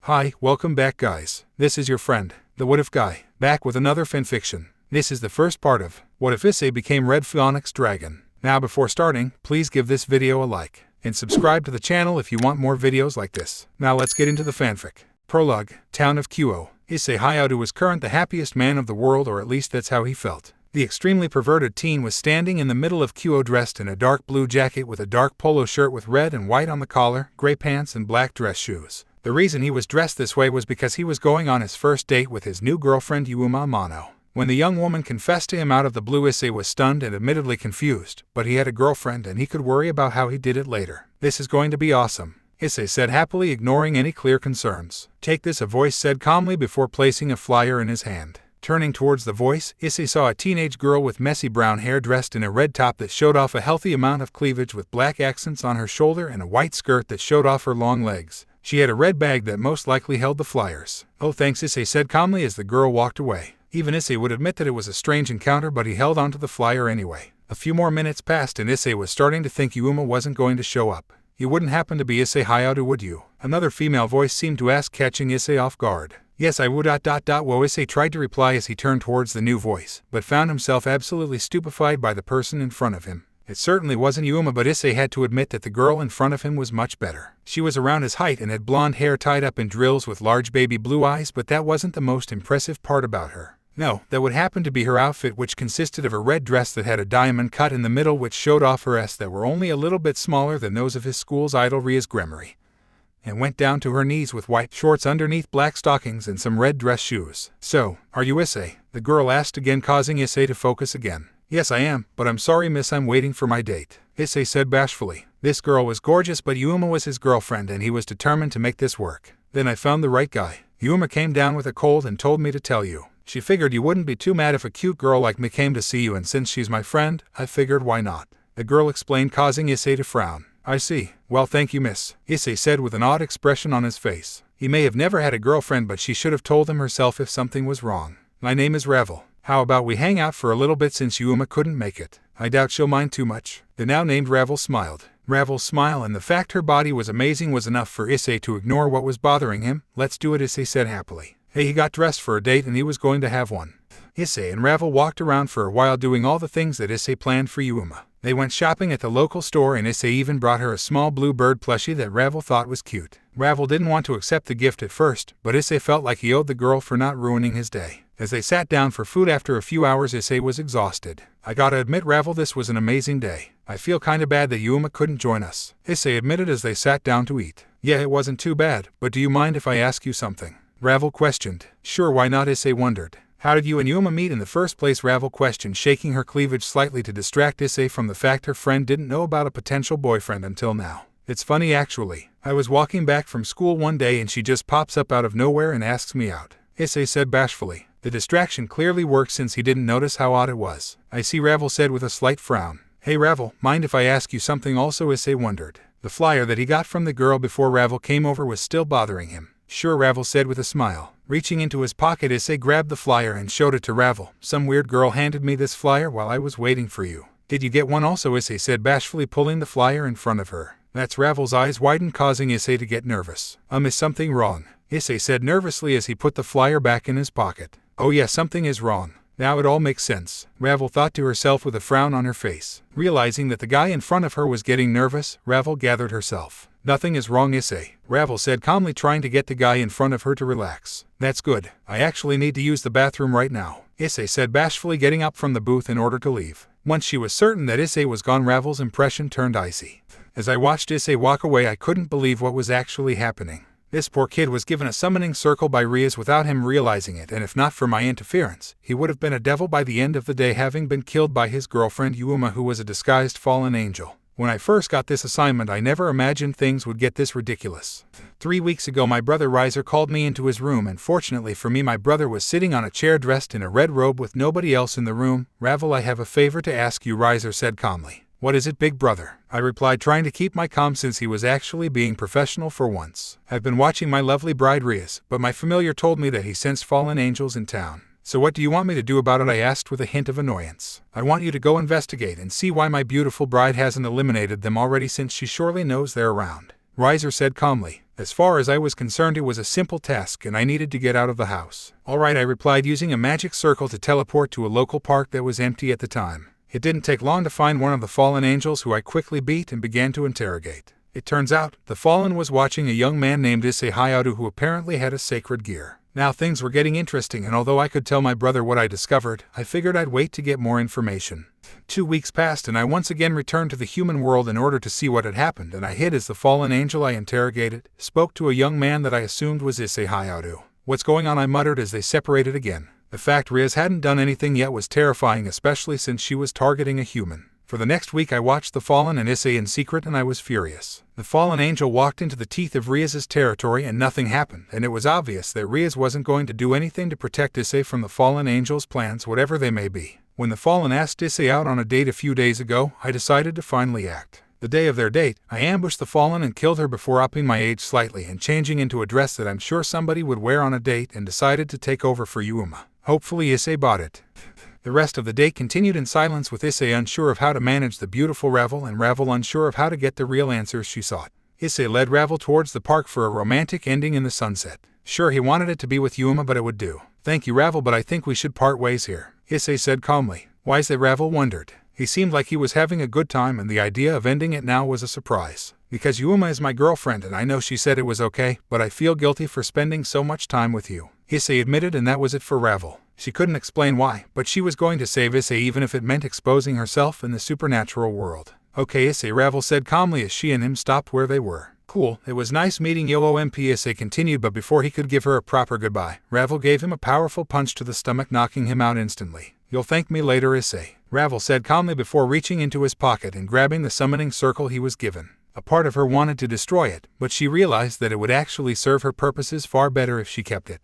Hi, welcome back guys. This is your friend, the What If Guy, back with another fanfiction. This is the first part of What If Issei Became Red Phoenix Dragon. Now before starting, please give this video a like, and subscribe to the channel if you want more videos like this. Now let's get into the fanfic. Prologue, Town of Kyo. Issei Hayato was current the happiest man of the world, or at least that's how he felt. The extremely perverted teen was standing in the middle of Kyo dressed in a dark blue jacket with a dark polo shirt with red and white on the collar, gray pants and black dress shoes. The reason he was dressed this way was because he was going on his first date with his new girlfriend Yuuma Momo. When the young woman confessed to him out of the blue, Issei was stunned and admittedly confused, but he had a girlfriend and he could worry about how he did it later. This is going to be awesome, Issei said happily, ignoring any clear concerns. Take this, a voice said calmly before placing a flyer in his hand. Turning towards the voice, Issei saw a teenage girl with messy brown hair dressed in a red top that showed off a healthy amount of cleavage with black accents on her shoulder and a white skirt that showed off her long legs. She had a red bag that most likely held the flyers. Oh thanks, Issei said calmly as the girl walked away. Even Issei would admit that it was a strange encounter, but he held onto the flyer anyway. A few more minutes passed and Issei was starting to think Yuuma wasn't going to show up. You wouldn't happen to be Issei Hayato, would you? Another female voice seemed to ask, catching Issei off guard. Yes, I would. Whoa, Issei tried to reply as he turned towards the new voice, but found himself absolutely stupefied by the person in front of him. It certainly wasn't Yuuma, but Issei had to admit that the girl in front of him was much better. She was around his height and had blonde hair tied up in drills with large baby blue eyes, but that wasn't the most impressive part about her. No, that would happen to be her outfit, which consisted of a red dress that had a diamond cut in the middle which showed off her ass that were only a little bit smaller than those of his school's idol Rias, and went down to her knees with white shorts underneath black stockings and some red dress shoes. So, are you Issei? The girl asked again, causing Issei to focus again. Yes, I am, but I'm sorry miss, I'm waiting for my date, Issei said bashfully. This girl was gorgeous, but Yuuma was his girlfriend and he was determined to make this work. Then I found the right guy. Yuuma came down with a cold and told me to tell you. She figured you wouldn't be too mad if a cute girl like me came to see you, and since she's my friend, I figured why not. The girl explained, causing Issei to frown. I see. Well, thank you miss, Issei said with an odd expression on his face. He may have never had a girlfriend, but she should have told him herself if something was wrong. My name is Ravel. How about we hang out for a little bit since Yuuma couldn't make it? I doubt she'll mind too much. The now named Ravel smiled. Ravel's smile and the fact her body was amazing was enough for Issei to ignore what was bothering him. Let's do it, Issei said happily. Hey, he got dressed for a date and he was going to have one. Issei and Ravel walked around for a while doing all the things that Issei planned for Yuuma. They went shopping at the local store and Issei even brought her a small blue bird plushie that Ravel thought was cute. Ravel didn't want to accept the gift at first, but Issei felt like he owed the girl for not ruining his day. As they sat down for food after a few hours, Issei was exhausted. I gotta admit, Ravel, this was an amazing day. I feel kinda bad that Yuuma couldn't join us, Issei admitted as they sat down to eat. Yeah, it wasn't too bad, but do you mind if I ask you something? Ravel questioned. Sure, why not, Issei wondered. How did you and Yuuma meet in the first place? Ravel questioned, shaking her cleavage slightly to distract Issei from the fact her friend didn't know about a potential boyfriend until now. It's funny actually. I was walking back from school one day and she just pops up out of nowhere and asks me out, Issei said bashfully. The distraction clearly worked since he didn't notice how odd it was. I see, Ravel said with a slight frown. Hey Ravel, mind if I ask you something also? Issei wondered. The flyer that he got from the girl before Ravel came over was still bothering him. Sure, Ravel said with a smile. Reaching into his pocket, Issei grabbed the flyer and showed it to Ravel. Some weird girl handed me this flyer while I was waiting for you. Did you get one also? Issei said bashfully, pulling the flyer in front of her. That's Ravel's eyes widened, causing Issei to get nervous. Is something wrong? Issei said nervously as he put the flyer back in his pocket. Oh yeah, something is wrong. Now it all makes sense, Ravel thought to herself with a frown on her face. Realizing that the guy in front of her was getting nervous, Ravel gathered herself. Nothing is wrong, Issei, Ravel said calmly, trying to get the guy in front of her to relax. That's good. I actually need to use the bathroom right now, Issei said bashfully, getting up from the booth in order to leave. Once she was certain that Issei was gone, Ravel's impression turned icy. As I watched Issei walk away, I couldn't believe what was actually happening. This poor kid was given a summoning circle by Rias without him realizing it, and if not for my interference, he would have been a devil by the end of the day, having been killed by his girlfriend Yuuma, who was a disguised fallen angel. When I first got this assignment, I never imagined things would get this ridiculous. 3 weeks ago, my brother Riser called me into his room, and fortunately for me, my brother was sitting on a chair dressed in a red robe with nobody else in the room. Ravel, I have a favor to ask you, Riser said calmly. What is it, big brother? I replied, trying to keep my calm since he was actually being professional for once. I've been watching my lovely bride Rias, but my familiar told me that he sensed fallen angels in town. So what do you want me to do about it? I asked with a hint of annoyance. I want you to go investigate and see why my beautiful bride hasn't eliminated them already, since she surely knows they're around. Riser said calmly. As far as I was concerned, it was a simple task and I needed to get out of the house. Alright, I replied, using a magic circle to teleport to a local park that was empty at the time. It didn't take long to find one of the fallen angels, who I quickly beat and began to interrogate. It turns out, the fallen was watching a young man named Issei, who apparently had a sacred gear. Now things were getting interesting, and although I could tell my brother what I discovered, I figured I'd wait to get more information. 2 weeks passed and I once again returned to the human world in order to see what had happened, and I hid as the fallen angel I interrogated, spoke to a young man that I assumed was Issei. What's going on, I muttered as they separated again. The fact Rias hadn't done anything yet was terrifying, especially since she was targeting a human. For the next week I watched the Fallen and Issei in secret, and I was furious. The fallen angel walked into the teeth of Rias' territory and nothing happened, and it was obvious that Rias wasn't going to do anything to protect Issei from the fallen angel's plans, whatever they may be. When the fallen asked Issei out on a date a few days ago, I decided to finally act. The day of their date, I ambushed the fallen and killed her before upping my age slightly and changing into a dress that I'm sure somebody would wear on a date, and decided to take over for Yuuma. Hopefully Issei bought it. The rest of the day continued in silence, with Issei unsure of how to manage the beautiful Ravel and Ravel unsure of how to get the real answers she sought. Issei led Ravel towards the park for a romantic ending in the sunset. Sure, he wanted it to be with Yuuma, but it would do. Thank you, Ravel, but I think we should part ways here, Issei said calmly. Why is that? Ravel wondered. He seemed like he was having a good time, and the idea of ending it now was a surprise. Because Yuuma is my girlfriend, and I know she said it was okay, but I feel guilty for spending so much time with you, Issei admitted, and that was it for Ravel. She couldn't explain why, but she was going to save Issei even if it meant exposing herself in the supernatural world. Okay, Issei, Ravel said calmly as she and him stopped where they were. Cool, it was nice meeting you, Issei continued, but before he could give her a proper goodbye, Ravel gave him a powerful punch to the stomach, knocking him out instantly. You'll thank me later, Issei, Ravel said calmly before reaching into his pocket and grabbing the summoning circle he was given. A part of her wanted to destroy it, but she realized that it would actually serve her purposes far better if she kept it.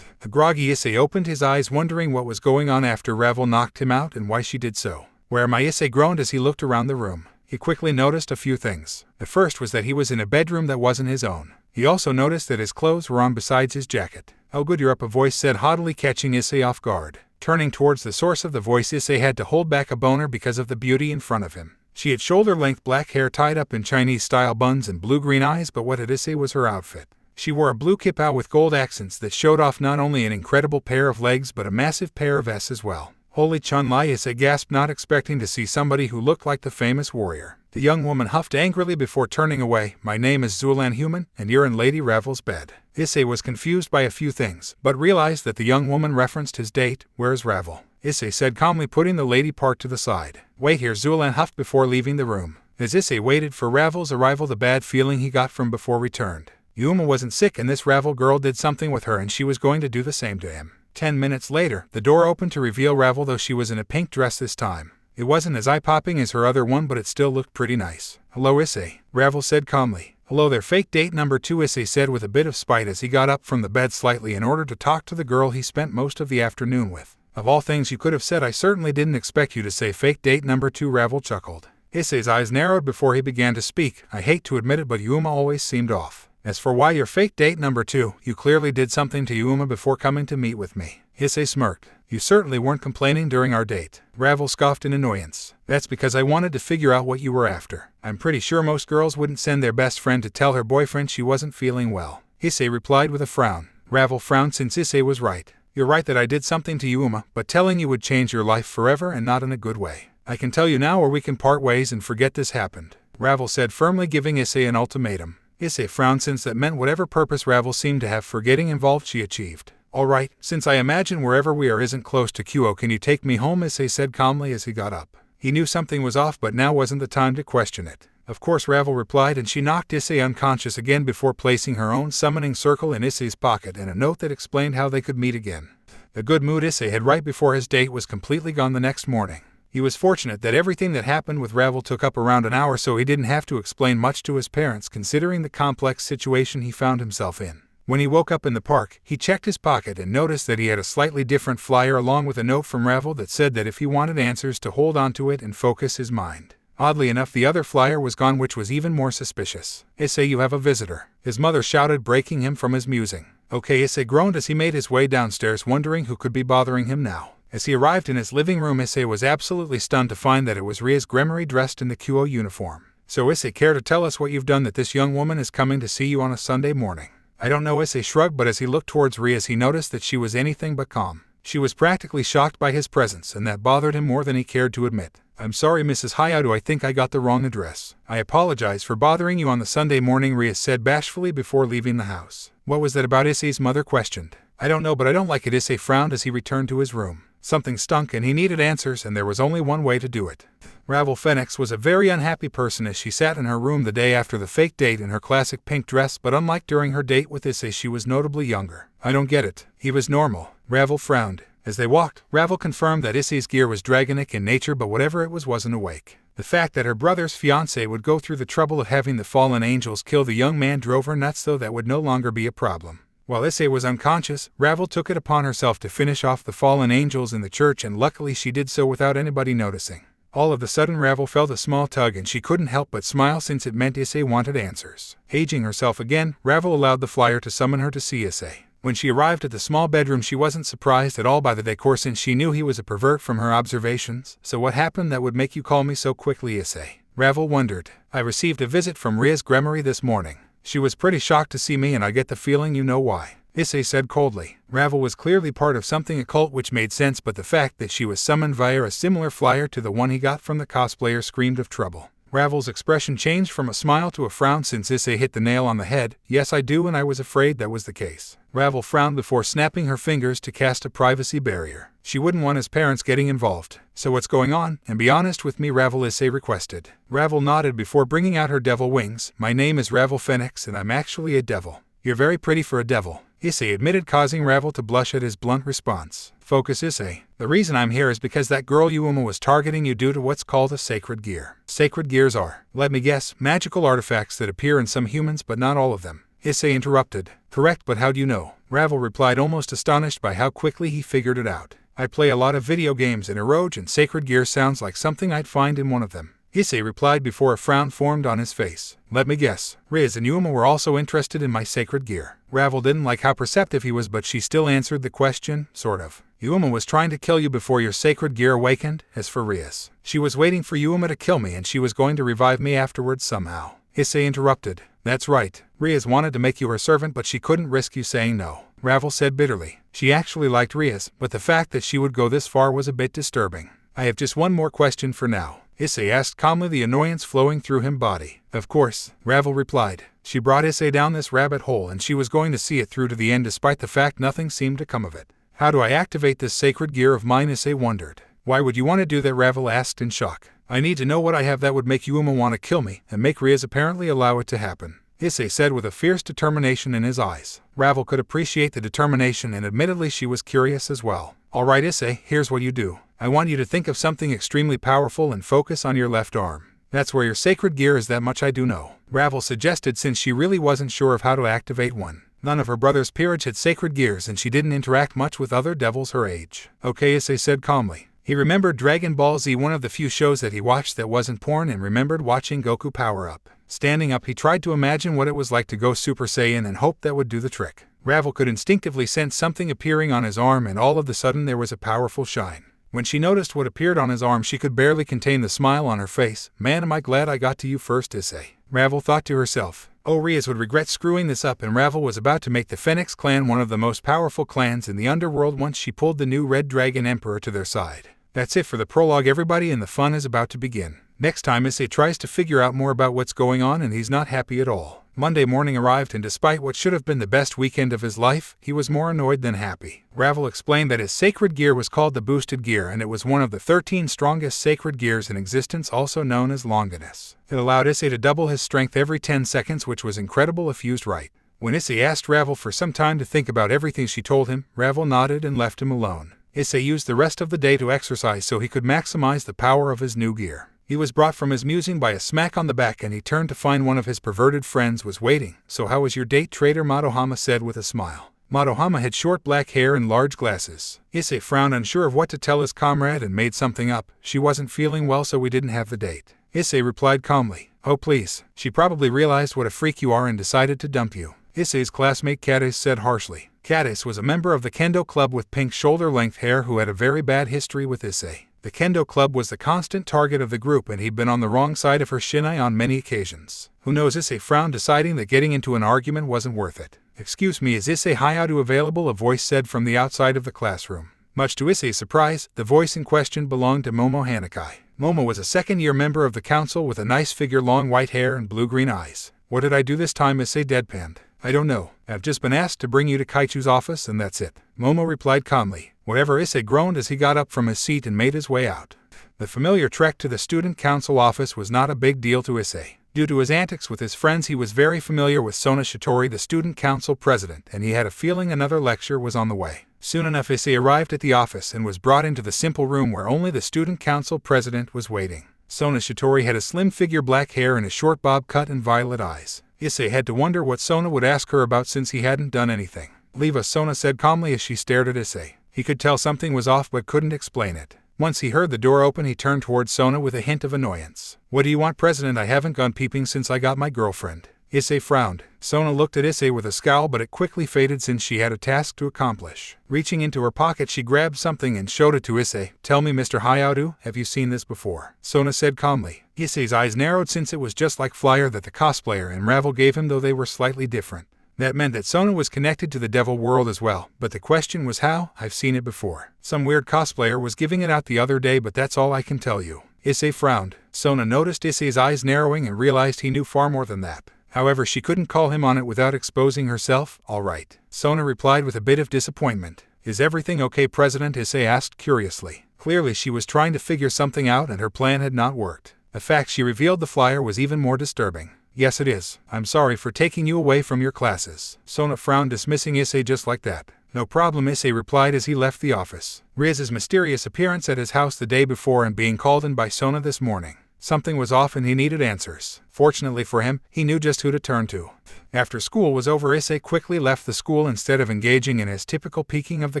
A groggy Issei opened his eyes, wondering what was going on after Ravel knocked him out and why she did so. Where am I? Issei groaned as he looked around the room. He quickly noticed a few things. The first was that he was in a bedroom that wasn't his own. He also noticed that his clothes were on besides his jacket. Oh good, you're up, a voice said haughtily, catching Issei off guard. Turning towards the source of the voice, Issei had to hold back a boner because of the beauty in front of him. She had shoulder-length black hair tied up in Chinese-style buns and blue-green eyes, but what had Issei was her outfit. She wore a blue kipao with gold accents that showed off not only an incredible pair of legs but a massive pair of S as well. Holy Chun-Li, Issei gasped, not expecting to see somebody who looked like the famous warrior. The young woman huffed angrily before turning away. My name is Zulan Human, and you're in Lady Ravel's bed. Issei was confused by a few things, but realized that the young woman referenced his date. Where's Ravel? Issei said calmly, putting the lady part to the side. Wait here, Zulan huffed before leaving the room. As Issei waited for Ravel's arrival, the bad feeling he got from before returned. Yuuma wasn't sick, and this Ravel girl did something with her, and she was going to do the same to him. 10 minutes later, the door opened to reveal Ravel, though she was in a pink dress this time. It wasn't as eye-popping as her other one, but it still looked pretty nice. Hello, Issei, Ravel said calmly. Hello there, fake date number 2, Issei said with a bit of spite as he got up from the bed slightly in order to talk to the girl he spent most of the afternoon with. Of all things you could have said, I certainly didn't expect you to say fake date number 2, Ravel chuckled. Issei's eyes narrowed before he began to speak. I hate to admit it, but Yuuma always seemed off. As for why you're fake date number 2, you clearly did something to Yuuma before coming to meet with me. Issei smirked. You certainly weren't complaining during our date. Ravel scoffed in annoyance. That's because I wanted to figure out what you were after. I'm pretty sure most girls wouldn't send their best friend to tell her boyfriend she wasn't feeling well. Issei replied with a frown. Ravel frowned since Issei was right. You're right that I did something to Yuuma, but telling you would change your life forever and not in a good way. I can tell you now or we can part ways and forget this happened, Ravel said firmly, giving Issei an ultimatum. Issei frowned since that meant whatever purpose Ravel seemed to have for getting involved she achieved. Alright, since I imagine wherever we are isn't close to Kyo, can you take me home? Issei said calmly as he got up. He knew something was off, but now wasn't the time to question it. Of course, Ravel replied, and she knocked Issei unconscious again before placing her own summoning circle in Issei's pocket and a note that explained how they could meet again. The good mood Issei had right before his date was completely gone the next morning. He was fortunate that everything that happened with Ravel took up around an hour, so he didn't have to explain much to his parents considering the complex situation he found himself in. When he woke up in the park, he checked his pocket and noticed that he had a slightly different flyer along with a note from Ravel that said that if he wanted answers to hold onto it and focus his mind. Oddly enough, the other flyer was gone, which was even more suspicious. Issei, you have a visitor, his mother shouted, breaking him from his musing. Okay, Issei groaned as he made his way downstairs, wondering who could be bothering him now. As he arrived in his living room, Issei was absolutely stunned to find that it was Rias Gremory dressed in the Kyo uniform. So Issei, care to tell us what you've done that this young woman is coming to see you on a Sunday morning? I don't know, Issei shrugged, but as he looked towards Rias he noticed that she was anything but calm. She was practically shocked by his presence, and that bothered him more than he cared to admit. I'm sorry, Mrs. Hayato, I think I got the wrong address. I apologize for bothering you on the Sunday morning, Rias said bashfully before leaving the house. What was that about? Issei's mother questioned. I don't know, but I don't like it, Issei frowned as he returned to his room. Something stunk and he needed answers, and there was only one way to do it. Ravel Phoenix was a very unhappy person as she sat in her room the day after the fake date in her classic pink dress, but unlike during her date with Issei, she was notably younger. I don't get it. He was normal. Ravel frowned. As they walked, Ravel confirmed that Issei's gear was dragonic in nature, but whatever it was wasn't awake. The fact that her brother's fiancé would go through the trouble of having the fallen angels kill the young man drove her nuts, though that would no longer be a problem. While Issei was unconscious, Ravel took it upon herself to finish off the fallen angels in the church, and luckily she did so without anybody noticing. All of a sudden Ravel felt a small tug and she couldn't help but smile, since it meant Issei wanted answers. Aging herself again, Ravel allowed the flyer to summon her to see Issei. When she arrived at the small bedroom, she wasn't surprised at all by the decor, since she knew he was a pervert from her observations. So what happened that would make you call me so quickly, Issei? Ravel wondered. I received a visit from Rias Gremory this morning. She was pretty shocked to see me, and I get the feeling you know why, Issei said coldly. Ravel was clearly part of something occult, which made sense, but the fact that she was summoned via a similar flyer to the one he got from the cosplayer screamed of trouble. Ravel's expression changed from a smile to a frown, since Issei hit the nail on the head. Yes, I do, and I was afraid that was the case. Ravel frowned before snapping her fingers to cast a privacy barrier. She wouldn't want his parents getting involved. So what's going on? And be honest with me, Ravel, Issei requested. Ravel nodded before bringing out her devil wings. My name is Ravel Phoenix, and I'm actually a devil. You're very pretty for a devil, Issei admitted, causing Ravel to blush at his blunt response. Focus, Issei. The reason I'm here is because that girl Yuuma was targeting you due to what's called a sacred gear. Sacred gears are, let me guess, magical artifacts that appear in some humans but not all of them, Issei interrupted. Correct, but how do you know? Ravel replied, almost astonished by how quickly he figured it out. I play a lot of video games in Eroge, and sacred gear sounds like something I'd find in one of them, Issei replied before a frown formed on his face. Let me guess. Rias and Yuuma were also interested in my sacred gear. Ravel didn't like how perceptive he was, but she still answered the question, sort of. Yuuma was trying to kill you before your sacred gear awakened. As for Rias, she was waiting for Yuuma to kill me, and she was going to revive me afterwards somehow, Issei interrupted. That's right. Rias wanted to make you her servant, but she couldn't risk you saying no, Ravel said bitterly. She actually liked Rias, but the fact that she would go this far was a bit disturbing. I have just one more question for now, Issei asked calmly, the annoyance flowing through him body. Of course, Ravel replied. She brought Issei down this rabbit hole, and she was going to see it through to the end despite the fact nothing seemed to come of it. How do I activate this sacred gear of mine? Issei wondered. Why would you want to do that? Ravel asked in shock. I need to know what I have that would make Yuuma want to kill me, and make Rias apparently allow it to happen, Issei said with a fierce determination in his eyes. Ravel could appreciate the determination, and admittedly she was curious as well. Alright, Issei, here's what you do. I want you to think of something extremely powerful and focus on your left arm. That's where your sacred gear is, that much I do know, Ravel suggested, since she really wasn't sure of how to activate one. None of her brother's peerage had sacred gears, and she didn't interact much with other devils her age. Okay, Issei said calmly. He remembered Dragon Ball Z, one of the few shows that he watched that wasn't porn, and remembered watching Goku power up. Standing up, he tried to imagine what it was like to go Super Saiyan and hoped that would do the trick. Ravel could instinctively sense something appearing on his arm, and all of a sudden there was a powerful shine. When she noticed what appeared on his arm, she could barely contain the smile on her face. Man, am I glad I got to you first, Issei, Ravel thought to herself. Oh, Rias would regret screwing this up, and Ravel was about to make the Phoenix clan one of the most powerful clans in the underworld once she pulled the new Red Dragon Emperor to their side. That's it for the prologue, everybody, and the fun is about to begin. Next time, Issei tries to figure out more about what's going on, and he's not happy at all. Monday morning arrived, and despite what should have been the best weekend of his life, he was more annoyed than happy. Ravel explained that his sacred gear was called the Boosted Gear, and it was one of the 13 strongest sacred gears in existence, also known as Longinus. It allowed Issei to double his strength every 10 seconds, which was incredible if used right. When Issei asked Ravel for some time to think about everything she told him, Ravel nodded and left him alone. Issei used the rest of the day to exercise so he could maximize the power of his new gear. He was brought from his musing by a smack on the back, and he turned to find one of his perverted friends was waiting. So how was your date, traitor? Madohama said with a smile. Madohama had short black hair and large glasses. Issei frowned, unsure of what to tell his comrade, and made something up. She wasn't feeling well, so we didn't have the date, Issei replied calmly. Oh please. She probably realized what a freak you are and decided to dump you, Issei's classmate Catis said harshly. Catis was a member of the Kendo club with pink shoulder-length hair who had a very bad history with Issei. The kendo club was the constant target of the group and he'd been on the wrong side of her shinai on many occasions. Who knows? Issei frowned, deciding that getting into an argument wasn't worth it. "Excuse me, is Issei Hayao available?" a voice said from the outside of the classroom. Much to Issei's surprise, the voice in question belonged to Momo Hanakai. Momo was a second-year member of the council with a nice figure, long white hair and blue-green eyes. "What did I do this time?" Issei deadpanned. "I don't know. I've just been asked to bring you to Kaichu's office and that's it," Momo replied calmly. "Whatever," Issei groaned as he got up from his seat and made his way out. The familiar trek to the student council office was not a big deal to Issei. Due to his antics with his friends, he was very familiar with Sona Shitori, the student council president, and he had a feeling another lecture was on the way. Soon enough, Issei arrived at the office and was brought into the simple room where only the student council president was waiting. Sona Shitori had a slim figure, black hair, and a short bob cut and violet eyes. Issei had to wonder what Sona would ask her about since he hadn't done anything. "Leave us," Sona said calmly as she stared at Issei. He could tell something was off but couldn't explain it. Once he heard the door open, he turned towards Sona with a hint of annoyance. "What do you want, President? I haven't gone peeping since I got my girlfriend." Issei frowned. Sona looked at Issei with a scowl, but it quickly faded since she had a task to accomplish. Reaching into her pocket, she grabbed something and showed it to Issei. "Tell me, Mr. Hayao, have you seen this before?" Sona said calmly. Issei's eyes narrowed since it was just like flyer that the cosplayer and Ravel gave him, though they were slightly different. That meant that Sona was connected to the devil world as well, but the question was how. "I've seen it before. Some weird cosplayer was giving it out the other day, but that's all I can tell you." Issei frowned. Sona noticed Issei's eyes narrowing and realized he knew far more than that. However, she couldn't call him on it without exposing herself. "All right," Sona replied with a bit of disappointment. "Is everything okay, President?" Issei asked curiously. Clearly she was trying to figure something out and her plan had not worked. The fact she revealed the flyer was even more disturbing. "Yes, it is. I'm sorry for taking you away from your classes." Sona frowned, dismissing Issei just like that. "No problem," Issei replied as he left the office. Rias's mysterious appearance at his house the day before and being called in by Sona this morning. Something was off and he needed answers. Fortunately for him, he knew just who to turn to. After school was over, Issei quickly left the school instead of engaging in his typical peeking of the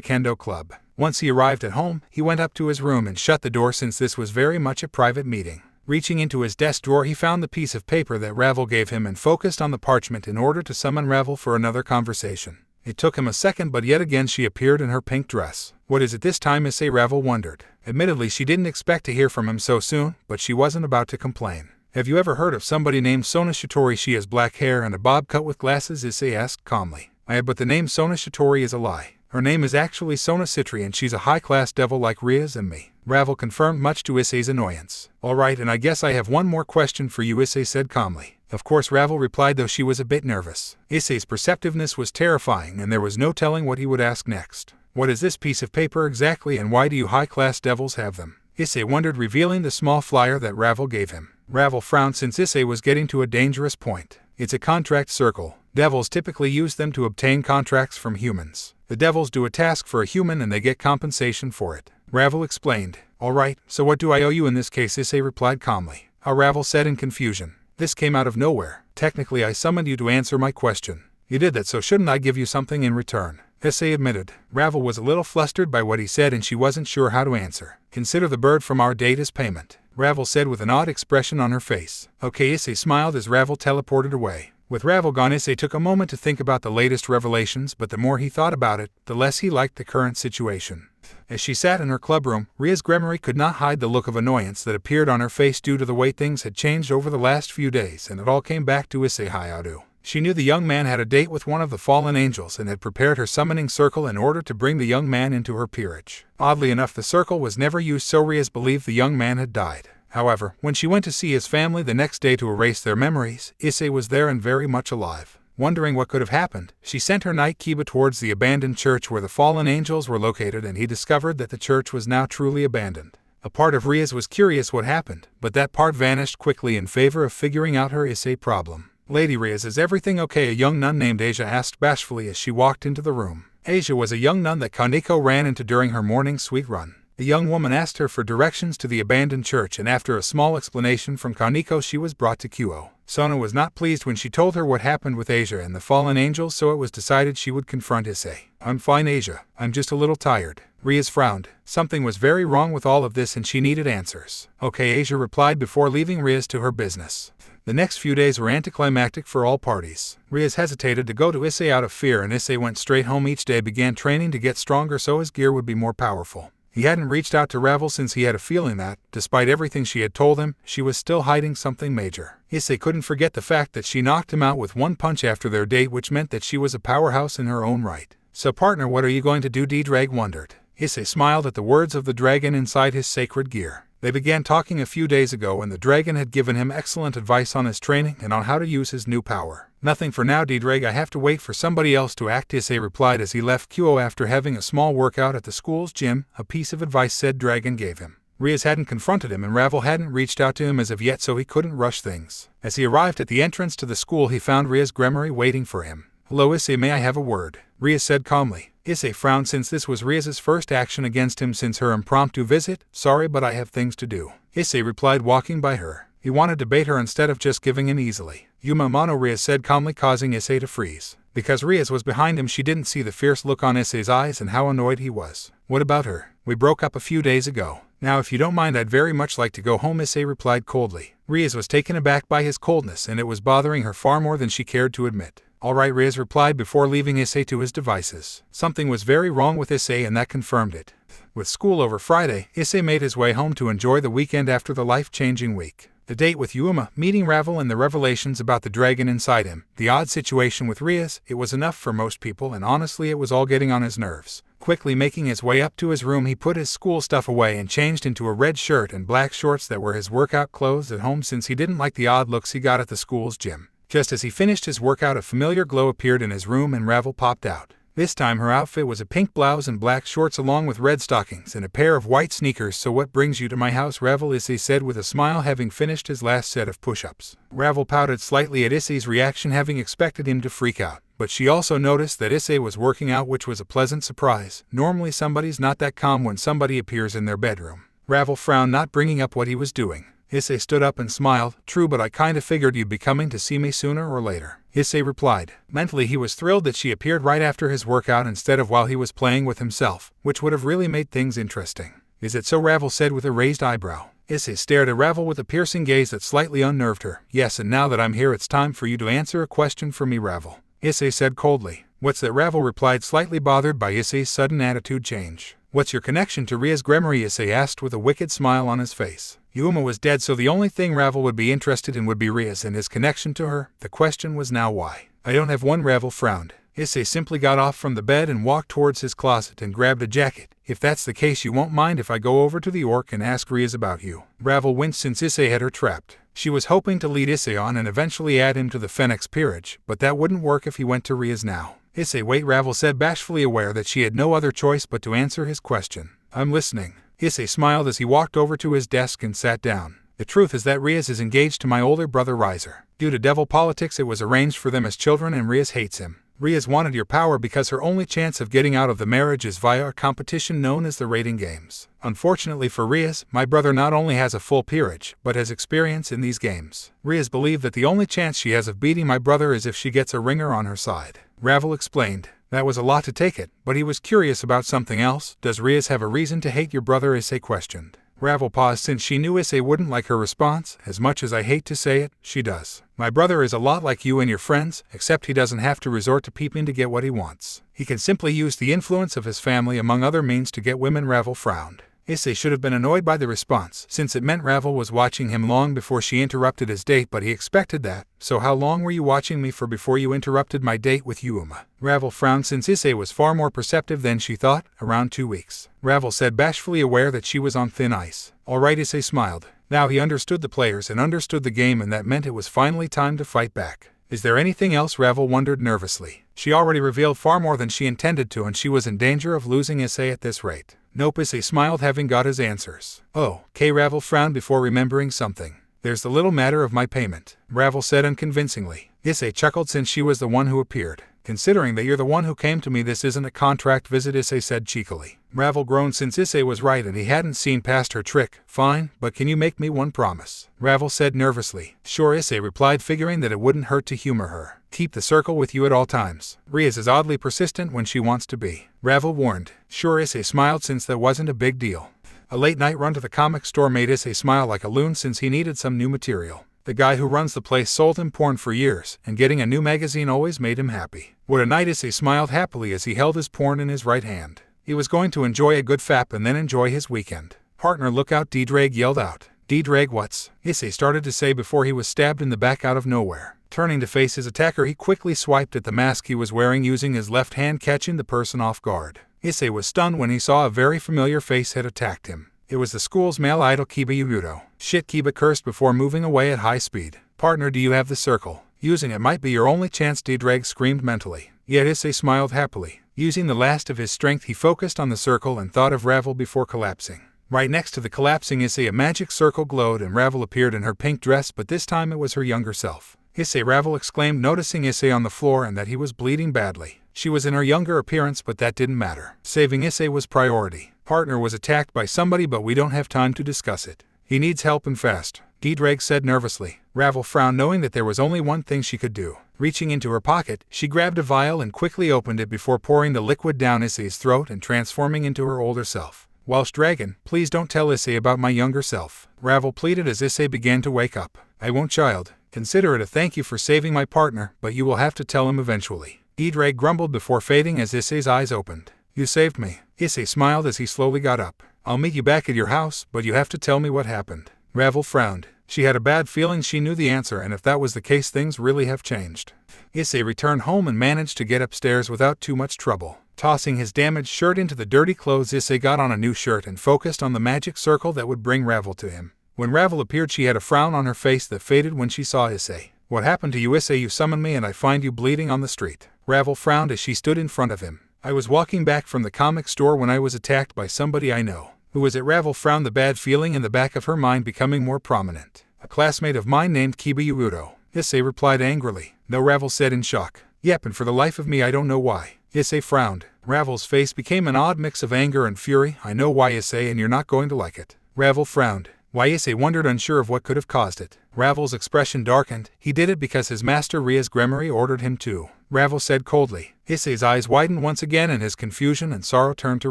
kendo club. Once he arrived at home, he went up to his room and shut the door since this was very much a private meeting. Reaching into his desk drawer, he found the piece of paper that Ravel gave him and focused on the parchment in order to summon Ravel for another conversation. It took him a second, but yet again she appeared in her pink dress. "What is it this time, Issei?" Ravel wondered. Admittedly, she didn't expect to hear from him so soon, but she wasn't about to complain. "Have you ever heard of somebody named Sona Shitori? She has black hair and a bob cut with glasses," Issei asked calmly. "I have, but the name Sona Shitori is a lie. Her name is actually Sona Citri and she's a high-class devil like Rias and me," Ravel confirmed, much to Issei's annoyance. "All right, and I guess I have one more question for you," Issei said calmly. "Of course," Ravel replied, though she was a bit nervous. Issei's perceptiveness was terrifying and there was no telling what he would ask next. "What is this piece of paper exactly, and why do you high-class devils have them?" Issei wondered, revealing the small flyer that Ravel gave him. Ravel frowned since Issei was getting to a dangerous point. "It's a contract circle. Devils typically use them to obtain contracts from humans. The devils do a task for a human and they get compensation for it," Ravel explained. "All right, so what do I owe you in this case?" Issei replied calmly. Ravel said in confusion. "This came out of nowhere. Technically, I summoned you to answer my question. You did that, so shouldn't I give you something in return?" Issei admitted. Ravel was a little flustered by what he said and she wasn't sure how to answer. "Consider the bird from our date as payment," Ravel said with an odd expression on her face. "Okay," Issei smiled as Ravel teleported away. With Ravel gone, Issei took a moment to think about the latest revelations, but the more he thought about it, the less he liked the current situation. As she sat in her clubroom, Rias Gremory could not hide the look of annoyance that appeared on her face due to the way things had changed over the last few days, and it all came back to Issei Hayao. She knew the young man had a date with one of the fallen angels and had prepared her summoning circle in order to bring the young man into her peerage. Oddly enough, the circle was never used, so Rias believed the young man had died. However, when she went to see his family the next day to erase their memories, Issei was there and very much alive. Wondering what could have happened, she sent her knight Kiba towards the abandoned church where the fallen angels were located, and he discovered that the church was now truly abandoned. A part of Rias was curious what happened, but that part vanished quickly in favor of figuring out her Issei problem. "Lady Rias, is everything okay?" a young nun named Asia asked bashfully as she walked into the room. Asia was a young nun that Kaneko ran into during her morning sweet run. The young woman asked her for directions to the abandoned church, and after a small explanation from Kaneko, she was brought to Kyo. Sona was not pleased when she told her what happened with Asia and the fallen angels, so it was decided she would confront Issei. "I'm fine, Asia. I'm just a little tired." Rias frowned. Something was very wrong with all of this and she needed answers. "Okay," Asia replied before leaving Rias to her business. The next few days were anticlimactic for all parties. Rias hesitated to go to Issei out of fear, and Issei went straight home each day, began training to get stronger so his gear would be more powerful. He hadn't reached out to Ravel since he had a feeling that, despite everything she had told him, she was still hiding something major. Issei couldn't forget the fact that she knocked him out with one punch after their date, which meant that she was a powerhouse in her own right. So partner, what are you going to do? D-Drag wondered. Issei smiled at the words of the dragon inside his sacred gear. They began talking a few days ago and the dragon had given him excellent advice on his training and on how to use his new power. Nothing for now, D-Drag, I have to wait for somebody else to act, Issei replied as he left Kyo after having a small workout at the school's gym. A piece of advice said dragon gave him. Rias hadn't confronted him and Ravel hadn't reached out to him as of yet, so he couldn't rush things. As he arrived at the entrance to the school, he found Rias Gremory waiting for him. Hello Issei, may I have a word? Rias said calmly. Issei frowned since this was Rias's first action against him since her impromptu visit. Sorry, but I have things to do, Issei replied, walking by her. He wanted to bait her instead of just giving in easily. Yuuma mono, Rias said calmly, causing Issei to freeze. Because Rias was behind him, she didn't see the fierce look on Issei's eyes and how annoyed he was. What about her? We broke up a few days ago. Now if you don't mind, I'd very much like to go home, Issei replied coldly. Rias was taken aback by his coldness and it was bothering her far more than she cared to admit. Alright, Rias replied before leaving Issei to his devices. Something was very wrong with Issei and that confirmed it. With school over Friday, Issei made his way home to enjoy the weekend after the life-changing week. The date with Yuuma, meeting Ravel and the revelations about the dragon inside him, the odd situation with Rias, it was enough for most people and honestly it was all getting on his nerves. Quickly making his way up to his room, he put his school stuff away and changed into a red shirt and black shorts that were his workout clothes at home since he didn't like the odd looks he got at the school's gym. Just as he finished his workout, a familiar glow appeared in his room and Ravel popped out. This time her outfit was a pink blouse and black shorts along with red stockings and a pair of white sneakers. So what brings you to my house, Ravel? Issei said with a smile, having finished his last set of push-ups. Ravel pouted slightly at Issei's reaction, having expected him to freak out. But she also noticed that Issei was working out, which was a pleasant surprise. Normally somebody's not that calm when somebody appears in their bedroom. Ravel frowned, not bringing up what he was doing. Issei stood up and smiled. True, but I kinda figured you'd be coming to see me sooner or later, Issei replied. Mentally he was thrilled that she appeared right after his workout instead of while he was playing with himself, which would have really made things interesting. Is it so? Ravel said with a raised eyebrow. Issei stared at Ravel with a piercing gaze that slightly unnerved her. Yes, and now that I'm here it's time for you to answer a question for me, Ravel, Issei said coldly. What's that? Ravel replied, slightly bothered by Issei's sudden attitude change. What's your connection to Rias Gremory? Issei asked with a wicked smile on his face. Yuuma was dead, so the only thing Ravel would be interested in would be Rias and his connection to her. The question was now why. I don't have one, Ravel frowned. Issei simply got off from the bed and walked towards his closet and grabbed a jacket. If that's the case, you won't mind if I go over to the orc and ask Rias about you. Ravel winced since Issei had her trapped. She was hoping to lead Issei on and eventually add him to the Phoenix peerage, but that wouldn't work if he went to Rias now. Issei, wait, Ravel said, bashfully aware that she had no other choice but to answer his question. I'm listening. Issei smiled as he walked over to his desk and sat down. The truth is that Rias is engaged to my older brother Riser. Due to devil politics, it was arranged for them as children and Rias hates him. Rias wanted your power because her only chance of getting out of the marriage is via a competition known as the rating games. Unfortunately for Rias, my brother not only has a full peerage, but has experience in these games. Rias believed that the only chance she has of beating my brother is if she gets a ringer on her side. Ravel explained. That was a lot to take it, but he was curious about something else. Does Rias have a reason to hate your brother? Issei questioned. Ravel paused since she knew Issei wouldn't like her response. As much as I hate to say it, she does. My brother is a lot like you and your friends, except he doesn't have to resort to peeping to get what he wants. He can simply use the influence of his family among other means to get women. Ravel frowned. Issei should have been annoyed by the response, since it meant Ravel was watching him long before she interrupted his date, but he expected that. So how long were you watching me for before you interrupted my date with Yuuma? Ravel frowned since Issei was far more perceptive than she thought. Around 2 weeks, Ravel said, bashfully aware that she was on thin ice. Alright, Issei smiled. Now he understood the players and understood the game, and that meant it was finally time to fight back. Is there anything else? Ravel wondered nervously. She already revealed far more than she intended to, and she was in danger of losing Issei at this rate. Nope, Issei smiled, having got his answers. Oh, Ravel frowned before remembering something. There's the little matter of my payment, Ravel said unconvincingly. Issei chuckled since she was the one who appeared. Considering that you're the one who came to me, this isn't a contract visit, Issei said cheekily. Ravel groaned since Issei was right and he hadn't seen past her trick. Fine, but can you make me one promise? Ravel said nervously. Sure, Issei replied, figuring that it wouldn't hurt to humor her. Keep the circle with you at all times. Rias is oddly persistent when she wants to be, Ravel warned. Sure, Issei smiled since that wasn't a big deal. A late-night run to the comic store made Issei smile like a loon since he needed some new material. The guy who runs the place sold him porn for years, and getting a new magazine always made him happy. What a night! Issei smiled happily as he held his porn in his right hand. He was going to enjoy a good fap and then enjoy his weekend. Partner, look out, D-Drag yelled out. D-Drag what's? Issei started to say before he was stabbed in the back out of nowhere. Turning to face his attacker, he quickly swiped at the mask he was wearing using his left hand, catching the person off guard. Issei was stunned when he saw a very familiar face had attacked him. It was the school's male idol Kiba Yuuto. Shit, Kiba cursed before moving away at high speed. Partner, do you have the circle? Using it might be your only chance, D-Drag screamed mentally. Yet Issei smiled happily. Using the last of his strength, he focused on the circle and thought of Ravel before collapsing. Right next to the collapsing Issei, a magic circle glowed and Ravel appeared in her pink dress, but this time it was her younger self. Issei, Ravel exclaimed, noticing Issei on the floor and that he was bleeding badly. She was in her younger appearance, but that didn't matter. Saving Issei was priority. Partner was attacked by somebody, but we don't have time to discuss it. He needs help and fast, D-Drag said nervously. Ravel frowned, knowing that there was only one thing she could do. Reaching into her pocket, she grabbed a vial and quickly opened it before pouring the liquid down Issei's throat and transforming into her older self. Welsh Dragon, please don't tell Issei about my younger self, Ravel pleaded as Issei began to wake up. I won't, child. Consider it a thank you for saving my partner, but you will have to tell him eventually. D-Drag grumbled before fading as Issei's eyes opened. You saved me. Issei smiled as he slowly got up. I'll meet you back at your house, but you have to tell me what happened. Ravel frowned. She had a bad feeling she knew the answer, and if that was the case, things really have changed. Issei returned home and managed to get upstairs without too much trouble. Tossing his damaged shirt into the dirty clothes, Issei got on a new shirt and focused on the magic circle that would bring Ravel to him. When Ravel appeared, she had a frown on her face that faded when she saw Issei. What happened to you, Issei? You summoned me and I find you bleeding on the street. Ravel frowned as she stood in front of him. I was walking back from the comic store when I was attacked by somebody I know. Who was it? Ravel frowned, the bad feeling in the back of her mind becoming more prominent. A classmate of mine named Kiba Yuuto. Issei replied angrily. No, Ravel said in shock. Yep, and for the life of me I don't know why. Issei frowned. Ravel's face became an odd mix of anger and fury. I know why, Issei, and you're not going to like it. Ravel frowned. Why? Issei wondered, unsure of what could have caused it. Ravel's expression darkened. He did it because his master Rias Gremory ordered him to, Ravel said coldly. Issei's eyes widened once again and his confusion and sorrow turned to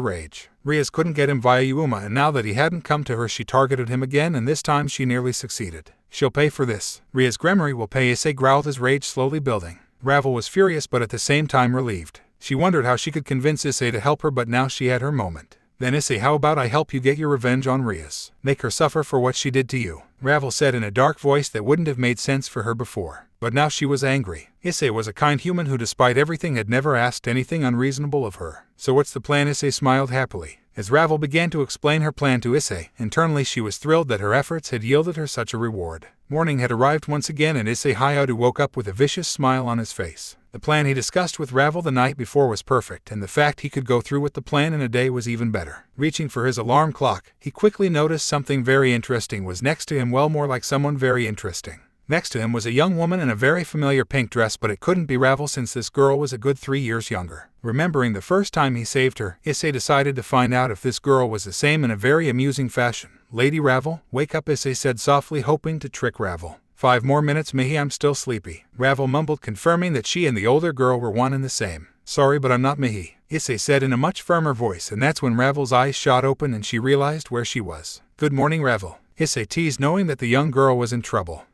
rage. Rias couldn't get him via Yuuma, and now that he hadn't come to her, she targeted him again, and this time she nearly succeeded. She'll pay for this. Rias Gremory will pay, Issei growled, his rage slowly building. Ravel was furious but at the same time relieved. She wondered how she could convince Issei to help her, but now she had her moment. Then Issei, how about I help you get your revenge on Rias? Make her suffer for what she did to you, Ravel said in a dark voice that wouldn't have made sense for her before. But now she was angry. Issei was a kind human who, despite everything, had never asked anything unreasonable of her. So what's the plan? Issei smiled happily. As Ravel began to explain her plan to Issei, internally she was thrilled that her efforts had yielded her such a reward. Morning had arrived once again, and Issei Hayatu woke up with a vicious smile on his face. The plan he discussed with Ravel the night before was perfect, and the fact he could go through with the plan in a day was even better. Reaching for his alarm clock, he quickly noticed something very interesting was next to him, well, more like someone very interesting. Next to him was a young woman in a very familiar pink dress, but it couldn't be Ravel since this girl was a good 3 years younger. Remembering the first time he saved her, Issei decided to find out if this girl was the same in a very amusing fashion. Lady Ravel, wake up, Issei said softly, hoping to trick Ravel. 5 more minutes, Mihi, I'm still sleepy. Ravel mumbled, confirming that she and the older girl were one and the same. Sorry, but I'm not Mihi, Issei said in a much firmer voice, and that's when Ravel's eyes shot open and she realized where she was. Good morning, Ravel, Issei teased, knowing that the young girl was in trouble.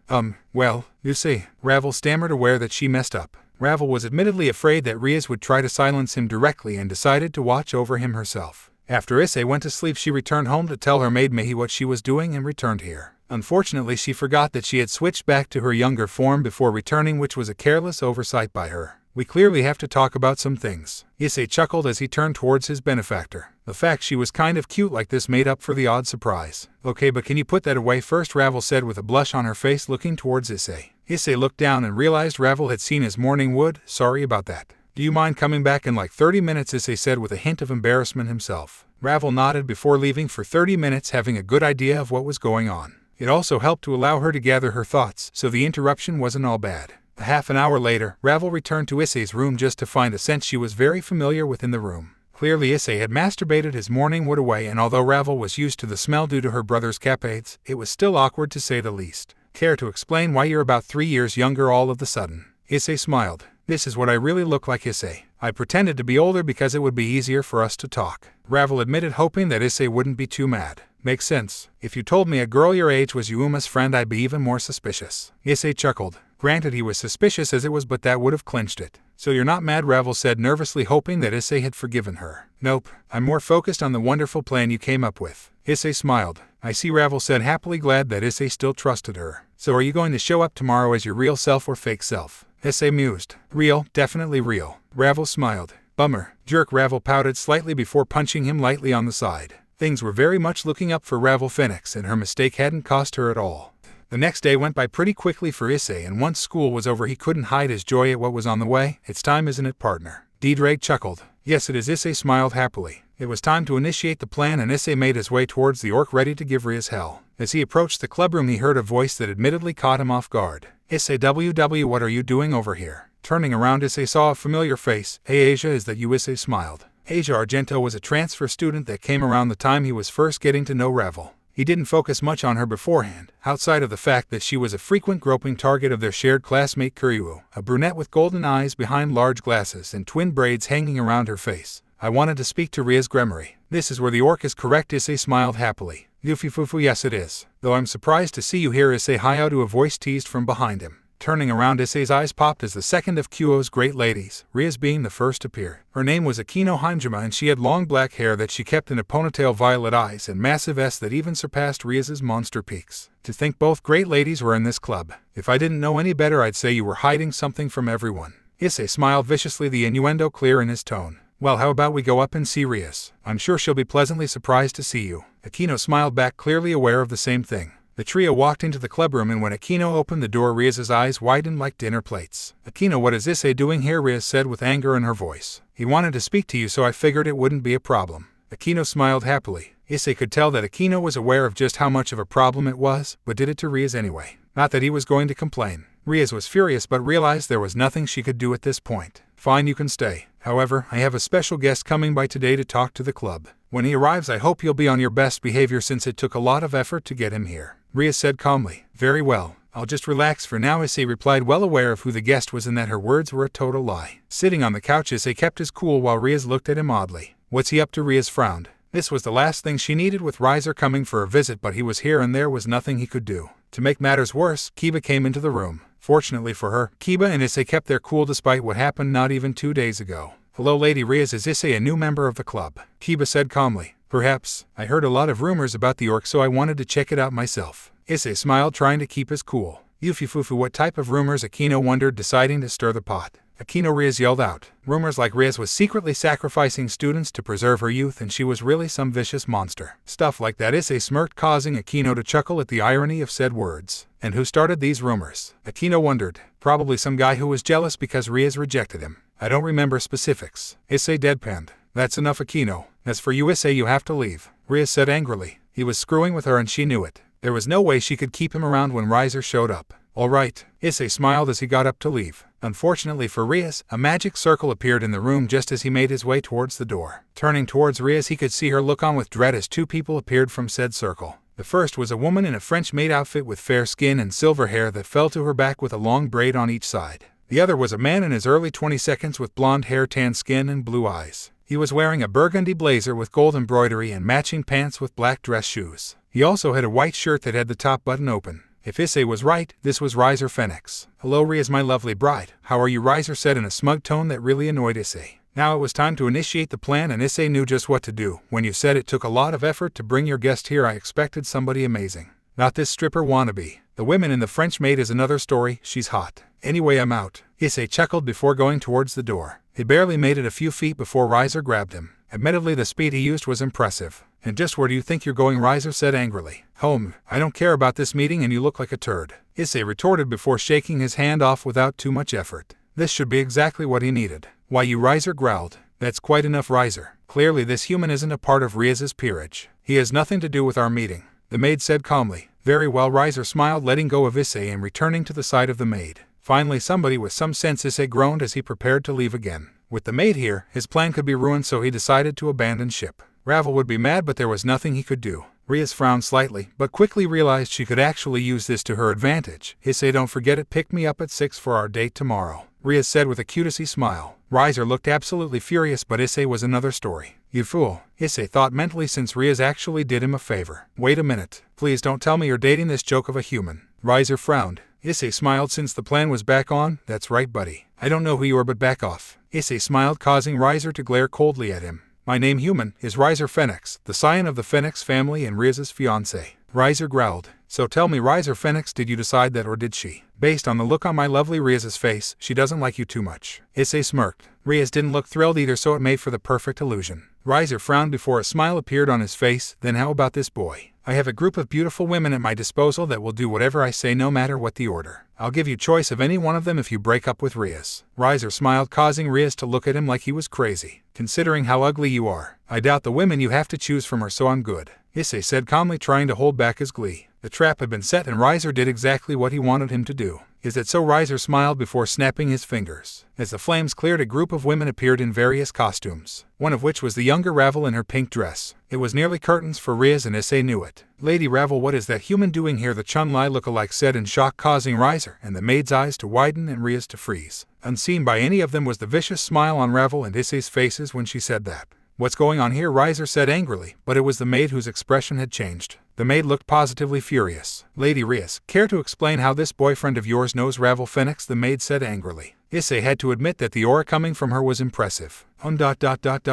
Well, you see, Ravel stammered, aware that she messed up. Ravel was admittedly afraid that Rias would try to silence him directly and decided to watch over him herself. After Issei went to sleep, she returned home to tell her maid Mihi what she was doing and returned here. Unfortunately, she forgot that she had switched back to her younger form before returning, which was a careless oversight by her. We clearly have to talk about some things, Issei chuckled as he turned towards his benefactor. The fact she was kind of cute like this made up for the odd surprise. Okay, but can you put that away first? Ravel said with a blush on her face, looking towards Issei. Issei looked down and realized Ravel had seen his morning wood. Sorry about that. Do you mind coming back in like 30 minutes? Issei said with a hint of embarrassment himself. Ravel nodded before leaving for 30 minutes, having a good idea of what was going on. It also helped to allow her to gather her thoughts, so the interruption wasn't all bad. A half an hour later, Ravel returned to Issei's room just to find a scent she was very familiar with in the room. Clearly Issei had masturbated his morning wood away, and although Ravel was used to the smell due to her brother's capades, it was still awkward to say the least. Care to explain why you're about 3 years younger all of the sudden? Issei smiled. This is what I really look like, Issei. I pretended to be older because it would be easier for us to talk. Ravel admitted, hoping that Issei wouldn't be too mad. Makes sense. If you told me a girl your age was Yuuma's friend, I'd be even more suspicious. Issei chuckled. Granted, he was suspicious as it was, but that would have clinched it. So you're not mad, Ravel said nervously, hoping that Issei had forgiven her. Nope, I'm more focused on the wonderful plan you came up with. Issei smiled. I see, Ravel said, happily glad that Issei still trusted her. So are you going to show up tomorrow as your real self or fake self? Issei mused. Real, definitely real. Ravel smiled. Bummer. Jerk. Ravel pouted slightly before punching him lightly on the side. Things were very much looking up for Ravel Phoenix, and her mistake hadn't cost her at all. The next day went by pretty quickly for Issei, and once school was over he couldn't hide his joy at what was on the way. It's time, isn't it, partner? Drake chuckled. Yes, it is. Issei smiled happily. It was time to initiate the plan, and Issei made his way towards the orc, ready to give Rias hell. As he approached the clubroom, he heard a voice that admittedly caught him off guard. Issei, WW, what are you doing over here? Turning around, Issei saw a familiar face. Hey Asia, is that you? Issei smiled. Asia Argento was a transfer student that came around the time he was first getting to know Ravel. He didn't focus much on her beforehand, outside of the fact that she was a frequent groping target of their shared classmate Kiryu, a brunette with golden eyes behind large glasses and twin braids hanging around her face. I wanted to speak to Rias Gremory. This is where the orc is, correct? Issei smiled happily. Yufifufu, yes it is. Though I'm surprised to see you here, Issei Hayao, a voice teased from behind him. Turning around, Issei's eyes popped as the second of Kyo's great ladies, Rias being the first, appeared. Her name was Akino Hanjima, and she had long black hair that she kept in a ponytail, violet eyes, and massive S that even surpassed Rias's monster peaks. To think both great ladies were in this club. If I didn't know any better, I'd say you were hiding something from everyone. Issei smiled viciously, the innuendo clear in his tone. Well, how about we go up and see Rias? I'm sure she'll be pleasantly surprised to see you. Akino smiled back, clearly aware of the same thing. The trio walked into the clubroom, and when Akino opened the door, Rias's eyes widened like dinner plates. Akino, what is Issei doing here? Rias said with anger in her voice. He wanted to speak to you, so I figured it wouldn't be a problem. Akino smiled happily. Issei could tell that Akino was aware of just how much of a problem it was, but did it to Rias anyway. Not that he was going to complain. Rias was furious, but realized there was nothing she could do at this point. Fine, you can stay. However, I have a special guest coming by today to talk to the club. When he arrives, I hope you'll be on your best behavior, since it took a lot of effort to get him here. Rias said calmly. Very well. I'll just relax for now, Issei replied, well aware of who the guest was and that her words were a total lie. Sitting on the couch, Issei kept his cool while Rias looked at him oddly. What's he up to? Rias frowned. This was the last thing she needed, with Riser coming for a visit, but he was here and there was nothing he could do. To make matters worse, Kiba came into the room. Fortunately for her, Kiba and Issei kept their cool despite what happened not even 2 days ago. Hello, Lady Rias, is Issei a new member of the club? Kiba said calmly. Perhaps. I heard a lot of rumors about the orc, so I wanted to check it out myself. Issei smiled, trying to keep his cool. Yufifufu, what type of rumors? Akino wondered, deciding to stir the pot. Akino, Rias yelled out. Rumors like Rias was secretly sacrificing students to preserve her youth, and she was really some vicious monster. Stuff like that. Issei smirked, causing Akino to chuckle at the irony of said words. And who started these rumors? Akino wondered. Probably some guy who was jealous because Rias rejected him. I don't remember specifics. Issei deadpanned. That's enough, Akino. As for you, Issei, you have to leave. Rias said angrily. He was screwing with her and she knew it. There was no way she could keep him around when Riser showed up. All right. Issei smiled as he got up to leave. Unfortunately for Rias, a magic circle appeared in the room just as he made his way towards the door. Turning towards Rias, he could see her look on with dread as two people appeared from said circle. The first was a woman in a French maid outfit with fair skin and silver hair that fell to her back with a long braid on each side. The other was a man in his early 22s with blonde hair, tan skin, and blue eyes. He was wearing a burgundy blazer with gold embroidery and matching pants with black dress shoes. He also had a white shirt that had the top button open. If Issei was right, this was Riser Phoenix. Hello, Rias, my lovely bride. How are you? Riser said in a smug tone that really annoyed Issei. Now it was time to initiate the plan, and Issei knew just what to do. When you said it took a lot of effort to bring your guest here, I expected somebody amazing. Not this stripper wannabe. The women in the French maid is another story. She's hot. Anyway, I'm out. Issei chuckled before going towards the door. He barely made it a few feet before Riser grabbed him. Admittedly, the speed he used was impressive. And just where do you think you're going? Riser said angrily. Home. I don't care about this meeting and you look like a turd. Issei retorted before shaking his hand off without too much effort. This should be exactly what he needed. Why, you, Riser growled. That's quite enough, Riser. Clearly this human isn't a part of Rias's peerage. He has nothing to do with our meeting. The maid said calmly. Very well, Riser smiled, letting go of Issei and returning to the side of the maid. Finally, somebody with some sense, Issei groaned as he prepared to leave again. With the maid here, his plan could be ruined, so he decided to abandon ship. Ravel would be mad, but there was nothing he could do. Rias frowned slightly, but quickly realized she could actually use this to her advantage. Issei, don't forget it, pick me up at 6 for our date tomorrow, Rias said with a cutesy smile. Riser looked absolutely furious, but Issei was another story. You fool, Issei thought mentally, since Rias actually did him a favor. Wait a minute. Please don't tell me you're dating this joke of a human. Riser frowned. Issei smiled since the plan was back on. That's right, buddy. I don't know who you are, but back off. Issei smiled, causing Riser to glare coldly at him. My name, human, is Riser Phoenix, the scion of the Phoenix family and Rias' fiancé. Riser growled. So tell me, Riser Phoenix, did you decide that or did she? Based on the look on my lovely Rias' face, she doesn't like you too much. Issei smirked. Rias didn't look thrilled either, so it made for the perfect illusion. Riser frowned before a smile appeared on his face. Then how about this boy? I have a group of beautiful women at my disposal that will do whatever I say no matter what the order. I'll give you choice of any one of them if you break up with Rias. Riser smiled, causing Rias to look at him like he was crazy. Considering how ugly you are, I doubt the women you have to choose from are so I'm good. Issei said calmly, trying to hold back his glee. The trap had been set and Riser did exactly what he wanted him to do. Is it so? Riser smiled before snapping his fingers. As the flames cleared, a group of women appeared in various costumes, one of which was the younger Ravel in her pink dress. It was nearly curtains for Rias and Issei knew it. Lady Ravel, what is that human doing here? The Chun-Li look-alike said in shock, causing Riser and the maid's eyes to widen and Rias to freeze. Unseen by any of them was the vicious smile on Ravel and Issei's faces when she said that. What's going on here? Riser said angrily, but it was the maid whose expression had changed. The maid looked positively furious. Lady Rias, care to explain how this boyfriend of yours knows Ravel Phoenix? The maid said angrily. Issei had to admit that the aura coming from her was impressive. Grifia.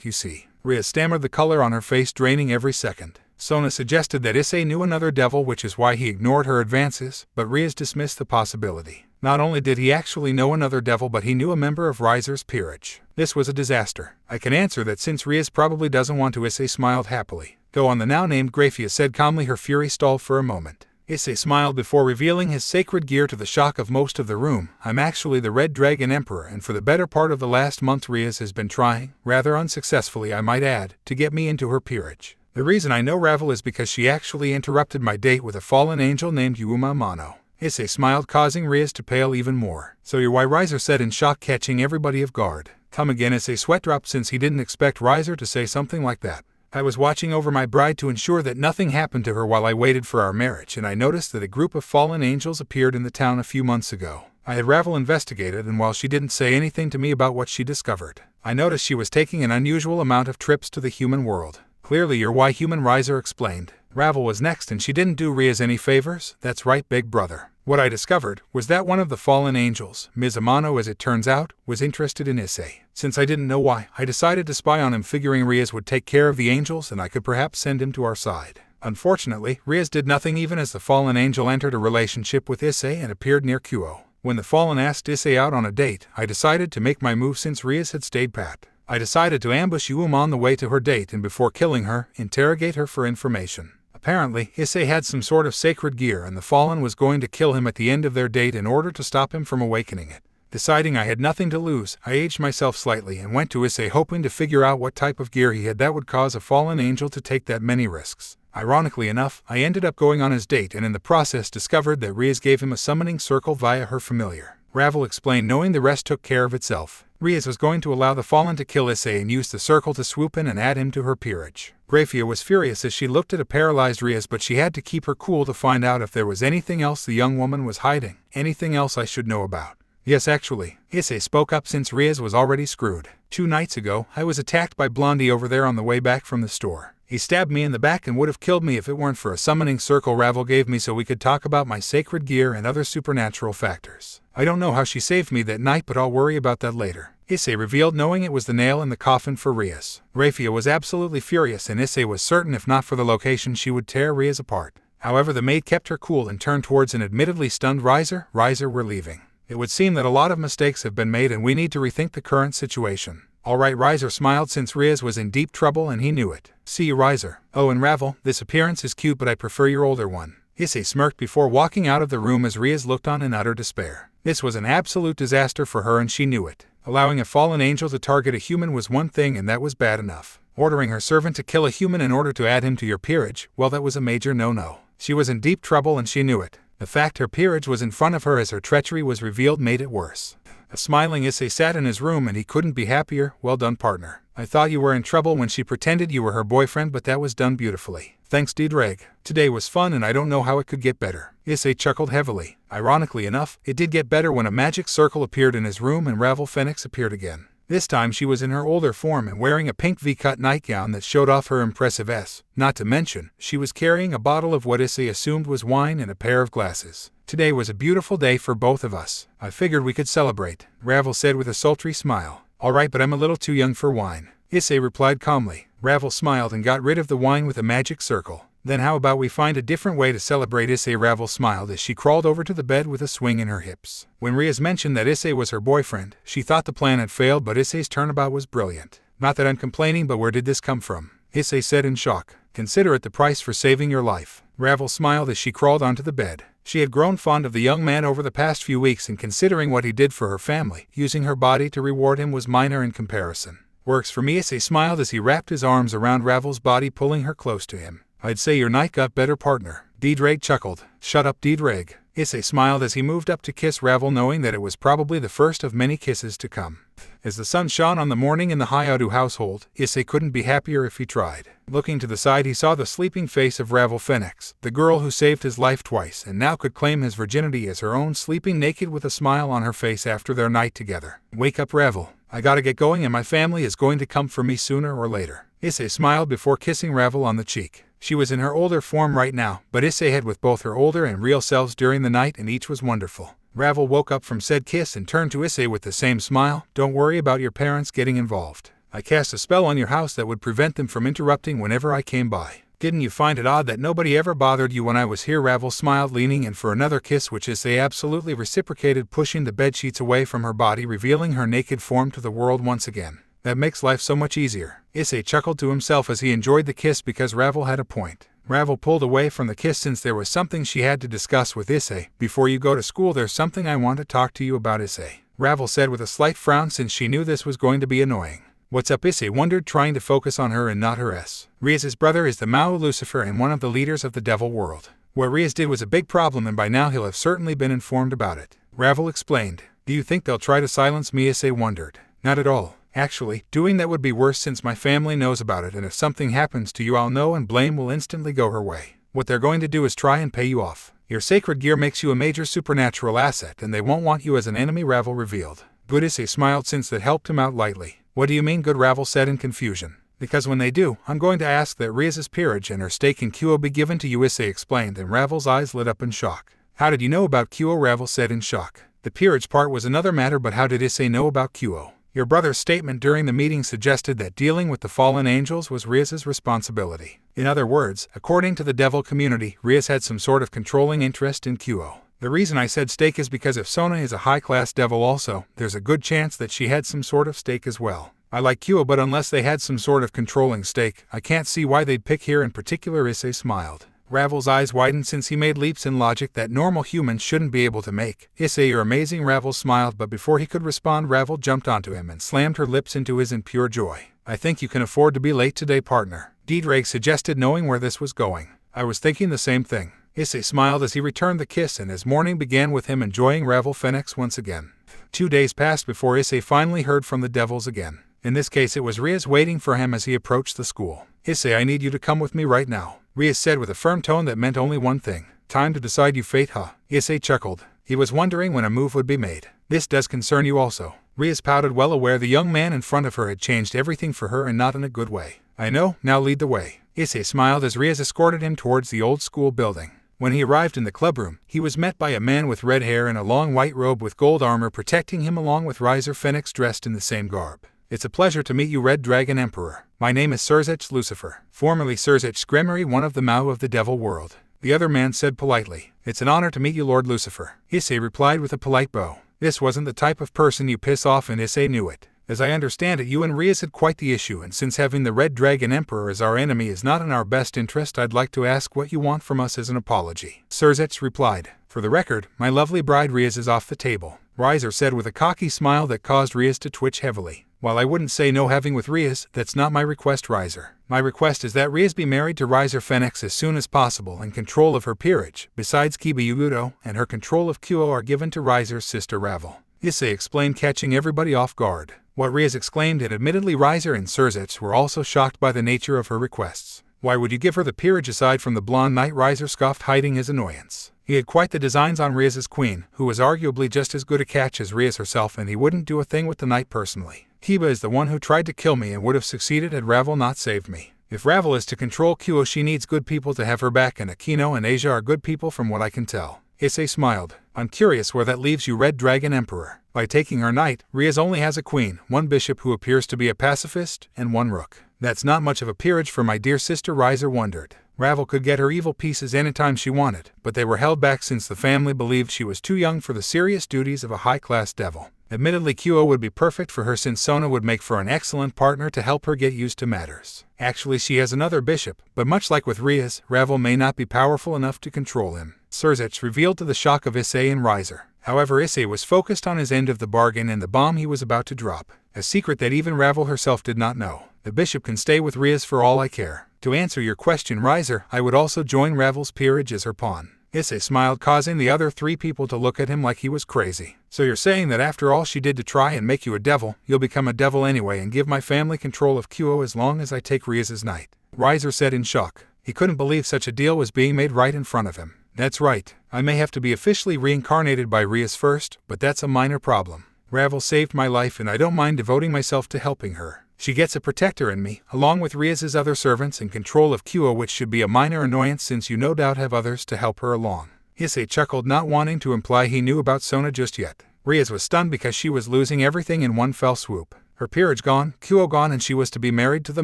You see. Rias stammered, the color on her face draining every second. Sona suggested that Issei knew another devil, which is why he ignored her advances, but Rias dismissed the possibility. Not only did he actually know another devil, but he knew a member of Riser's peerage. This was a disaster. I can answer that since Rias probably doesn't want to. Issei smiled happily. Go on, the now named Grifia said calmly, her fury stalled for a moment. Issei smiled before revealing his sacred gear to the shock of most of the room. I'm actually the Red Dragon Emperor, and for the better part of the last month Rias has been trying, rather unsuccessfully I might add, to get me into her peerage. The reason I know Ravel is because she actually interrupted my date with a fallen angel named Yuuma Mono. Issei smiled, causing Rias to pale even more. So you're why? Riser said in shock, catching everybody off guard. Come again? Issei sweat dropped since he didn't expect Riser to say something like that. I was watching over my bride to ensure that nothing happened to her while I waited for our marriage, and I noticed that a group of fallen angels appeared in the town a few months ago. I had Ravel investigated, and while she didn't say anything to me about what she discovered, I noticed she was taking an unusual amount of trips to the human world. Clearly you're why human, Riser explained. Ravel was next, and she didn't do Rias any favors. That's right, big brother. What I discovered was that one of the fallen angels, Ms. Amano as it turns out, was interested in Issei. Since I didn't know why, I decided to spy on him, figuring Rias would take care of the angels and I could perhaps send him to our side. Unfortunately, Rias did nothing even as the fallen angel entered a relationship with Issei and appeared near Kuo. When the fallen asked Issei out on a date, I decided to make my move since Rias had stayed pat. I decided to ambush Yuuma on the way to her date and before killing her, interrogate her for information. Apparently, Issei had some sort of sacred gear and the fallen was going to kill him at the end of their date in order to stop him from awakening it. Deciding I had nothing to lose, I aged myself slightly and went to Issei hoping to figure out what type of gear he had that would cause a fallen angel to take that many risks. Ironically enough, I ended up going on his date and in the process discovered that Rias gave him a summoning circle via her familiar. Ravel explained, knowing the rest took care of itself. Rias was going to allow the fallen to kill Issei and use the circle to swoop in and add him to her peerage. Grifia was furious as she looked at a paralyzed Rias, but she had to keep her cool to find out if there was anything else the young woman was hiding, anything else I should know about. Yes, actually, Issei spoke up since Rias was already screwed. 2 nights ago, I was attacked by Blondie over there on the way back from the store. He stabbed me in the back and would have killed me if it weren't for a summoning circle Ravel gave me so we could talk about my sacred gear and other supernatural factors. I don't know how she saved me that night, but I'll worry about that later. Issei revealed, knowing it was the nail in the coffin for Rias. Grifia was absolutely furious and Issei was certain if not for the location she would tear Rias apart. However, the maid kept her cool and turned towards an admittedly stunned Riser. Riser, we're leaving. It would seem that a lot of mistakes have been made and we need to rethink the current situation. Alright, Riser smiled since Rias was in deep trouble and he knew it. See you, Riser. Oh, and Ravel, this appearance is cute but I prefer your older one. Issei smirked before walking out of the room as Rias looked on in utter despair. This was an absolute disaster for her and she knew it. Allowing a fallen angel to target a human was one thing and that was bad enough. Ordering her servant to kill a human in order to add him to your peerage, well, that was a major no-no. She was in deep trouble and she knew it. The fact her peerage was in front of her as her treachery was revealed made it worse. A smiling Issei sat in his room and he couldn't be happier. Well done, partner. I thought you were in trouble when she pretended you were her boyfriend, but that was done beautifully. Thanks, Dreg. Today was fun and I don't know how it could get better. Issei chuckled heavily. Ironically enough, it did get better when a magic circle appeared in his room and Ravel Phoenix appeared again. This time she was in her older form and wearing a pink V-cut nightgown that showed off her impressive S. Not to mention, she was carrying a bottle of what Issei assumed was wine and a pair of glasses. Today was a beautiful day for both of us. I figured we could celebrate, Ravel said with a sultry smile. Alright, but I'm a little too young for wine, Issei replied calmly. Ravel smiled and got rid of the wine with a magic circle. Then how about we find a different way to celebrate, Issei? Ravel smiled as she crawled over to the bed with a swing in her hips. When Rias mentioned that Issei was her boyfriend, she thought the plan had failed, but Issei's turnabout was brilliant. Not that I'm complaining, but where did this come from? Issei said in shock. Consider it the price for saving your life. Ravel smiled as she crawled onto the bed. She had grown fond of the young man over the past few weeks, and considering what he did for her family, using her body to reward him was minor in comparison. Works for me, Issei smiled as he wrapped his arms around Ravel's body, pulling her close to him. I'd say your night got better, partner. Diedrag chuckled. Shut up, Diedrag. Issei smiled as he moved up to kiss Ravel, knowing that it was probably the first of many kisses to come. As the sun shone on the morning in the Hayato household, Issei couldn't be happier if he tried. Looking to the side, he saw the sleeping face of Ravel Phoenix, the girl who saved his life twice and now could claim his virginity as her own, sleeping naked with a smile on her face after their night together. Wake up, Ravel. I gotta get going and my family is going to come for me sooner or later. Issei smiled before kissing Ravel on the cheek. She was in her older form right now, but Issei had with both her older and real selves during the night, and each was wonderful. Ravel woke up from said kiss and turned to Issei with the same smile. Don't worry about your parents getting involved. I cast a spell on your house that would prevent them from interrupting whenever I came by. Didn't you find it odd that nobody ever bothered you when I was here? Ravel smiled, leaning in for another kiss, which Issei absolutely reciprocated, pushing the bedsheets away from her body, revealing her naked form to the world once again. That makes life so much easier. Issei chuckled to himself as he enjoyed the kiss because Ravel had a point. Ravel pulled away from the kiss since there was something she had to discuss with Issei. Before you go to school, there's something I want to talk to you about, Issei, Ravel said with a slight frown, since she knew this was going to be annoying. What's up? Issei wondered, trying to focus on her and not her S. Rias' brother is the Mao Lucifer and one of the leaders of the devil world. What Rias did was a big problem, and by now he'll have certainly been informed about it. Ravel explained. Do you think they'll try to silence me? Issei wondered. Not at all. Actually, doing that would be worse since my family knows about it, and if something happens to you I'll know and blame will instantly go her way. What they're going to do is try and pay you off. Your sacred gear makes you a major supernatural asset and they won't want you as an enemy, Ravel revealed. Good, Issei smiled since that helped him out lightly. What do you mean good? Ravel said in confusion. Because when they do, I'm going to ask that Rias' peerage and her stake in Kyo be given to you, Issei explained, and Ravel's eyes lit up in shock. How did you know about Kyo? Ravel said in shock. The peerage part was another matter, but how did Issei know about Kyo? Your brother's statement during the meeting suggested that dealing with the fallen angels was Rias' responsibility. In other words, according to the devil community, Rias had some sort of controlling interest in Kyo. The reason I said stake is because if Sona is a high-class devil also, there's a good chance that she had some sort of stake as well. I like Kyo, but unless they had some sort of controlling stake, I can't see why they'd pick her in particular, Issei smiled. Ravel's eyes widened since he made leaps in logic that normal humans shouldn't be able to make. Issei, you're amazing, Ravel smiled, but before he could respond, Ravel jumped onto him and slammed her lips into his in pure joy. I think you can afford to be late today, partner, Diedrag suggested, knowing where this was going. I was thinking the same thing. Issei smiled as he returned the kiss, and as morning began with him enjoying Ravel Phoenix once again. 2 days passed before Issei finally heard from the devils again. In this case it was Rias waiting for him as he approached the school. Issei, I need you to come with me right now, Rias said with a firm tone that meant only one thing. Time to decide you fate, huh? Issei chuckled. He was wondering when a move would be made. This does concern you also. Rias pouted, well aware the young man in front of her had changed everything for her and not in a good way. I know, now lead the way. Issei smiled as Rias escorted him towards the old school building. When he arrived in the clubroom, he was met by a man with red hair and a long white robe with gold armor protecting him, along with Riser Phoenix dressed in the same garb. It's a pleasure to meet you, Red Dragon Emperor. My name is Surzech Lucifer, formerly Surzech Scremery, one of the Mao of the Devil World. The other man said politely. It's an honor to meet you, Lord Lucifer. Issei replied with a polite bow. This wasn't the type of person you piss off, and Issei knew it. As I understand it, you and Rias had quite the issue, and since having the Red Dragon Emperor as our enemy is not in our best interest, I'd like to ask what you want from us as an apology. Surzech replied. For the record, my lovely bride Rias is off the table, Riser said with a cocky smile that caused Rias to twitch heavily. While I wouldn't say no having with Rias, that's not my request, Riser. My request is that Rias be married to Riser Phoenix as soon as possible, and control of her peerage, besides Kiba and her control of Kyo, are given to Riser's sister Ravel. Issei explained, catching everybody off guard. What Rias exclaimed, and admittedly Riser and Surzech were also shocked by the nature of her requests. Why would you give her the peerage aside from the blonde knight? Riser scoffed, hiding his annoyance. He had quite the designs on Rias's queen, who was arguably just as good a catch as Rias herself, and he wouldn't do a thing with the knight personally. Kiba is the one who tried to kill me and would have succeeded had Ravel not saved me. If Ravel is to control Kyo, she needs good people to have her back, and Akino and Asia are good people from what I can tell. Issei smiled. I'm curious where that leaves you, Red Dragon Emperor. By taking her knight, Rias only has a queen, one bishop who appears to be a pacifist, and one rook. That's not much of a peerage for my dear sister, Riser wondered. Ravel could get her evil pieces anytime she wanted, but they were held back since the family believed she was too young for the serious duties of a high-class devil. Admittedly, Kyo would be perfect for her since Sona would make for an excellent partner to help her get used to matters. Actually, she has another bishop, but much like with Rias, Ravel may not be powerful enough to control him. Surzech revealed to the shock of Issei and Riser. However, Issei was focused on his end of the bargain and the bomb he was about to drop. A secret that even Ravel herself did not know. The bishop can stay with Rias for all I care. To answer your question, Riser, I would also join Ravel's peerage as her pawn. Issei smiled, causing the other three people to look at him like he was crazy. So you're saying that after all she did to try and make you a devil, you'll become a devil anyway and give my family control of Kyo as long as I take Rias's knight? Riser said in shock. He couldn't believe such a deal was being made right in front of him. That's right. I may have to be officially reincarnated by Rias first, but that's a minor problem. Ravel saved my life and I don't mind devoting myself to helping her. She gets a protector in me, along with Rias's other servants, and control of Kyo, which should be a minor annoyance since you no doubt have others to help her along. Issei chuckled, not wanting to imply he knew about Sona just yet. Rias was stunned because she was losing everything in one fell swoop. Her peerage gone, Kyo gone, and she was to be married to the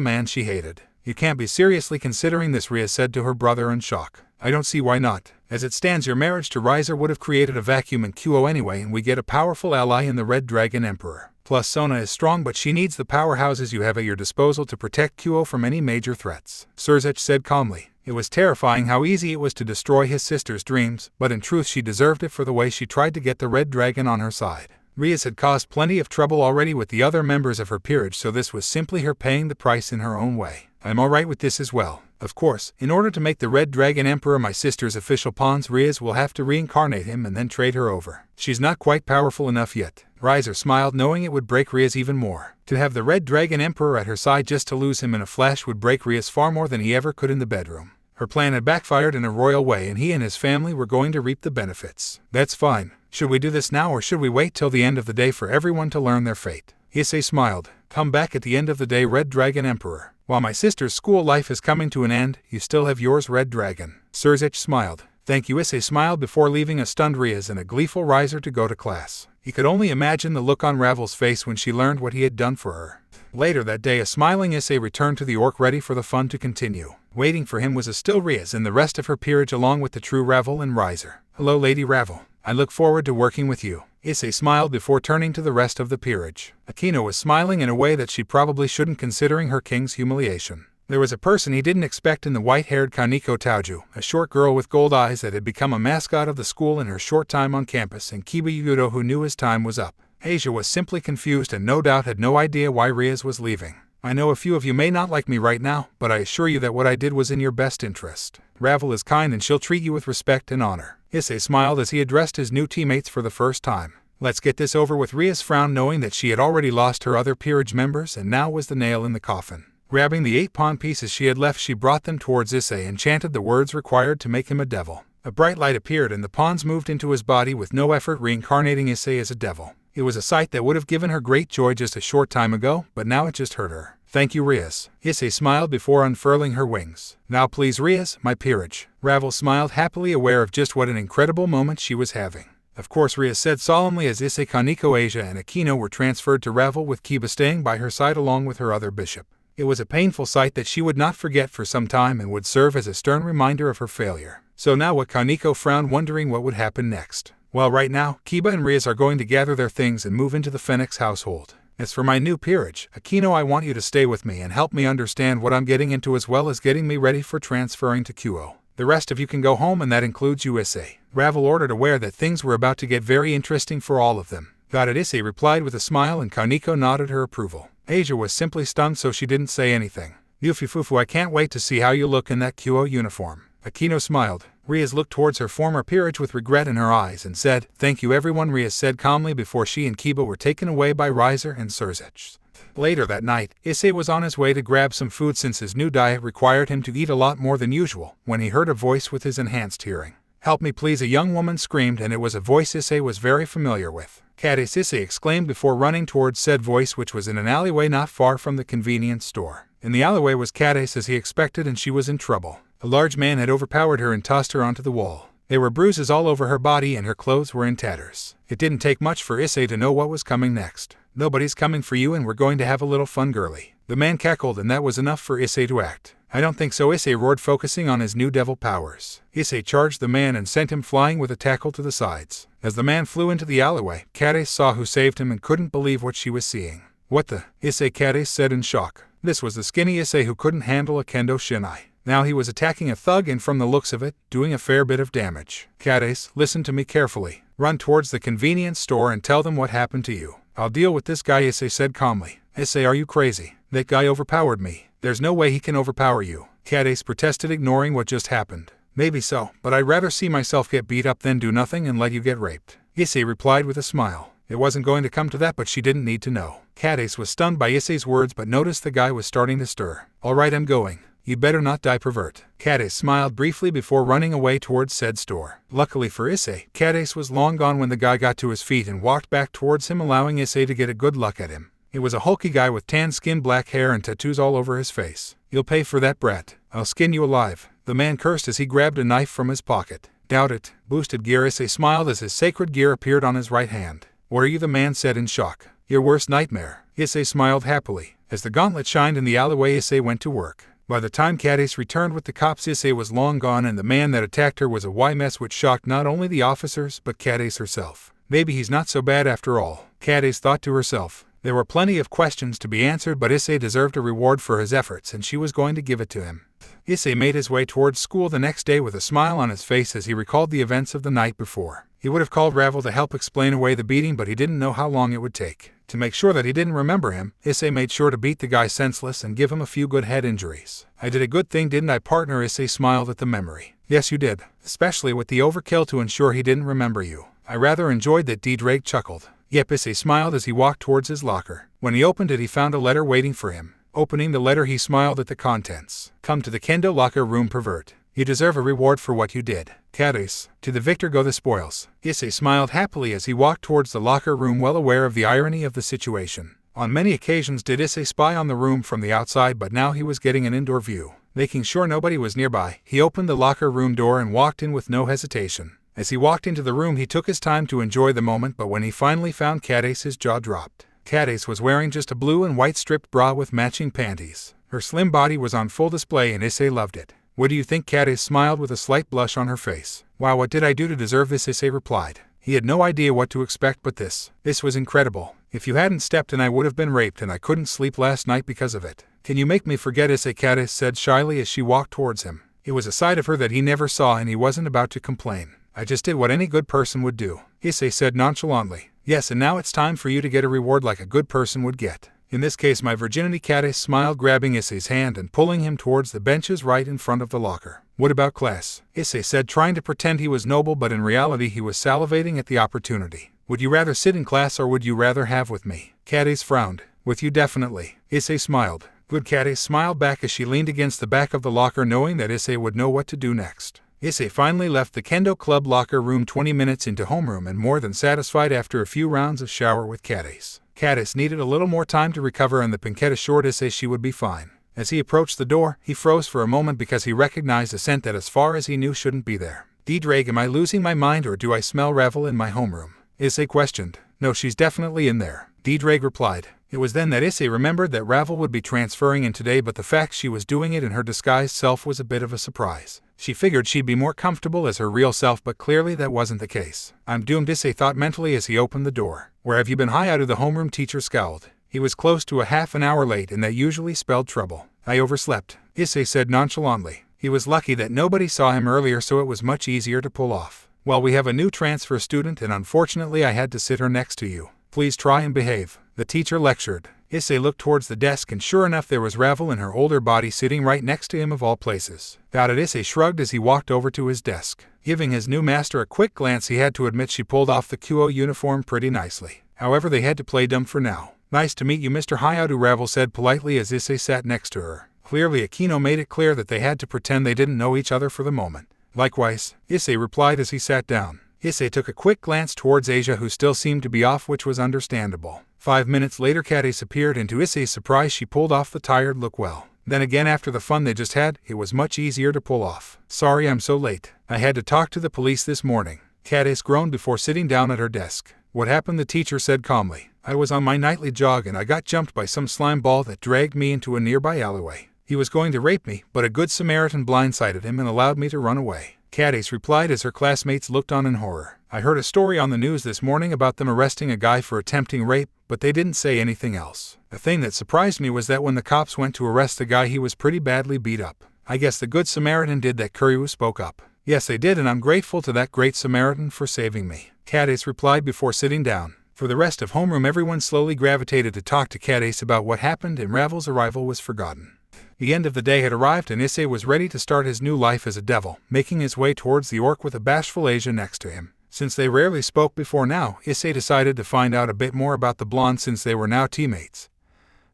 man she hated. You can't be seriously considering this, Rias said to her brother in shock. I don't see why not. As it stands, your marriage to Riser would have created a vacuum in Kyo anyway, and we get a powerful ally in the Red Dragon Emperor. Plus, Sona is strong, but she needs the powerhouses you have at your disposal to protect Kyo from any major threats. Surzech said calmly. It was terrifying how easy it was to destroy his sister's dreams, but in truth she deserved it for the way she tried to get the Red Dragon on her side. Rias had caused plenty of trouble already with the other members of her peerage, so this was simply her paying the price in her own way. I'm alright with this as well. Of course, in order to make the Red Dragon Emperor my sister's official pawn, Rias will have to reincarnate him and then trade her over. She's not quite powerful enough yet. Riser smiled, knowing it would break Rias even more. To have the Red Dragon Emperor at her side just to lose him in a flash would break Rias far more than he ever could in the bedroom. Her plan had backfired in a royal way, and he and his family were going to reap the benefits. That's fine. Should we do this now, or should we wait till the end of the day for everyone to learn their fate? Issei smiled. Come back at the end of the day, Red Dragon Emperor. While my sister's school life is coming to an end, you still have yours, Red Dragon. Surzech smiled. Thank you. Issei smiled before leaving a stunned Rias and a gleeful Riser to go to class. He could only imagine the look on Ravel's face when she learned what he had done for her. Later that day, a smiling Issei returned to the Orc, ready for the fun to continue. Waiting for him was a still Rias and the rest of her peerage, along with the true Ravel and Riser. Hello, Lady Ravel. I look forward to working with you. Issei smiled before turning to the rest of the peerage. Akino was smiling in a way that she probably shouldn't, considering her king's humiliation. There was a person he didn't expect in the white-haired Kaneko Taoju, a short girl with gold eyes that had become a mascot of the school in her short time on campus, and Kiba Yudo, who knew his time was up. Asia was simply confused and no doubt had no idea why Rias was leaving. I know a few of you may not like me right now, but I assure you that what I did was in your best interest. Ravel is kind and she'll treat you with respect and honor. Issei smiled as he addressed his new teammates for the first time. Let's get this over with. Rias frowned, knowing that she had already lost her other peerage members and now was the nail in the coffin. Grabbing the 8 pawn pieces she had left, she brought them towards Issei and chanted the words required to make him a devil. A bright light appeared and the pawns moved into his body with no effort, reincarnating Issei as a devil. It was a sight that would have given her great joy just a short time ago, but now it just hurt her. Thank you, Rias. Issei smiled before unfurling her wings. Now please, Rias, my peerage. Ravel smiled happily, aware of just what an incredible moment she was having. Of course, Rias said solemnly as Issei, Kaneko, Asia, and Akino were transferred to Ravel, with Kiba staying by her side along with her other bishop. It was a painful sight that she would not forget for some time and would serve as a stern reminder of her failure. So now what? Kaneko frowned, wondering what would happen next. Well, right now, Kiba and Rias are going to gather their things and move into the Phoenix household. As for my new peerage, Akino, I want you to stay with me and help me understand what I'm getting into, as well as getting me ready for transferring to Kyo. The rest of you can go home, and that includes you, Issei. Ravel ordered, aware that things were about to get very interesting for all of them. Got it, Issei replied with a smile, and Kaneko nodded her approval. Asia was simply stunned, so she didn't say anything. Yufifufu, I can't wait to see how you look in that Kyo uniform. Akino smiled. Rias looked towards her former peerage with regret in her eyes and said, Thank you, everyone, Rias said calmly before she and Kiba were taken away by Riser and Surzech. Later that night, Issei was on his way to grab some food since his new diet required him to eat a lot more than usual, when he heard a voice with his enhanced hearing. Help me please, a young woman screamed, and it was a voice Issei was very familiar with. Catis, Issei exclaimed before running towards said voice, which was in an alleyway not far from the convenience store. In the alleyway was Catis, as he expected, and she was in trouble. A large man had overpowered her and tossed her onto the wall. There were bruises all over her body and her clothes were in tatters. It didn't take much for Issei to know what was coming next. Nobody's coming for you and we're going to have a little fun, girly. The man cackled, and that was enough for Issei to act. I don't think so, Issei roared, focusing on his new devil powers. Issei charged the man and sent him flying with a tackle to the sides. As the man flew into the alleyway, Catis saw who saved him and couldn't believe what she was seeing. What the? Issei, Catis said in shock. This was the skinny Issei who couldn't handle a kendo shinai. Now he was attacking a thug and, from the looks of it, doing a fair bit of damage. Catis, listen to me carefully. Run towards the convenience store and tell them what happened to you. I'll deal with this guy, Issei said calmly. Issei, are you crazy? That guy overpowered me. There's no way he can overpower you. Catis protested, ignoring what just happened. Maybe so, but I'd rather see myself get beat up than do nothing and let you get raped. Issei replied with a smile. It wasn't going to come to that, but she didn't need to know. Catis was stunned by Issei's words but noticed the guy was starting to stir. All right, I'm going. You better not die, pervert. Catis smiled briefly before running away towards said store. Luckily for Issei, Catis was long gone when the guy got to his feet and walked back towards him, allowing Issei to get a good look at him. It was a hulky guy with tan skin, black hair, and tattoos all over his face. You'll pay for that, brat. I'll skin you alive. The man cursed as he grabbed a knife from his pocket. Doubt it. Boosted gear. Issei smiled as his sacred gear appeared on his right hand. What are you? The man said in shock. Your worst nightmare. Issei smiled happily. As the gauntlet shined in the alleyway, Issei went to work. By the time Catis returned with the cops, Issei was long gone, and the man that attacked her was a Y-mess, which shocked not only the officers but Catis herself. Maybe he's not so bad after all, Catis thought to herself. There were plenty of questions to be answered, but Issei deserved a reward for his efforts, and she was going to give it to him. Issei made his way towards school the next day with a smile on his face as he recalled the events of the night before. He would have called Ravel to help explain away the beating, but he didn't know how long it would take. To make sure that he didn't remember him, Issei made sure to beat the guy senseless and give him a few good head injuries. I did a good thing, didn't I, partner? Issei smiled at the memory. Yes, you did, especially with the overkill to ensure he didn't remember you. I rather enjoyed that. Drake chuckled. Yep, Issei smiled as he walked towards his locker. When he opened it, he found a letter waiting for him. Opening the letter, he smiled at the contents. Come to the kendo locker room, pervert. You deserve a reward for what you did. Catis, to the victor go the spoils. Issei smiled happily as he walked towards the locker room, well aware of the irony of the situation. On many occasions did Issei spy on the room from the outside, but now he was getting an indoor view. Making sure nobody was nearby, he opened the locker room door and walked in with no hesitation. As he walked into the room, he took his time to enjoy the moment, but when he finally found Catis, his jaw dropped. Catis was wearing just a blue and white stripped bra with matching panties. Her slim body was on full display and Issei loved it. What do you think? Catis smiled with a slight blush on her face. Wow, what did I do to deserve this? Issei replied. He had no idea what to expect, but this was incredible. If you hadn't stepped in, I would have been raped, and I couldn't sleep last night because of it. Can you make me forget, Issei? Catis said shyly as she walked towards him. It was a side of her that he never saw, and he wasn't about to complain. I just did what any good person would do, Issei said nonchalantly. Yes, and now it's time for you to get a reward like a good person would get. In this case, my virginity. Catis smiled, grabbing Issei's hand and pulling him towards the benches right in front of the locker. What about class? Issei said, trying to pretend he was noble, but in reality he was salivating at the opportunity. Would you rather sit in class or would you rather have with me? Catis frowned. With you, definitely. Issei smiled. Good. Catis smiled back as she leaned against the back of the locker, knowing that Issei would know what to do next. Issei finally left the kendo club locker room 20 minutes into homeroom and more than satisfied after a few rounds of shower with Catis. Catis needed a little more time to recover, and the Pinkette assured Issei she would be fine. As he approached the door, he froze for a moment because he recognized a scent that, as far as he knew, shouldn't be there. Drake, am I losing my mind, or do I smell Ravel in my homeroom? Issei questioned. No, she's definitely in there, Drake replied. It was then that Issei remembered that Ravel would be transferring in today, but the fact she was doing it in her disguised self was a bit of a surprise. She figured she'd be more comfortable as her real self, but clearly that wasn't the case. I'm doomed, Issei thought mentally as he opened the door. Where have you been? Hi, out of the homeroom teacher scowled. He was close to a half an hour late, and that usually spelled trouble. I overslept, Issei said nonchalantly. He was lucky that nobody saw him earlier, so it was much easier to pull off. Well, we have a new transfer student, and unfortunately I had to sit her next to you. Please try and behave, the teacher lectured. Issei looked towards the desk, and sure enough there was Ravel in her older body sitting right next to him of all places. Got it, Issei shrugged as he walked over to his desk. Giving his new master a quick glance, he had to admit she pulled off the QO uniform pretty nicely. However, they had to play dumb for now. Nice to meet you, Mr. Hayadu, Ravel said politely as Issei sat next to her. Clearly Akino made it clear that they had to pretend they didn't know each other for the moment. Likewise, Issei replied as he sat down. Issei took a quick glance towards Asia, who still seemed to be off, which was understandable. 5 minutes later, Catis appeared, and to Issei's surprise she pulled off the tired look well. Then again, after the fun they just had, it was much easier to pull off. Sorry I'm so late. I had to talk to the police this morning. Catis groaned before sitting down at her desk. What happened? The teacher said calmly. I was on my nightly jog and I got jumped by some slime ball that dragged me into a nearby alleyway. He was going to rape me, but a good Samaritan blindsided him and allowed me to run away. Catis replied as her classmates looked on in horror. I heard a story on the news this morning about them arresting a guy for attempting rape, but they didn't say anything else. The thing that surprised me was that when the cops went to arrest the guy, he was pretty badly beat up. I guess the good Samaritan did that. Kuryu spoke up. Yes, they did, and I'm grateful to that great Samaritan for saving me, Catis replied before sitting down. For the rest of homeroom, everyone slowly gravitated to talk to Catis about what happened, and Ravel's arrival was forgotten. The end of the day had arrived, and Issei was ready to start his new life as a devil, making his way towards the orc with a bashful Asia next to him. Since they rarely spoke before now, Issei decided to find out a bit more about the blonde since they were now teammates.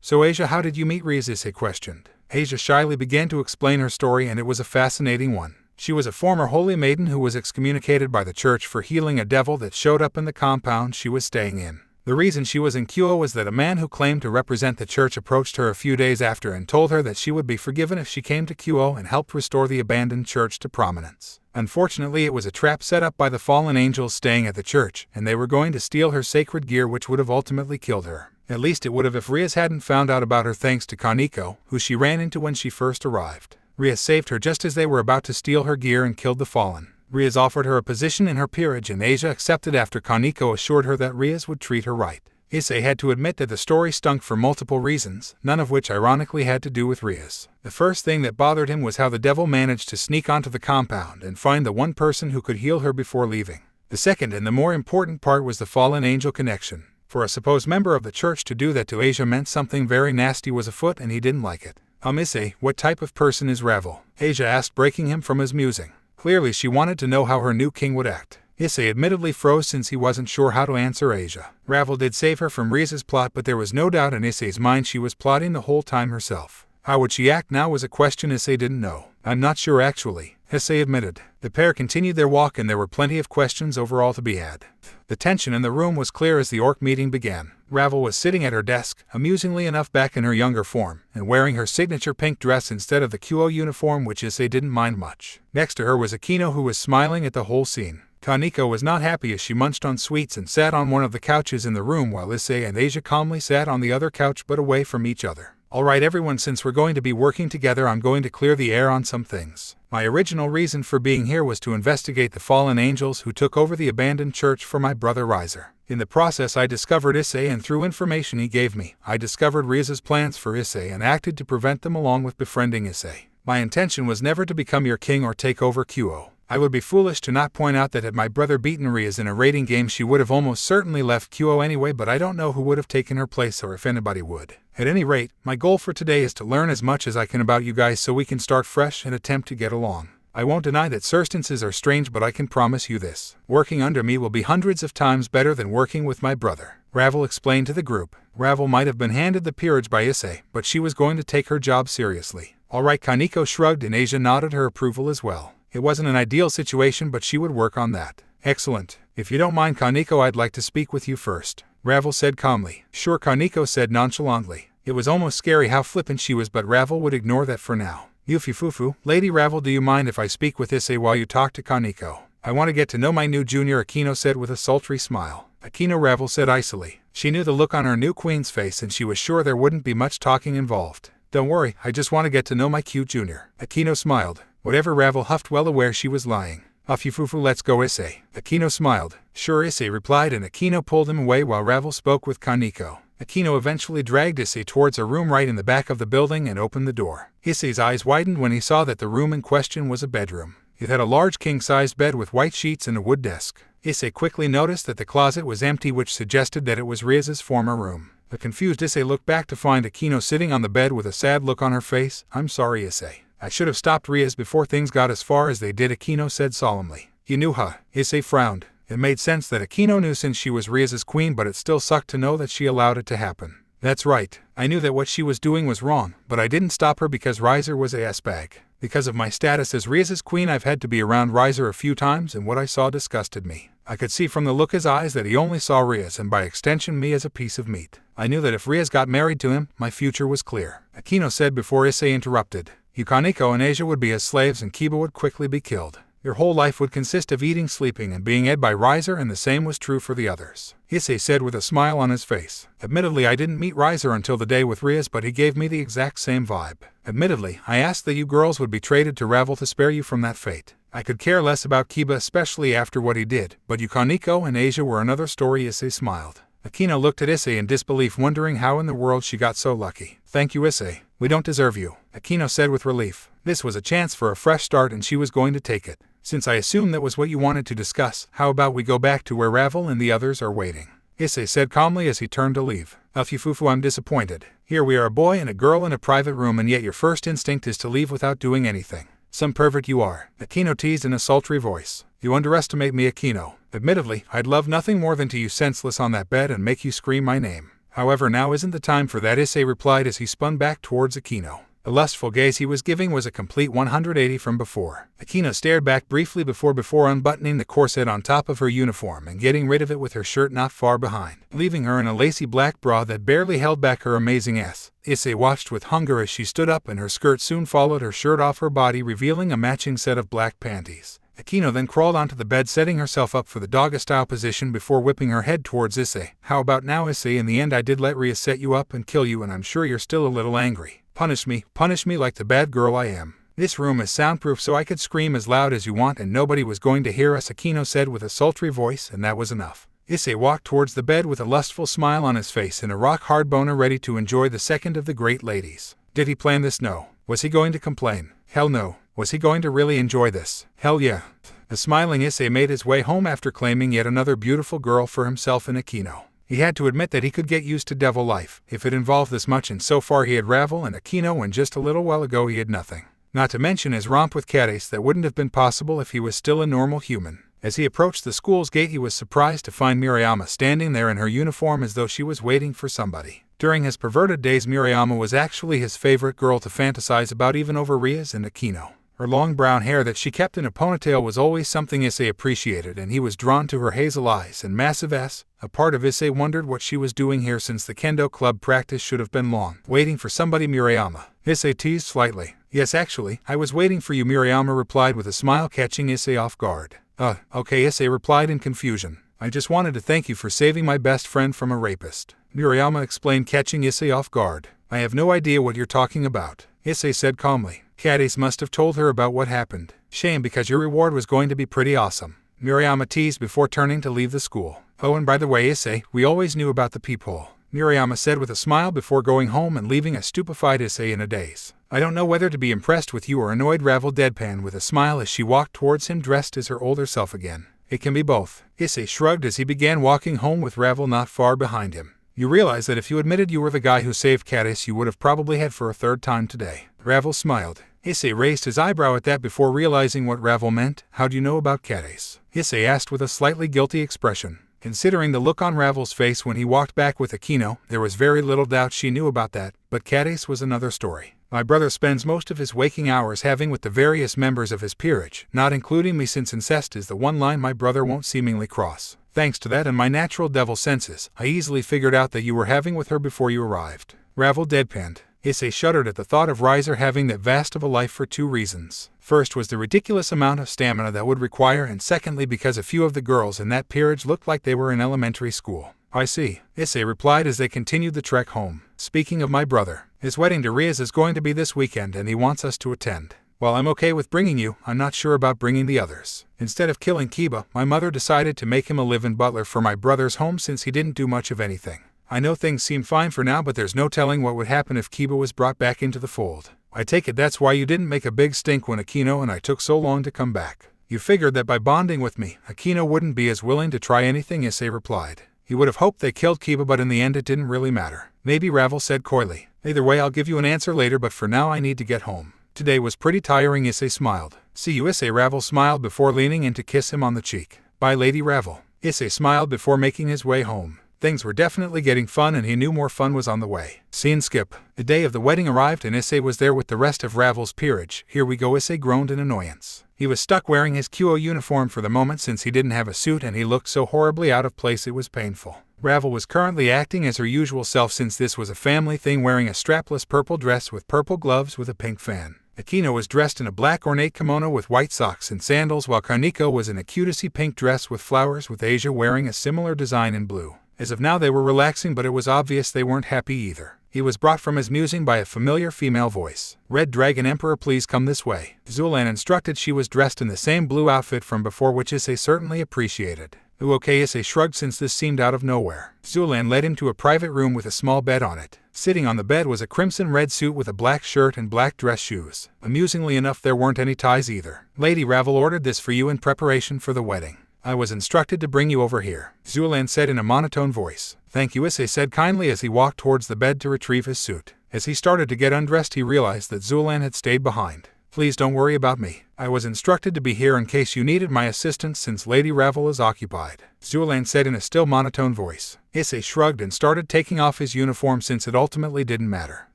So Asia, how did you meet Rias? Issei questioned. Asia shyly began to explain her story, and it was a fascinating one. She was a former holy maiden who was excommunicated by the church for healing a devil that showed up in the compound she was staying in. The reason she was in Kyoto was that a man who claimed to represent the church approached her a few days after and told her that she would be forgiven if she came to Kyoto and helped restore the abandoned church to prominence. Unfortunately, it was a trap set up by the fallen angels staying at the church, and they were going to steal her sacred gear, which would have ultimately killed her. At least it would have if Rias hadn't found out about her, thanks to Kaneko, who she ran into when she first arrived. Rias saved her just as they were about to steal her gear and killed the fallen. Rias offered her a position in her peerage, and Asia accepted after Kaneko assured her that Rias would treat her right. Issei had to admit that the story stunk for multiple reasons, none of which ironically had to do with Rias. The first thing that bothered him was how the devil managed to sneak onto the compound and find the one person who could heal her before leaving. The second and the more important part was the fallen angel connection. For a supposed member of the church to do that to Asia meant something very nasty was afoot, and he didn't like it. Issei, what type of person is Ravel? Asia asked, breaking him from his musing. Clearly she wanted to know how her new king would act. Issei admittedly froze since he wasn't sure how to answer Asia. Ravel did save her from Rias's plot, but there was no doubt in Issei's mind she was plotting the whole time herself. How would she act now was a question Issei didn't know. I'm not sure actually, Issei admitted. The pair continued their walk, and there were plenty of questions overall to be had. The tension in the room was clear as the orc meeting began. Ravel was sitting at her desk, amusingly enough back in her younger form, and wearing her signature pink dress instead of the Kyo uniform, which Issei didn't mind much. Next to her was Akino, who was smiling at the whole scene. Kaneko was not happy as she munched on sweets and sat on one of the couches in the room, while Issei and Asia calmly sat on the other couch but away from each other. Alright everyone, since we're going to be working together, I'm going to clear the air on some things. My original reason for being here was to investigate the fallen angels who took over the abandoned church for my brother Riser. In the process I discovered Issei, and through information he gave me, I discovered Rias's plans for Issei and acted to prevent them along with befriending Issei. My intention was never to become your king or take over Kyo. I would be foolish to not point out that had my brother beaten Rias in a raiding game, she would have almost certainly left Kyo anyway, but I don't know who would have taken her place or if anybody would. At any rate, my goal for today is to learn as much as I can about you guys so we can start fresh and attempt to get along. I won't deny that circumstances are strange, but I can promise you this. Working under me will be hundreds of times better than working with my brother, Ravel explained to the group. Ravel might have been handed the peerage by Issei, but she was going to take her job seriously. Alright, Kaneko shrugged, and Asia nodded her approval as well. It wasn't an ideal situation, but she would work on that. Excellent. If you don't mind, Kaneko, I'd like to speak with you first, Ravel said calmly. Sure, Kaneko said nonchalantly. It was almost scary how flippant she was, but Ravel would ignore that for now. Yufifufu, Lady Ravel, do you mind if I speak with Issei while you talk to Kaneko? I want to get to know my new junior, Akino said with a sultry smile. Akino, Ravel said icily. She knew the look on her new queen's face, and she was sure there wouldn't be much talking involved. Don't worry, I just want to get to know my cute junior. Akino smiled. Whatever, Ravel huffed, well aware she was lying. Yufifufu, let's go, Issei. Akino smiled. Sure, Issei replied, and Akino pulled him away while Ravel spoke with Kaneko. Akino eventually dragged Issei towards a room right in the back of the building and opened the door. Issei's eyes widened when he saw that the room in question was a bedroom. It had a large king-sized bed with white sheets and a wood desk. Issei quickly noticed that the closet was empty, which suggested that it was Rias's former room. The confused Issei looked back to find Akino sitting on the bed with a sad look on her face. I'm sorry, Issei. I should have stopped Rias before things got as far as they did, Akino said solemnly. You knew, huh? Issei frowned. It made sense that Akino knew since she was Rias's queen, but it still sucked to know that she allowed it to happen. That's right. I knew that what she was doing was wrong, but I didn't stop her because Riser was a ass-bag. Because of my status as Rias's queen, I've had to be around Riser a few times, and what I saw disgusted me. I could see from the look in his eyes that he only saw Rias and by extension me as a piece of meat. I knew that if Rias got married to him, my future was clear. Aino said before Issei interrupted. Yukaniko and Asia would be his slaves and Kiba would quickly be killed. Your whole life would consist of eating, sleeping, and being ed by Riser, and the same was true for the others. Issei said with a smile on his face. Admittedly, I didn't meet Riser until the day with Rias, but he gave me the exact same vibe. Admittedly, I asked that you girls would be traded to Ravel to spare you from that fate. I could care less about Kiba, especially after what he did, but Yukaniko and Asia were another story. Issei smiled. Aino looked at Issei in disbelief, wondering how in the world she got so lucky. Thank you, Issei. We don't deserve you, Aino said with relief. This was a chance for a fresh start and she was going to take it. Since I assume that was what you wanted to discuss, how about we go back to where Ravel and the others are waiting? Issei said calmly as he turned to leave. Fufu, I'm disappointed. Here we are, a boy and a girl in a private room, and yet your first instinct is to leave without doing anything. Some pervert you are, Aino teased in a sultry voice. You underestimate me, Aino. Admittedly, I'd love nothing more than to you senseless on that bed and make you scream my name. However, now isn't the time for that, Issei replied as he spun back towards Aino. The lustful gaze he was giving was a complete 180 from before. Aino stared back briefly before unbuttoning the corset on top of her uniform and getting rid of it with her shirt not far behind, leaving her in a lacy black bra that barely held back her amazing ass. Issei watched with hunger as she stood up and her skirt soon followed her shirt off her body, revealing a matching set of black panties. Aino then crawled onto the bed, setting herself up for the dogga-style position before whipping her head towards Issei. How about now, Issei? In the end I did let Rias set you up and kill you, and I'm sure you're still a little angry. Punish me like the bad girl I am. This room is soundproof, so I could scream as loud as you want and nobody was going to hear us, Aino said with a sultry voice, and that was enough. Issei walked towards the bed with a lustful smile on his face and a rock-hard boner ready to enjoy the second of the great ladies. Did he plan this? No. Was he going to complain? Hell no. Was he going to really enjoy this? Hell yeah. The smiling Issei made his way home after claiming yet another beautiful girl for himself and Aino. He had to admit that he could get used to devil life, if it involved this much, and so far he had Ravel and Aino, and just a little while ago he had nothing. Not to mention his romp with Catis that wouldn't have been possible if he was still a normal human. As he approached the school's gate, he was surprised to find Murayama standing there in her uniform as though she was waiting for somebody. During his perverted days, Murayama was actually his favorite girl to fantasize about, even over Rias and Aino. Her long brown hair that she kept in a ponytail was always something Issei appreciated, and he was drawn to her hazel eyes and massive ass. A part of Issei wondered what she was doing here, since the kendo club practice should have been long. Waiting for somebody, Murayama? Issei teased slightly. Yes, actually, I was waiting for you, Murayama replied with a smile, catching Issei off guard. Okay, Issei replied in confusion. I just wanted to thank you for saving my best friend from a rapist, Murayama explained, catching Issei off guard. I have no idea what you're talking about, Issei said calmly. Catis must have told her about what happened. Shame, because your reward was going to be pretty awesome, Murayama teased before turning to leave the school. Oh, and by the way, Issei, we always knew about the peephole, Murayama said with a smile before going home and leaving a stupefied Issei in a daze. I don't know whether to be impressed with you or annoyed, Ravel deadpan with a smile as she walked towards him dressed as her older self again. It can be both, Issei shrugged as he began walking home with Ravel not far behind him. You realize that if you admitted you were the guy who saved Catis, you would have probably had for a third time today. Ravel smiled. Issei raised his eyebrow at that before realizing what Ravel meant. How do you know about Catis? Issei asked with a slightly guilty expression. Considering the look on Ravel's face when he walked back with Aino, there was very little doubt she knew about that, but Catis was another story. My brother spends most of his waking hours having with the various members of his peerage, not including me, since incest is the one line my brother won't seemingly cross. Thanks to that and my natural devil senses, I easily figured out that you were having with her before you arrived. Ravel deadpanned. Issei shuddered at the thought of Riser having that vast of a life for two reasons. First was the ridiculous amount of stamina that would require, and secondly because a few of the girls in that peerage looked like they were in elementary school. I see, Issei replied as they continued the trek home. Speaking of my brother, his wedding to Rias is going to be this weekend and he wants us to attend. While I'm okay with bringing you, I'm not sure about bringing the others. Instead of killing Kiba, my mother decided to make him a live-in butler for my brother's home since he didn't do much of anything. I know things seem fine for now, but there's no telling what would happen if Kiba was brought back into the fold. I take it that's why you didn't make a big stink when Aino and I took so long to come back. You figured that by bonding with me, Aino wouldn't be as willing to try anything, Issei replied. He would have hoped they killed Kiba, but in the end it didn't really matter. Maybe, Ravel said coyly. Either way, I'll give you an answer later, but for now I need to get home. Today was pretty tiring, Issei smiled. See you, Issei, Ravel smiled before leaning in to kiss him on the cheek. Bye, Lady Ravel. Issei smiled before making his way home. Things were definitely getting fun and he knew more fun was on the way. Scene skip. The day of the wedding arrived and Issei was there with the rest of Ravel's peerage. Here we go, Issei groaned in annoyance. He was stuck wearing his QO uniform for the moment since he didn't have a suit and he looked so horribly out of place it was painful. Ravel was currently acting as her usual self since this was a family thing, wearing a strapless purple dress with purple gloves with a pink fan. Akino was dressed in a black ornate kimono with white socks and sandals, while Kaneko was in a cutesy pink dress with flowers, with Asia wearing a similar design in blue. As of now they were relaxing, but it was obvious they weren't happy either. He was brought from his musing by a familiar female voice. "Red Dragon Emperor, please come this way." Zulan instructed. She was dressed in the same blue outfit from before, which Issei certainly appreciated. Okay, Issei shrugged since this seemed out of nowhere. Zulan led him to a private room with a small bed on it. Sitting on the bed was a crimson-red suit with a black shirt and black dress shoes. Amusingly enough, there weren't any ties either. "Lady Ravel ordered this for you in preparation for the wedding. I was instructed to bring you over here," Zulan said in a monotone voice. "Thank you," Issei said kindly as he walked towards the bed to retrieve his suit. As he started to get undressed, he realized that Zulan had stayed behind. "Please don't worry about me. I was instructed to be here in case you needed my assistance since Lady Ravel is occupied," Zulan said in a still monotone voice. Issei shrugged and started taking off his uniform since it ultimately didn't matter.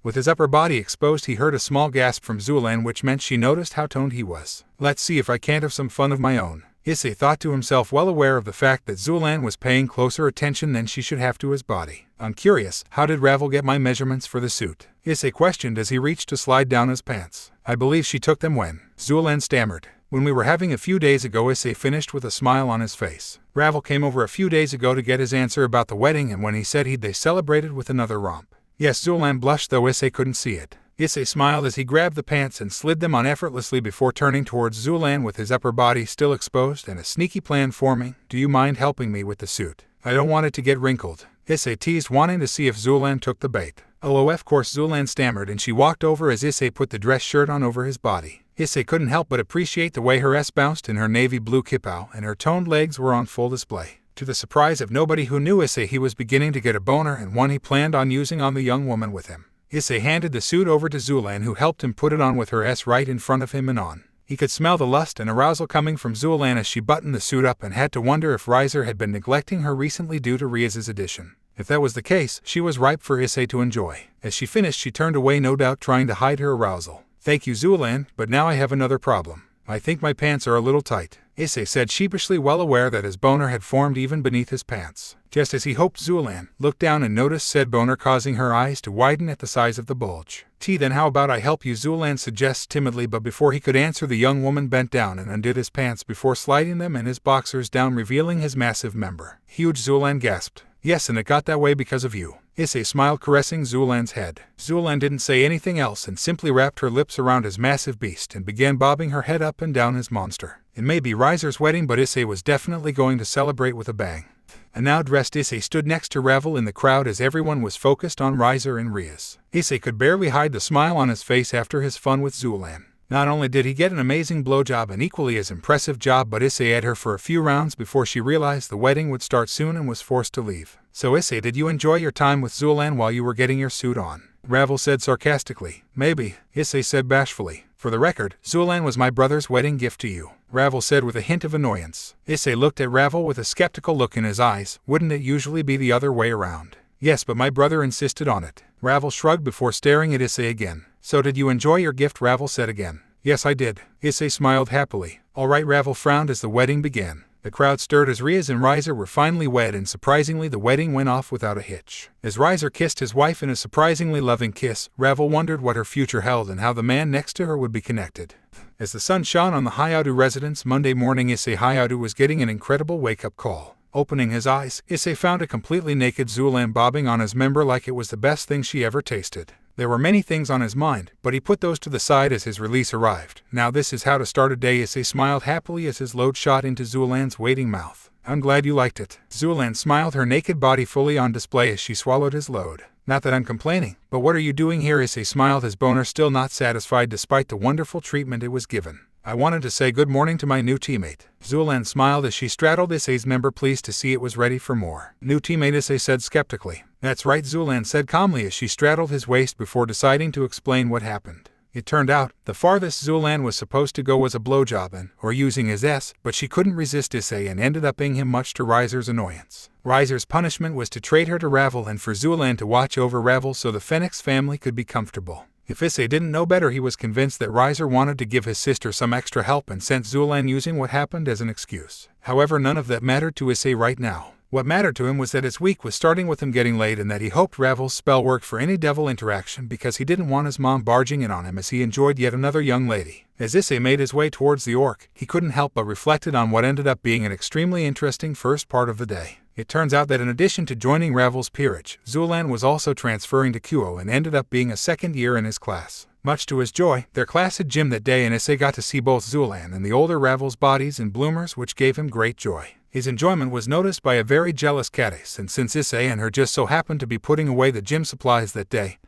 With his upper body exposed, he heard a small gasp from Zulan, which meant she noticed how toned he was. "Let's see if I can't have some fun of my own," Issei thought to himself, well aware of the fact that Zulan was paying closer attention than she should have to his body. "I'm curious, how did Ravel get my measurements for the suit?" Issei questioned as he reached to slide down his pants. "I believe she took them when," Zulan stammered. "When we were having a few days ago," Issei finished with a smile on his face. "Ravel came over a few days ago to get his answer about the wedding, and when he said they celebrated with another romp." Yes, Zulan blushed, though Issei couldn't see it. Issei smiled as he grabbed the pants and slid them on effortlessly before turning towards Zulan with his upper body still exposed and a sneaky plan forming. "Do you mind helping me with the suit? I don't want it to get wrinkled," Issei teased, wanting to see if Zulan took the bait. "Oh, of course," Zulan stammered, and she walked over as Issei put the dress shirt on over his body. Issei couldn't help but appreciate the way her ass bounced in her navy blue kipao, and her toned legs were on full display. To the surprise of nobody who knew Issei, he was beginning to get a boner, and one he planned on using on the young woman with him. Issei handed the suit over to Zulan, who helped him put it on with her ass right in front of him and on. He could smell the lust and arousal coming from Zulan as she buttoned the suit up, and had to wonder if Riser had been neglecting her recently due to Rias' addition. If that was the case, she was ripe for Issei to enjoy. As she finished, she turned away, no doubt trying to hide her arousal. "Thank you, Zulan, but now I have another problem. I think my pants are a little tight," Issei said sheepishly, well aware that his boner had formed even beneath his pants. Just as he hoped, Zulan looked down and noticed said boner, causing her eyes to widen at the size of the bulge. "Then how about I help you?" Zulan suggests timidly, but before he could answer, the young woman bent down and undid his pants before sliding them and his boxers down, revealing his massive member. "Huge," Zulan gasped. "Yes, and it got that way because of you," Issei smiled, caressing Zulan's head. Zulan didn't say anything else and simply wrapped her lips around his massive beast and began bobbing her head up and down his monster. It may be Riser's wedding, but Issei was definitely going to celebrate with a bang. A now dressed Issei stood next to Ravel in the crowd as everyone was focused on Riser and Rias. Issei could barely hide the smile on his face after his fun with Zulan. Not only did he get an amazing blowjob, an equally as impressive job, but Issei had her for a few rounds before she realized the wedding would start soon and was forced to leave. "So Issei, did you enjoy your time with Zulan while you were getting your suit on?" Ravel said sarcastically. "Maybe," Issei said bashfully. "For the record, Zulan was my brother's wedding gift to you," Ravel said with a hint of annoyance. Issei looked at Ravel with a skeptical look in his eyes. "Wouldn't it usually be the other way around?" "Yes, but my brother insisted on it." Ravel shrugged before staring at Issei again. "So did you enjoy your gift?" Ravel said again. "Yes, I did." Issei smiled happily. "All right," Ravel frowned as the wedding began. The crowd stirred as Rias and Riser were finally wed, and surprisingly the wedding went off without a hitch. As Riser kissed his wife in a surprisingly loving kiss, Ravel wondered what her future held and how the man next to her would be connected. As the sun shone on the Hayadu residence Monday morning, Issei Hayadu was getting an incredible wake-up call. Opening his eyes, Issei found a completely naked Zulan bobbing on his member like it was the best thing she ever tasted. There were many things on his mind, but he put those to the side as his release arrived. "Now this is how to start a day," Issei smiled happily as his load shot into Zulan's waiting mouth. "I'm glad you liked it." Zulan smiled, her naked body fully on display as she swallowed his load. "Not that I'm complaining, but what are you doing here?" Issei smiled, his boner still not satisfied despite the wonderful treatment it was given. "I wanted to say good morning to my new teammate." Zulan smiled as she straddled Issei's member, pleased to see it was ready for more. "New teammate?" Issei said skeptically. "That's right," Zulan said calmly as she straddled his waist before deciding to explain what happened. It turned out, the farthest Zulan was supposed to go was a blowjob or using his S, but she couldn't resist Issei and ended up being him, much to Riser's annoyance. Riser's punishment was to trade her to Ravel and for Zulan to watch over Ravel so the Phoenix family could be comfortable. If Issei didn't know better, he was convinced that Riser wanted to give his sister some extra help and sent Zulan using what happened as an excuse. However, none of that mattered to Issei right now. What mattered to him was that his week was starting with him getting laid and that he hoped Ravel's spell worked for any devil interaction because he didn't want his mom barging in on him as he enjoyed yet another young lady. As Issei made his way towards the orc, he couldn't help but reflected on what ended up being an extremely interesting first part of the day. It turns out that in addition to joining Ravel's peerage, Zulan was also transferring to Kuo and ended up being a second year in his class. Much to his joy, their class had gym that day and Issei got to see both Zulan and the older Ravel's bodies in bloomers, which gave him great joy. His enjoyment was noticed by a very jealous Catis, and since Issei and her just so happened to be putting away the gym supplies that day,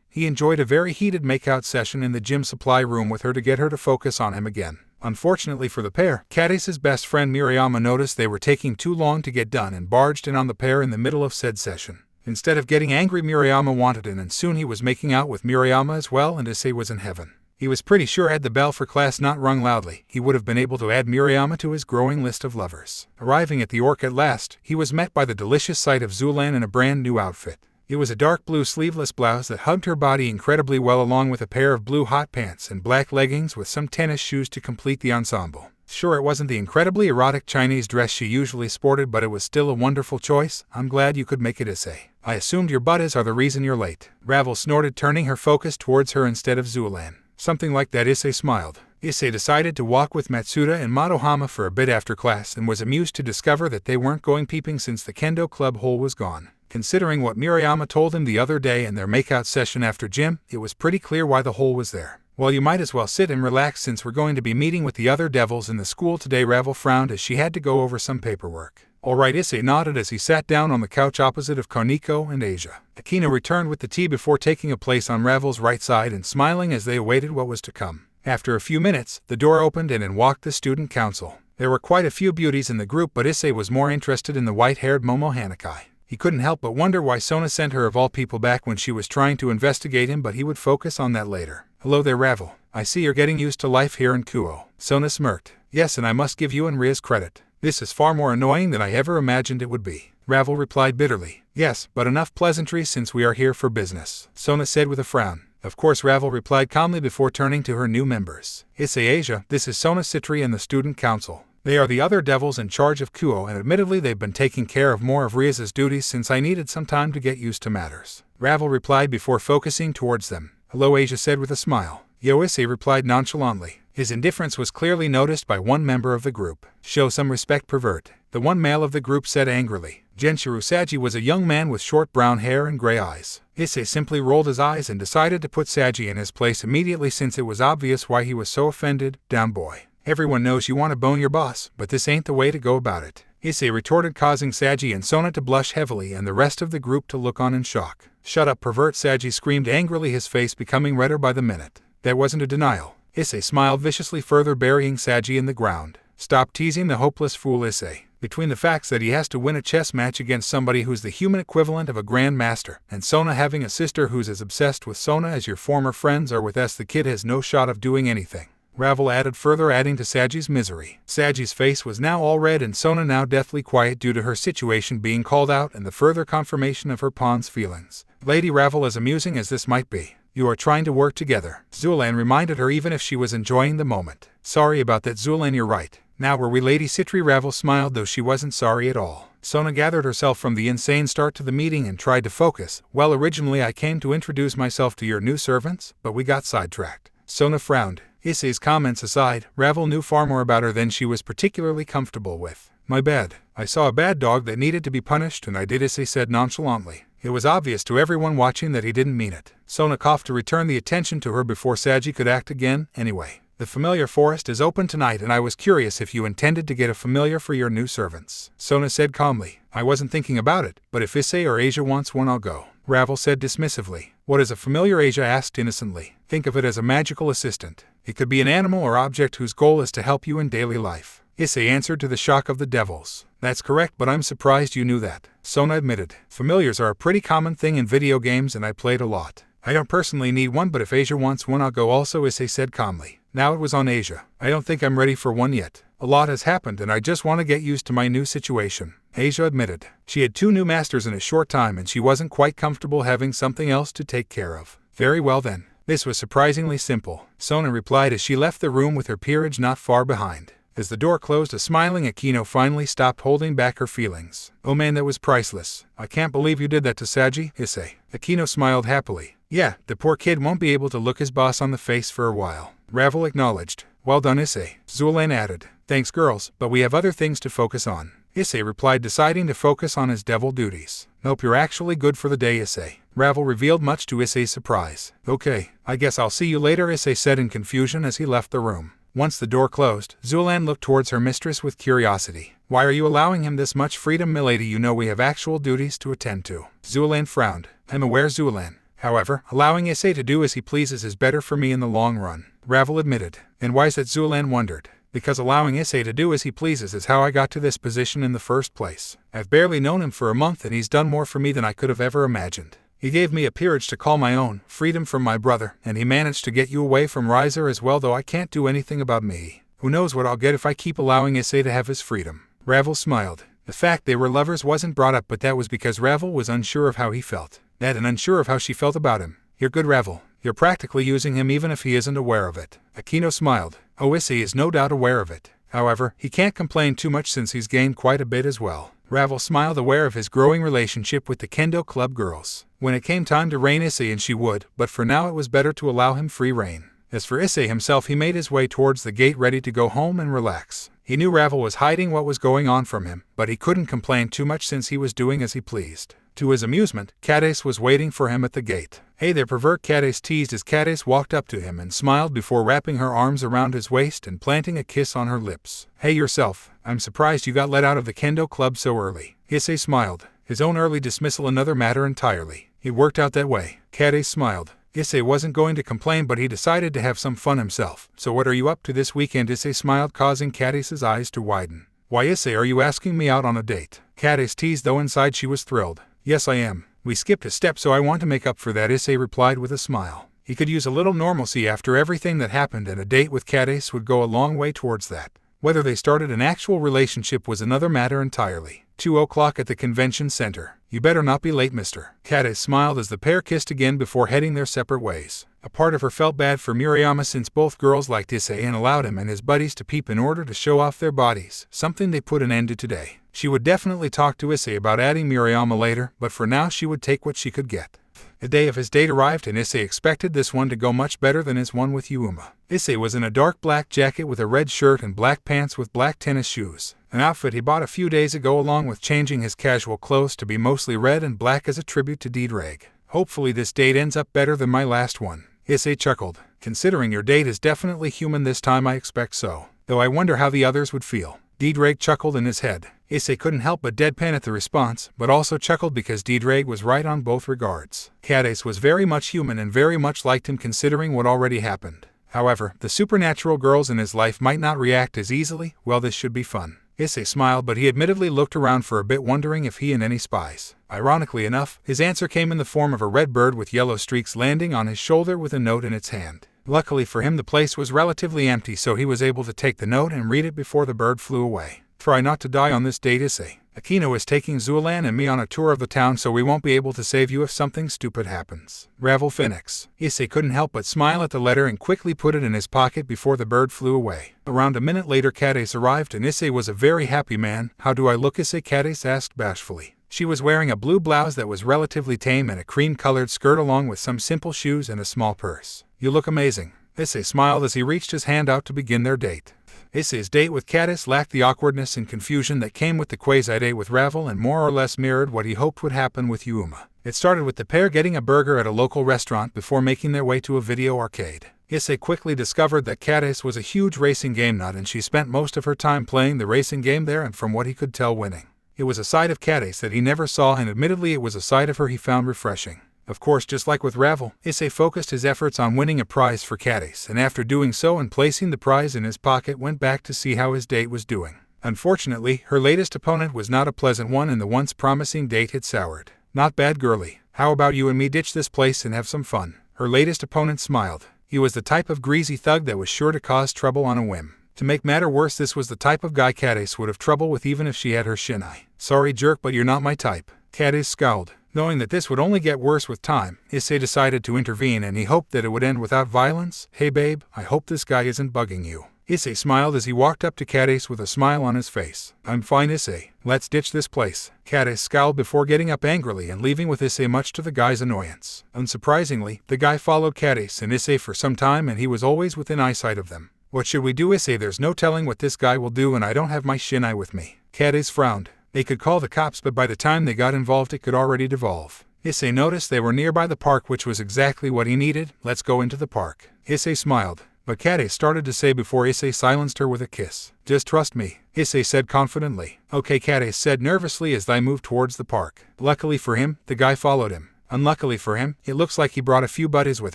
he enjoyed a very heated makeout session in the gym supply room with her to get her to focus on him again. Unfortunately for the pair, Catis' best friend Murayama noticed they were taking too long to get done and barged in on the pair in the middle of said session. Instead of getting angry, Murayama wanted in, and soon he was making out with Murayama as well, and Issei was in heaven. He was pretty sure had the bell for class not rung loudly, he would have been able to add Murayama to his growing list of lovers. Arriving at the orc at last, he was met by the delicious sight of Zulan in a brand new outfit. It was a dark blue sleeveless blouse that hugged her body incredibly well, along with a pair of blue hot pants and black leggings with some tennis shoes to complete the ensemble. Sure, it wasn't the incredibly erotic Chinese dress she usually sported, but it was still a wonderful choice. I'm glad you could make it, Issei. I assumed your buddies are the reason you're late. Ravel snorted, turning her focus towards her instead of Zulan. Something like that, Issei smiled. Issei decided to walk with Matsuda and Madohama for a bit after class and was amused to discover that they weren't going peeping since the kendo club hole was gone. Considering what Murayama told him the other day in their makeout session after gym, it was pretty clear why the hole was there. Well, you might as well sit and relax since we're going to be meeting with the other devils in the school today. Ravel frowned as she had to go over some paperwork. Alright, Issei nodded as he sat down on the couch opposite of Kaneko and Asia. Akino returned with the tea before taking a place on Ravel's right side and smiling as they awaited what was to come. After a few minutes, the door opened and in walked the student council. There were quite a few beauties in the group, but Issei was more interested in the white-haired Momo Hanakai. He couldn't help but wonder why Sona sent her of all people back when she was trying to investigate him, but he would focus on that later. Hello there, Ravel. I see you're getting used to life here in Kuo. Sona smirked. Yes, and I must give you and Rias credit. This is far more annoying than I ever imagined it would be. Ravel replied bitterly. Yes, but enough pleasantries since we are here for business, Sona said with a frown. Of course, Ravel replied calmly before turning to her new members. Issei, Asia, this is Sona Citri and the student council. They are the other devils in charge of Kuo, and admittedly they've been taking care of more of Rias' duties since I needed some time to get used to matters. Ravel replied before focusing towards them. Hello, Asia said with a smile. Yo, Issei replied nonchalantly. His indifference was clearly noticed by one member of the group. Show some respect, pervert, the one male of the group said angrily. Genshiru Saji was a young man with short brown hair and gray eyes. Issei simply rolled his eyes and decided to put Saji in his place immediately since it was obvious why he was so offended. Down boy. Everyone knows you want to bone your boss, but this ain't the way to go about it, Issei retorted, causing Saji and Sona to blush heavily and the rest of the group to look on in shock. Shut up, pervert, Saji screamed angrily, his face becoming redder by the minute. That wasn't a denial. Issei smiled viciously, further burying Saji in the ground. Stop teasing the hopeless fool, Issei. Between the facts that he has to win a chess match against somebody who's the human equivalent of a grandmaster, and Sona having a sister who's as obsessed with Sona as your former friends are with us, the kid has no shot of doing anything, Ravel added, further adding to Saji's misery. Saji's face was now all red and Sona now deathly quiet due to her situation being called out and the further confirmation of her pawn's feelings. Lady Ravel, as amusing as this might be, you are trying to work together, Zulan reminded her, even if she was enjoying the moment. Sorry about that, Zulan, you're right. Now were we, Lady Citri? Ravel smiled, though she wasn't sorry at all. Sona gathered herself from the insane start to the meeting and tried to focus. Well, originally I came to introduce myself to your new servants, but we got sidetracked. Sona frowned. Issei's comments aside, Ravel knew far more about her than she was particularly comfortable with. My bad. I saw a bad dog that needed to be punished and I did, Issei said nonchalantly. It was obvious to everyone watching that he didn't mean it. Sona coughed to return the attention to her before Saji could act again. Anyway, the familiar forest is open tonight and I was curious if you intended to get a familiar for your new servants, Sona said calmly. I wasn't thinking about it, but if Issei or Asia wants one, I'll go, Ravel said dismissively. What is a familiar? Asia asked innocently. Think of it as a magical assistant. It could be an animal or object whose goal is to help you in daily life, Issei answered to the shock of the devils. That's correct, but I'm surprised you knew that, Sona admitted. Familiars are a pretty common thing in video games and I played a lot. I don't personally need one, but if Asia wants one, I'll go also, Issei said calmly. Now it was on Asia. I don't think I'm ready for one yet. A lot has happened and I just want to get used to my new situation, Asia admitted. She had 2 new masters in a short time and she wasn't quite comfortable having something else to take care of. Very well then. This was surprisingly simple, Sona replied as she left the room with her peerage not far behind. As the door closed, a smiling Akino finally stopped holding back her feelings. Oh man, that was priceless. I can't believe you did that to Saji, Issei. Akino smiled happily. Yeah, the poor kid won't be able to look his boss on the face for a while. Ravel acknowledged. Well done, Issei. Zulan added. Thanks girls, but we have other things to focus on. Issei replied, deciding to focus on his devil duties. Nope, you're actually good for the day, Issei. Ravel revealed, much to Issei's surprise. Okay, I guess I'll see you later, Issei said in confusion as he left the room. Once the door closed, Zulan looked towards her mistress with curiosity. Why are you allowing him this much freedom, milady? You know we have actual duties to attend to. Zulan frowned. I'm aware, Zulan. However, allowing Issei to do as he pleases is better for me in the long run, Ravel admitted. And why is that? Zulan wondered. Because allowing Issei to do as he pleases is how I got to this position in the first place. I've barely known him for a month and he's done more for me than I could have ever imagined. He gave me a peerage to call my own, freedom from my brother, and he managed to get you away from Riser as well, though I can't do anything about me. Who knows what I'll get if I keep allowing Issei to have his freedom. Ravel smiled. The fact they were lovers wasn't brought up, but that was because Ravel was unsure of how he felt. And unsure of how she felt about him. You're good, Ravel. You're practically using him even if he isn't aware of it. Akino smiled. Oh, Issei is no doubt aware of it. However, he can't complain too much since he's gained quite a bit as well. Ravel smiled, aware of his growing relationship with the Kendo Club girls. When it came time to rein Issei in, she would, but for now it was better to allow him free rein. As for Issei himself, he made his way towards the gate ready to go home and relax. He knew Ravel was hiding what was going on from him, but he couldn't complain too much since he was doing as he pleased. To his amusement, Catis was waiting for him at the gate. Hey there, pervert, Catis teased as Catis walked up to him and smiled before wrapping her arms around his waist and planting a kiss on her lips. Hey yourself, I'm surprised you got let out of the Kendo Club so early. Issei smiled. His own early dismissal another matter entirely. It worked out that way. Catis smiled. Issei wasn't going to complain, but he decided to have some fun himself. So what are you up to this weekend? Issei smiled, causing Catis's eyes to widen. Why, Issei, are you asking me out on a date? Catis teased, though inside she was thrilled. Yes, I am. We skipped a step, so I want to make up for that, Issei replied with a smile. He could use a little normalcy after everything that happened, and a date with Catis would go a long way towards that. Whether they started an actual relationship was another matter entirely. 2:00 at the convention center. You better not be late, mister. Catis smiled as the pair kissed again before heading their separate ways. A part of her felt bad for Murayama since both girls liked Issei and allowed him and his buddies to peep in order to show off their bodies, something they put an end to today. She would definitely talk to Issei about adding Murayama later, but for now she would take what she could get. The day of his date arrived, and Issei expected this one to go much better than his one with Yuuma. Issei was in a dark black jacket with a red shirt and black pants with black tennis shoes, an outfit he bought a few days ago, along with changing his casual clothes to be mostly red and black as a tribute to Diedrag. Hopefully this date ends up better than my last one. Issei chuckled. Considering your date is definitely human this time, I expect so. Though I wonder how the others would feel. Diedrag chuckled in his head. Issei couldn't help but deadpan at the response, but also chuckled because Diedrag was right on both regards. Catis was very much human and very much liked him considering what already happened. However, the supernatural girls in his life might not react as easily. Well, this should be fun. Issei smiled, but he admittedly looked around for a bit, wondering if he and any spies. Ironically enough, his answer came in the form of a red bird with yellow streaks landing on his shoulder with a note in its hand. Luckily for him, the place was relatively empty, so he was able to take the note and read it before the bird flew away. Try not to die on this date, Issei. Akino is taking Zulan and me on a tour of the town, so we won't be able to save you if something stupid happens. Ravel Phoenix. Issei couldn't help but smile at the letter and quickly put it in his pocket before the bird flew away. Around a minute later, Catis arrived, and Issei was a very happy man. How do I look, Issei? Catis asked bashfully. She was wearing a blue blouse that was relatively tame and a cream-colored skirt along with some simple shoes and a small purse. You look amazing. Issei smiled as he reached his hand out to begin their date. Issei's date with Catis lacked the awkwardness and confusion that came with the quasi-date with Ravel and more or less mirrored what he hoped would happen with Yuuma. It started with the pair getting a burger at a local restaurant before making their way to a video arcade. Issei quickly discovered that Catis was a huge racing game nut, and she spent most of her time playing the racing game there and, from what he could tell, winning. It was a side of Catis that he never saw, and admittedly it was a side of her he found refreshing. Of course, just like with Ravel, Issei focused his efforts on winning a prize for Catis, and after doing so and placing the prize in his pocket, went back to see how his date was doing. Unfortunately, her latest opponent was not a pleasant one, and the once promising date had soured. Not bad, girlie. How about you and me ditch this place and have some fun? Her latest opponent smiled. He was the type of greasy thug that was sure to cause trouble on a whim. To make matter worse, this was the type of guy Catis would have trouble with even if she had her shinai. Sorry, jerk, but you're not my type. Catis scowled. Knowing that this would only get worse with time, Issei decided to intervene and he hoped that it would end without violence. Hey babe, I hope this guy isn't bugging you. Issei smiled as he walked up to Catis with a smile on his face. I'm fine Issei, let's ditch this place. Catis scowled before getting up angrily and leaving with Issei much to the guy's annoyance. Unsurprisingly, the guy followed Catis and Issei for some time and he was always within eyesight of them. What should we do Issei? There's no telling what this guy will do and I don't have my shinai with me. Catis frowned. They could call the cops but by the time they got involved it could already devolve. Issei noticed they were nearby the park which was exactly what he needed. Let's go into the park. Issei smiled. But Catis started to say before Issei silenced her with a kiss. Just trust me, Issei said confidently. Okay Catis said nervously as they moved towards the park. Luckily for him, the guy followed him. Unluckily for him, it looks like he brought a few buddies with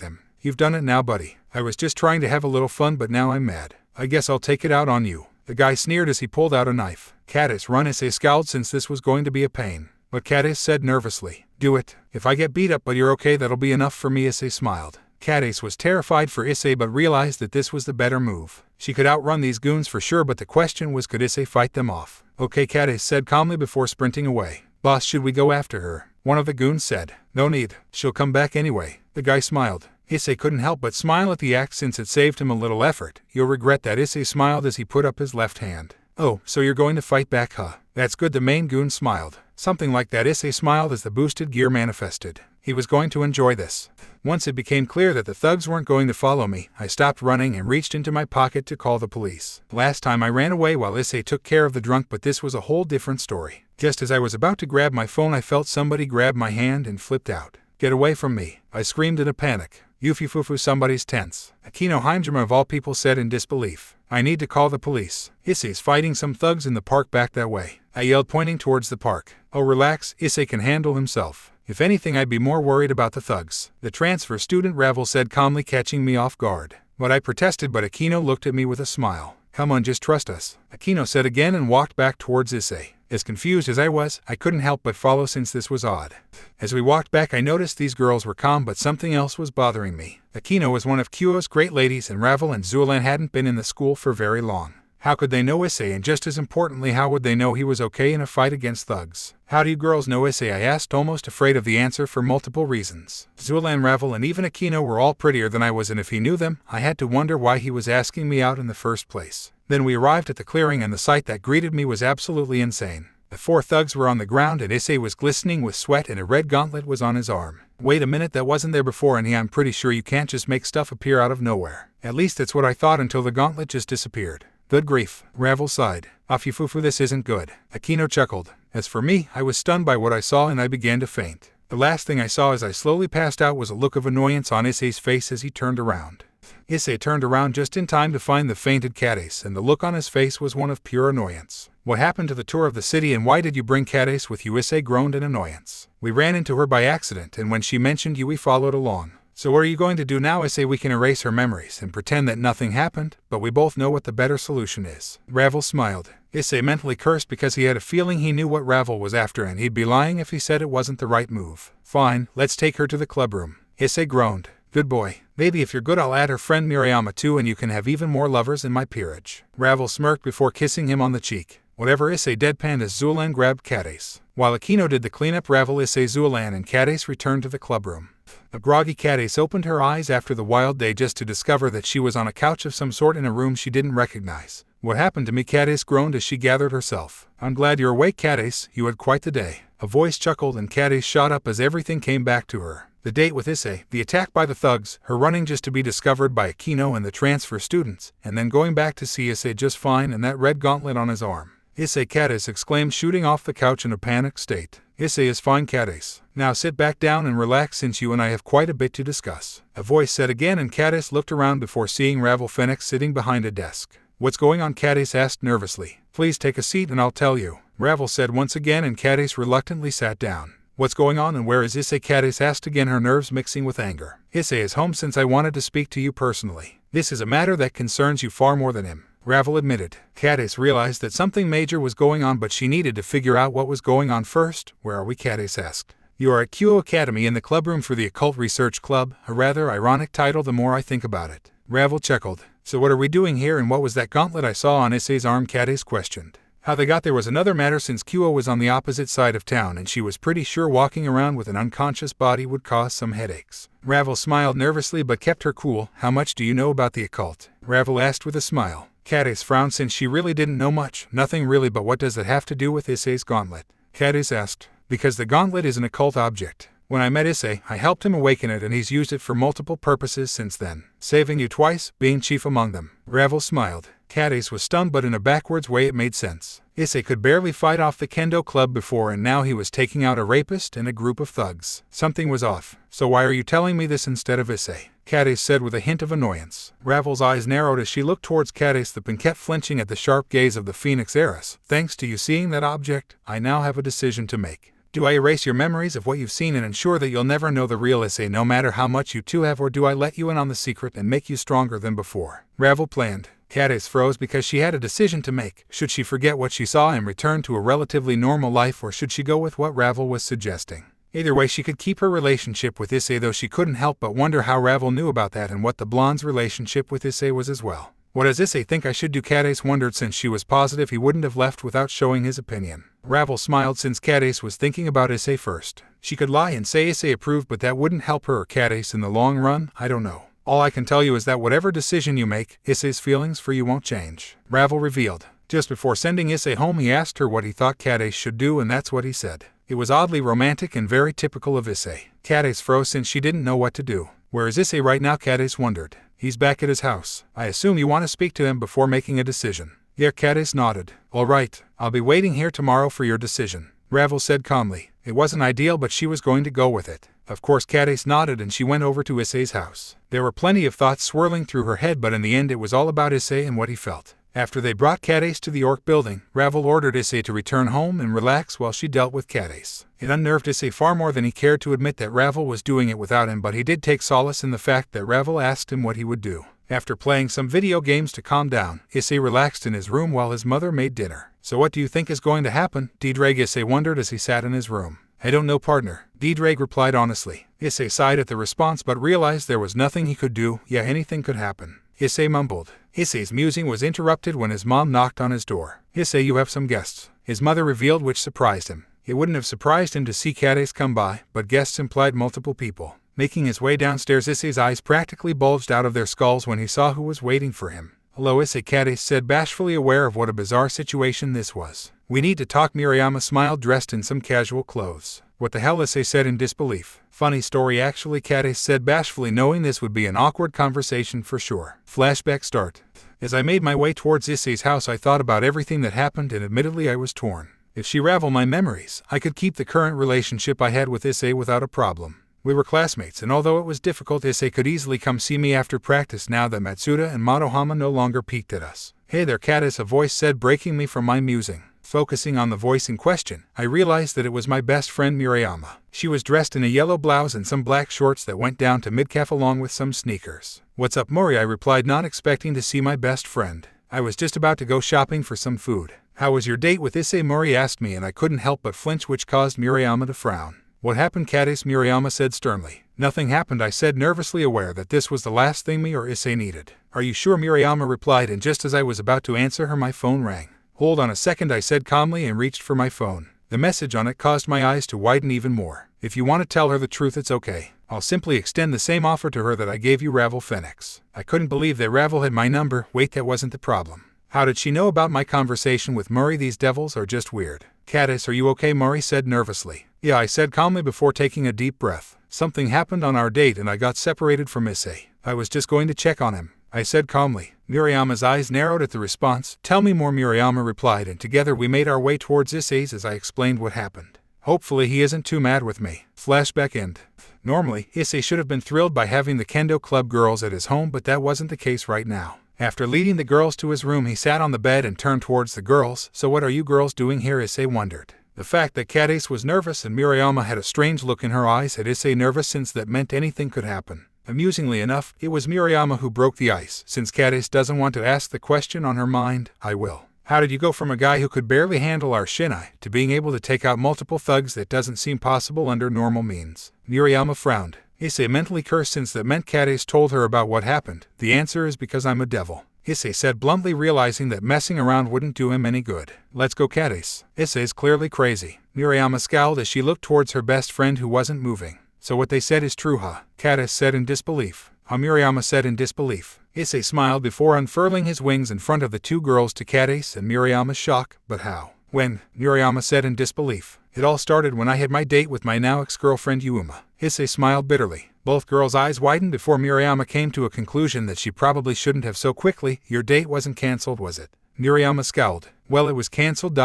him. You've done it now buddy. I was just trying to have a little fun but now I'm mad. I guess I'll take it out on you. The guy sneered as he pulled out a knife. Catis run Issei scowled since this was going to be a pain. But Catis said nervously. Do it. If I get beat up but you're okay that'll be enough for me Issei smiled. Catis was terrified for Issei but realized that this was the better move. She could outrun these goons for sure but the question was could Issei fight them off. Okay Catis said calmly before sprinting away. Boss should we go after her? One of the goons said. No need, she'll come back anyway. The guy smiled. Issei couldn't help but smile at the act since it saved him a little effort. You'll regret that Issei smiled as he put up his left hand. Oh, so you're going to fight back huh? That's good the main goon smiled. Something like that Issei smiled as the boosted gear manifested. He was going to enjoy this. Once it became clear that the thugs weren't going to follow me, I stopped running and reached into my pocket to call the police. Last time I ran away while Issei took care of the drunk but this was a whole different story. Just as I was about to grab my phone I felt somebody grab my hand and flipped out. Get away from me, I screamed in a panic. Yufufufu somebody's tense. Akino Heimjima of all people said in disbelief. I need to call the police. Issei's fighting some thugs in the park back that way. I yelled pointing towards the park. Oh relax, Issei can handle himself. If anything I'd be more worried about the thugs. The transfer student Ravel said calmly catching me off guard. But I protested but Akino looked at me with a smile. Come on just trust us. Akino said again and walked back towards Issei. As confused as I was, I couldn't help but follow since this was odd. As we walked back I noticed these girls were calm but something else was bothering me. Akino was one of Kyo's great ladies and Ravel and Zulan hadn't been in the school for very long. How could they know Issei and just as importantly how would they know he was okay in a fight against thugs? How do you girls know Issei? I asked almost afraid of the answer for multiple reasons. Zulan, Ravel and even Akino were all prettier than I was and if he knew them, I had to wonder why he was asking me out in the first place. Then we arrived at the clearing and the sight that greeted me was absolutely insane. The four thugs were on the ground and Issei was glistening with sweat and a red gauntlet was on his arm. Wait a minute, that wasn't there before and I'm pretty sure you can't just make stuff appear out of nowhere. At least that's what I thought until the gauntlet just disappeared. Good grief, Ravel sighed. Afufufu, this isn't good. Akino chuckled. As for me, I was stunned by what I saw and I began to faint. The last thing I saw as I slowly passed out was a look of annoyance on Issei's face as he turned around. Issei turned around just in time to find the fainted Catis and the look on his face was one of pure annoyance. What happened to the tour of the city and why did you bring Catis with you? Issei groaned in annoyance. We ran into her by accident and when she mentioned you we followed along. So what are you going to do now? Issei, we can erase her memories and pretend that nothing happened, but we both know what the better solution is. Ravel smiled. Issei mentally cursed because he had a feeling he knew what Ravel was after and he'd be lying if he said it wasn't the right move. Fine, let's take her to the clubroom. Issei groaned. Good boy. Maybe if you're good I'll add her friend Mirayama too and you can have even more lovers in my peerage. Ravel smirked before kissing him on the cheek. Whatever, Issei deadpanned as Zulan grabbed Catis. While Akino did the cleanup, Ravel, Issei, Zulan and Catis returned to the clubroom. A groggy Catis opened her eyes after the wild day just to discover that she was on a couch of some sort in a room she didn't recognize. What happened to me? Catis groaned as she gathered herself. I'm glad you're awake, Catis, you had quite the day. A voice chuckled and Catis shot up as everything came back to her. The date with Issei, the attack by the thugs, her running just to be discovered by Akino and the transfer students, and then going back to see Issei just fine and that red gauntlet on his arm. Issei, Catis exclaimed, shooting off the couch in a panicked state. Issei is fine, Catis. Now sit back down and relax since you and I have quite a bit to discuss. A voice said again and Catis looked around before seeing Ravel Phoenix sitting behind a desk. What's going on? Catis asked nervously. Please take a seat and I'll tell you. Ravel said once again and Catis reluctantly sat down. What's going on and where is Issei? Catis asked again, her nerves mixing with anger. Issei is home since I wanted to speak to you personally. This is a matter that concerns you far more than him, Ravel admitted. Catis realized that something major was going on but she needed to figure out what was going on first. Where are we? Catis asked. You are at Kyo Academy in the clubroom for the Occult Research Club, a rather ironic title the more I think about it. Ravel chuckled. So what are we doing here and what was that gauntlet I saw on Issei's arm? Catis questioned. How they got there was another matter since Kyo was on the opposite side of town and she was pretty sure walking around with an unconscious body would cause some headaches. Ravel smiled nervously but kept her cool. How much do you know about the occult? Ravel asked with a smile. Catis frowned since she really didn't know much. Nothing really, but what does it have to do with Issei's gauntlet? Catis asked. Because the gauntlet is an occult object. When I met Issei, I helped him awaken it and he's used it for multiple purposes since then. Saving you twice, being chief among them. Ravel smiled. Catis was stunned, but in a backwards way it made sense. Issei could barely fight off the kendo club before and now he was taking out a rapist and a group of thugs. Something was off. So why are you telling me this instead of Issei? Catis said with a hint of annoyance. Ravel's eyes narrowed as she looked towards Catis, the pen kept flinching at the sharp gaze of the Phoenix heiress. Thanks to you seeing that object, I now have a decision to make. Do I erase your memories of what you've seen and ensure that you'll never know the real Issei no matter how much you two have, or do I let you in on the secret and make you stronger than before? Ravel planned. Catis froze because she had a decision to make. Should she forget what she saw and return to a relatively normal life, or should she go with what Ravel was suggesting? Either way, she could keep her relationship with Issei, though she couldn't help but wonder how Ravel knew about that and what the blonde's relationship with Issei was as well. What does Issei think I should do? Catis wondered, since she was positive he wouldn't have left without showing his opinion. Ravel smiled since Catis was thinking about Issei first. She could lie and say Issei approved, but that wouldn't help her or Catis in the long run. I don't know. All I can tell you is that whatever decision you make, Issei's feelings for you won't change. Ravel revealed. Just before sending Issei home, he asked her what he thought Catis should do, and that's what he said. It was oddly romantic and very typical of Issei. Catis froze since she didn't know what to do. Where is Issei right now? Catis wondered. He's back at his house. I assume you want to speak to him before making a decision. Yeah, Catis nodded. All right, I'll be waiting here tomorrow for your decision, Ravel said calmly. It wasn't ideal, but she was going to go with it. Of course, Catis nodded and she went over to Issei's house. There were plenty of thoughts swirling through her head, but in the end it was all about Issei and what he felt. After they brought Catis to the Orc building, Ravel ordered Issei to return home and relax while she dealt with Catis. It unnerved Issei far more than he cared to admit that Ravel was doing it without him, but he did take solace in the fact that Ravel asked him what he would do. After playing some video games to calm down, Issei relaxed in his room while his mother made dinner. So what do you think is going to happen? Issei wondered as he sat in his room. I don't know, partner, replied honestly. Issei sighed at the response but realized there was nothing he could do. Yeah, anything could happen. Issei mumbled. Issei's musing was interrupted when his mom knocked on his door. Issei, you have some guests, his mother revealed, which surprised him. It wouldn't have surprised him to see Catis come by, but guests implied multiple people. Making his way downstairs, Issei's eyes practically bulged out of their skulls when he saw who was waiting for him. Hello, Issei, Catis said, bashfully aware of what a bizarre situation this was. We need to talk. Miriama smiled, dressed in some casual clothes. What the hell? Issei said in disbelief. Funny story actually, Catis said bashfully, knowing this would be an awkward conversation for sure. Flashback start. As I made my way towards Issei's house, I thought about everything that happened and admittedly I was torn. If she raveled my memories, I could keep the current relationship I had with Issei without a problem. We were classmates, and although it was difficult, Issei could easily come see me after practice now that Matsuda and Motohama no longer peeked at us. Hey there, Catis, a voice said, breaking me from my musing. Focusing on the voice in question, I realized that it was my best friend Miriama. She was dressed in a yellow blouse and some black shorts that went down to mid-calf along with some sneakers. What's up, Mori? I replied, not expecting to see my best friend. I was just about to go shopping for some food. How was your date with Issei? Mori asked me, and I couldn't help but flinch, which caused Miriama to frown. What happened, Catis? Miriama said sternly. Nothing happened, I said, nervously aware that this was the last thing me or Issei needed. Are you sure? Miriama replied, and just as I was about to answer her, my phone rang. Hold on a second, I said calmly, and reached for my phone. The message on it caused my eyes to widen even more. If you want to tell her the truth, it's okay. I'll simply extend the same offer to her that I gave you, Ravel Phoenix. I couldn't believe that Ravel had my number. Wait, that wasn't the problem. How did she know about my conversation with Murray? These devils are just weird. Catis, are you okay? Murray said nervously. Yeah, I said calmly before taking a deep breath. Something happened on our date and I got separated from Issei. I was just going to check on him, I said calmly. Miriama's eyes narrowed at the response. Tell me more, Miriama replied, and together we made our way towards Issei's as I explained what happened. Hopefully he isn't too mad with me. Flashback end. Normally, Issei should have been thrilled by having the Kendo Club girls at his home, but that wasn't the case right now. After leading the girls to his room, he sat on the bed and turned towards the girls. So what are you girls doing here? Issei wondered. The fact that Catis was nervous and Miriama had a strange look in her eyes had Issei nervous, since that meant anything could happen. Amusingly enough, it was Miriama who broke the ice. Since Catis doesn't want to ask the question on her mind, I will. How did you go from a guy who could barely handle our shinai to being able to take out multiple thugs? That doesn't seem possible under normal means. Miriama frowned. Issei mentally cursed, since that meant Catis told her about what happened. The answer is because I'm a devil. Issei said bluntly, realizing that messing around wouldn't do him any good. Let's go, Catis. Issei's clearly crazy. Murayama scowled as she looked towards her best friend who wasn't moving. So what they said is true, huh? Catis said in disbelief. Murayama said in disbelief. Issei smiled before unfurling his wings in front of the two girls to Catis and Murayama's shock. But how? When? Murayama said in disbelief. It all started when I had my date with my now ex-girlfriend Yuuma. Issei smiled bitterly. Both girls' eyes widened before Murayama came to a conclusion that she probably shouldn't have so quickly. Your date wasn't cancelled, was it? Murayama scowled. Well, it was cancelled.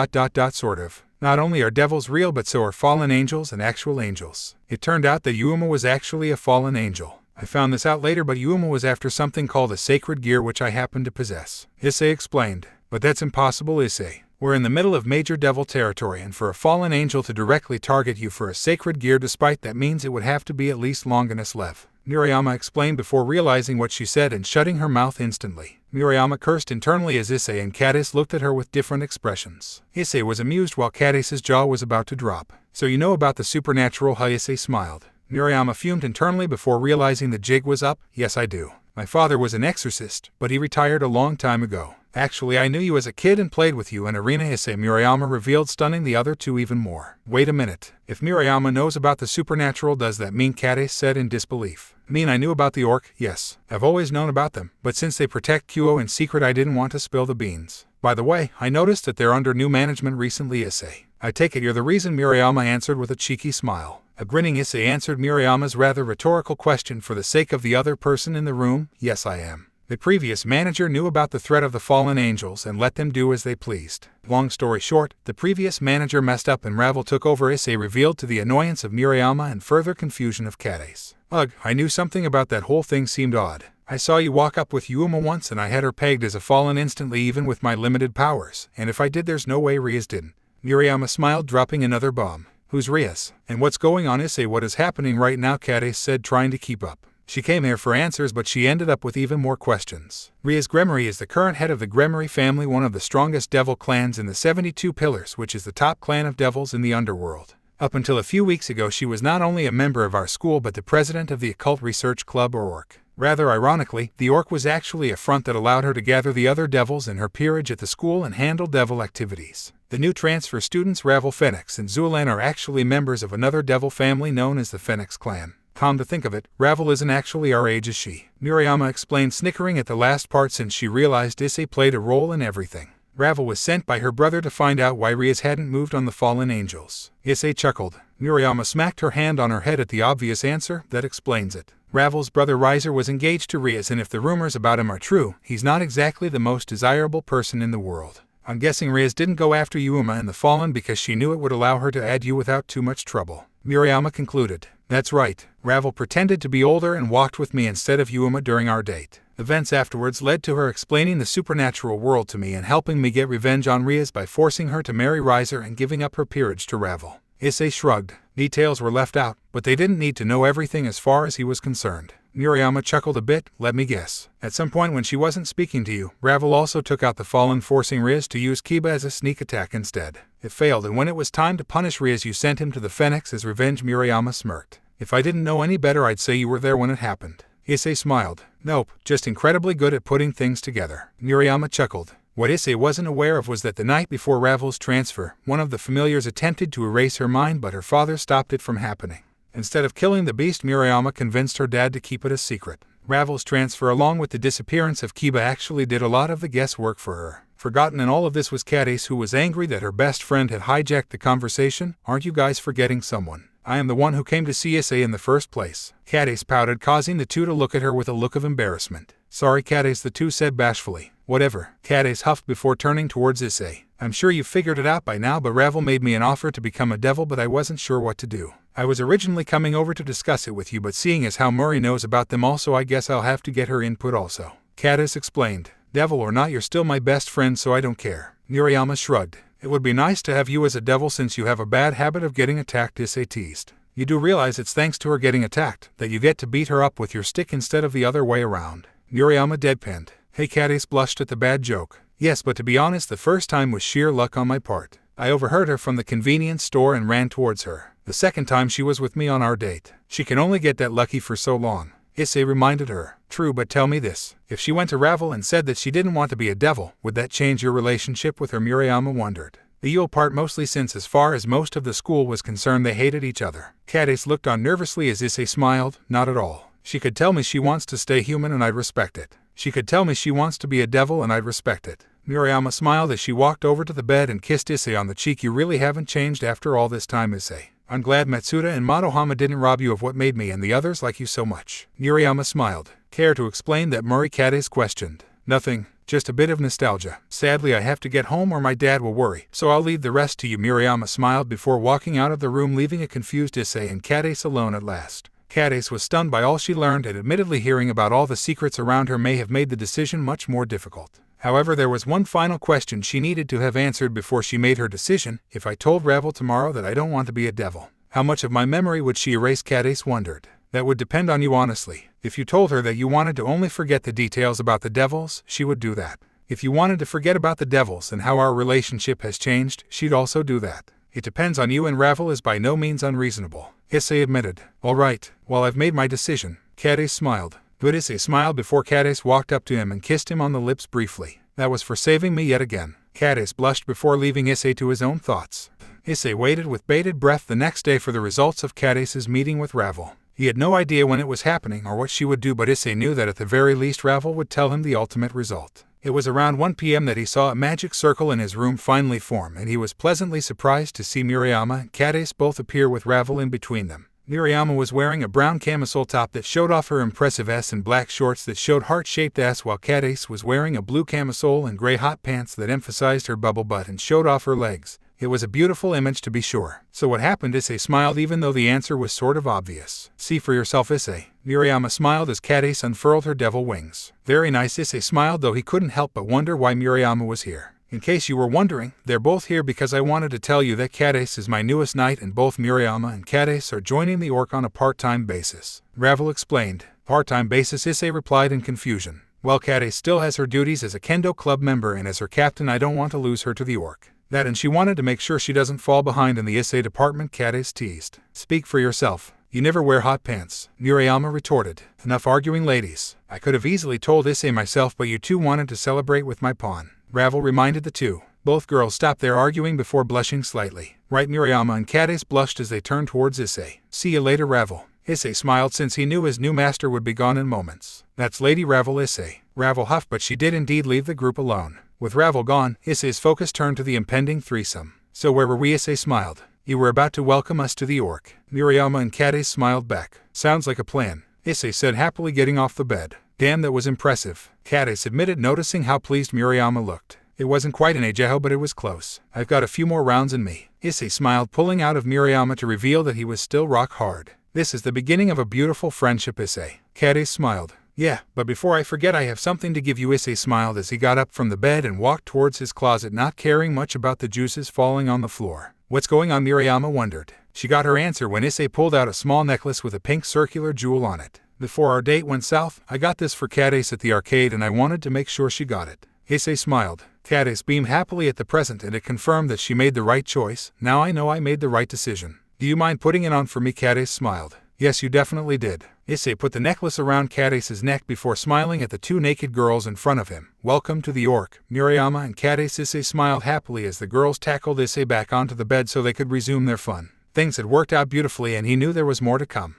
Sort of. Not only are devils real, but so are fallen angels and actual angels. It turned out that Yuuma was actually a fallen angel. I found this out later, but Yuuma was after something called a sacred gear which I happen to possess. Issei explained. But that's impossible, Issei. We're in the middle of major devil territory, and for a fallen angel to directly target you for a sacred gear, despite that, means it would have to be at least Longinus Lev. Murayama explained before realizing what she said and shutting her mouth instantly. Murayama cursed internally as Issei and Catis looked at her with different expressions. Issei was amused while Catis's jaw was about to drop. So you know about the supernatural, huh? Issei smiled. Murayama fumed internally before realizing the jig was up. Yes, I do. My father was an exorcist, but he retired a long time ago. Actually, I knew you as a kid and played with you in Arena, Issei Murayama revealed, stunning the other two even more. Wait a minute. If Murayama knows about the supernatural, does that mean? Catis said in disbelief. Mean I knew about the orc? Yes. I've always known about them, but since they protect Kyo in secret, I didn't want to spill the beans. By the way, I noticed that they're under new management recently, Issei. I take it you're the reason, Murayama answered with a cheeky smile. A grinning Issei answered Murayama's rather rhetorical question for the sake of the other person in the room. Yes, I am. The previous manager knew about the threat of the fallen angels and let them do as they pleased. Long story short, the previous manager messed up and Ravel took over, Issei revealed, to the annoyance of Murayama and further confusion of Catis. Ugh, I knew something about that whole thing seemed odd. I saw you walk up with Yuuma once and I had her pegged as a fallen instantly, even with my limited powers, and if I did, there's no way Rias didn't. Murayama smiled, dropping another bomb. Who's Rias? And what's going on, Issei? What is happening right now? Catis said, trying to keep up. She came here for answers, but she ended up with even more questions. Rias Gremory is the current head of the Gremory family, one of the strongest devil clans in the 72 Pillars, which is the top clan of devils in the underworld. Up until a few weeks ago, she was not only a member of our school, but the president of the Occult Research Club, or ORC. Rather ironically, the ORC was actually a front that allowed her to gather the other devils in her peerage at the school and handle devil activities. The new transfer students, Ravel, Phoenix, and Zulan, are actually members of another devil family known as the Phoenix clan. Come to think of it, Ravel isn't actually our age as she. Murayama explained, snickering at the last part since she realized Issei played a role in everything. Ravel was sent by her brother to find out why Rias hadn't moved on the fallen angels. Issei chuckled. Murayama smacked her hand on her head at the obvious answer. That explains it. Ravel's brother Riser was engaged to Rias, and if the rumors about him are true, he's not exactly the most desirable person in the world. I'm guessing Rias didn't go after Yuuma and the Fallen because she knew it would allow her to add you without too much trouble. Murayama concluded. That's right. Ravel pretended to be older and walked with me instead of Yuuma during our date. Events afterwards led to her explaining the supernatural world to me and helping me get revenge on Rias by forcing her to marry Riser and giving up her peerage to Ravel. Issei shrugged. Details were left out, but they didn't need to know everything as far as he was concerned. Murayama chuckled a bit. Let me guess. At some point when she wasn't speaking to you, Ravel also took out the Fallen, forcing Rias to use Kiba as a sneak attack instead. It failed, and when it was time to punish Rias, you sent him to the Phoenix as revenge. Murayama smirked. If I didn't know any better, I'd say you were there when it happened. Issei smiled. Nope, just incredibly good at putting things together. Murayama chuckled. What Issei wasn't aware of was that the night before Ravel's transfer, one of the familiars attempted to erase her mind, but her father stopped it from happening. Instead of killing the beast, Murayama convinced her dad to keep it a secret. Ravel's transfer, along with the disappearance of Kiba, actually did a lot of the guesswork for her. Forgotten in all of this was Catis, who was angry that her best friend had hijacked the conversation. Aren't you guys forgetting someone? I am the one who came to see Issei in the first place. Catis pouted, causing the two to look at her with a look of embarrassment. Sorry, Catis, the two said bashfully. Whatever. Catis huffed before turning towards Issei. I'm sure you've figured it out by now, but Ravel made me an offer to become a devil, but I wasn't sure what to do. I was originally coming over to discuss it with you, but seeing as how Murray knows about them also, I guess I'll have to get her input also. Catis explained. Devil or not, you're still my best friend, so I don't care. Murayama shrugged. It would be nice to have you as a devil since you have a bad habit of getting attacked, Issei teased. You do realize it's thanks to her getting attacked that you get to beat her up with your stick instead of the other way around. Murayama deadpanned. Hey, Catis blushed at the bad joke. Yes, but to be honest, the first time was sheer luck on my part. I overheard her from the convenience store and ran towards her. The second time she was with me on our date. She can only get that lucky for so long. Issei reminded her. True, but tell me this. If she went to Ravel and said that she didn't want to be a devil, would that change your relationship with her? Murayama wondered. The Yule part mostly, since as far as most of the school was concerned they hated each other. Catis looked on nervously as Issei smiled. Not at all. She could tell me she wants to stay human and I'd respect it. She could tell me she wants to be a devil and I'd respect it. Murayama smiled as she walked over to the bed and kissed Issei on the cheek. You really haven't changed after all this time, Issei. I'm glad Matsuda and Motohama didn't rob you of what made me and the others like you so much. Murayama smiled. Care to explain that? Catis questioned. Nothing. Just a bit of nostalgia. Sadly, I have to get home or my dad will worry, so I'll leave the rest to you. Murayama smiled before walking out of the room, leaving a confused Issei and Catis alone at last. Catis was stunned by all she learned, and admittedly hearing about all the secrets around her may have made the decision much more difficult. However, there was one final question she needed to have answered before she made her decision. If I told Ravel tomorrow that I don't want to be a devil, how much of my memory would she erase? Catis wondered. That would depend on you, honestly. If you told her that you wanted to only forget the details about the devils, she would do that. If you wanted to forget about the devils and how our relationship has changed, she'd also do that. It depends on you, and Ravel is by no means unreasonable, Issei admitted. All right, well, I've made my decision. Catis smiled. Good. Issei smiled before Catis walked up to him and kissed him on the lips briefly. That was for saving me yet again. Catis blushed before leaving Issei to his own thoughts. Issei waited with bated breath the next day for the results of Catis's meeting with Ravel. He had no idea when it was happening or what she would do, but Issei knew that at the very least Ravel would tell him the ultimate result. It was around 1 p.m. that he saw a magic circle in his room finally form, and he was pleasantly surprised to see Murayama and Catis both appear with Ravel in between them. Murayama was wearing a brown camisole top that showed off her impressive ass and black shorts that showed heart-shaped ass, while Catis was wearing a blue camisole and gray hot pants that emphasized her bubble butt and showed off her legs. It was a beautiful image, to be sure. So what happened? Issei smiled, even though the answer was sort of obvious. See for yourself, Issei. Murayama smiled as Catis unfurled her devil wings. Very nice. Issei smiled, though he couldn't help but wonder why Murayama was here. In case you were wondering, they're both here because I wanted to tell you that Catis is my newest knight, and both Murayama and Catis are joining the orc on a part-time basis. Ravel explained. Part-time basis? Issei replied in confusion. Well, Catis still has her duties as a kendo club member, and as her captain I don't want to lose her to the orc. That, and she wanted to make sure she doesn't fall behind in the Issei department, Catis teased. Speak for yourself. You never wear hot pants, Murayama retorted. Enough arguing, ladies. I could have easily told Issei myself, but you two wanted to celebrate with my pawn. Ravel reminded the two. Both girls stopped their arguing before blushing slightly. Right, Murayama and Catis blushed as they turned towards Issei. See you later, Ravel. Issei smiled, since he knew his new master would be gone in moments. That's Lady Ravel, Issei. Ravel huffed, but she did indeed leave the group alone. With Ravel gone, Issei's focus turned to the impending threesome. So where were we? Issei smiled. You were about to welcome us to the orc. Murayama and Catis smiled back. Sounds like a plan, Issei said happily, getting off the bed. Damn, that was impressive, Catis admitted, noticing how pleased Murayama looked. It wasn't quite an Ejeho, but it was close. I've got a few more rounds in me. Issei smiled, pulling out of Murayama to reveal that he was still rock hard. This is the beginning of a beautiful friendship, Issei. Catis smiled. Yeah, but before I forget, I have something to give you. Issei smiled as he got up from the bed and walked towards his closet, not caring much about the juices falling on the floor. What's going on? Murayama wondered. She got her answer when Issei pulled out a small necklace with a pink circular jewel on it. Before our date went south, I got this for Catis at the arcade, and I wanted to make sure she got it. Issei smiled. Catis beamed happily at the present, and it confirmed that she made the right choice. Now I know I made the right decision. Do you mind putting it on for me? Catis smiled. Yes, you definitely did. Issei put the necklace around Catis's neck before smiling at the two naked girls in front of him. Welcome to the orc, Murayama and Catis. Issei smiled happily as the girls tackled Issei back onto the bed so they could resume their fun. Things had worked out beautifully, and he knew there was more to come.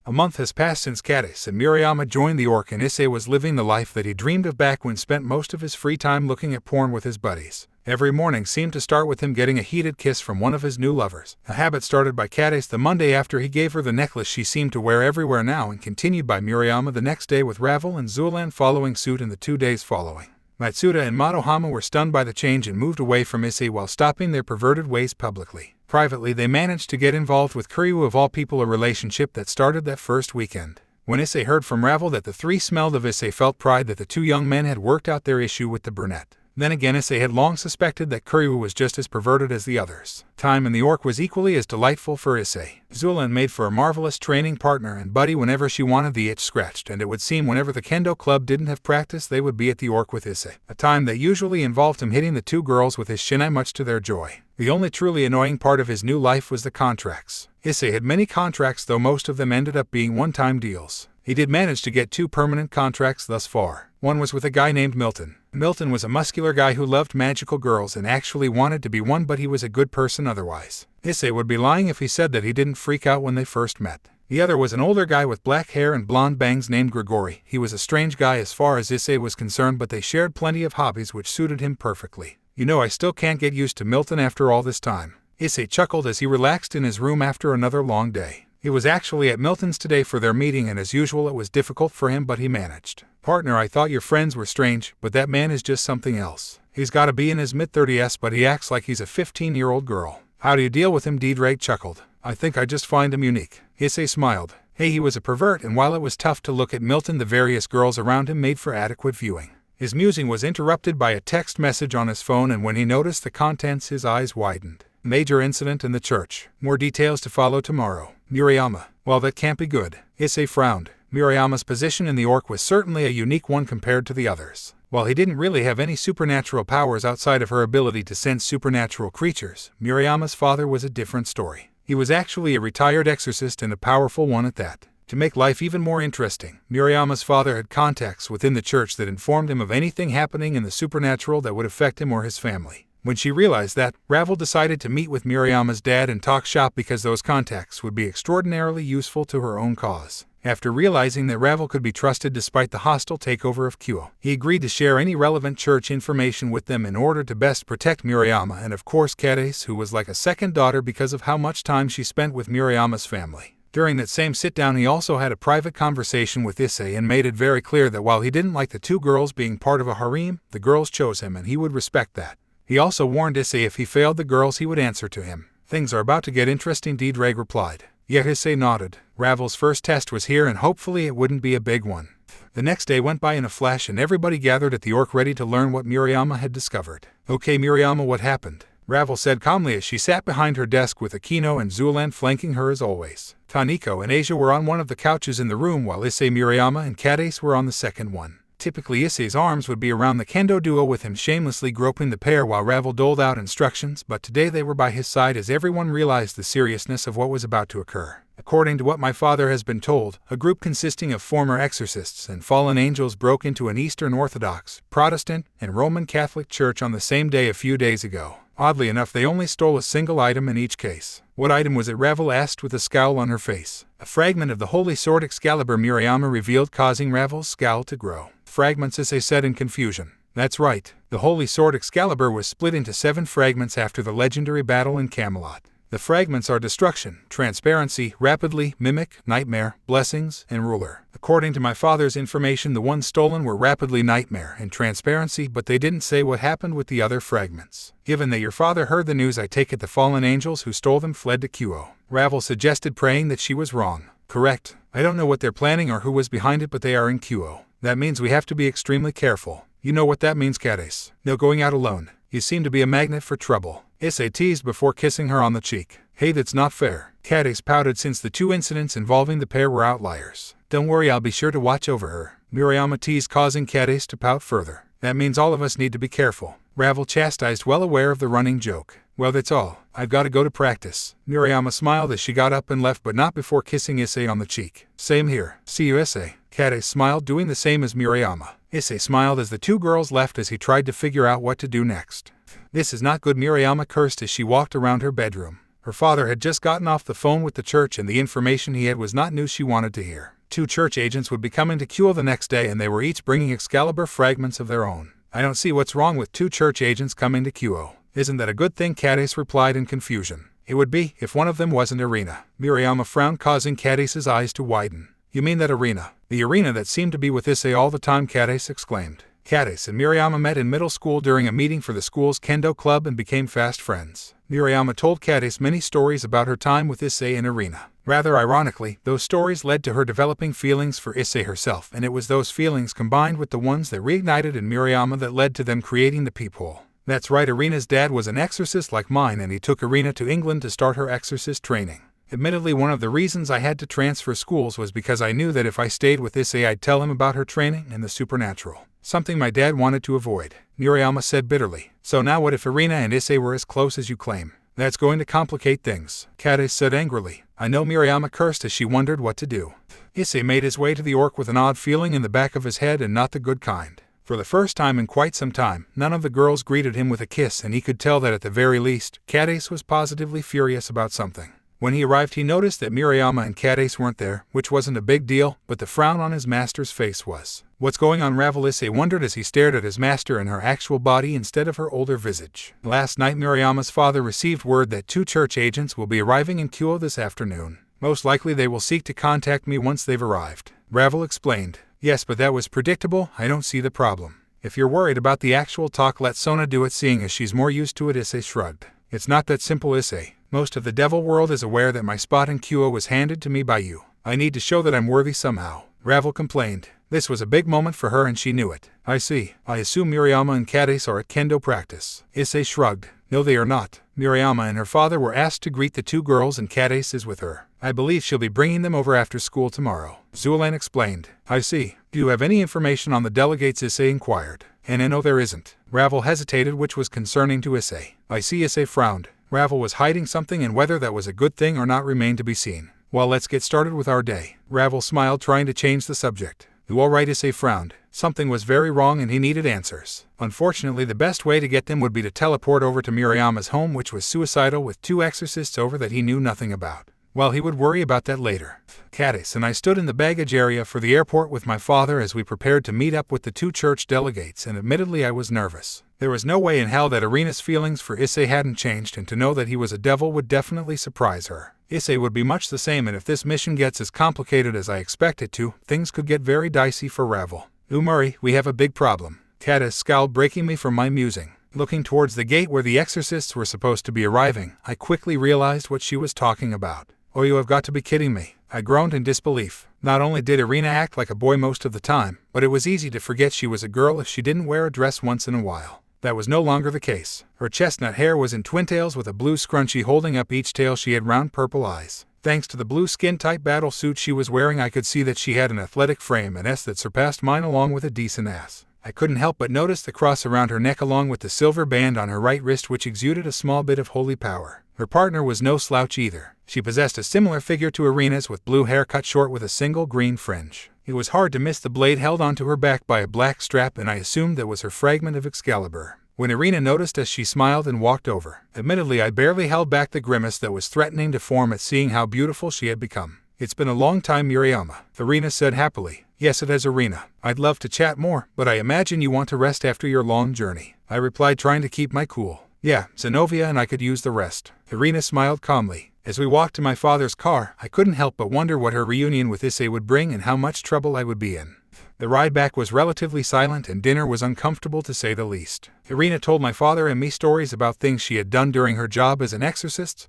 A month has passed since Catis and Murayama joined the orc, and Issei was living the life that he dreamed of back when spent most of his free time looking at porn with his buddies. Every morning seemed to start with him getting a heated kiss from one of his new lovers, a habit started by Catis the Monday after he gave her the necklace she seemed to wear everywhere now, and continued by Murayama the next day, with Ravel and Zulan following suit in the 2 days following. Matsuda and Motohama were stunned by the change and moved away from Issei while stopping their perverted ways publicly. Privately, they managed to get involved with Kuryu, of all people, a relationship that started that first weekend. When Issei heard from Ravel that the three smelled of, Issei felt pride that the two young men had worked out their issue with the brunette. Then again, Issei had long suspected that Kuryu was just as perverted as the others. Time in the orc was equally as delightful for Issei. Zulan made for a marvelous training partner and buddy whenever she wanted the itch scratched, and it would seem whenever the kendo club didn't have practice, they would be at the orc with Issei. A time that usually involved him hitting the two girls with his shinai, much to their joy. The only truly annoying part of his new life was the contracts. Issei had many contracts, though most of them ended up being one-time deals. He did manage to get 2 permanent contracts thus far. One was with a guy named Milton. Milton was a muscular guy who loved magical girls and actually wanted to be one, but he was a good person otherwise. Issei would be lying if he said that he didn't freak out when they first met. The other was an older guy with black hair and blonde bangs named Grigori. He was a strange guy as far as Issei was concerned, but they shared plenty of hobbies which suited him perfectly. You know, I still can't get used to Milton after all this time. Issei chuckled as he relaxed in his room after another long day. He was actually at Milton's today for their meeting, and as usual it was difficult for him, but he managed. Partner, I thought your friends were strange, but that man is just something else. He's gotta be in his mid-30s, but he acts like he's a 15-year-old girl. How do you deal with him? Drake chuckled. I think I just find him unique. Issei smiled. Hey, he was a pervert, and while it was tough to look at Milton, the various girls around him made for adequate viewing. His musing was interrupted by a text message on his phone, and when he noticed the contents his eyes widened. Major incident in the church. More details to follow tomorrow. Murayama. Well, that can't be good. Issei frowned. Murayama's position in the orc was certainly a unique one compared to the others. While he didn't really have any supernatural powers outside of her ability to sense supernatural creatures, Murayama's father was a different story. He was actually a retired exorcist, and a powerful one at that. To make life even more interesting, Murayama's father had contacts within the church that informed him of anything happening in the supernatural that would affect him or his family. When she realized that, Ravel decided to meet with Murayama's dad and talk shop because those contacts would be extraordinarily useful to her own cause. After realizing that Ravel could be trusted despite the hostile takeover of Kyo, he agreed to share any relevant church information with them in order to best protect Murayama and of course Catis, who was like a second daughter because of how much time she spent with Murayama's family. During that same sit-down, he also had a private conversation with Issei and made it very clear that while he didn't like the 2 girls being part of a harem, the girls chose him and he would respect that. He also warned Issei if he failed the girls he would answer to him. Things are about to get interesting, Drake replied. Yet Issei nodded. Ravel's first test was here and hopefully it wouldn't be a big one. The next day went by in a flash and everybody gathered at the orc ready to learn what Murayama had discovered. Okay Murayama, what happened? Ravel said calmly as she sat behind her desk with Akino and Zulan flanking her as always. Taniko and Asia were on one of the couches in the room while Issei, Murayama and Catis were on the second one. Typically Issei's arms would be around the kendo duo with him shamelessly groping the pair while Ravel doled out instructions, but today they were by his side as everyone realized the seriousness of what was about to occur. According to what my father has been told, a group consisting of former exorcists and fallen angels broke into an Eastern Orthodox, Protestant, and Roman Catholic church on the same day a few days ago. Oddly enough, they only stole a single item in each case. What item was it? Ravel asked with a scowl on her face. A fragment of the holy sword Excalibur, Murayama revealed, causing Ravel's scowl to grow. Fragments, Issei said in confusion. That's right. The holy sword Excalibur was split into 7 fragments after the legendary battle in Camelot. The fragments are destruction, transparency, rapidly, mimic, nightmare, blessings, and ruler. According to my father's information, the ones stolen were rapidly, nightmare, and transparency, but they didn't say what happened with the other fragments. Given that your father heard the news, I take it the fallen angels who stole them fled to Kyo. Ravel suggested, praying that she was wrong. Correct. I don't know what they're planning or who was behind it, but they are in Kyo. That means we have to be extremely careful. You know what that means, Catis. No going out alone. You seem to be a magnet for trouble. Issei teased before kissing her on the cheek. Hey, that's not fair. Catis pouted since the 2 incidents involving the pair were outliers. Don't worry, I'll be sure to watch over her. Murayama teased, causing Catis to pout further. That means all of us need to be careful. Ravel chastised, well aware of the running joke. Well, that's all. I've got to go to practice. Murayama smiled as she got up and left, but not before kissing Issei on the cheek. Same here. See you, Issei. Catis smiled, doing the same as Murayama. Issei smiled as the 2 girls left as he tried to figure out what to do next. This is not good, Murayama cursed as she walked around her bedroom. Her father had just gotten off the phone with the church and the information he had was not news she wanted to hear. 2 church agents would be coming to Kyo the next day and they were each bringing Excalibur fragments of their own. I don't see what's wrong with 2 church agents coming to Kyo. Isn't that a good thing? Catis replied in confusion. It would be, if one of them wasn't Arena. Murayama frowned, causing Catis's eyes to widen. You mean that arena? The arena that seemed to be with Issei all the time, Catis exclaimed. Catis and Murayama met in middle school during a meeting for the school's kendo club and became fast friends. Murayama told Catis many stories about her time with Issei in arena. Rather ironically, those stories led to her developing feelings for Issei herself, and it was those feelings combined with the ones that reignited in Murayama that led to them creating the peephole. That's right, Arena's dad was an exorcist like mine, and he took Arena to England to start her exorcist training. Admittedly, one of the reasons I had to transfer schools was because I knew that if I stayed with Issei I'd tell him about her training and the supernatural. Something my dad wanted to avoid. Murayama said bitterly. So now what if Arena and Issei were as close as you claim? That's going to complicate things, Catis said angrily. I know, Miriama cursed as she wondered what to do. Issei made his way to the orc with an odd feeling in the back of his head, and not the good kind. For the first time in quite some time, none of the girls greeted him with a kiss, and he could tell that at the very least, Catis was positively furious about something. When he arrived, he noticed that Miriama and Catis weren't there, which wasn't a big deal, but the frown on his master's face was. What's going on? Ravel Issei wondered as he stared at his master and her actual body instead of her older visage. Last night, Miriama's father received word that 2 church agents will be arriving in Kyoto this afternoon. Most likely they will seek to contact me once they've arrived, Ravel explained. Yes, but that was predictable. I don't see the problem. If you're worried about the actual talk, let Sona do it, seeing as she's more used to it, Issei shrugged. It's not that simple, Issei. Most of the devil world is aware that my spot in Kyoto was handed to me by you. I need to show that I'm worthy somehow, Ravel complained. This was a big moment for her and she knew it. I see. I assume Miriama and Catis are at kendo practice. Issei shrugged. No, they are not. Miriama and her father were asked to greet the 2 girls and Catis is with her. I believe she'll be bringing them over after school tomorrow, Zulan explained. I see. Do you have any information on the delegates? Issei inquired. And no, there isn't. Ravel hesitated, which was concerning to Issei. I see. Issei frowned. Ravel was hiding something, and whether that was a good thing or not remained to be seen. Well, let's get started with our day. Ravel smiled, trying to change the subject. You all right? Issei frowned. Something was very wrong and he needed answers. Unfortunately, the best way to get them would be to teleport over to Miriama's home, which was suicidal, with 2 exorcists over that he knew nothing about. Well, he would worry about that later. Catis and I stood in the baggage area for the airport with my father as we prepared to meet up with the 2 church delegates, and admittedly I was nervous. There was no way in hell that Irina's feelings for Issei hadn't changed, and to know that he was a devil would definitely surprise her. Issei would be much the same, and if this mission gets as complicated as I expect it to, things could get very dicey for Ravel. Umuri, we have a big problem. Catis scowled, breaking me from my musing. Looking towards the gate where the exorcists were supposed to be arriving, I quickly realized what she was talking about. Oh, you have got to be kidding me. I groaned in disbelief. Not only did Irina act like a boy most of the time, but it was easy to forget she was a girl if she didn't wear a dress once in a while. That was no longer the case. Her chestnut hair was in twin tails with a blue scrunchie holding up each tail. She had round purple eyes. Thanks to the blue skin-tight battle suit she was wearing, I could see that she had an athletic frame, an S that surpassed mine, along with a decent ass. I couldn't help but notice the cross around her neck along with the silver band on her right wrist, which exuded a small bit of holy power. Her partner was no slouch either. She possessed a similar figure to Irina's, with blue hair cut short with a single green fringe. It was hard to miss the blade held onto her back by a black strap, and I assumed that was her fragment of Excalibur. When Irina noticed us, she smiled and walked over. Admittedly, I barely held back the grimace that was threatening to form at seeing how beautiful she had become. It's been a long time, Miriama, Irina said happily. Yes, it has, Irina. I'd love to chat more, but I imagine you want to rest after your long journey, I replied, trying to keep my cool. Yeah, Zenobia and I could use the rest. Irina smiled calmly. As we walked to my father's car, I couldn't help but wonder what her reunion with Issei would bring and how much trouble I would be in. The ride back was relatively silent, and dinner was uncomfortable to say the least. Irina told my father and me stories about things she had done during her job as an exorcist,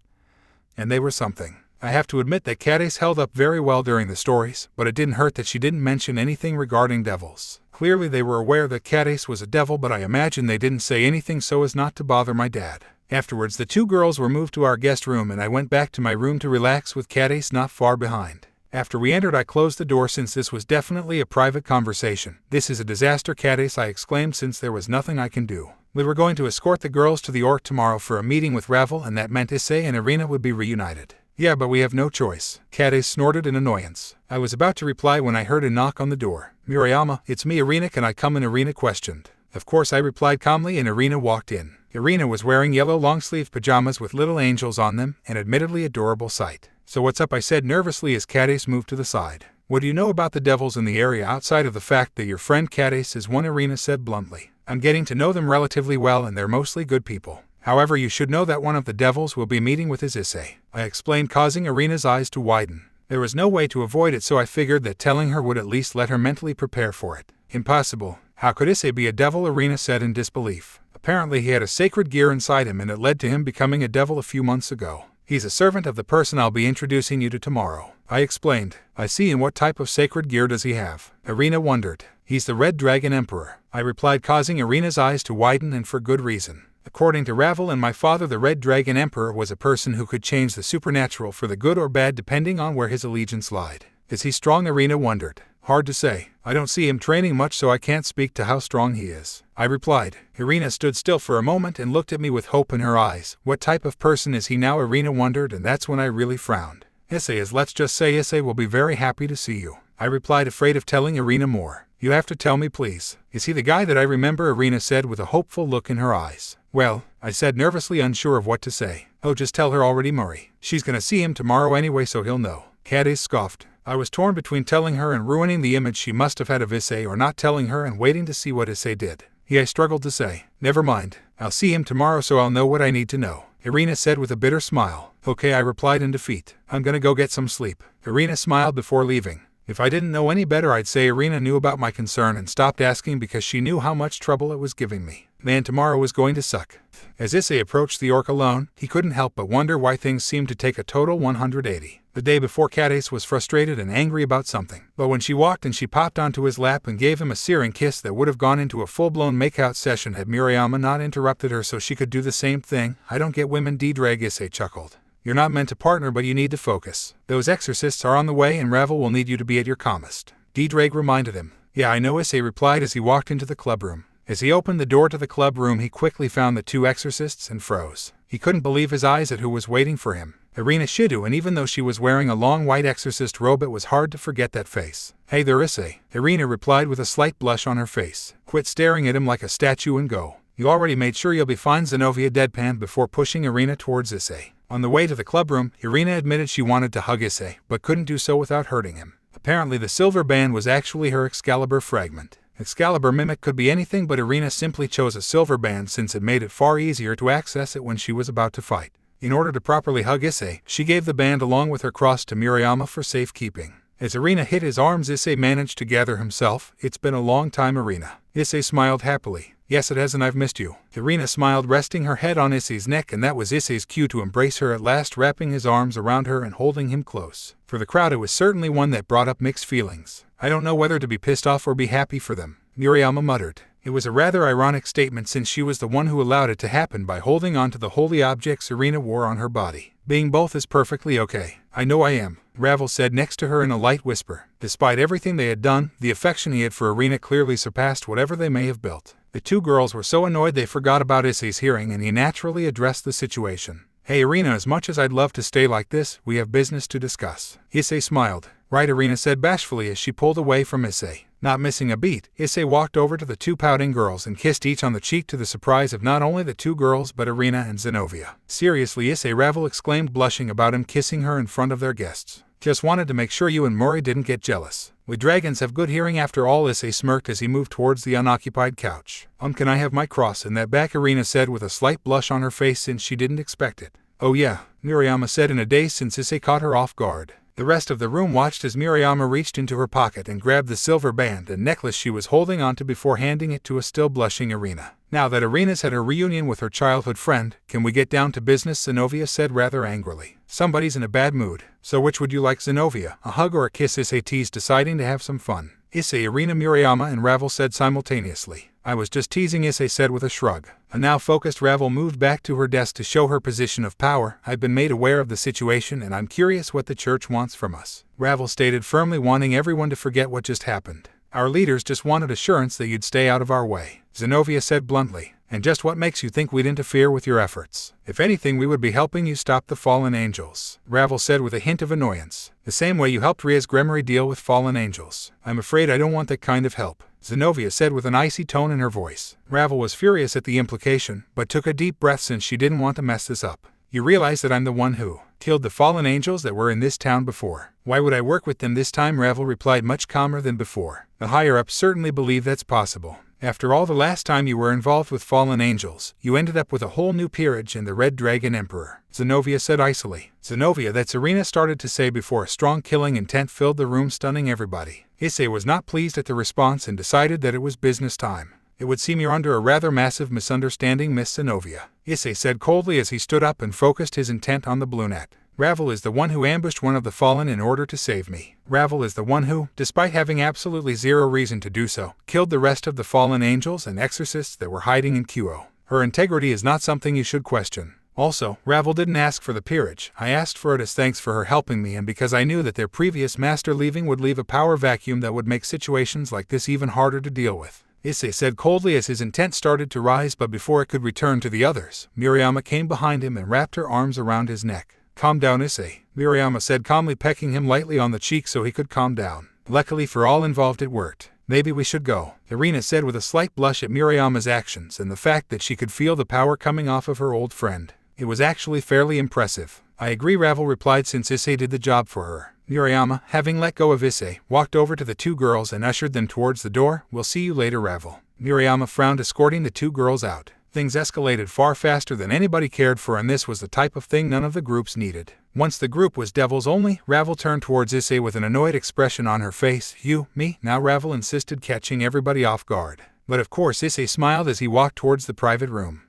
and they were something. I have to admit that Catis held up very well during the stories, but it didn't hurt that she didn't mention anything regarding devils. Clearly they were aware that Catis was a devil, but I imagine they didn't say anything so as not to bother my dad. Afterwards, the 2 girls were moved to our guest room, and I went back to my room to relax with Catis not far behind. After we entered, I closed the door since this was definitely a private conversation. This is a disaster, Catis, I exclaimed, since there was nothing I can do. We were going to escort the girls to the Orc tomorrow for a meeting with Ravel, and that meant Issei and Irina would be reunited. Yeah, but we have no choice, Catis snorted in annoyance. I was about to reply when I heard a knock on the door. Miriama, it's me, Irina, can I come in? Irina questioned. Of course, I replied calmly, and Irina walked in. Irina was wearing yellow long-sleeved pajamas with little angels on them, an admittedly adorable sight. So what's up? I said nervously as Catis moved to the side. What do you know about the devils in the area outside of the fact that your friend Catis is one? Irina said bluntly. I'm getting to know them relatively well, and they're mostly good people. However, you should know that one of the devils will be meeting with his Issei, I explained, causing Irina's eyes to widen. There was no way to avoid it, so I figured that telling her would at least let her mentally prepare for it. Impossible. How could Issei be a devil? Irina said in disbelief. Apparently he had a sacred gear inside him, and it led to him becoming a devil a few months ago. He's a servant of the person I'll be introducing you to tomorrow, I explained. I see. And what type of sacred gear does he have? Irina wondered. He's the Red Dragon Emperor, I replied, causing Irina's eyes to widen, and for good reason. According to Ravel and my father, the Red Dragon Emperor was a person who could change the supernatural for the good or bad depending on where his allegiance lied. Is he strong? Irina wondered. Hard to say. I don't see him training much, so I can't speak to how strong he is, I replied. Irina stood still for a moment and looked at me with hope in her eyes. What type of person is he now? Irina wondered, and that's when I really frowned. Issei is. Let's just say Issei will be very happy to see you, I replied, afraid of telling Irina more. You have to tell me, please. Is he the guy that I remember? Irina said with a hopeful look in her eyes. Well, I said, nervously unsure of what to say. Oh, just tell her already, Murray. She's gonna see him tomorrow anyway, so he'll know. Catis scoffed. I was torn between telling her and ruining the image she must have had of Issei, or not telling her and waiting to see what Issei did. I struggled to say. Never mind. I'll see him tomorrow, so I'll know what I need to know, Irina said with a bitter smile. Okay, I replied in defeat. I'm gonna go get some sleep. Irina smiled before leaving. If I didn't know any better, I'd say Irina knew about my concern and stopped asking because she knew how much trouble it was giving me. Man, tomorrow was going to suck. As Issei approached the orc alone, he couldn't help but wonder why things seemed to take a total 180. The day before, Catis was frustrated and angry about something, but when she walked in, she popped onto his lap and gave him a searing kiss that would have gone into a full-blown makeout session had Murayama not interrupted her so she could do the same thing. I don't get women, D-drag, Issei chuckled. You're not meant to partner, but you need to focus. Those exorcists are on the way and Ravel will need you to be at your calmest, D-drag reminded him. Yeah, I know, Issei replied as he walked into the club room. As he opened the door to the club room, he quickly found the two exorcists and froze. He couldn't believe his eyes at who was waiting for him. Irina Shido, and even though she was wearing a long white exorcist robe, it was hard to forget that face. Hey there, Issei, Irina replied with a slight blush on her face. Quit staring at him like a statue and go. You already made sure you'll be fine, Zenovia deadpanned before pushing Irina towards Issei. On the way to the club room, Irina admitted she wanted to hug Issei, but couldn't do so without hurting him. Apparently the silver band was actually her Excalibur fragment. Excalibur mimic could be anything, but Irina simply chose a silver band since it made it far easier to access it when she was about to fight. In order to properly hug Issei, she gave the band along with her cross to Murayama for safekeeping. As Irina hit his arms, Issei managed to gather himself. It's been a long time, Irina. Issei smiled happily. Yes, it has, and I've missed you. Irina smiled, resting her head on Issei's neck, and that was Issei's cue to embrace her at last, wrapping his arms around her and holding him close. For the crowd, it was certainly one that brought up mixed feelings. I don't know whether to be pissed off or be happy for them, Murayama muttered. It was a rather ironic statement since she was the one who allowed it to happen by holding on to the holy objects Irina wore on her body. Being both is perfectly okay. I know I am, Ravel said next to her in a light whisper. Despite everything they had done, the affection he had for Irina clearly surpassed whatever they may have built. The two girls were so annoyed they forgot about Issei's hearing, and he naturally addressed the situation. Hey Irina, as much as I'd love to stay like this, we have business to discuss. Issei smiled. Right, Irina said bashfully as she pulled away from Issei. Not missing a beat, Issei walked over to the two pouting girls and kissed each on the cheek, to the surprise of not only the two girls but Irina and Zenovia. Seriously, Issei, Ravel exclaimed, blushing about him kissing her in front of their guests. Just wanted to make sure you and Murray didn't get jealous. We dragons have good hearing after all, Issei smirked as he moved towards the unoccupied couch. Can I have my cross in that back? Irina said with a slight blush on her face since she didn't expect it. Oh yeah, Murayama said in a daze since Issei caught her off guard. The rest of the room watched as Murayama reached into her pocket and grabbed the silver band and necklace she was holding onto before handing it to a still blushing Irina. Now that Irina's had her reunion with her childhood friend, can we get down to business? Zenovia said rather angrily. Somebody's in a bad mood. So which would you like, Zenovia? A hug or a kiss? Issei teased, deciding to have some fun. Issei, Irina, Murayama and Ravel said simultaneously. I was just teasing, Issei said with a shrug. A now focused Ravel moved back to her desk to show her position of power. I've been made aware of the situation and I'm curious what the church wants from us, Ravel stated firmly, wanting everyone to forget what just happened. Our leaders just wanted assurance that you'd stay out of our way, Zenovia said bluntly. And just what makes you think we'd interfere with your efforts? If anything, we would be helping you stop the fallen angels, Ravel said with a hint of annoyance. The same way you helped Rias Gremory deal with fallen angels. I'm afraid I don't want that kind of help, Zenovia said with an icy tone in her voice. Ravel was furious at the implication, but took a deep breath since she didn't want to mess this up. You realize that I'm the one who killed the fallen angels that were in this town before. Why would I work with them this time? Ravel replied, much calmer than before. The higher-ups certainly believe that's possible. After all, the last time you were involved with fallen angels, you ended up with a whole new peerage and the Red Dragon Emperor, Zenovia said icily. Zenovia, that's Irina started to say before a strong killing intent filled the room, stunning everybody. Issei was not pleased at the response and decided that it was business time. It would seem you're under a rather massive misunderstanding, Miss Zenovia, Issei said coldly as he stood up and focused his intent on the blue net. Ravel is the one who ambushed one of the fallen in order to save me. Ravel is the one who, despite having absolutely zero reason to do so, killed the rest of the fallen angels and exorcists that were hiding in Kuo. Her integrity is not something you should question. Also, Ravel didn't ask for the peerage. I asked for it as thanks for her helping me and because I knew that their previous master leaving would leave a power vacuum that would make situations like this even harder to deal with. Issei said coldly as his intent started to rise, but before it could return to the others, Murayama came behind him and wrapped her arms around his neck. Calm down, Issei, Murayama said calmly, pecking him lightly on the cheek so he could calm down. Luckily for all involved, it worked. Maybe we should go, Irina said with a slight blush at Murayama's actions and the fact that she could feel the power coming off of her old friend. It was actually fairly impressive. I agree, Ravel replied, since Issei did the job for her. Murayama, having let go of Issei, walked over to the two girls and ushered them towards the door. We'll see you later, Ravel. Murayama frowned, escorting the two girls out. Things escalated far faster than anybody cared for, and this was the type of thing none of the groups needed. Once the group was devils only, Ravel turned towards Issei with an annoyed expression on her face. You, me, now, Ravel insisted, catching everybody off guard. But of course Issei smiled as he walked towards the private room.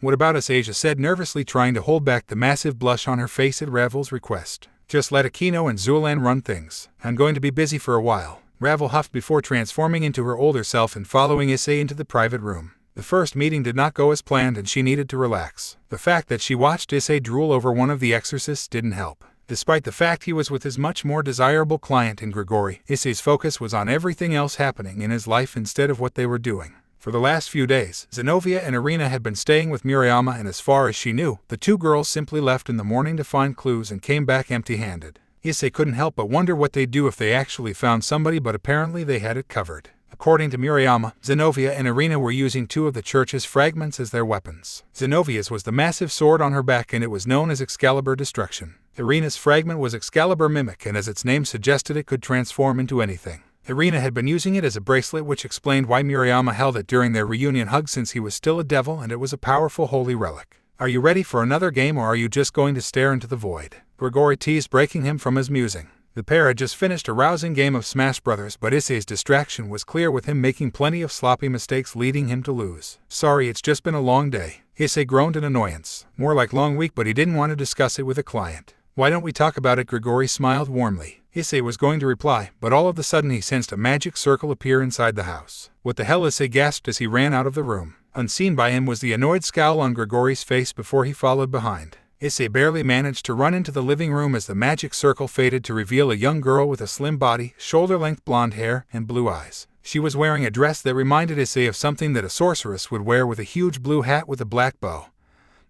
What about us, Asia said nervously, trying to hold back the massive blush on her face at Ravel's request. Just let Akino and Zulan run things. I'm going to be busy for a while, Ravel huffed before transforming into her older self and following Issei into the private room. The first meeting did not go as planned and she needed to relax. The fact that she watched Issei drool over one of the exorcists didn't help. Despite the fact he was with his much more desirable client in Grigori, Issei's focus was on everything else happening in his life instead of what they were doing. For the last few days, Zenobia and Irina had been staying with Murayama, and as far as she knew, the two girls simply left in the morning to find clues and came back empty-handed. Issei couldn't help but wonder what they'd do if they actually found somebody, but apparently they had it covered. According to Murayama, Zenobia and Irina were using two of the church's fragments as their weapons. Zenobia's was the massive sword on her back and it was known as Excalibur Destruction. Irina's fragment was Excalibur Mimic, and as its name suggested, it could transform into anything. Irina had been using it as a bracelet, which explained why Murayama held it during their reunion hug, since he was still a devil and it was a powerful holy relic. Are you ready for another game, or are you just going to stare into the void? Grigori teased, breaking him from his musing. The pair had just finished a rousing game of Smash Brothers, but Issei's distraction was clear, with him making plenty of sloppy mistakes leading him to lose. Sorry, it's just been a long day, Issei groaned in annoyance. More like long week, but he didn't want to discuss it with a client. Why don't we talk about it? Grigori smiled warmly. Issei was going to reply, but all of a sudden he sensed a magic circle appear inside the house. What the hell? Issei gasped as he ran out of the room. Unseen by him was the annoyed scowl on Grigori's face before he followed behind. Issei barely managed to run into the living room as the magic circle faded to reveal a young girl with a slim body, shoulder-length blonde hair, and blue eyes. She was wearing a dress that reminded Issei of something that a sorceress would wear, with a huge blue hat with a black bow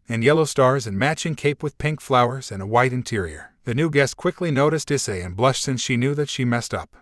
and yellow stars, and matching cape with pink flowers and a white interior. The new guest quickly noticed Issei and blushed, since she knew that she messed up.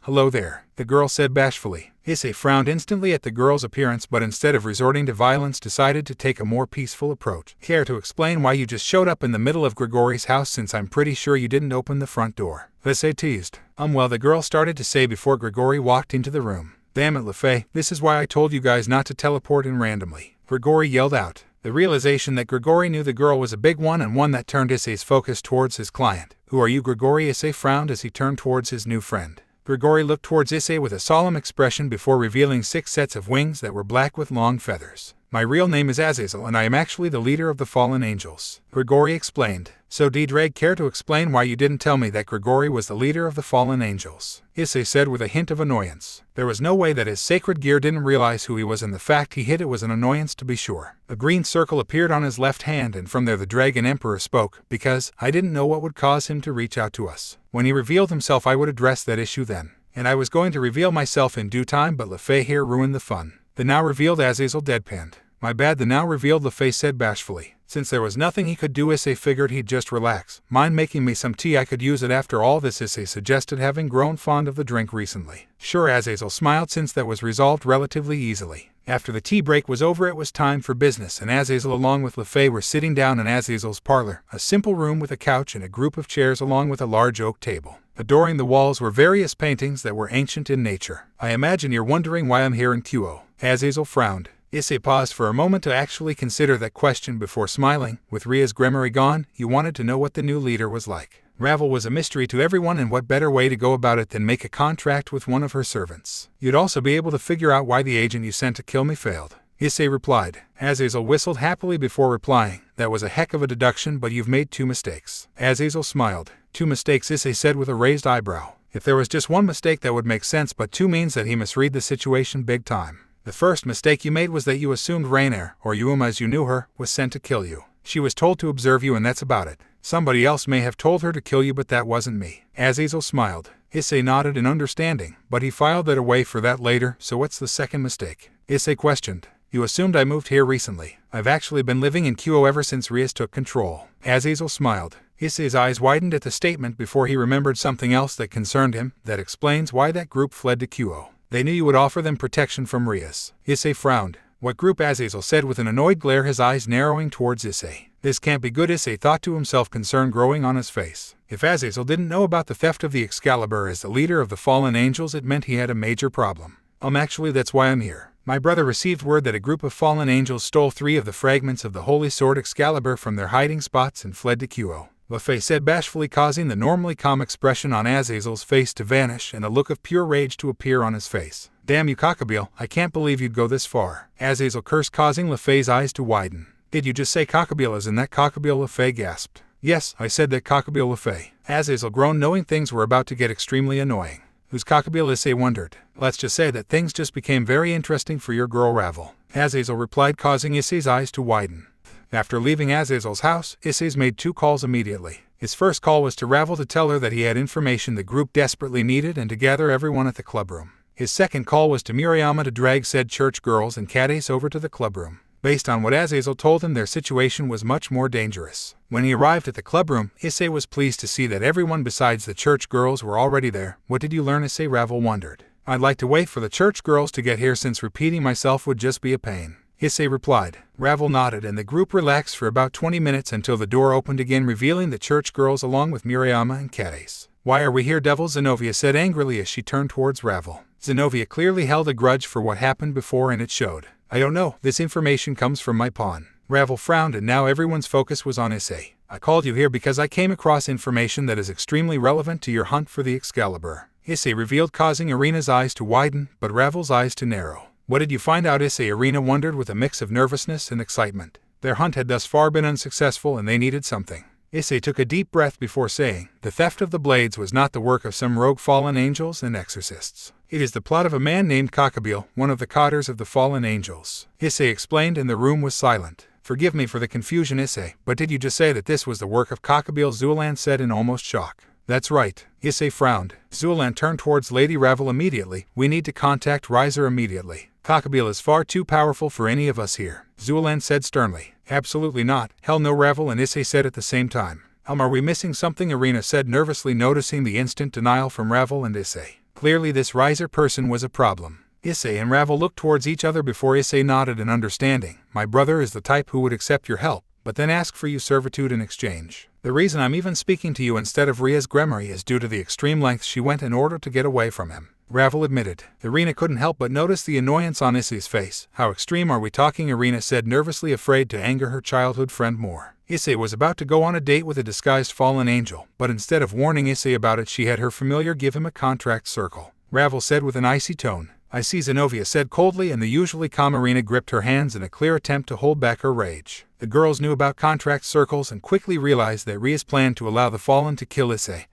Hello there, the girl said bashfully. Issei frowned instantly at the girl's appearance, but instead of resorting to violence decided to take a more peaceful approach. Care to explain why you just showed up in the middle of Grigori's house, since I'm pretty sure you didn't open the front door? Issei teased. Well, the girl started to say before Grigori walked into the room. Damn it, LeFay, this is why I told you guys not to teleport in randomly, Grigori yelled out. The realization that Grigori knew the girl was a big one, and one that turned Issei's focus towards his client. Who are you, Grigori? Issei frowned as he turned towards his new friend. Grigori looked towards Issei with a solemn expression before revealing 6 sets of wings that were black with long feathers. My real name is Azazel, and I am actually the leader of the fallen angels, Grigori explained. So Drake, care to explain why you didn't tell me that Grigori was the leader of the fallen angels? Issei said with a hint of annoyance. There was no way that his sacred gear didn't realize who he was, and the fact he hid it was an annoyance to be sure. A green circle appeared on his left hand, and from there the Dragon Emperor spoke. Because I didn't know what would cause him to reach out to us. When he revealed himself, I would address that issue then. And I was going to reveal myself in due time, but LeFay here ruined the fun. The now revealed Azazel deadpanned. My bad, the now revealed LeFay said bashfully. Since there was nothing he could do, Issei figured he'd just relax. Mind making me some tea? I could use it after all this, Issei suggested, having grown fond of the drink recently. Sure, Azazel smiled, since that was resolved relatively easily. After the tea break was over, it was time for business, and Azazel along with LeFay were sitting down in Azazel's parlor, a simple room with a couch and a group of chairs along with a large oak table. Adoring the walls were various paintings that were ancient in nature. I imagine you're wondering why I'm here in Kyoto. Azazel frowned. Issei paused for a moment to actually consider that question before smiling. With Rias' Gremory gone, you wanted to know what the new leader was like. Ravel was a mystery to everyone, and what better way to go about it than make a contract with one of her servants? You'd also be able to figure out why the agent you sent to kill me failed, Issei replied. Azazel whistled happily before replying. That was a heck of a deduction, but you've made 2 mistakes. Azazel smiled. 2 mistakes, Issei said with a raised eyebrow. If there was just one mistake that would make sense, but 2 means that he misread the situation big time. The first mistake you made was that you assumed Rainier, or Yuuma as you knew her, was sent to kill you. She was told to observe you and that's about it. Somebody else may have told her to kill you, but that wasn't me." Azazel smiled. Issei nodded in understanding, but he filed that away for that later. "So what's the second mistake?" Issei questioned. "You assumed I moved here recently. I've actually been living in Kyo ever since Rias took control." Azazel smiled. Issei's eyes widened at the statement before he remembered something else that concerned him. "That explains why that group fled to Kyo. They knew you would offer them protection from Rias." Issei frowned. "What group?" Azazel said with an annoyed glare, his eyes narrowing towards Issei. "This can't be good," Issei thought to himself, concern growing on his face. If Azazel didn't know about the theft of the Excalibur as the leader of the fallen angels, it meant he had a major problem. Actually, that's why I'm here. My brother received word that a group of fallen angels stole 3 of the fragments of the holy sword Excalibur from their hiding spots and fled to Kyo," LaFay said bashfully, causing the normally calm expression on Azazel's face to vanish and a look of pure rage to appear on his face. "Damn you, Cockabeel, I can't believe you'd go this far." Azazel cursed, causing LaFay's eyes to widen. "Did you just say Cockabeel? Isn't that Cockabeel?" LaFay gasped. "Yes, I said that, Cockabeel." LaFay. Azazel groaned, knowing things were about to get extremely annoying. "Who's Cockabeel?" Issei wondered. "Let's just say that things just became very interesting for your girl Ravel," Azazel replied, causing Issei's eyes to widen. After leaving Azazel's house, Issei made 2 calls immediately. His first call was to Ravel to tell her that he had information the group desperately needed and to gather everyone at the clubroom. His second call was to Murayama to drag said church girls and Catis over to the clubroom. Based on what Azazel told him, their situation was much more dangerous. When he arrived at the clubroom, Issei was pleased to see that everyone besides the church girls were already there. "What did you learn, Issei?" Ravel wondered. "I'd like to wait for the church girls to get here since repeating myself would just be a pain," Issei replied. Ravel nodded and the group relaxed for about 20 minutes until the door opened again, revealing the church girls along with Murayama and Catis. "Why are we here, devil?" Zenobia said angrily as she turned towards Ravel. Zenobia clearly held a grudge for what happened before, and it showed. "I don't know, this information comes from my pawn." Ravel frowned and now everyone's focus was on Issei. "I called you here because I came across information that is extremely relevant to your hunt for the Excalibur," Issei revealed, causing Irina's eyes to widen, but Ravel's eyes to narrow. "What did you find out, Issei?" Irina wondered with a mix of nervousness and excitement. Their hunt had thus far been unsuccessful and they needed something. Issei took a deep breath before saying, "The theft of the blades was not the work of some rogue fallen angels and exorcists. It is the plot of a man named Cockabeel, one of the cotters of the fallen angels," Issei explained, and the room was silent. "Forgive me for the confusion, Issei, but did you just say that this was the work of Cockabeel?" Zulan said in almost shock. "That's right." Issei frowned. Zulan turned towards Lady Ravel immediately. "We need to contact Riser immediately. Cockabeel is far too powerful for any of us here," Zulan said sternly. "Absolutely not. Hell no," Ravel and Issei said at the same time. Are we missing something?" Irina said nervously, noticing the instant denial from Ravel and Issei. Clearly this Riser person was a problem. Issei and Ravel looked towards each other before Issei nodded in understanding. "My brother is the type who would accept your help, but then ask for you servitude in exchange. The reason I'm even speaking to you instead of Rias Gremory is due to the extreme lengths she went in order to get away from him," Ravel admitted. Irina couldn't help but notice the annoyance on Issei's face. "How extreme are we talking?" Irina said nervously, afraid to anger her childhood friend more. Issei was about to go on a date with a disguised fallen angel, but instead of warning Issei about it, she had her familiar give him a contract circle. Ravel said with an icy tone. "I see," Zenobia said coldly, and the usually calm Irina gripped her hands in a clear attempt to hold back her rage. The girls knew about contract circles and quickly realized that Rias planned to allow the fallen to kill Issei,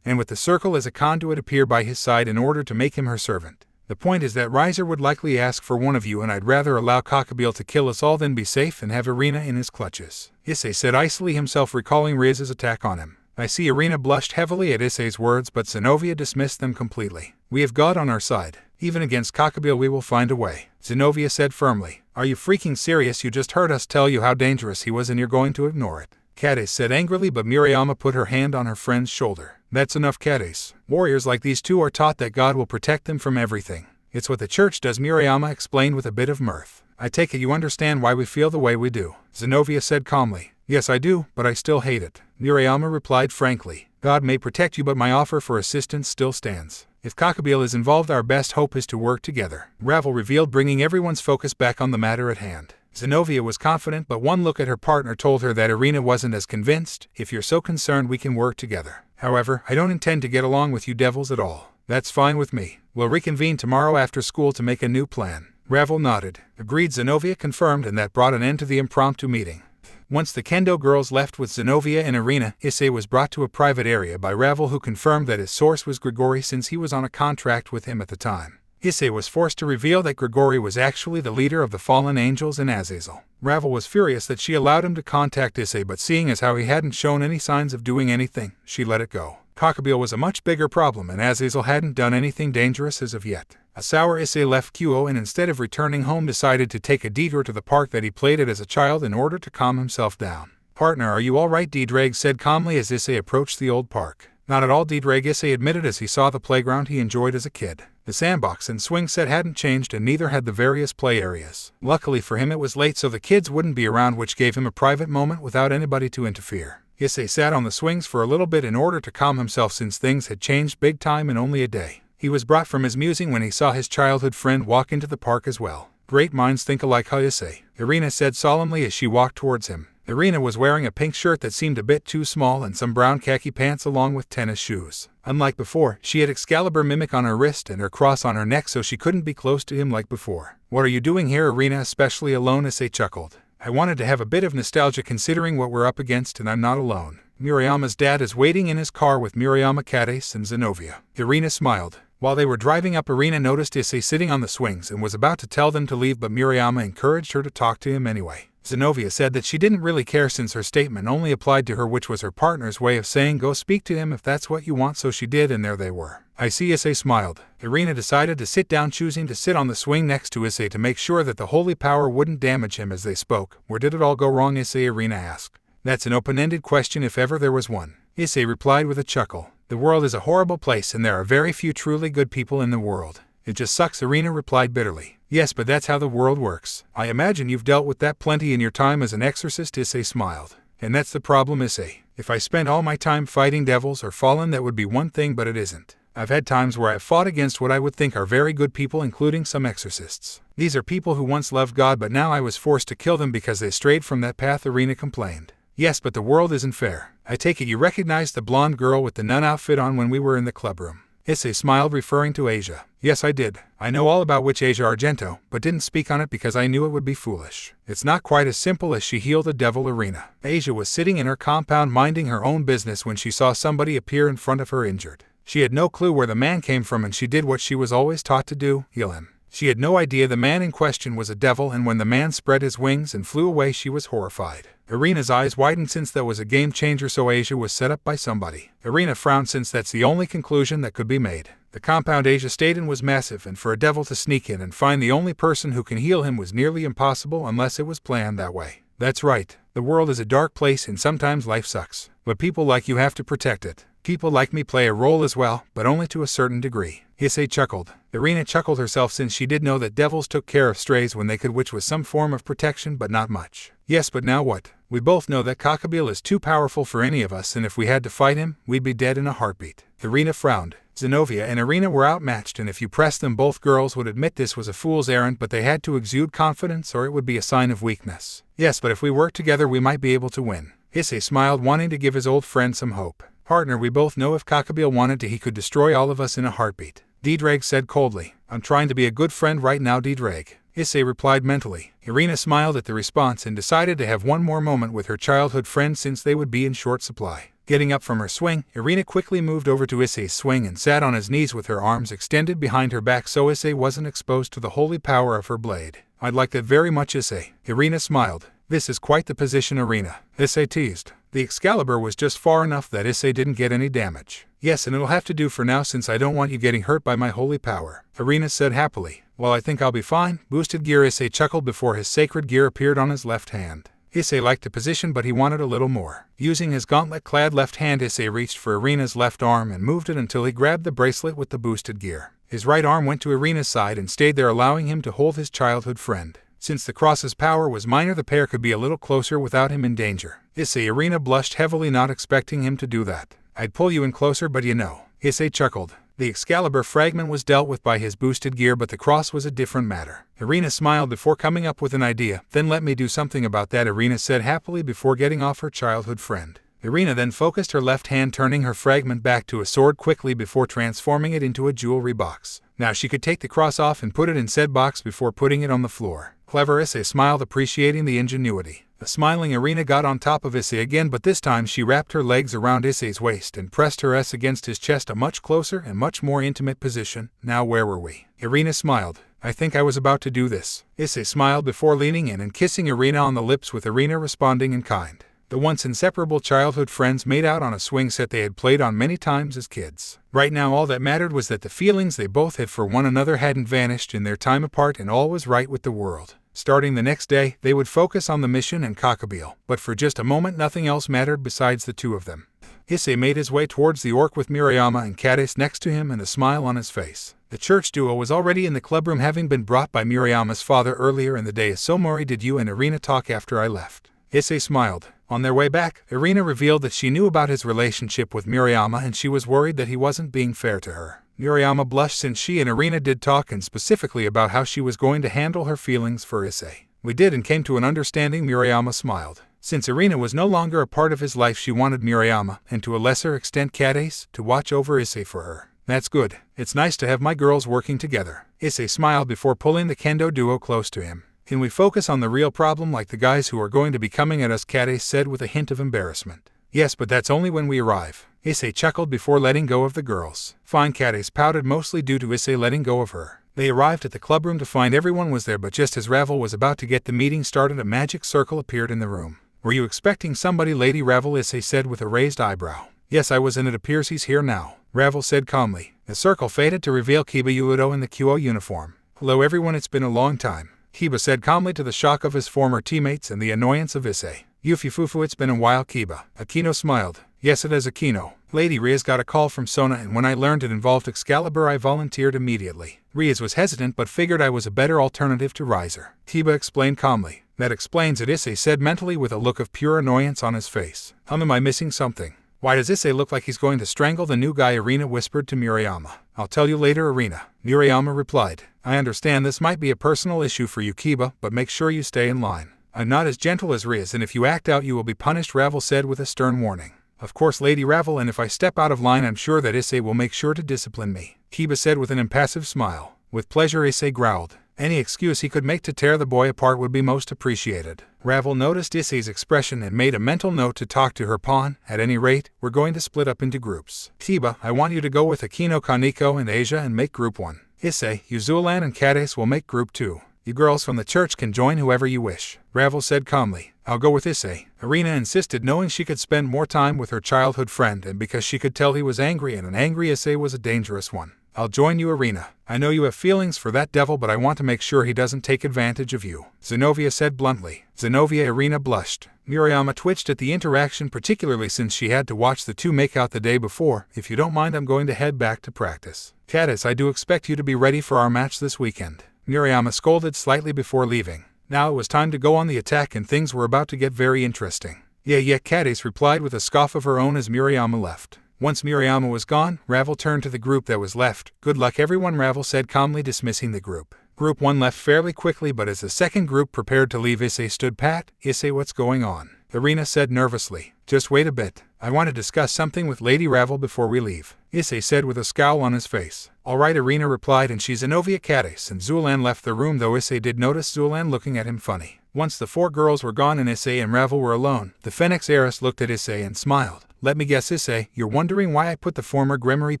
and with the circle as a conduit appear by his side in order to make him her servant. "The point is that Riser would likely ask for one of you, and I'd rather allow Cockabeel to kill us all than be safe and have Irina in his clutches," Issei said icily, himself recalling Rias's attack on him. I see Irina blushed heavily at Issei's words, but Zenobia dismissed them completely. "We have God on our side. Even against Cockabeel we will find a way," Zenobia said firmly. "Are you freaking serious? You just heard us tell you how dangerous he was and you're going to ignore it," Catis said angrily, but Murayama put her hand on her friend's shoulder. "That's enough, Catis. Warriors like these two are taught that God will protect them from everything. It's what the church does," Murayama explained with a bit of mirth. "I take it you understand why we feel the way we do," Zenobia said calmly. "Yes, I do, but I still hate it," Murayama replied frankly. "God may protect you, but my offer for assistance still stands. If Cockabeel is involved, our best hope is to work together," Ravel revealed, bringing everyone's focus back on the matter at hand. Zenobia was confident, but one look at her partner told her that Irina wasn't as convinced. "If you're so concerned, we can work together. However, I don't intend to get along with you devils at all." "That's fine with me. We'll reconvene tomorrow after school to make a new plan." Ravel nodded. "Agreed," Zenobia confirmed, and that brought an end to the impromptu meeting. Once the Kendo girls left with Zenobia and Irina, Issei was brought to a private area by Ravel, who confirmed that his source was Grigori since he was on a contract with him at the time. Issei was forced to reveal that Grigori was actually the leader of the fallen angels and Azazel. Ravel was furious that she allowed him to contact Issei, but seeing as how he hadn't shown any signs of doing anything, she let it go. Cockabeel was a much bigger problem, and Azazel hadn't done anything dangerous as of yet. A sour Issei left Kuo and instead of returning home decided to take a detour to the park that he played at as a child in order to calm himself down. "Partner, are you all right?" Diedrag said calmly as Issei approached the old park. "Not at all," Diedrag, Issei admitted as he saw the playground he enjoyed as a kid. The sandbox and swing set hadn't changed and neither had the various play areas. Luckily for him it was late so the kids wouldn't be around, which gave him a private moment without anybody to interfere. Issei sat on the swings for a little bit in order to calm himself since things had changed big time in only a day. He was brought from his musing when he saw his childhood friend walk into the park as well. "Great minds think alike, huh, Issei?" Irina said solemnly as she walked towards him. Irina was wearing a pink shirt that seemed a bit too small and some brown khaki pants along with tennis shoes. Unlike before, she had Excalibur mimic on her wrist and her cross on her neck so she couldn't be close to him like before. "What are you doing here, Irina, especially alone?" Issei chuckled. "I wanted to have a bit of nostalgia considering what we're up against, and I'm not alone. Murayama's dad is waiting in his car with Murayama, Catis, and Zenobia." Irina smiled. While they were driving up, Irina noticed Issei sitting on the swings and was about to tell them to leave, but Murayama encouraged her to talk to him anyway. Zenobia said that she didn't really care since her statement only applied to her, which was her partner's way of saying go speak to him if that's what you want, so she did, and there they were. "I see," Issei smiled. Irina decided to sit down, choosing to sit on the swing next to Issei to make sure that the holy power wouldn't damage him as they spoke. "Where did it all go wrong, Issei?" Irina asked. "That's an open-ended question if ever there was one," Issei replied with a chuckle. "The world is a horrible place and there are very few truly good people in the world. It just sucks," Irina replied bitterly. "Yes, but that's how the world works. I imagine you've dealt with that plenty in your time as an exorcist," Issei smiled. "And that's the problem, Issei. If I spent all my time fighting devils or fallen, that would be one thing, but it isn't. I've had times where I've fought against what I would think are very good people, including some exorcists. These are people who once loved God, but now I was forced to kill them because they strayed from that path," Irina complained. "Yes, but the world isn't fair. I take it you recognized the blonde girl with the nun outfit on when we were in the clubroom?" Issei smiled, referring to Asia. "Yes, I did. I know all about Witch Asia Argento, but didn't speak on it because I knew it would be foolish. It's not quite as simple as she healed the devil." Irina. Asia was sitting in her compound minding her own business when she saw somebody appear in front of her injured. She had no clue where the man came from, and she did what she was always taught to do, heal him. She had no idea the man in question was a devil, and when the man spread his wings and flew away, she was horrified. Irina's eyes widened since that was a game changer, so Asia was set up by somebody. Irina frowned since that's the only conclusion that could be made. The compound Asia stayed in was massive, and for a devil to sneak in and find the only person who can heal him was nearly impossible unless it was planned that way. "That's right. The world is a dark place and sometimes life sucks. But people like you have to protect it. People like me play a role as well, but only to a certain degree." Issei chuckled. Irina chuckled herself since she did know that devils took care of strays when they could, which was some form of protection, but not much. "Yes, but now what? We both know that Cockabeel is too powerful for any of us, and if we had to fight him, we'd be dead in a heartbeat." Irina frowned. Zenobia and Irina were outmatched, and if you pressed them, both girls would admit this was a fool's errand, but they had to exude confidence or it would be a sign of weakness. "Yes, but if we work together we might be able to win." Issei smiled, wanting to give his old friend some hope. "Partner, we both know if Cockabeel wanted to, he could destroy all of us in a heartbeat," Diedrag said coldly. "I'm trying to be a good friend right now, Diedrag," Issei replied mentally. Irina smiled at the response and decided to have one more moment with her childhood friend since they would be in short supply. Getting up from her swing, Irina quickly moved over to Issei's swing and sat on his knees with her arms extended behind her back so Issei wasn't exposed to the holy power of her blade. "I'd like that very much, Issei." Irina smiled. "This is quite the position, Irina," Issei teased. The Excalibur was just far enough that Issei didn't get any damage. "Yes, and it'll have to do for now since I don't want you getting hurt by my holy power," Irina said happily. "Well, I think I'll be fine." Boosted gear, Issei chuckled before his sacred gear appeared on his left hand. Issei liked the position, but he wanted a little more. Using his gauntlet-clad left hand, Issei reached for Irina's left arm and moved it until he grabbed the bracelet with the boosted gear. His right arm went to Irina's side and stayed there, allowing him to hold his childhood friend. Since the cross's power was minor, the pair could be a little closer without him in danger. "Issei," Irina blushed heavily, not expecting him to do that. "I'd pull you in closer, but you know." Issei chuckled. The Excalibur fragment was dealt with by his boosted gear, but the cross was a different matter. Irina smiled before coming up with an idea. "Then let me do something about that," Irina said happily before getting off her childhood friend. Irina then focused her left hand, turning her fragment back to a sword quickly before transforming it into a jewelry box. Now she could take the cross off and put it in said box before putting it on the floor. "Clever," Issei smiled, appreciating the ingenuity. The smiling Irina got on top of Issei again, but this time she wrapped her legs around Issei's waist and pressed her S against his chest, a much closer and much more intimate position. Now where were we? Irina smiled. I think I was about to do this. Issei smiled before leaning in and kissing Irina on the lips, with Irina responding in kind. The once inseparable childhood friends made out on a swing set they had played on many times as kids. Right now all that mattered was that the feelings they both had for one another hadn't vanished in their time apart, and all was right with the world. Starting the next day, they would focus on the mission and Cockabeel, but for just a moment nothing else mattered besides the two of them. Issei made his way towards the orc with Murayama and Catis next to him and a smile on his face. The church duo was already in the clubroom, having been brought by Murayama's father earlier in the day. So Mori, did you and Irina talk after I left? Issei smiled. On their way back, Irina revealed that she knew about his relationship with Murayama and she was worried that he wasn't being fair to her. Murayama blushed since she and Irina did talk, and specifically about how she was going to handle her feelings for Issei. We did and came to an understanding. Murayama smiled. Since Irina was no longer a part of his life, she wanted Murayama, and to a lesser extent Catis, to watch over Issei for her. That's good. It's nice to have my girls working together. Issei smiled before pulling the kendo duo close to him. Can we focus on the real problem like the guys who are going to be coming at us? Catis said with a hint of embarrassment. Yes, but that's only when we arrive. Issei chuckled before letting go of the girls. Fine. Catis pouted, mostly due to Issei letting go of her. They arrived at the clubroom to find everyone was there, but just as Ravel was about to get the meeting started, a magic circle appeared in the room. Were you expecting somebody, Lady Ravel? Issei said with a raised eyebrow. Yes, I was, and it appears he's here now, Ravel said calmly. The circle faded to reveal Kiba Yuido in the QO uniform. Hello everyone, it's been a long time, Kiba said calmly, to the shock of his former teammates and the annoyance of Issei. Yufifufu, it's been a while, Kiba. Akino smiled. Yes, it is, Akino. Lady Rias got a call from Sona, and when I learned it involved Excalibur I volunteered immediately. Rias was hesitant but figured I was a better alternative to Riser. Kiba explained calmly. That explains it, Issei said mentally with a look of pure annoyance on his face. Am I missing something? Why does Issei look like he's going to strangle the new guy? Irina whispered to Murayama. I'll tell you later, Irina, Murayama replied. I understand this might be a personal issue for you, Kiba, but make sure you stay in line. I'm not as gentle as Rias, and if you act out you will be punished, Ravel said with a stern warning. Of course, Lady Ravel, and if I step out of line I'm sure that Issei will make sure to discipline me, Kiba said with an impassive smile. With pleasure, Issei growled. Any excuse he could make to tear the boy apart would be most appreciated. Ravel noticed Issei's expression and made a mental note to talk to her pawn. At any rate, we're going to split up into groups. Kiba, I want you to go with Akino, Kaneko, and Asia and make group 1. Issei, Yuzulan, and Catis will make group 2. You girls from the church can join whoever you wish, Ravel said calmly. I'll go with Issei, Irina insisted, knowing she could spend more time with her childhood friend and because she could tell he was angry, and an angry Issei was a dangerous one. I'll join you, Irina. I know you have feelings for that devil, but I want to make sure he doesn't take advantage of you, Zenobia said bluntly. Zenobia. Irina blushed. Murayama twitched at the interaction, particularly since she had to watch the two make out the day before. If you don't mind, I'm going to head back to practice. Catis, I do expect you to be ready for our match this weekend, Murayama scolded slightly before leaving. Now it was time to go on the attack, and things were about to get very interesting. Yeah, Catis replied with a scoff of her own as Murayama left. Once Murayama was gone, Ravel turned to the group that was left. Good luck everyone, Ravel said calmly, dismissing the group. Group 1 left fairly quickly, but as the second group prepared to leave, Issei stood pat. Issei, what's going on? Irina said nervously. Just wait a bit. I want to discuss something with Lady Ravel before we leave, Issei said with a scowl on his face. All right, Irina replied, and she's Zenobia. Catis and Zulan left the room, though Issei did notice Zulan looking at him funny. Once the 4 girls were gone and Issei and Ravel were alone, the Phoenix heiress looked at Issei and smiled. Let me guess, Issei, you're wondering why I put the former Gremory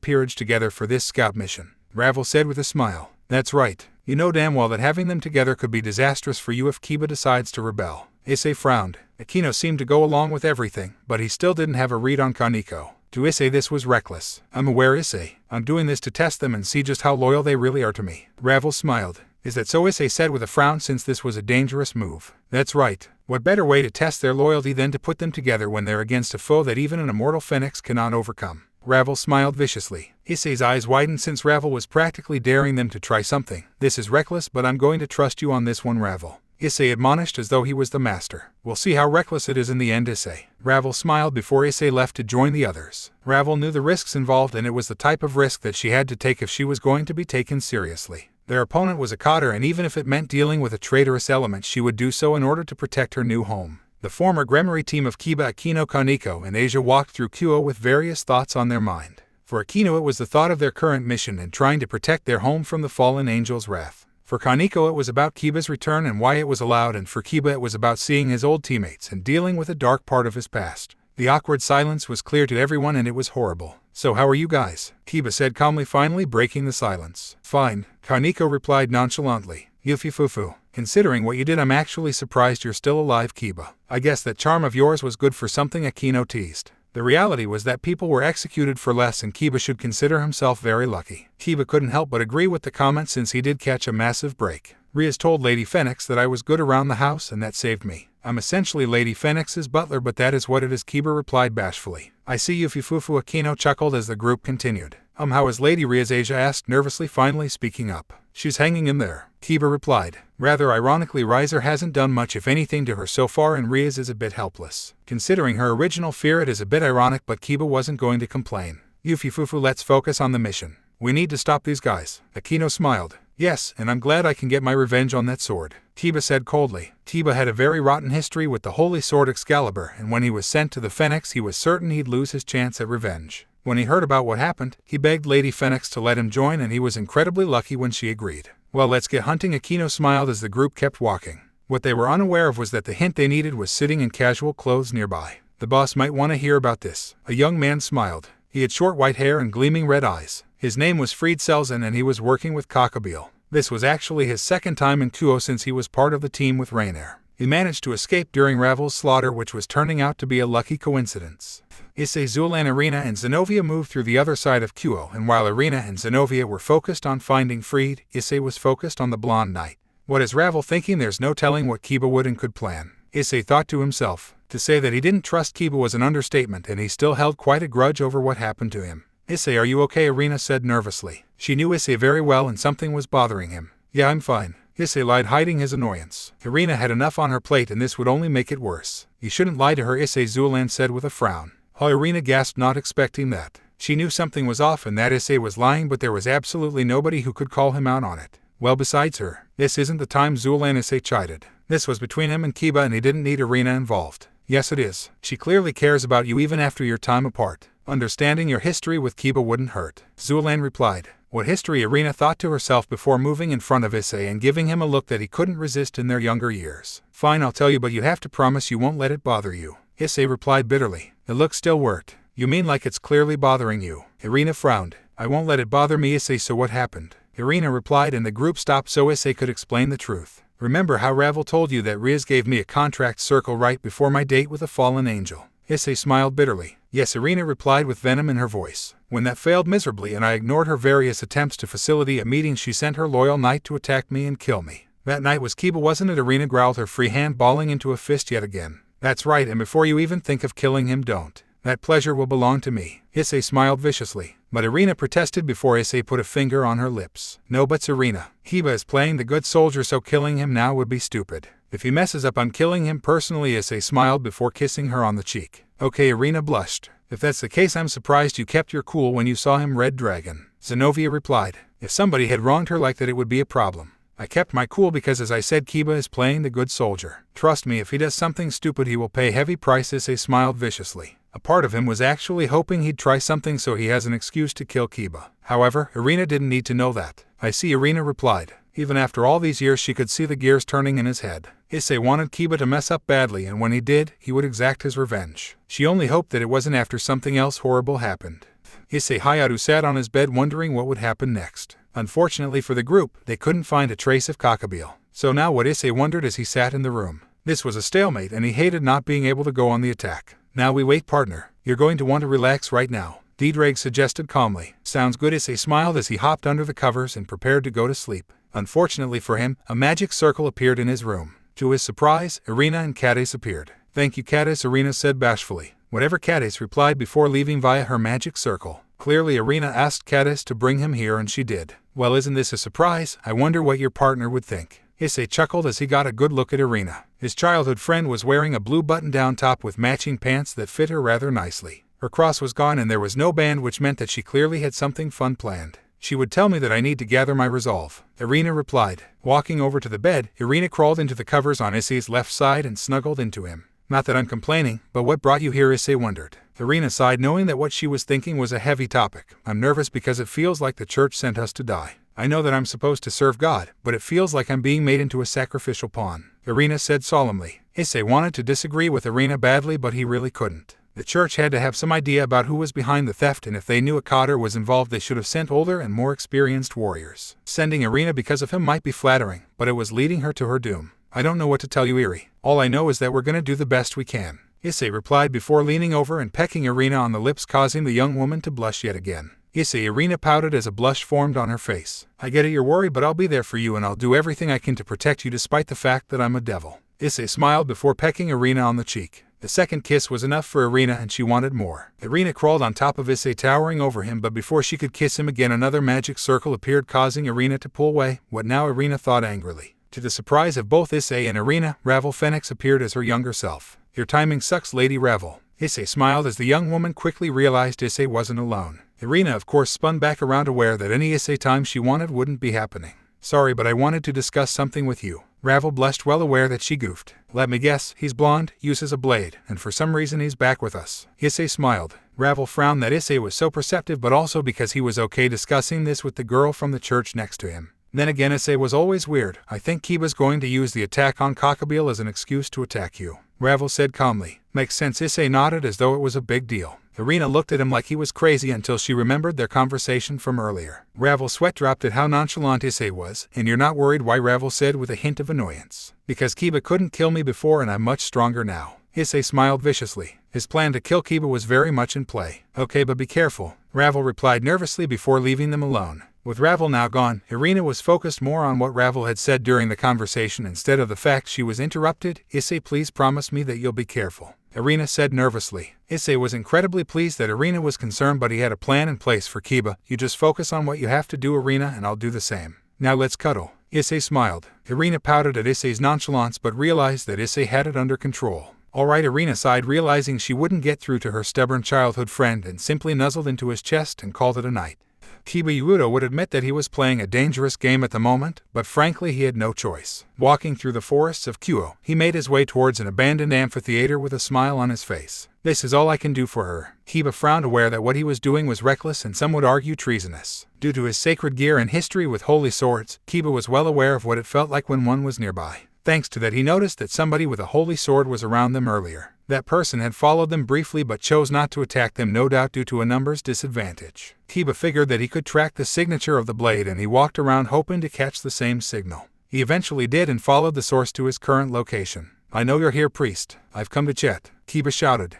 peerage together for this scout mission, Ravel said with a smile. That's right. You know damn well that having them together could be disastrous for you if Kiba decides to rebel. Issei frowned. Akino seemed to go along with everything, but he still didn't have a read on Kaneko. To Issei this was reckless. I'm aware, Issei. I'm doing this to test them and see just how loyal they really are to me. Ravel smiled. Is that so? Issei said with a frown, since this was a dangerous move. That's right. What better way to test their loyalty than to put them together when they're against a foe that even an immortal phoenix cannot overcome? Ravel smiled viciously. Issei's eyes widened since Ravel was practically daring them to try something. This is reckless, but I'm going to trust you on this one, Ravel, Issei admonished as though he was the master. We'll see how reckless it is in the end, Issei. Ravel smiled before Issei left to join the others. Ravel knew the risks involved, and it was the type of risk that she had to take if she was going to be taken seriously. Their opponent was a cotter, and even if it meant dealing with a traitorous element, she would do so in order to protect her new home. The former Gremory team of Kiba, Akino, Kaneko, and Asia walked through Kyo with various thoughts on their mind. For Akino, it was the thought of their current mission and trying to protect their home from the fallen angel's wrath. For Kaneko it was about Kiba's return and why it was allowed, and for Kiba it was about seeing his old teammates and dealing with a dark part of his past. The awkward silence was clear to everyone and it was horrible. "So how are you guys?" Kiba said calmly, finally breaking the silence. "Fine," Kaneko replied nonchalantly. "Yufifufu, considering what you did, I'm actually surprised you're still alive, Kiba. I guess that charm of yours was good for something," Akino teased. The reality was that people were executed for less and Kiba should consider himself very lucky. Kiba couldn't help but agree with the comment since he did catch a massive break. "Rias told Lady Phoenix that I was good around the house and that saved me. I'm essentially Lady Phoenix's butler, but that is what it is," Kiba replied bashfully. "I see Yufifufu," Akino chuckled as the group continued. How is Lady Rias?" Asia asked nervously, finally speaking up. "She's hanging in there," Kiba replied. Rather ironically, Riser hasn't done much if anything to her so far and Rias is a bit helpless. Considering her original fear, it is a bit ironic, but Kiba wasn't going to complain. "Yufifufu, let's focus on the mission. We need to stop these guys." Akino smiled. "Yes, and I'm glad I can get my revenge on that sword," Kiba said coldly. Kiba had a very rotten history with the holy sword Excalibur, and when he was sent to the Phoenix he was certain he'd lose his chance at revenge. When he heard about what happened, he begged Lady Phoenix to let him join, and he was incredibly lucky when she agreed. "Well, let's get hunting," Akino smiled as the group kept walking. What they were unaware of was that the hint they needed was sitting in casual clothes nearby. "The boss might want to hear about this." A young man smiled. He had short white hair and gleaming red eyes. His name was Fried Selzen and he was working with Kakabeel. This was actually his second time in Kuo since he was part of the team with Rainier. He managed to escape during Ravel's slaughter, which was turning out to be a lucky coincidence. Issei, Zulan, Arena, and Zenovia moved through the other side of Kuo, and while Arena and Zenovia were focused on finding Fried, Issei was focused on the blonde knight. What is Ravel thinking? There's no telling what Kiba would and could plan. Issei thought to himself. To say that he didn't trust Kiba was an understatement, and he still held quite a grudge over what happened to him. "Issei, are you okay?" Arena said nervously. She knew Issei very well and something was bothering him. "Yeah, I'm fine," Issei lied, hiding his annoyance. Arena had enough on her plate and this would only make it worse. "You shouldn't lie to her," Issei, Zulan said with a frown. Arena gasped, not expecting that. She knew something was off and that Issei was lying, but there was absolutely nobody who could call him out on it. "Well, besides her, this isn't the time," Zulan, Issei chided. This was between him and Kiba and he didn't need Arena involved. "Yes, it is. She clearly cares about you even after your time apart. Understanding your history with Kiba wouldn't hurt," Zulan replied. What history? Arena thought to herself before moving in front of Issei and giving him a look that he couldn't resist in their younger years. "Fine, I'll tell you, but you have to promise you won't let it bother you," Issei replied bitterly. The look still worked. "You mean like it's clearly bothering you?" Arena frowned. "I won't let it bother me, Issei, so what happened?" Arena replied, and the group stopped so Issei could explain the truth. "Remember how Ravel told you that Rias gave me a contract circle right before my date with a fallen angel?" Issei smiled bitterly. "Yes," Arena replied with venom in her voice. "When that failed miserably and I ignored her various attempts to facilitate a meeting, she sent her loyal knight to attack me and kill me." "That knight was Kiba, wasn't it?" Arena growled, her free hand balling into a fist yet again. "That's right, and before you even think of killing him, don't. That pleasure will belong to me." Issei smiled viciously. But Arena protested before Issei put a finger on her lips. "No buts, Arena. Kiba is playing the good soldier, so killing him now would be stupid. If he messes up, I'm killing him personally." Issei smiled before kissing her on the cheek. "Okay," Arena blushed. "If that's the case, I'm surprised you kept your cool when you saw him, Red Dragon." Zenovia replied. "If somebody had wronged her like that, it would be a problem. I kept my cool because, as I said, Kiba is playing the good soldier. Trust me, if he does something stupid, he will pay heavy price." Issei smiled viciously. A part of him was actually hoping he'd try something so he has an excuse to kill Kiba. However, Arena didn't need to know that. "I see," Arena replied. Even after all these years, she could see the gears turning in his head. Issei wanted Kiba to mess up badly, and when he did, he would exact his revenge. She only hoped that it wasn't after something else horrible happened. Issei Hayato sat on his bed wondering what would happen next. Unfortunately for the group, they couldn't find a trace of Kakabeel. So now what Issei wondered as he sat in the room. This was a stalemate and he hated not being able to go on the attack. "Now we wait, partner. You're going to want to relax right now," Diedrag suggested calmly. "Sounds good," Issei smiled as he hopped under the covers and prepared to go to sleep. Unfortunately for him, a magic circle appeared in his room. To his surprise, Arena and Catis appeared. "Thank you, Catis," Arena said bashfully. "Whatever," Catis replied before leaving via her magic circle. Clearly Arena asked Catis to bring him here and she did. "Well, isn't this a surprise? I wonder what your partner would think." Issei chuckled as he got a good look at Arena. His childhood friend was wearing a blue button-down top with matching pants that fit her rather nicely. Her cross was gone and there was no band, which meant that she clearly had something fun planned. "She would tell me that I need to gather my resolve," Arena replied. Walking over to the bed, Arena crawled into the covers on Issei's left side and snuggled into him. "Not that I'm complaining, but what brought you here?" Issei wondered. Arena sighed, knowing that what she was thinking was a heavy topic. "I'm nervous because it feels like the church sent us to die." I know that I'm supposed to serve God, but it feels like I'm being made into a sacrificial pawn, Irina said solemnly. Issei wanted to disagree with Irina badly, but he really couldn't. The church had to have some idea about who was behind the theft, and if they knew a Cotter was involved they should have sent older and more experienced warriors. Sending Irina because of him might be flattering, but it was leading her to her doom. I don't know what to tell you, Iri. All I know is that we're gonna do the best we can, Issei replied before leaning over and pecking Irina on the lips, causing the young woman to blush yet again. Irina pouted as a blush formed on her face. I get it, you're worried, but I'll be there for you and I'll do everything I can to protect you despite the fact that I'm a devil. Issei smiled before pecking Irina on the cheek. The second kiss was enough for Irina and she wanted more. Irina crawled on top of Issei, towering over him, but before she could kiss him again another magic circle appeared, causing Irina to pull away. What now, Irina thought angrily. To the surprise of both Issei and Irina, Ravel Phoenix appeared as her younger self. Your timing sucks, Lady Ravel. Issei smiled as the young woman quickly realized Issei wasn't alone. Irina of course spun back around, aware that any Issei time she wanted wouldn't be happening. Sorry, but I wanted to discuss something with you. Ravel blushed, well aware that she goofed. Let me guess, he's blonde, uses a blade, and for some reason he's back with us. Issei smiled. Ravel frowned that Issei was so perceptive, but also because he was okay discussing this with the girl from the church next to him. Then again, Issei was always weird. I think Kiba's going to use the attack on Cockabeel as an excuse to attack you, Ravel said calmly. Makes sense, Issei nodded as though it was a big deal. Irina looked at him like he was crazy until she remembered their conversation from earlier. Ravel's sweat dropped at how nonchalant Issei was. And you're not worried? Why, Ravel said with a hint of annoyance. Because Kiba couldn't kill me before and I'm much stronger now. Issei smiled viciously. His plan to kill Kiba was very much in play. Okay, but be careful, Ravel replied nervously before leaving them alone. With Ravel now gone, Irina was focused more on what Ravel had said during the conversation instead of the fact she was interrupted. Issei, please promise me that you'll be careful, Irina said nervously. Issei was incredibly pleased that Irina was concerned, but he had a plan in place for Kiba. You just focus on what you have to do, Irina, and I'll do the same. Now let's cuddle. Issei smiled. Irina pouted at Issei's nonchalance but realized that Issei had it under control. Alright, Irina sighed, realizing she wouldn't get through to her stubborn childhood friend, and simply nuzzled into his chest and called it a night. Kiba Yuudo would admit that he was playing a dangerous game at the moment, but frankly he had no choice. Walking through the forests of Kyo, he made his way towards an abandoned amphitheater with a smile on his face. This is all I can do for her. Kiba frowned, aware that what he was doing was reckless and some would argue treasonous. Due to his sacred gear and history with holy swords, Kiba was well aware of what it felt like when one was nearby. Thanks to that, he noticed that somebody with a holy sword was around them earlier. That person had followed them briefly but chose not to attack them, no doubt due to a numbers disadvantage. Kiba figured that he could track the signature of the blade, and he walked around hoping to catch the same signal. He eventually did and followed the source to his current location. I know you're here, priest. I've come to chat, Kiba shouted.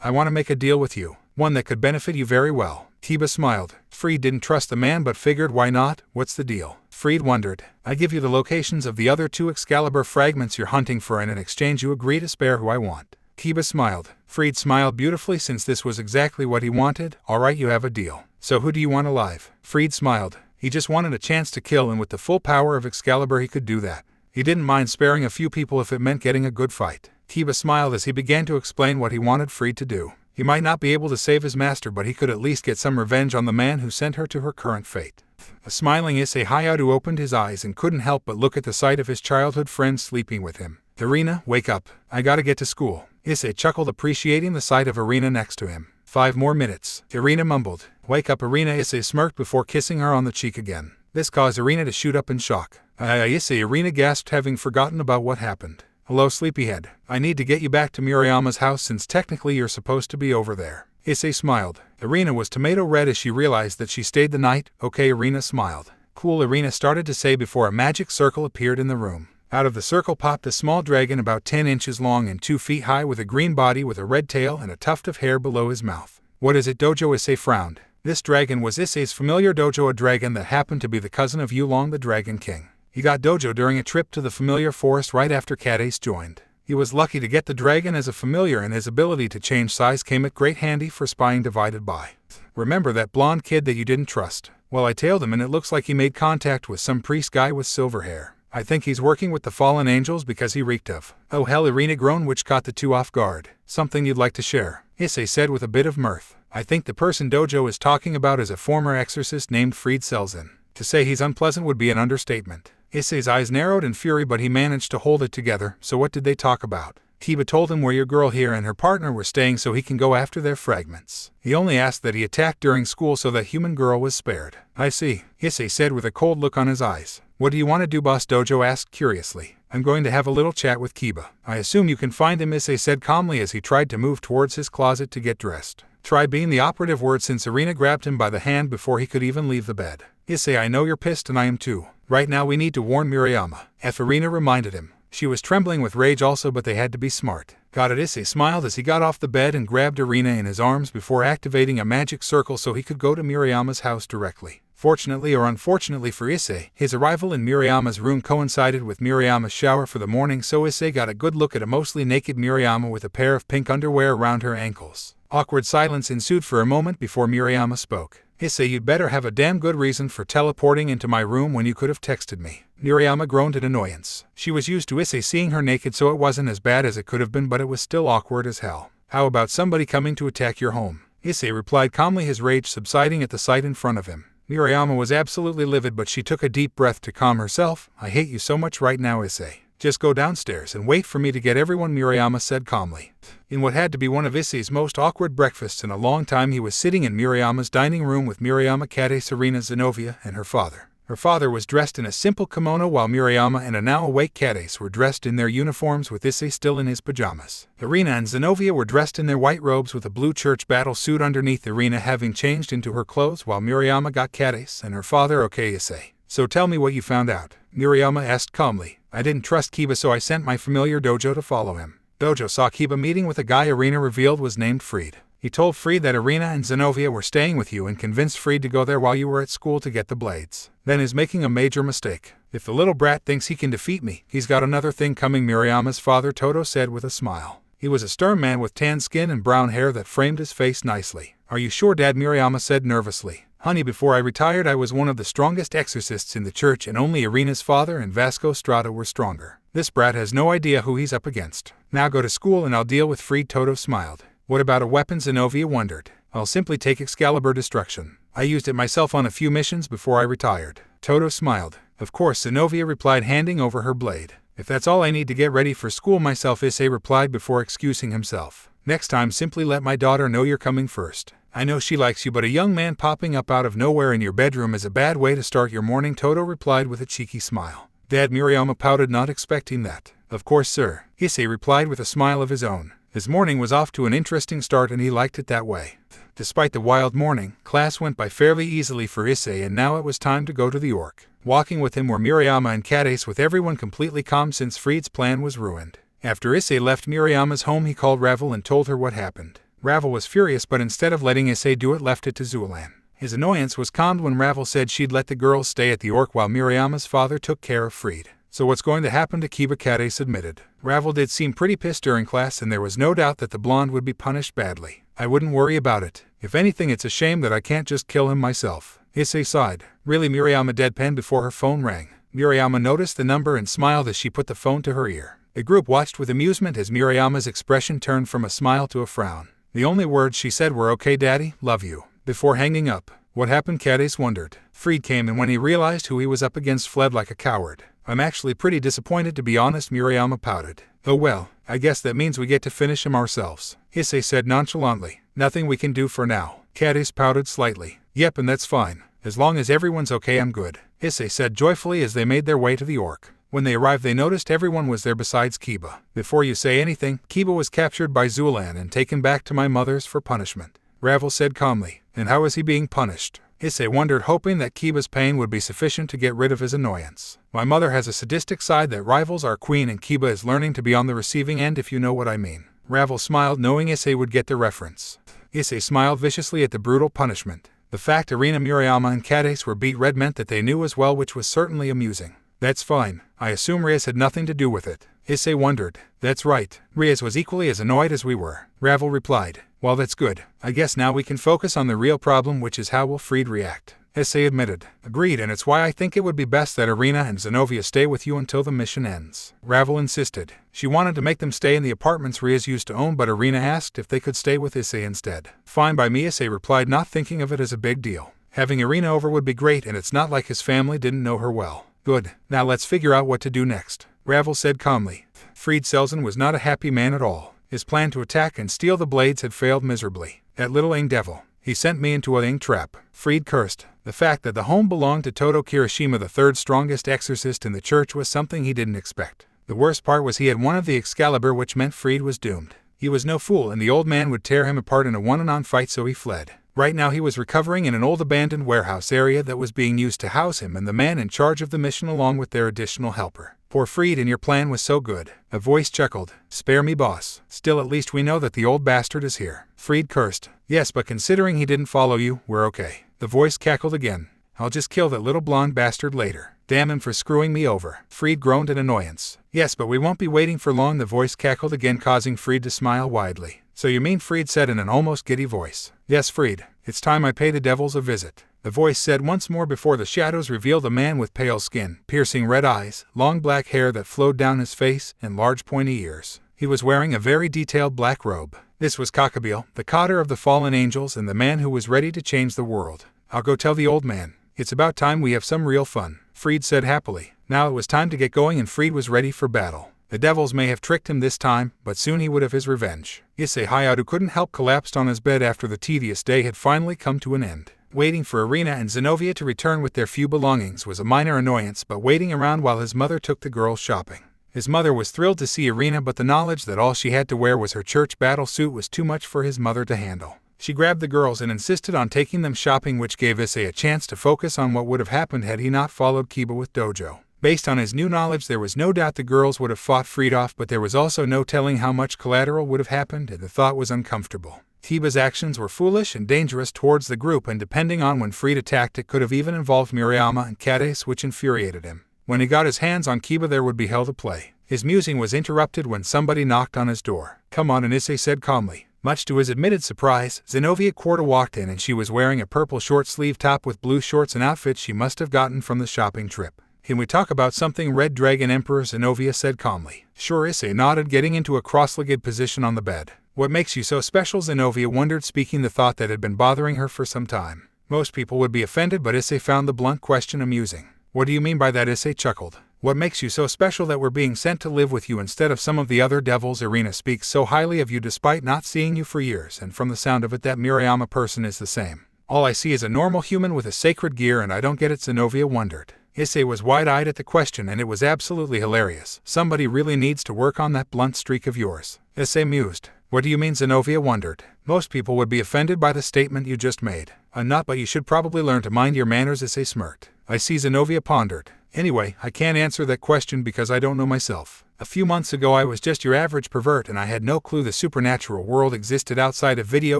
I want to make a deal with you, one that could benefit you very well. Kiba smiled. Fried didn't trust the man but figured why not. What's the deal? Fried wondered. I give you the locations of the other 2 Excalibur fragments you're hunting for, and in exchange you agree to spare who I want. Kiba smiled. Fried smiled beautifully since this was exactly what he wanted. Alright, you have a deal. So who do you want alive? Fried smiled. He just wanted a chance to kill, and with the full power of Excalibur he could do that. He didn't mind sparing a few people if it meant getting a good fight. Kiba smiled as he began to explain what he wanted Fried to do. He might not be able to save his master, but he could at least get some revenge on the man who sent her to her current fate. A smiling Issei Hayatu opened his eyes and couldn't help but look at the sight of his childhood friend sleeping with him. Irina, wake up. I gotta get to school. Issei chuckled, appreciating the sight of Irina next to him. 5 more minutes. Irina mumbled. Wake up, Irina. Issei smirked before kissing her on the cheek again. This caused Irina to shoot up in shock. Issei, Irina gasped, having forgotten about what happened. Hello, sleepyhead. I need to get you back to Murayama's house since technically you're supposed to be over there. Issei smiled. Irina was tomato red as she realized that she stayed the night. Okay, Irina smiled. Cool, Irina started to say before a magic circle appeared in the room. Out of the circle popped a small dragon about 10 inches long and 2 feet high, with a green body with a red tail and a tuft of hair below his mouth. What is it, Dojo? Issei frowned. This dragon was Issei's familiar Dojo, a dragon that happened to be the cousin of Yulong the Dragon King. He got Dojo during a trip to the familiar forest right after Catis joined. He was lucky to get the dragon as a familiar, and his ability to change size came at great handy for spying divided by. Remember that blonde kid that you didn't trust? Well, I tailed him and it looks like he made contact with some priest guy with silver hair. I think he's working with the fallen angels because he reeked of. Oh hell, Irina groaned, which caught the two off guard. Something you'd like to share? Issei said with a bit of mirth. I think the person Dojo is talking about is a former exorcist named Fried Selzen. To say he's unpleasant would be an understatement. Issei's eyes narrowed in fury, but he managed to hold it together. So what did they talk about? Kiba told him where your girl here and her partner were staying so he can go after their fragments. He only asked that he attacked during school so that human girl was spared. I see, Issei said with a cold look on his eyes. What do you want to do, boss? Dojo asked curiously. I'm going to have a little chat with Kiba. I assume you can find him, Issei said calmly as he tried to move towards his closet to get dressed. Try being the operative word since Irina grabbed him by the hand before he could even leave the bed. Issei, I know you're pissed and I am too. Right now we need to warn Murayama. Irina reminded him. She was trembling with rage also, but they had to be smart. Got it, Issei smiled as he got off the bed and grabbed Irina in his arms before activating a magic circle so he could go to Murayama's house directly. Fortunately or unfortunately for Issei, his arrival in Murayama's room coincided with Murayama's shower for the morning, so Issei got a good look at a mostly naked Murayama with a pair of pink underwear around her ankles. Awkward silence ensued for a moment before Murayama spoke. Issei, you'd better have a damn good reason for teleporting into my room when you could have texted me. Murayama groaned in annoyance. She was used to Issei seeing her naked, so it wasn't as bad as it could have been, but it was still awkward as hell. How about somebody coming to attack your home? Issei replied calmly, his rage subsiding at the sight in front of him. Murayama was absolutely livid, but she took a deep breath to calm herself. I hate you so much right now, Issei. Just go downstairs and wait for me to get everyone, Murayama said calmly. In what had to be one of Issei's most awkward breakfasts in a long time, he was sitting in Murayama's dining room with Murayama, Catis, Irina, Zenobia, and her father. Her father was dressed in a simple kimono while Murayama and a now awake Catis were dressed in their uniforms with Issei still in his pajamas. Irina and Zenobia were dressed in their white robes with a blue church battle suit underneath, Irina having changed into her clothes while Murayama got Catis and her father. Okay, Issei. So tell me what you found out, Murayama asked calmly. I didn't trust Kiba, so I sent my familiar Dojo to follow him. Dojo saw Kiba meeting with a guy Irina revealed was named Fried. He told Fried that Irina and Zenobia were staying with you and convinced Fried to go there while you were at school to get the blades. Then is making a major mistake. If the little brat thinks he can defeat me, he's got another thing coming, Murayama's father Toto said with a smile. He was a stern man with tan skin and brown hair that framed his face nicely. Are you sure, Dad? Murayama said nervously. Honey, before I retired I was one of the strongest exorcists in the church, and only Irina's father and Vasco Strata were stronger. This brat has no idea who he's up against. Now go to school and I'll deal with Fried. Toto smiled. What about a weapon? Zenobia wondered. I'll simply take Excalibur Destruction. I used it myself on a few missions before I retired. Toto smiled. Of course, Zenobia replied, handing over her blade. If that's all I need to get ready for school myself, Issei replied before excusing himself. Next time simply let my daughter know you're coming first. I know she likes you, but a young man popping up out of nowhere in your bedroom is a bad way to start your morning, Toto replied with a cheeky smile. Dad, Murayama pouted, not expecting that. Of course, sir, Issei replied with a smile of his own. His morning was off to an interesting start and he liked it that way. Despite the wild morning, class went by fairly easily for Issei, and now it was time to go to the Orc. Walking with him were Murayama and Catis, with everyone completely calm since Fried's plan was ruined. After Issei left Murayama's home, he called Ravel and told her what happened. Ravel was furious, but instead of letting Issei do it, left it to Zulan. His annoyance was calmed when Ravel said she'd let the girls stay at the Orc while Murayama's father took care of Fried. So what's going to happen to Kiba? Catis admitted. Ravel did seem pretty pissed during class, and there was no doubt that the blonde would be punished badly. I wouldn't worry about it. If anything, it's a shame that I can't just kill him myself. Issei sighed. Really? Murayama deadpanned before her phone rang. Murayama noticed the number and smiled as she put the phone to her ear. The group watched with amusement as Murayama's expression turned from a smile to a frown. The only words she said were, "Okay, Daddy, love you," before hanging up. What happened? Catis wondered. Fried came, and when he realized who he was up against, fled like a coward. I'm actually pretty disappointed, to be honest, Murayama pouted. Oh well, I guess that means we get to finish him ourselves, Issei said nonchalantly. Nothing we can do for now. Catis pouted slightly. Yep, and that's fine. As long as everyone's okay, I'm good, Issei said joyfully as they made their way to the Orc. When they arrived, they noticed everyone was there besides Kiba. Before you say anything, Kiba was captured by Zulan and taken back to my mother's for punishment, Ravel said calmly. And how is he being punished? Issei wondered, hoping that Kiba's pain would be sufficient to get rid of his annoyance. My mother has a sadistic side that rivals our queen, and Kiba is learning to be on the receiving end, if you know what I mean. Ravel smiled, knowing Issei would get the reference. Issei smiled viciously at the brutal punishment. The fact Irina, Murayama, and Catis were beat red meant that they knew as well, which was certainly amusing. That's fine. I assume Rias had nothing to do with it, Issei wondered. That's right. Rias was equally as annoyed as we were, Ravel replied. Well, that's good. I guess now we can focus on the real problem, which is how will Fried react. Issei admitted. Agreed, and it's why I think it would be best that Irina and Zenobia stay with you until the mission ends. Ravel insisted. She wanted to make them stay in the apartments Rias used to own, but Irina asked if they could stay with Issei instead. Fine by me, Issei replied, not thinking of it as a big deal. Having Irina over would be great, and it's not like his family didn't know her well. Good. Now let's figure out what to do next, Ravel said calmly. Fried Selzen was not a happy man at all. His plan to attack and steal the blades had failed miserably. That little Ain devil. He sent me into a Ain trap. Fried cursed. The fact that the home belonged to Todo Kirishima, the third strongest exorcist in the church, was something he didn't expect. The worst part was he had one of the Excalibur, which meant Fried was doomed. He was no fool, and the old man would tear him apart in a one-on-one fight, so he fled. Right now he was recovering in an old abandoned warehouse area that was being used to house him and the man in charge of the mission along with their additional helper. Poor Fried, and your plan was so good. A voice chuckled. Spare me, boss. Still, at least we know that the old bastard is here. Fried cursed. Yes, but considering he didn't follow you, we're okay. The voice cackled again. I'll just kill that little blonde bastard later. Damn him for screwing me over. Fried groaned in annoyance. Yes, but we won't be waiting for long, the voice cackled again, causing Fried to smile widely. So you mean, Fried said in an almost giddy voice. Yes, Fried. It's time I pay the devils a visit. The voice said once more before the shadows revealed a man with pale skin, piercing red eyes, long black hair that flowed down his face, and large pointy ears. He was wearing a very detailed black robe. This was Kakabil, the cotter of the fallen angels and the man who was ready to change the world. I'll go tell the old man. It's about time we have some real fun, Fried said happily. Now it was time to get going, and Fried was ready for battle. The devils may have tricked him this time, but soon he would have his revenge. Issei Hayato couldn't help collapsed on his bed after the tedious day had finally come to an end. Waiting for Irina and Zenobia to return with their few belongings was a minor annoyance, but waiting around while his mother took the girls shopping. His mother was thrilled to see Irina, but the knowledge that all she had to wear was her church battle suit was too much for his mother to handle. She grabbed the girls and insisted on taking them shopping, which gave Issei a chance to focus on what would have happened had he not followed Kiba with Dojo. Based on his new knowledge, there was no doubt the girls would have fought Fried off, but there was also no telling how much collateral would have happened, and the thought was uncomfortable. Kiba's actions were foolish and dangerous towards the group, and depending on when Fried attacked, it could have even involved Murayama and Catis, which infuriated him. When he got his hands on Kiba, there would be hell to play. His musing was interrupted when somebody knocked on his door. Come on, and Issei said calmly. Much to his admitted surprise, Zenobia Quarta walked in, and she was wearing a purple short-sleeved top with blue shorts, an outfit she must have gotten from the shopping trip. Can we talk about something, Red Dragon Emperor? Zenobia said calmly. Sure, Issei nodded, getting into a cross-legged position on the bed. What makes you so special? Zenobia wondered, speaking the thought that had been bothering her for some time. Most people would be offended, but Issei found the blunt question amusing. What do you mean by that? Issei chuckled. What makes you so special that we're being sent to live with you instead of some of the other devils? Irina speaks so highly of you despite not seeing you for years, and from the sound of it, that Murayama person is the same. All I see is a normal human with a sacred gear, and I don't get it, Zenobia wondered. Issei was wide-eyed at the question, and it was absolutely hilarious. Somebody really needs to work on that blunt streak of yours. Issei mused. What do you mean? Zenobia wondered. Most people would be offended by the statement you just made. I'm not, but you should probably learn to mind your manners, Issei smirked. I see, Zenobia pondered. Anyway, I can't answer that question because I don't know myself. A few months ago I was just your average pervert, and I had no clue the supernatural world existed outside of video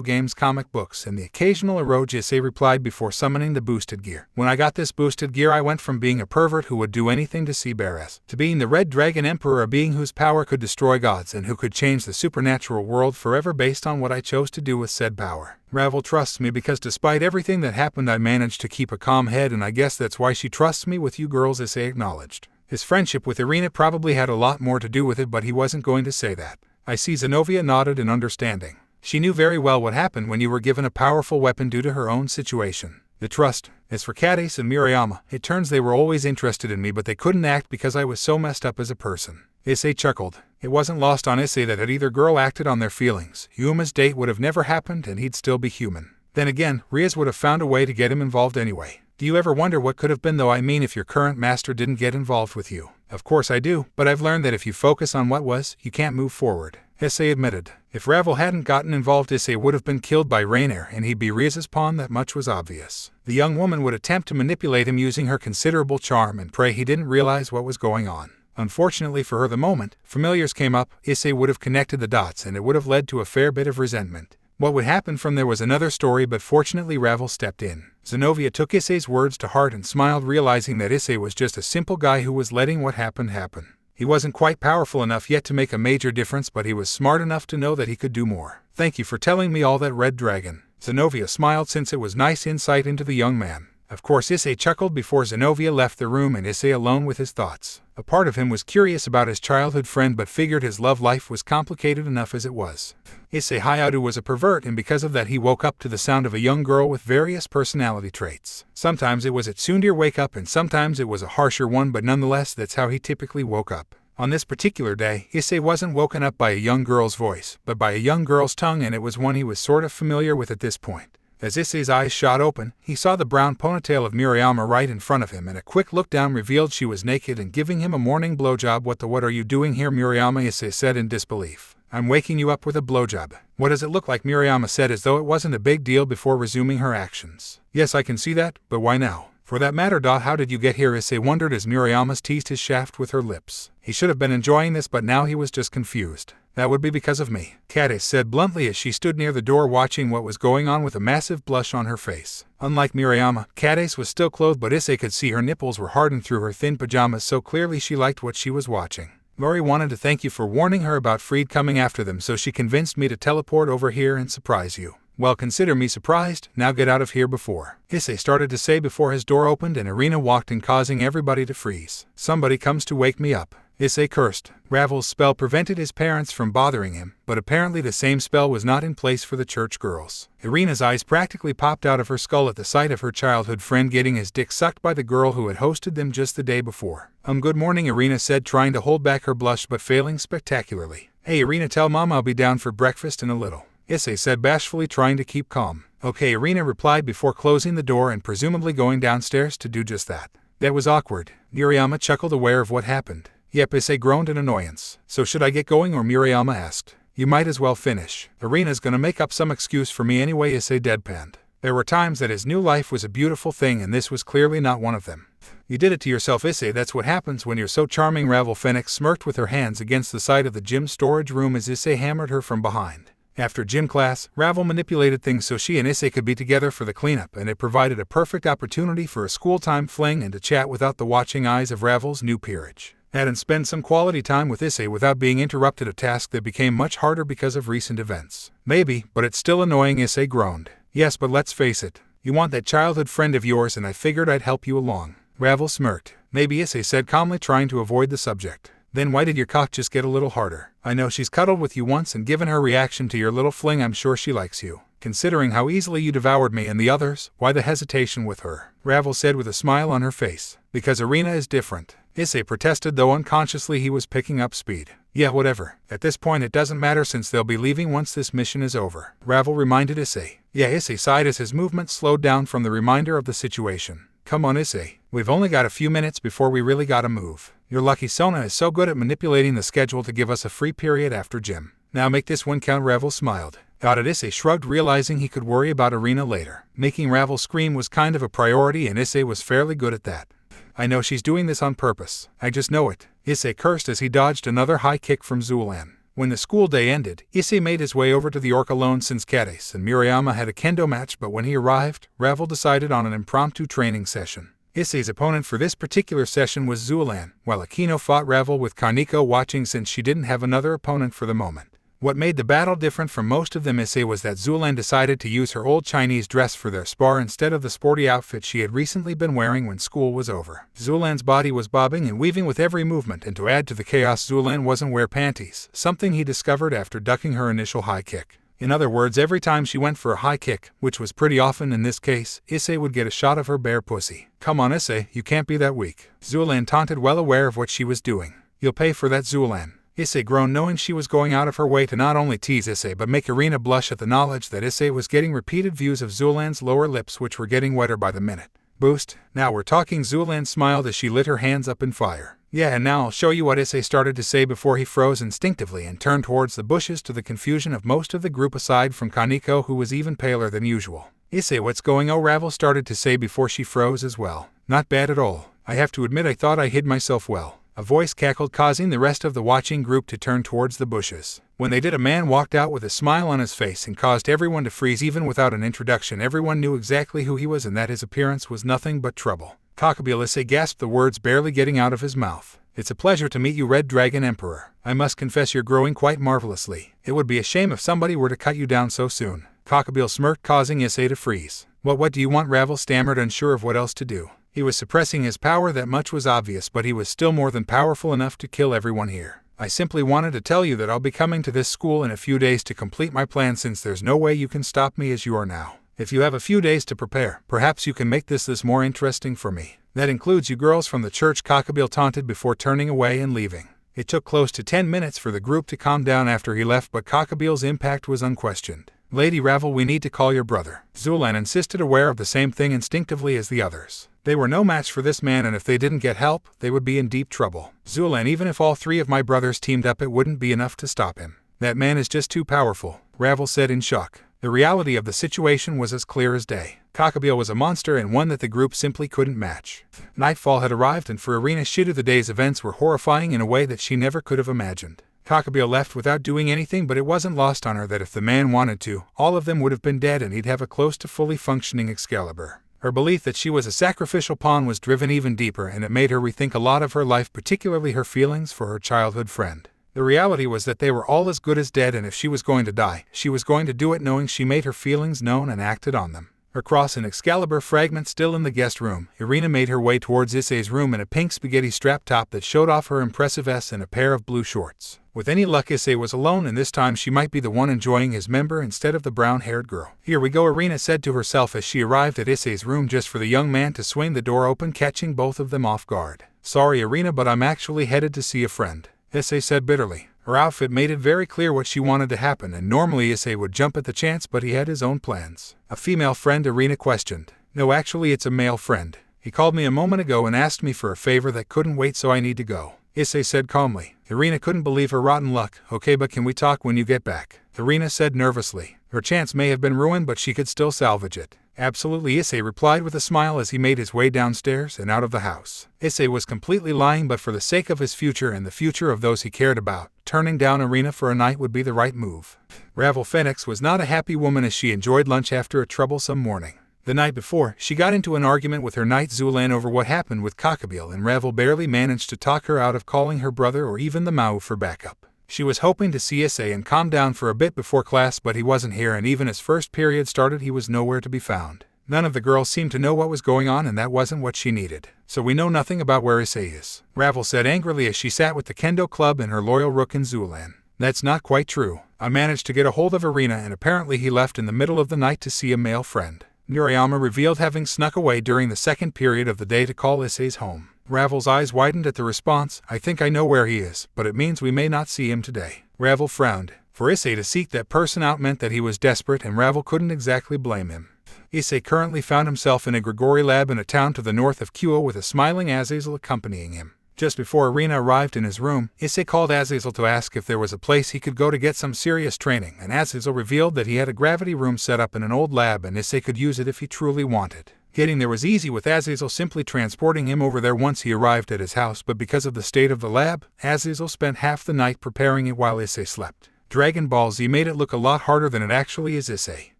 games, comic books, and the occasional eroge, Issei replied before summoning the boosted gear. When I got this boosted gear, I went from being a pervert who would do anything to see Beres to being the Red Dragon Emperor, a being whose power could destroy gods and who could change the supernatural world forever based on what I chose to do with said power. Ravel trusts me because despite everything that happened I managed to keep a calm head, and I guess that's why she trusts me with you girls, Issei acknowledged. His friendship with Irina probably had a lot more to do with it, but he wasn't going to say that. I see. Zenobia nodded in understanding. She knew very well what happened when you were given a powerful weapon due to her own situation. The trust. As for Catis and Murayama, it turns they were always interested in me, but they couldn't act because I was so messed up as a person. Issei chuckled. It wasn't lost on Issei that had either girl acted on their feelings, Yuuma's date would have never happened and he'd still be human. Then again, Rias would have found a way to get him involved anyway. Do you ever wonder what could have been, though? I mean, if your current master didn't get involved with you. Of course I do, but I've learned that if you focus on what was, you can't move forward, Issei admitted. If Ravel hadn't gotten involved, Issei would have been killed by Rainier, and he'd be Rias's pawn. That much was obvious. The young woman would attempt to manipulate him using her considerable charm, and pray he didn't realize what was going on. Unfortunately for her, the moment familiars came up, Issei would have connected the dots, and it would have led to a fair bit of resentment. What would happen from there was another story, but fortunately Ravel stepped in. Zenobia took Issei's words to heart and smiled, realizing that Issei was just a simple guy who was letting what happened happen. He wasn't quite powerful enough yet to make a major difference, but he was smart enough to know that he could do more. Thank you for telling me all that, Red Dragon. Zenobia smiled, since it was nice insight into the young man. Of course Issei chuckled before Zenobia left the room and Issei alone with his thoughts. A part of him was curious about his childhood friend but figured his love life was complicated enough as it was. Issei Hayato was a pervert and because of that he woke up to the sound of a young girl with various personality traits. Sometimes it was a tsundere wake up and sometimes it was a harsher one, but nonetheless that's how he typically woke up. On this particular day, Issei wasn't woken up by a young girl's voice, but by a young girl's tongue, and it was one he was sort of familiar with at this point. As Issei's eyes shot open, he saw the brown ponytail of Murayama right in front of him, and a quick look down revealed she was naked and giving him a morning blowjob. What are you doing here, Murayama? Issei said in disbelief. I'm waking you up with a blowjob. What does it look like? Murayama said as though it wasn't a big deal before resuming her actions. Yes, I can see that, but why now? For that matter, how did you get here? Issei wondered as Murayama teased his shaft with her lips. He should have been enjoying this, but now he was just confused. That would be because of me, Catis said bluntly as she stood near the door watching what was going on with a massive blush on her face. Unlike Murayama, Catis was still clothed, but Issei could see her nipples were hardened through her thin pajamas, so clearly she liked what she was watching. Lori wanted to thank you for warning her about Freed coming after them, so she convinced me to teleport over here and surprise you. Well, consider me surprised. Now get out of here before. Issei started to say before his door opened and Irina walked in, causing everybody to freeze. Somebody comes to wake me up. Issei cursed. Ravel's spell prevented his parents from bothering him, but apparently the same spell was not in place for the church girls. Irina's eyes practically popped out of her skull at the sight of her childhood friend getting his dick sucked by the girl who had hosted them just the day before. Good morning, Irina said, trying to hold back her blush but failing spectacularly. Hey Irina, tell Mom I'll be down for breakfast in a little, Issei said bashfully, trying to keep calm. Okay, Irina replied before closing the door and presumably going downstairs to do just that. That was awkward. Murayama chuckled, aware of what happened. Yep, Issei groaned in annoyance. So should I get going, or? Murayama asked. You might as well finish. Irina's gonna make up some excuse for me anyway, Issei deadpanned. There were times that his new life was a beautiful thing and this was clearly not one of them. You did it to yourself, Issei. That's what happens when you're so charming. Ravel Phoenix smirked with her hands against the side of the gym storage room as Issei hammered her from behind. After gym class, Ravel manipulated things so she and Issei could be together for the cleanup, and it provided a perfect opportunity for a school-time fling and to chat without the watching eyes of Ravel's new peerage. And spend some quality time with Issei without being interrupted, a task that became much harder because of recent events. Maybe, but it's still annoying, Issei groaned. Yes, but let's face it. You want that childhood friend of yours and I figured I'd help you along. Ravel smirked. Maybe, Issei said calmly, trying to avoid the subject. Then why did your cock just get a little harder? I know she's cuddled with you once, and given her reaction to your little fling, I'm sure she likes you. Considering how easily you devoured me and the others, why the hesitation with her? Ravel said with a smile on her face. Because Irina is different. Issei protested, though unconsciously he was picking up speed. Yeah, whatever. At this point it doesn't matter since they'll be leaving once this mission is over, Ravel reminded Issei. Yeah, Issei sighed as his movement slowed down from the reminder of the situation. Come on, Issei. We've only got a few minutes before we really gotta move. You're lucky Sona is so good at manipulating the schedule to give us a free period after gym. Now make this one count, Ravel smiled. Got it, Issei shrugged, realizing he could worry about Irina later. Making Ravel scream was kind of a priority and Issei was fairly good at that. I know she's doing this on purpose. I just know it. Issei cursed as he dodged another high kick from Zulan. When the school day ended, Issei made his way over to the Orc alone since Catis and Murayama had a kendo match, but when he arrived, Ravel decided on an impromptu training session. Issei's opponent for this particular session was Zulan, while Akino fought Ravel with Kaneko watching since she didn't have another opponent for the moment. What made the battle different from most of them, Issei, was that Zulan decided to use her old Chinese dress for their spar instead of the sporty outfit she had recently been wearing when school was over. Zulan's body was bobbing and weaving with every movement, and to add to the chaos, Zulan wasn't wearing panties, something he discovered after ducking her initial high kick. In other words, every time she went for a high kick, which was pretty often in this case, Issei would get a shot of her bare pussy. Come on, Issei, you can't be that weak. Zulan taunted, well aware of what she was doing. You'll pay for that, Zulan. Issei groaned, knowing she was going out of her way to not only tease Issei but make Irina blush at the knowledge that Issei was getting repeated views of Zulan's lower lips, which were getting wetter by the minute. Boost. Now we're talking. Zulan smiled as she lit her hands up in fire. Yeah, and now I'll show you what Issei started to say before he froze instinctively and turned towards the bushes, to the confusion of most of the group aside from Kaneko, who was even paler than usual. Issei, what's going on? Ravel started to say before she froze as well. Not bad at all. I have to admit I thought I hid myself well. A voice cackled, causing the rest of the watching group to turn towards the bushes. When they did, a man walked out with a smile on his face and caused everyone to freeze. Even without an introduction, everyone knew exactly who he was and that his appearance was nothing but trouble. Cockabeel, Issei gasped, the words barely getting out of his mouth. It's a pleasure to meet you, Red Dragon Emperor. I must confess you're growing quite marvelously. It would be a shame if somebody were to cut you down so soon. Cockabeel smirked, causing Issei to freeze. What do you want?" Ravel stammered, unsure of what else to do. He was suppressing his power, that much was obvious, but he was still more than powerful enough to kill everyone here. "I simply wanted to tell you that I'll be coming to this school in a few days to complete my plan, since there's no way you can stop me as you are now. If you have a few days to prepare, perhaps you can make this more interesting for me. That includes you girls from the church," Cockabeel taunted before turning away and leaving. It took close to 10 minutes for the group to calm down after he left, but Cockabeel's impact was unquestioned. "Lady Ravel, we need to call your brother," Zulan insisted, aware of the same thing instinctively as the others. They were no match for this man, and if they didn't get help, they would be in deep trouble. "Zulan, even if all 3 of my brothers teamed up, it wouldn't be enough to stop him. That man is just too powerful," Ravel said in shock. The reality of the situation was as clear as day. Cockabeel was a monster, and one that the group simply couldn't match. Nightfall had arrived, and for Irina Shido the day's events were horrifying in a way that she never could have imagined. Cockabeel left without doing anything, but it wasn't lost on her that if the man wanted to, all of them would have been dead and he'd have a close to fully functioning Excalibur. Her belief that she was a sacrificial pawn was driven even deeper, and it made her rethink a lot of her life, particularly her feelings for her childhood friend. The reality was that they were all as good as dead, and if she was going to die, she was going to do it knowing she made her feelings known and acted on them. Her cross and Excalibur fragment still in the guest room, Irina made her way towards Issei's room in a pink spaghetti strap top that showed off her impressive S and a pair of blue shorts. With any luck, Issei was alone, and this time she might be the one enjoying his member instead of the brown-haired girl. "Here we go," Irina said to herself as she arrived at Issei's room just for the young man to swing the door open, catching both of them off guard. "Sorry, Irina, but I'm actually headed to see a friend," Issei said bitterly. Her outfit made it very clear what she wanted to happen, and normally Issei would jump at the chance, but he had his own plans. "A female friend?" Irina questioned. "No, actually it's a male friend. He called me a moment ago and asked me for a favor that couldn't wait, so I need to go," Issei said calmly. Irina couldn't believe her rotten luck. "Okay, but can we talk when you get back?" Irina said nervously. Her chance may have been ruined, but she could still salvage it. "Absolutely," Issei replied with a smile as he made his way downstairs and out of the house. Issei was completely lying, but for the sake of his future and the future of those he cared about, turning down Irina for a night would be the right move. Ravel Phoenix was not a happy woman as she enjoyed lunch after a troublesome morning. The night before, she got into an argument with her knight Zulan over what happened with Cockabeel, and Ravel barely managed to talk her out of calling her brother or even the Mao for backup. She was hoping to see Issei and calm down for a bit before class, but he wasn't here, and even as first period started he was nowhere to be found. None of the girls seemed to know what was going on, and that wasn't what she needed. "So we know nothing about where Issei is," Ravel said angrily as she sat with the kendo club and her loyal rook in Zulan. "That's not quite true. I managed to get a hold of Irina, and apparently he left in the middle of the night to see a male friend," Nurayama revealed, having snuck away during the second period of the day to call Issei's home. Ravel's eyes widened at the response. "I think I know where he is, but it means we may not see him today." Ravel frowned. For Issei to seek that person out meant that he was desperate, and Ravel couldn't exactly blame him. Issei currently found himself in a Grigori lab in a town to the north of Kyo, with a smiling Azazel accompanying him. Just before Irina arrived in his room, Issei called Azazel to ask if there was a place he could go to get some serious training, and Azazel revealed that he had a gravity room set up in an old lab and Issei could use it if he truly wanted. Getting there was easy, with Azazel simply transporting him over there once he arrived at his house, but because of the state of the lab, Azazel spent half the night preparing it while Issei slept. Dragon Ball Z made it look a lot harder than it actually is. Issei,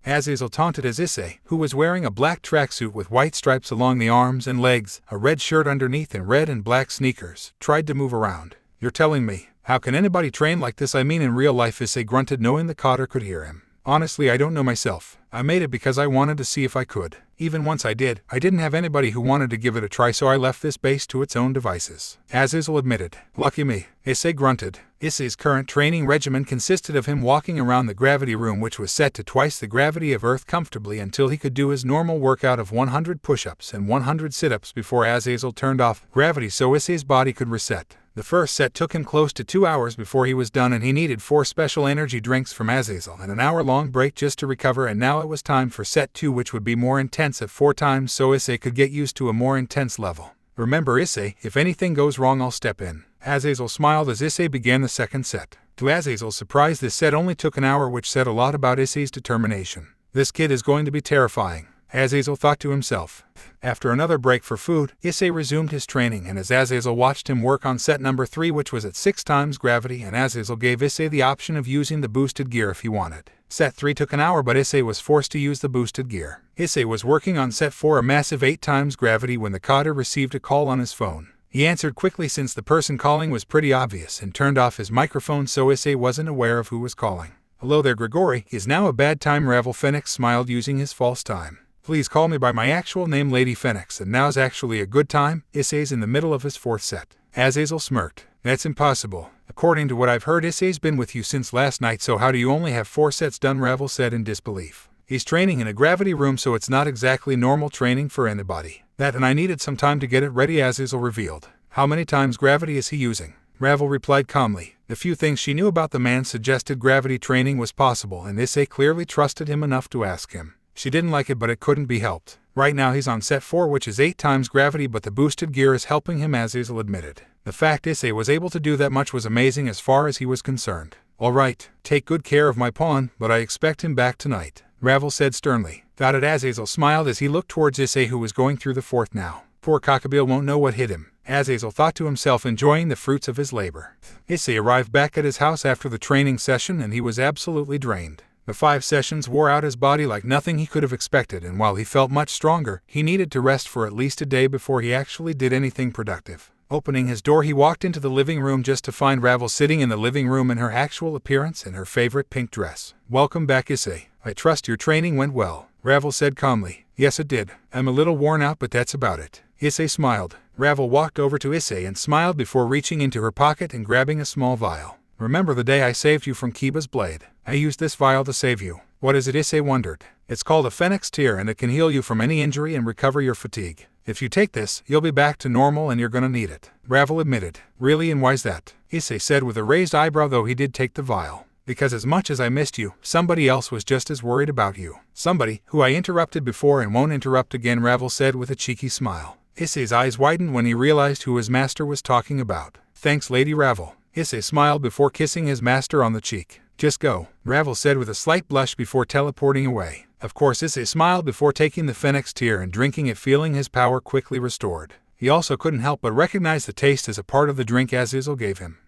Azazel taunted as Issei, who was wearing a black tracksuit with white stripes along the arms and legs, a red shirt underneath and red and black sneakers, tried to move around. "You're telling me, how can anybody train like this? I mean in real life," Issei grunted, knowing the coder could hear him. "Honestly, I don't know myself. I made it because I wanted to see if I could. Even once I did, I didn't have anybody who wanted to give it a try, so I left this base to its own devices," Azazel admitted. "Lucky me," Issei grunted. Issei's current training regimen consisted of him walking around the gravity room, which was set to twice the gravity of Earth comfortably, until he could do his normal workout of 100 push-ups and 100 sit-ups before Azazel turned off gravity so Issei's body could reset. The first set took him close to 2 hours before he was done, and he needed 4 special energy drinks from Azazel and an hour-long break just to recover, and now it was time for set 2, which would be more intense at 4 times so Issei could get used to a more intense level. "Remember, Issei, if anything goes wrong I'll step in." Azazel smiled as Issei began the second set. To Azazel's surprise, this set only took an hour, which said a lot about Issei's determination. "This kid is going to be terrifying," Azazel thought to himself. After another break for food, Issei resumed his training, and as Azazel watched him work on set number 3, which was at 6 times gravity, and Azazel gave Issei the option of using the boosted gear if he wanted. Set 3 took an hour, but Issei was forced to use the boosted gear. Issei was working on set 4, a massive 8 times gravity, when the coder received a call on his phone. He answered quickly since the person calling was pretty obvious, and turned off his microphone so Issei wasn't aware of who was calling. "Hello there, Grigori. Is now a bad time?" Ravel Phoenix smiled, using his false time. Please call me by my actual name, Lady Phoenix, and now's actually a good time. Issei's in the middle of his 4th set. Azazel smirked. That's impossible. According to what I've heard, Issei's been with you since last night, so how do you only have 4 sets done? Ravel said in disbelief. He's training in a gravity room, so it's not exactly normal training for anybody. That, and I needed some time to get it ready, Azazel revealed. How many times gravity is he using? Ravel replied calmly. The few things she knew about the man suggested gravity training was possible, and Issei clearly trusted him enough to ask him. She didn't like it, but it couldn't be helped. Right now he's on set 4, which is 8 times gravity, but the boosted gear is helping him, Azazel admitted. The fact Issei was able to do that much was amazing as far as he was concerned. All right, take good care of my pawn, but I expect him back tonight, Ravel said sternly. Got it. Azazel smiled as he looked towards Issei, who was going through the 4th now. Poor Cockabeel won't know what hit him, Azazel thought to himself, enjoying the fruits of his labor. Issei arrived back at his house after the training session, and he was absolutely drained. The 5 sessions wore out his body like nothing he could have expected, and while he felt much stronger, he needed to rest for at least a day before he actually did anything productive. Opening his door, he walked into the living room just to find Ravel sitting in the living room in her actual appearance in her favorite pink dress. Welcome back, Issei. I trust your training went well, Ravel said calmly. Yes, it did. I'm a little worn out, but that's about it. Issei smiled. Ravel walked over to Issei and smiled before reaching into her pocket and grabbing a small vial. Remember the day I saved you from Kiba's blade? I used this vial to save you. What is it? Issei wondered. It's called a Phoenix Tear, and it can heal you from any injury and recover your fatigue. If you take this, you'll be back to normal and you're gonna need it, Ravel admitted. Really, and why's that? Issei said with a raised eyebrow, though he did take the vial. Because as much as I missed you, somebody else was just as worried about you. Somebody who I interrupted before and won't interrupt again, Ravel said with a cheeky smile. Issei's eyes widened when he realized who his master was talking about. Thanks, Lady Ravel. Issei smiled before kissing his master on the cheek. Just go, Ravel said with a slight blush before teleporting away. Of course, Issei smiled before taking the Phoenix Tear and drinking it, feeling his power quickly restored. He also couldn't help but recognize the taste as a part of the drink Azazel gave him.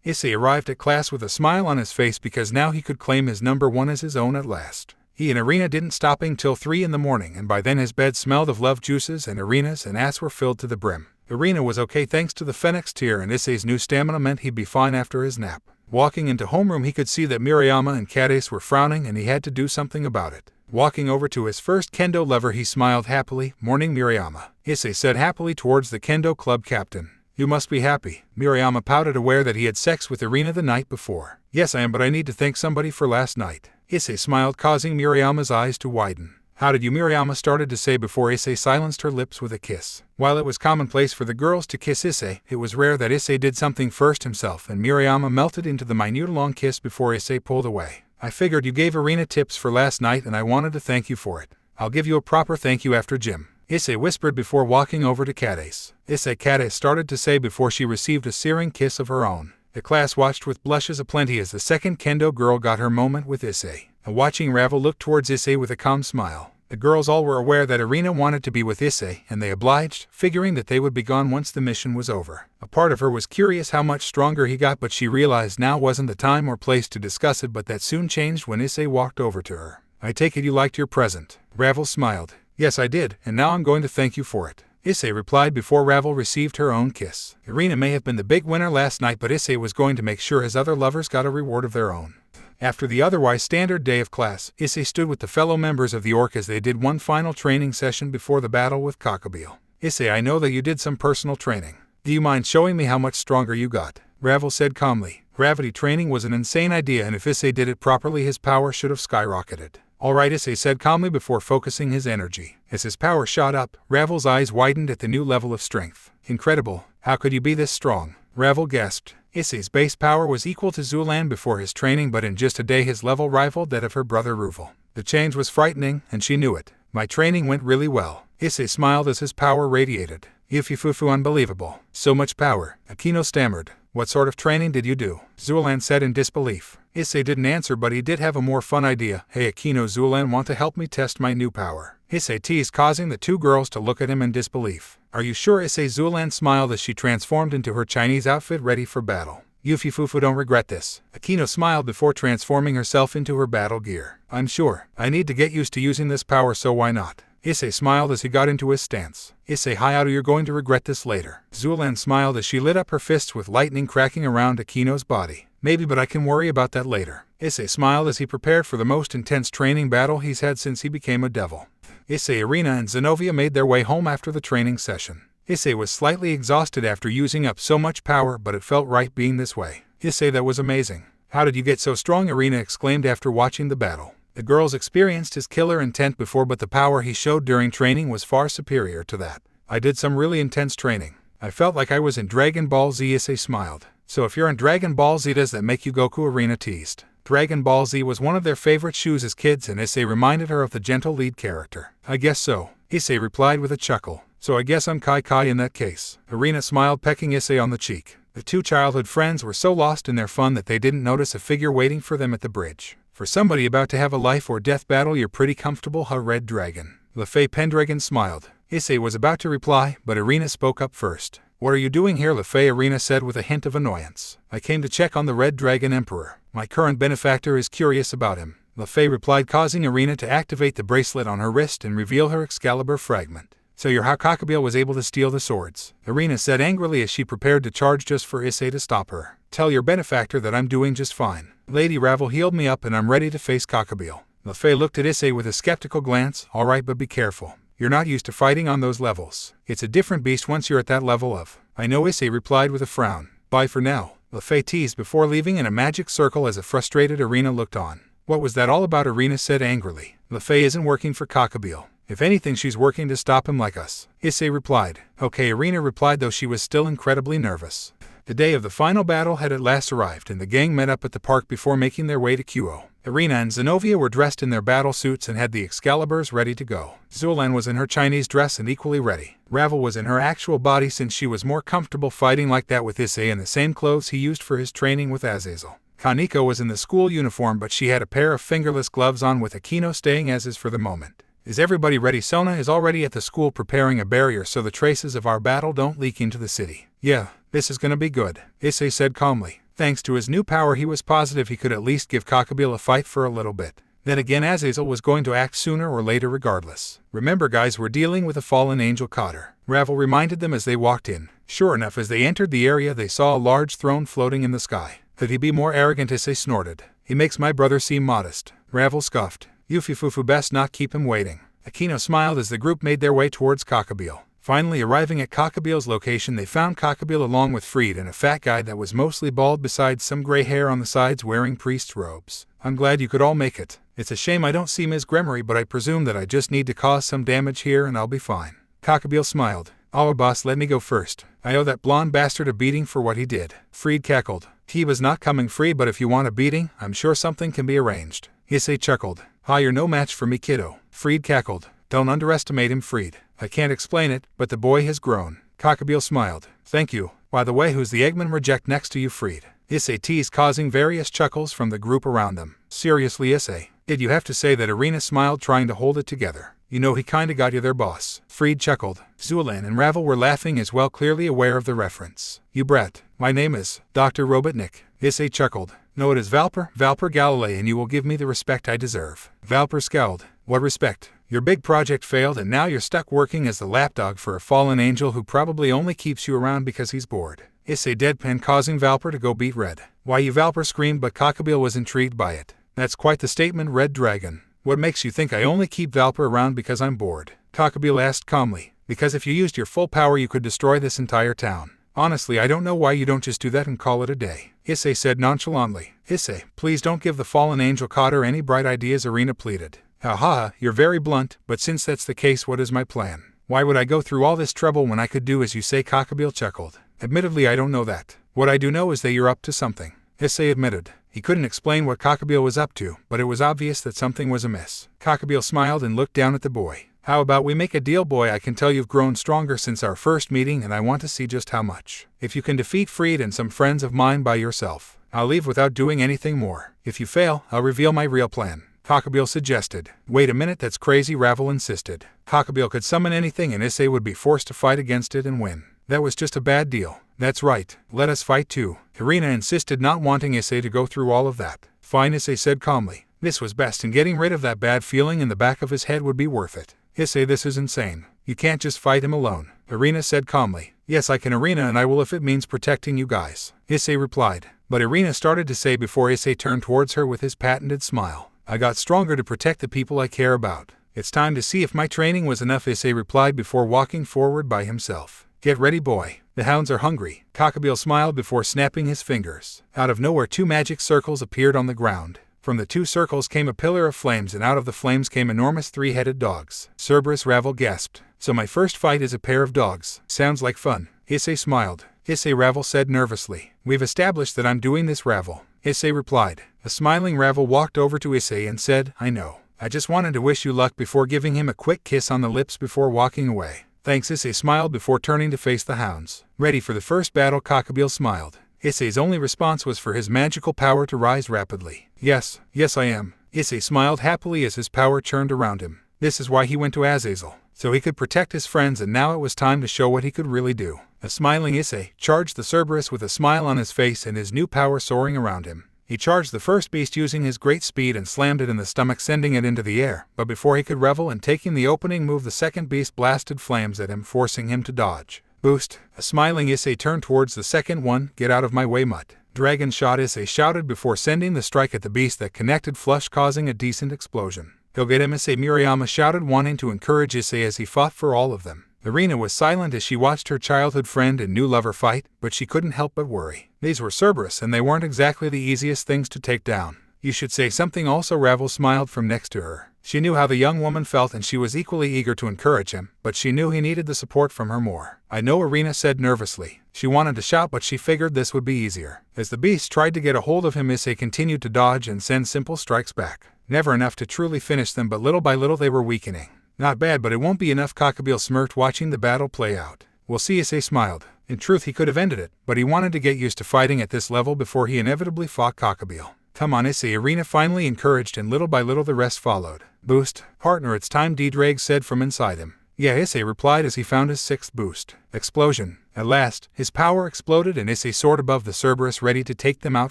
Issei arrived at class with a smile on his face because now he could claim his number 1 as his own at last. He and Irina didn't stop until 3 in the morning, and by then his bed smelled of love juices and Irina's and ass were filled to the brim. Irina was okay thanks to the Phoenix Tear, and Issei's new stamina meant he'd be fine after his nap. Walking into homeroom, he could see that Miriama and Catis were frowning, and he had to do something about it. Walking over to his first kendo lover, he smiled happily. Morning, Miriama, Issei said happily towards the kendo club captain. You must be happy. Miriama pouted, aware that he had sex with Irina the night before. Yes, I am, but I need to thank somebody for last night. Issei smiled, causing Miriama's eyes to widen. How did you? Miriama started to say before Issei silenced her lips with a kiss. While it was commonplace for the girls to kiss Issei, it was rare that Issei did something first himself, and Miriama melted into the minute long kiss before Issei pulled away. I figured you gave Irina tips for last night, and I wanted to thank you for it. I'll give you a proper thank you after gym, Issei whispered before walking over to Catis. Issei, Catis started to say before she received a searing kiss of her own. The class watched with blushes aplenty as the second kendo girl got her moment with Issei. A watching Ravel looked towards Issei with a calm smile. The girls all were aware that Irina wanted to be with Issei, and they obliged, figuring that they would be gone once the mission was over. A part of her was curious how much stronger he got, but she realized now wasn't the time or place to discuss it, but that soon changed when Issei walked over to her. I take it you liked your present. Ravel smiled. Yes, I did, and now I'm going to thank you for it, Issei replied before Ravel received her own kiss. Irina may have been the big winner last night, but Issei was going to make sure his other lovers got a reward of their own. After the otherwise standard day of class, Issei stood with the fellow members of the Orc as they did one final training session before the battle with Cockabeel. Issei, I know that you did some personal training. Do you mind showing me how much stronger you got? Ravel said calmly. Gravity training was an insane idea, and if Issei did it properly, his power should have skyrocketed. All right, Issei said calmly before focusing his energy. As his power shot up, Ravel's eyes widened at the new level of strength. Incredible. How could you be this strong? Ravel gasped. Issei's base power was equal to Zulan before his training, but in just a day his level rivaled that of her brother Ruvel. The change was frightening, and she knew it. My training went really well. Issei smiled as his power radiated. Yufifufu, unbelievable. So much power. Akino stammered. What sort of training did you do? Zulan said in disbelief. Issei didn't answer, but he did have a more fun idea. Hey Akino, Zulan want to help me test my new power. Issei teased, causing the two girls to look at him in disbelief. Are you sure? Issei. Zulan smiled as she transformed into her Chinese outfit ready for battle. Yufifufu, don't regret this. Akino smiled before transforming herself into her battle gear. I'm sure. I need to get used to using this power, so why not? Issei smiled as he got into his stance. Issei, Hayato, you're going to regret this later. Zulan smiled as she lit up her fists with lightning cracking around Akino's body. Maybe, but I can worry about that later. Issei smiled as he prepared for the most intense training battle he's had since he became a devil. Issei, Irina, and Zenobia made their way home after the training session. Issei was slightly exhausted after using up so much power, but it felt right being this way. Issei, that was amazing. How did you get so strong? Irina exclaimed after watching the battle. The girls experienced his killer intent before, but the power he showed during training was far superior to that. I did some really intense training. I felt like I was in Dragon Ball Z. Issei smiled. So if you're in Dragon Ball Z, does that make you Goku? Irina teased. Dragon Ball Z was one of their favorite shows as kids, and Issei reminded her of the gentle lead character. I guess so, Issei replied with a chuckle. So I guess I'm Kai in that case. Irina smiled, pecking Issei on the cheek. The two childhood friends were so lost in their fun that they didn't notice a figure waiting for them at the bridge. For somebody about to have a life or death battle, you're pretty comfortable, huh, Red Dragon? LeFay Pendragon smiled. Issei was about to reply, but Irina spoke up first. What are you doing here, LeFay? Irina said with a hint of annoyance. I came to check on the Red Dragon Emperor. My current benefactor is curious about him, LeFay replied, causing Irina to activate the bracelet on her wrist and reveal her Excalibur fragment. So you're how Cockabeel was able to steal the swords, Irina said angrily as she prepared to charge just for Issei to stop her. Tell your benefactor that I'm doing just fine. Lady Ravel healed me up and I'm ready to face Cockabeel. LeFay looked at Issei with a skeptical glance. Alright, but be careful. You're not used to fighting on those levels. It's a different beast once you're at that level of. I know, Issei replied with a frown. Bye for now, LeFay teased before leaving in a magic circle as a frustrated Irina looked on. What was that all about? Irina said angrily. LeFay isn't working for Cockabeel. If anything, she's working to stop him like us, Issei replied. Okay, Irina replied, though she was still incredibly nervous. The day of the final battle had at last arrived, and the gang met up at the park before making their way to Kuo. Irina and Zenobia were dressed in their battle suits and had the Excaliburs ready to go. Zulan was in her Chinese dress and equally ready. Ravel was in her actual body since she was more comfortable fighting like that with Issei in the same clothes he used for his training with Azazel. Kaneko was in the school uniform, but she had a pair of fingerless gloves on, with Akino staying as is for the moment. Is everybody ready? Sona is already at the school preparing a barrier so the traces of our battle don't leak into the city. Yeah, this is gonna be good, Issei said calmly. Thanks to his new power, he was positive he could at least give Cockabeel a fight for a little bit. Then again, Azazel was going to act sooner or later regardless. Remember guys, we're dealing with a fallen angel Cotter, Ravel reminded them as they walked in. Sure enough, as they entered the area they saw a large throne floating in the sky. Could he be more arrogant? Issei snorted. He makes my brother seem modest, Ravel scoffed. Yufifufu, best not keep him waiting. Akino smiled as the group made their way towards Cockabeel. Finally arriving at Cockabeel's location, they found Cockabeel along with Freed and a fat guy that was mostly bald besides some gray hair on the sides, wearing priest's robes. I'm glad you could all make it. It's a shame I don't see Ms. Gremory, but I presume that I just need to cause some damage here and I'll be fine. Cockabeel smiled. Our boss, let me go first. I owe that blonde bastard a beating for what he did. Freed cackled. He was not coming, Freed, but if you want a beating, I'm sure something can be arranged. Issei chuckled. Hi, you're no match for me, kiddo. Freed cackled. Don't underestimate him, Freed. I can't explain it, but the boy has grown. Cockabeel smiled. Thank you. By the way, who's the Eggman reject next to you, Freed? Issei teased, causing various chuckles from the group around them. Seriously, Issei, did you have to say that? Irina smiled, trying to hold it together. You know, he kinda got you there, boss. Freed chuckled. Zulan and Ravel were laughing as well, clearly aware of the reference. You brat. My name is Dr. Robotnik. Issei chuckled. No, it is Valper Galilei, and you will give me the respect I deserve. Valper scowled. What respect? Your big project failed and now you're stuck working as the lapdog for a fallen angel who probably only keeps you around because he's bored. Issei deadpan, causing Valper to go beet red. Why, you, Valper screamed, but Cockabeel was intrigued by it. That's quite the statement, Red Dragon. What makes you think I only keep Valper around because I'm bored? Cockabeel asked calmly. Because if you used your full power you could destroy this entire town. Honestly, I don't know why you don't just do that and call it a day, Issei said nonchalantly. Issei, please don't give the fallen angel Cotter any bright ideas, Irina pleaded. Haha, you're very blunt, but since that's the case, what is my plan? Why would I go through all this trouble when I could do as you say? Cockabeel chuckled. Admittedly, I don't know that. What I do know is that you're up to something, Issei admitted. He couldn't explain what Cockabeel was up to, but it was obvious that something was amiss. Cockabeel smiled and looked down at the boy. How about we make a deal, boy? I can tell you've grown stronger since our first meeting and I want to see just how much. If you can defeat Freed and some friends of mine by yourself, I'll leave without doing anything more. If you fail, I'll reveal my real plan, Cockabeel suggested. Wait a minute, that's crazy, Ravel insisted. Cockabeel could summon anything and Issei would be forced to fight against it and win. That was just a bad deal. That's right, let us fight too. Irina insisted, not wanting Issei to go through all of that. Fine, Issei said calmly. This was best, and getting rid of that bad feeling in the back of his head would be worth it. Issei, this is insane. You can't just fight him alone, Irina said calmly. Yes, I can, Irina, and I will if it means protecting you guys, Issei replied. But Irina started to say before Issei turned towards her with his patented smile. I got stronger to protect the people I care about. It's time to see if my training was enough, Issei replied before walking forward by himself. Get ready, boy. The hounds are hungry. Cockabeel smiled before snapping his fingers. Out of nowhere 2 magic circles appeared on the ground. From the 2 circles came a pillar of flames, and out of the flames came enormous 3-headed dogs. Cerberus, Ravel gasped. So my first fight is a pair of dogs. Sounds like fun. Issei smiled. Issei, Ravel said nervously. We've established that I'm doing this, Ravel. Issei replied. A smiling Ravel walked over to Issei and said, I know. I just wanted to wish you luck before giving him a quick kiss on the lips before walking away. Thanks, Issei smiled before turning to face the hounds. Ready for the first battle, Cockabeel smiled. Issei's only response was for his magical power to rise rapidly. Yes I am. Issei smiled happily as his power churned around him. This is why he went to Azazel, so he could protect his friends, and now it was time to show what he could really do. A smiling Issei charged the Cerberus with a smile on his face and his new power soaring around him. He charged the first beast using his great speed and slammed it in the stomach, sending it into the air, but before he could revel in taking the opening move, the second beast blasted flames at him, forcing him to dodge. Boost! A smiling Issei turned towards the second one. Get out of my way, mutt. Dragon shot, Issei shouted before sending the strike at the beast that connected flush, causing a decent explosion. He'll get him, Issei, Murayama shouted, wanting to encourage Issei as he fought for all of them. Irina was silent as she watched her childhood friend and new lover fight, but she couldn't help but worry. These were Cerberus, and they weren't exactly the easiest things to take down. You should say something also, Ravel smiled from next to her. She knew how the young woman felt, and she was equally eager to encourage him, but she knew he needed the support from her more. I know, Irina said nervously. She wanted to shout, but she figured this would be easier. As the beast tried to get a hold of him, Issei continued to dodge and send simple strikes back. Never enough to truly finish them, but little by little they were weakening. Not bad, but it won't be enough, Cockabeel smirked, watching the battle play out. We'll see, Issei smiled. In truth, he could have ended it, but he wanted to get used to fighting at this level before he inevitably fought Cockabeel. Come on, Issei, Irina finally encouraged, and little by little the rest followed. Boost. Partner, it's time, Drake said from inside him. Yeah, Issei replied as he found his 6th boost. Explosion. At last, his power exploded and Issei soared above the Cerberus, ready to take them out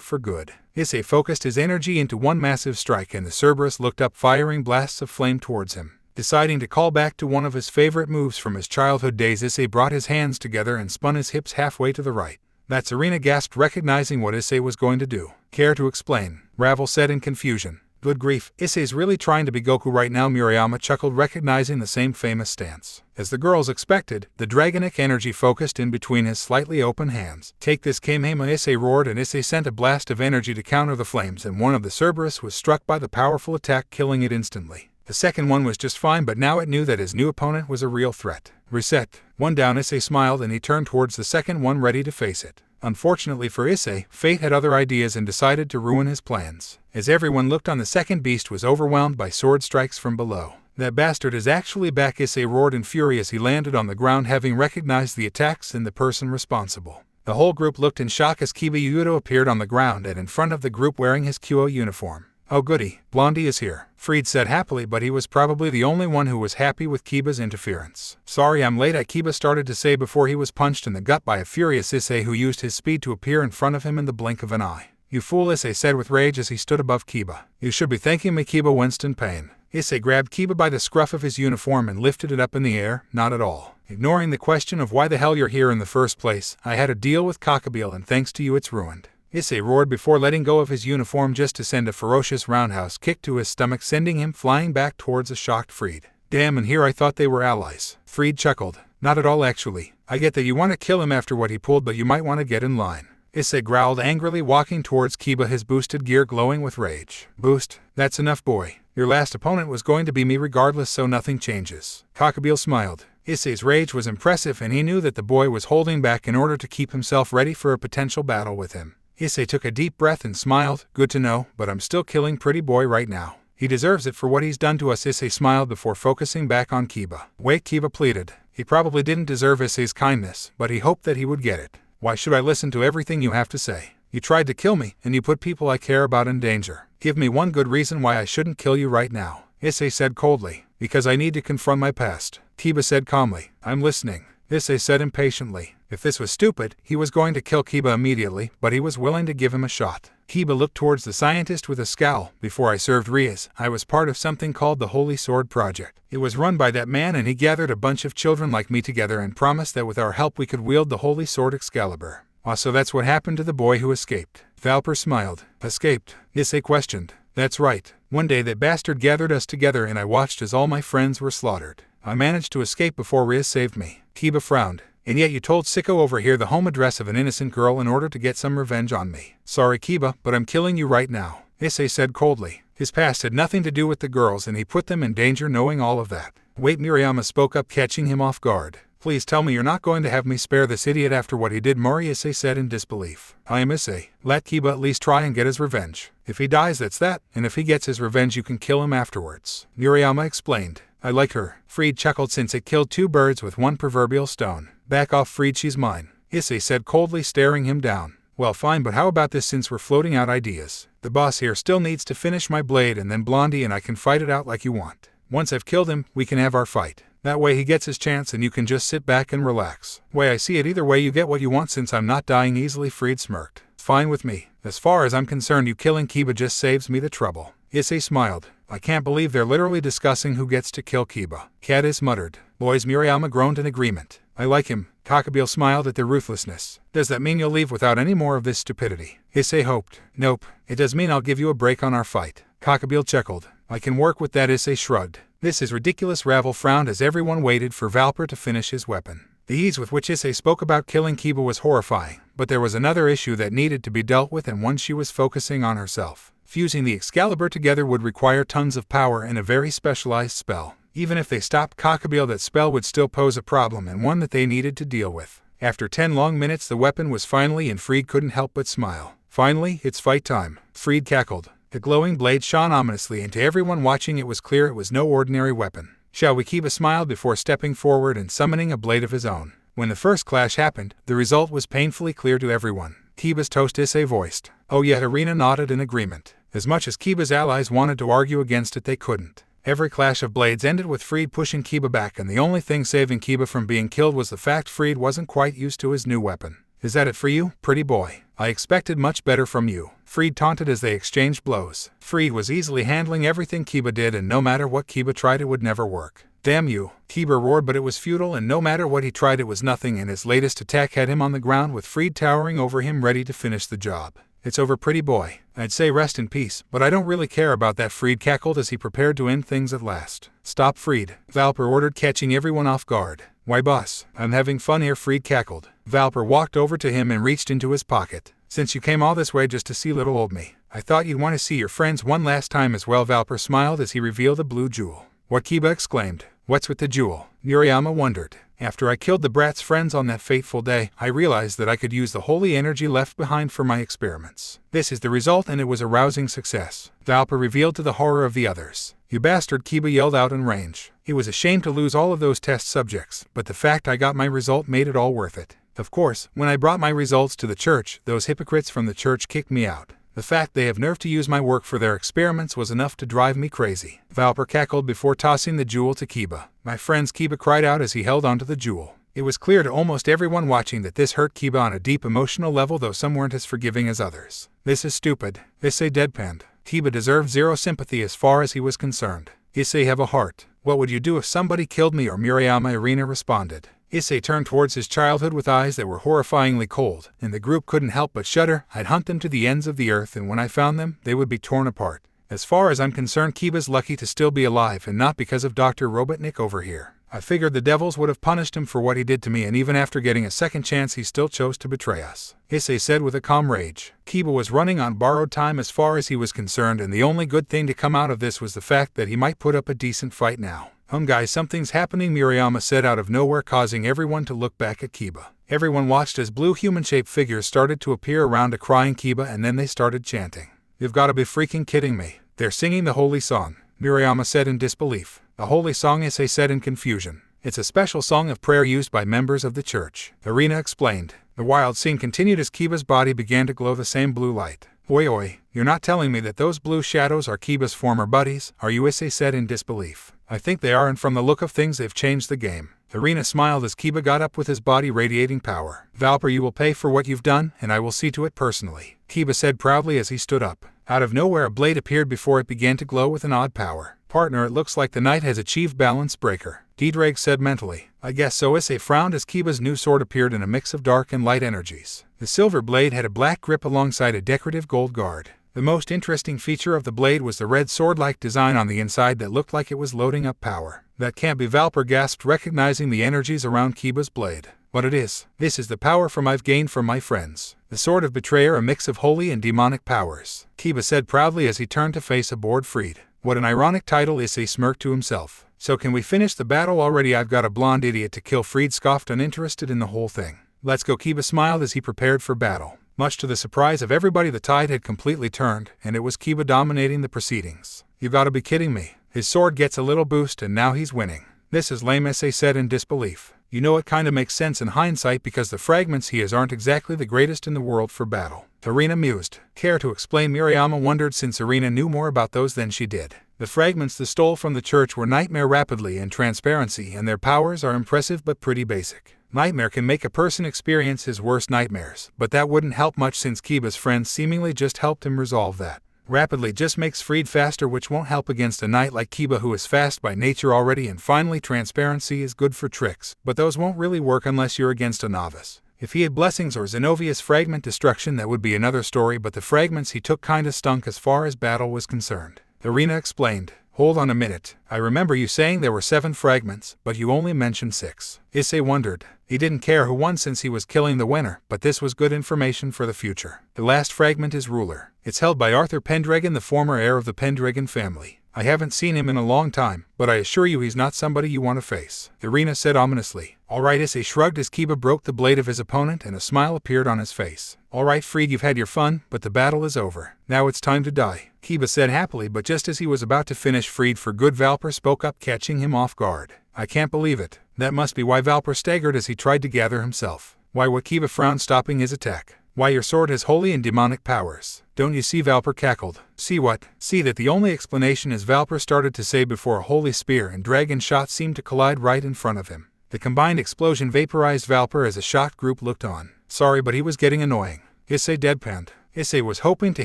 for good. Issei focused his energy into one massive strike, and the Cerberus looked up, firing blasts of flame towards him. Deciding to call back to one of his favorite moves from his childhood days, Issei brought his hands together and spun his hips halfway to the right. That's Irina gasped, recognizing what Issei was going to do. Care to explain? Ravel said in confusion. Good grief, Issei's really trying to be Goku right now, Murayama chuckled, recognizing the same famous stance. As the girls expected, the dragonic energy focused in between his slightly open hands. Take this, Kamehama, Issei roared, and Issei sent a blast of energy to counter the flames, and one of the Cerberus was struck by the powerful attack, killing it instantly. The second one was just fine, but now it knew that his new opponent was a real threat. Reset. One down, Issei smiled, and he turned towards the second one, ready to face it. Unfortunately for Issei, fate had other ideas and decided to ruin his plans. As everyone looked on, the second beast was overwhelmed by sword strikes from below. That bastard is actually back, Issei roared in fury as he landed on the ground, having recognized the attacks and the person responsible. The whole group looked in shock as Kiba Yuuto appeared on the ground and in front of the group wearing his Kyo uniform. Oh goody, Blondie is here, Fried said happily, but he was probably the only one who was happy with Kiba's interference. Sorry I'm late, Kiba started to say before he was punched in the gut by a furious Issei who used his speed to appear in front of him in the blink of an eye. You fool, Issei said with rage as he stood above Kiba. You should be thanking me, Kiba winced in pain. Issei grabbed Kiba by the scruff of his uniform and lifted it up in the air. Not at all. Ignoring the question of why the hell you're here in the first place, I had a deal with Cockabeel and thanks to you it's ruined. Issei roared before letting go of his uniform just to send a ferocious roundhouse kick to his stomach, sending him flying back towards a shocked Fried. Damn, and here I thought they were allies. Fried chuckled. Not at all actually. I get that you want to kill him after what he pulled, but you might want to get in line. Issei growled angrily, walking towards Kiba, his boosted gear glowing with rage. Boost. That's enough, boy. Your last opponent was going to be me regardless, so nothing changes. Cockabeel smiled. Issei's rage was impressive, and he knew that the boy was holding back in order to keep himself ready for a potential battle with him. Issei took a deep breath and smiled. Good to know, but I'm still killing pretty boy right now. He deserves it for what he's done to us. Issei smiled before focusing back on Kiba. Wait, Kiba pleaded. He probably didn't deserve Issei's kindness, but he hoped that he would get it. Why should I listen to everything you have to say? You tried to kill me, and you put people I care about in danger. Give me one good reason why I shouldn't kill you right now. Issei said coldly. Because I need to confront my past. Kiba said calmly. I'm listening. Issei said impatiently. If this was stupid, he was going to kill Kiba immediately, but he was willing to give him a shot. Kiba looked towards the scientist with a scowl. Before I served Rias, I was part of something called the Holy Sword Project. It was run by that man, and he gathered a bunch of children like me together and promised that with our help we could wield the Holy Sword Excalibur. Ah, so that's what happened to the boy who escaped. Valper smiled. Escaped? Issei questioned. That's right. One day that bastard gathered us together and I watched as all my friends were slaughtered. I managed to escape before Rias saved me. Kiba frowned. And yet you told Sicko over here the home address of an innocent girl in order to get some revenge on me. Sorry Kiba, but I'm killing you right now, Issei said coldly. His past had nothing to do with the girls and he put them in danger knowing all of that. Wait, Murayama spoke up, catching him off guard. Please tell me you're not going to have me spare this idiot after what he did, Mori, Issei said in disbelief. I am Issei. Let Kiba at least try and get his revenge. If he dies, that's that, and if he gets his revenge you can kill him afterwards. Murayama explained. I like her. Fried chuckled since it killed two birds with one proverbial stone. Back off Fried, she's mine, Issei said coldly, staring him down. Well fine, but how about this since we're floating out ideas? The boss here still needs to finish my blade and then Blondie and I can fight it out like you want. Once I've killed him, we can have our fight. That way he gets his chance and you can just sit back and relax. Way I see it, either way you get what you want since I'm not dying easily, Fried smirked. Fine with me. As far as I'm concerned, you killing Kiba just saves me the trouble. Issei smiled. I can't believe they're literally discussing who gets to kill Kiba. Catis muttered. Boys, Murayama groaned in agreement. I like him. Kakabeel smiled at their ruthlessness. Does that mean you'll leave without any more of this stupidity? Issei hoped. Nope. It does mean I'll give you a break on our fight. Kakabeel chuckled. I can work with that, Issei shrugged. This is ridiculous, Ravel frowned as everyone waited for Valper to finish his weapon. The ease with which Issei spoke about killing Kiba was horrifying, but there was another issue that needed to be dealt with and one she was focusing on herself. Fusing the Excalibur together would require tons of power and a very specialized spell. Even if they stopped Kakabeel, that spell would still pose a problem and one that they needed to deal with. After 10 long minutes the weapon was finally in. Fried couldn't help but smile. Finally, it's fight time. Fried cackled. The glowing blade shone ominously, and to everyone watching it was clear it was no ordinary weapon. Shall we? Kiba smiled before stepping forward and summoning a blade of his own. When the first clash happened, the result was painfully clear to everyone. Kiba's toast, Issei voiced. Oh yeah, Arena nodded in agreement. As much as Kiba's allies wanted to argue against it, they couldn't. Every clash of blades ended with Fried pushing Kiba back, and the only thing saving Kiba from being killed was the fact Fried wasn't quite used to his new weapon. Is that it for you, pretty boy? I expected much better from you, Fried taunted as they exchanged blows. Fried was easily handling everything Kiba did, and no matter what Kiba tried it would never work. Damn you, Kiba roared, but it was futile, and no matter what he tried it was nothing, and his latest attack had him on the ground with Fried towering over him ready to finish the job. It's over, pretty boy. I'd say rest in peace, but I don't really care about that, Fried cackled as he prepared to end things at last. Stop, Fried, Valper ordered, catching everyone off guard. Why boss, I'm having fun here, Fried cackled. Valper walked over to him and reached into his pocket. Since you came all this way just to see little old me, I thought you'd want to see your friends one last time as well. Valper smiled as he revealed a blue jewel. What? Kiba exclaimed. What's with the jewel? Murayama wondered. After I killed the brat's friends on that fateful day, I realized that I could use the holy energy left behind for my experiments. This is the result, and it was a rousing success, Valper revealed to the horror of the others. You bastard, Kiba yelled out in rage. He was ashamed to lose all of those test subjects, but the fact I got my result made it all worth it. Of course, when I brought my results to the church, those hypocrites from the church kicked me out. The fact they have nerve to use my work for their experiments was enough to drive me crazy. Valper cackled before tossing the jewel to Kiba. My friends, Kiba cried out as he held onto the jewel. It was clear to almost everyone watching that this hurt Kiba on a deep emotional level, though some weren't as forgiving as others. This is stupid, Issei deadpanned. Kiba deserved zero sympathy as far as he was concerned. Issei, have a heart. What would you do if somebody killed me? Or Murayama Arena responded. Issei turned towards his childhood with eyes that were horrifyingly cold, and the group couldn't help but shudder. I'd hunt them to the ends of the earth, and when I found them, they would be torn apart. As far as I'm concerned, Kiba's lucky to still be alive, and not because of Dr. Robotnik over here. I figured the devils would have punished him for what he did to me, and even after getting a second chance he still chose to betray us, Issei said with a calm rage. Kiba was running on borrowed time as far as he was concerned, and the only good thing to come out of this was the fact that he might put up a decent fight now. Guys, something's happening, Murayama said out of nowhere, causing everyone to look back at Kiba. Everyone watched as blue human-shaped figures started to appear around a crying Kiba, and then they started chanting. You've got to be freaking kidding me. They're singing the holy song, Murayama said in disbelief. The holy song, Issei said in confusion. It's a special song of prayer used by members of the church, Arena explained. The wild scene continued as Kiba's body began to glow the same blue light. Oi, you're not telling me that those blue shadows are Kiba's former buddies, are you? Issei said in disbelief. I think they are, and from the look of things they've changed the game. Arena smiled as Kiba got up with his body radiating power. Valper, you will pay for what you've done, and I will see to it personally, Kiba said proudly as he stood up. Out of nowhere a blade appeared before it began to glow with an odd power. Partner, it looks like the knight has achieved balance breaker. Giedrag said mentally. I guess so. Issei frowned as Kiba's new sword appeared in a mix of dark and light energies. The silver blade had a black grip alongside a decorative gold guard. The most interesting feature of the blade was the red sword-like design on the inside that looked like it was loading up power. That can't be, Valper gasped, recognizing the energies around Kiba's blade. But it is. This is the power I've gained from my friends. The sword of betrayer, a mix of holy and demonic powers, Kiba said proudly as he turned to face a bored Freed. What an ironic title, Issei smirked to himself. So can we finish the battle already? I've got a blonde idiot to kill. Freed scoffed, uninterested in the whole thing. Let's go, Kiba smiled as he prepared for battle. Much to the surprise of everybody, the tide had completely turned, and it was Kiba dominating the proceedings. You gotta be kidding me. His sword gets a little boost and now he's winning. This is lame, Issei said in disbelief. You know, it kinda makes sense in hindsight because the fragments he has aren't exactly the greatest in the world for battle. Irina mused. Care to explain? Murayama wondered, since Irina knew more about those than she did. The fragments they stole from the church were Nightmare, Rapidly, and Transparency, and their powers are impressive but pretty basic. Nightmare can make a person experience his worst nightmares, but that wouldn't help much since Kiba's friends seemingly just helped him resolve that. Rapidly just makes Freed faster, which won't help against a knight like Kiba who is fast by nature already, and finally Transparency is good for tricks, but those won't really work unless you're against a novice. If he had Blessings or Zenovia's Fragment Destruction, that would be another story, but the fragments he took kinda stunk as far as battle was concerned. Irina explained. Hold on a minute. I remember you saying there were 7 fragments, but you only mentioned 6. Issei wondered. He didn't care who won since he was killing the winner, but this was good information for the future. The last fragment is Ruler. It's held by Arthur Pendragon, the former heir of the Pendragon family. I haven't seen him in a long time, but I assure you he's not somebody you want to face, Irina said ominously. Alright, Issei shrugged as Kiba broke the blade of his opponent and a smile appeared on his face. Alright, Freed, you've had your fun, but the battle is over. Now it's time to die, Kiba said happily, but just as he was about to finish Freed for good, Valper spoke up, catching him off guard. I can't believe it. That must be why. Valper staggered as he tried to gather himself. Why? What? Kiba frowned, stopping his attack. Why, your sword has holy and demonic powers. Don't you see? Valper cackled. See what? See that the only explanation is, Valper started to say before a holy spear and dragon shot seemed to collide right in front of him. The combined explosion vaporized Valper as a shocked group looked on. Sorry, but he was getting annoying, Issei deadpanned. Issei was hoping to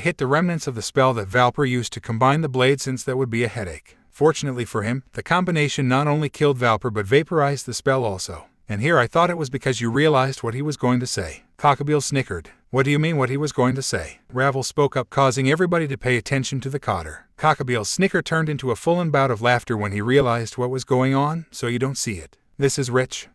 hit the remnants of the spell that Valper used to combine the blade, since that would be a headache. Fortunately for him, the combination not only killed Valper but vaporized the spell also. And here I thought it was because you realized what he was going to say. Cockabeel snickered. What do you mean what he was going to say? Ravel spoke up, causing everybody to pay attention to the cotter. Cockabeel's snicker turned into a full-on bout of laughter when he realized what was going on, so you don't see it. This is rich.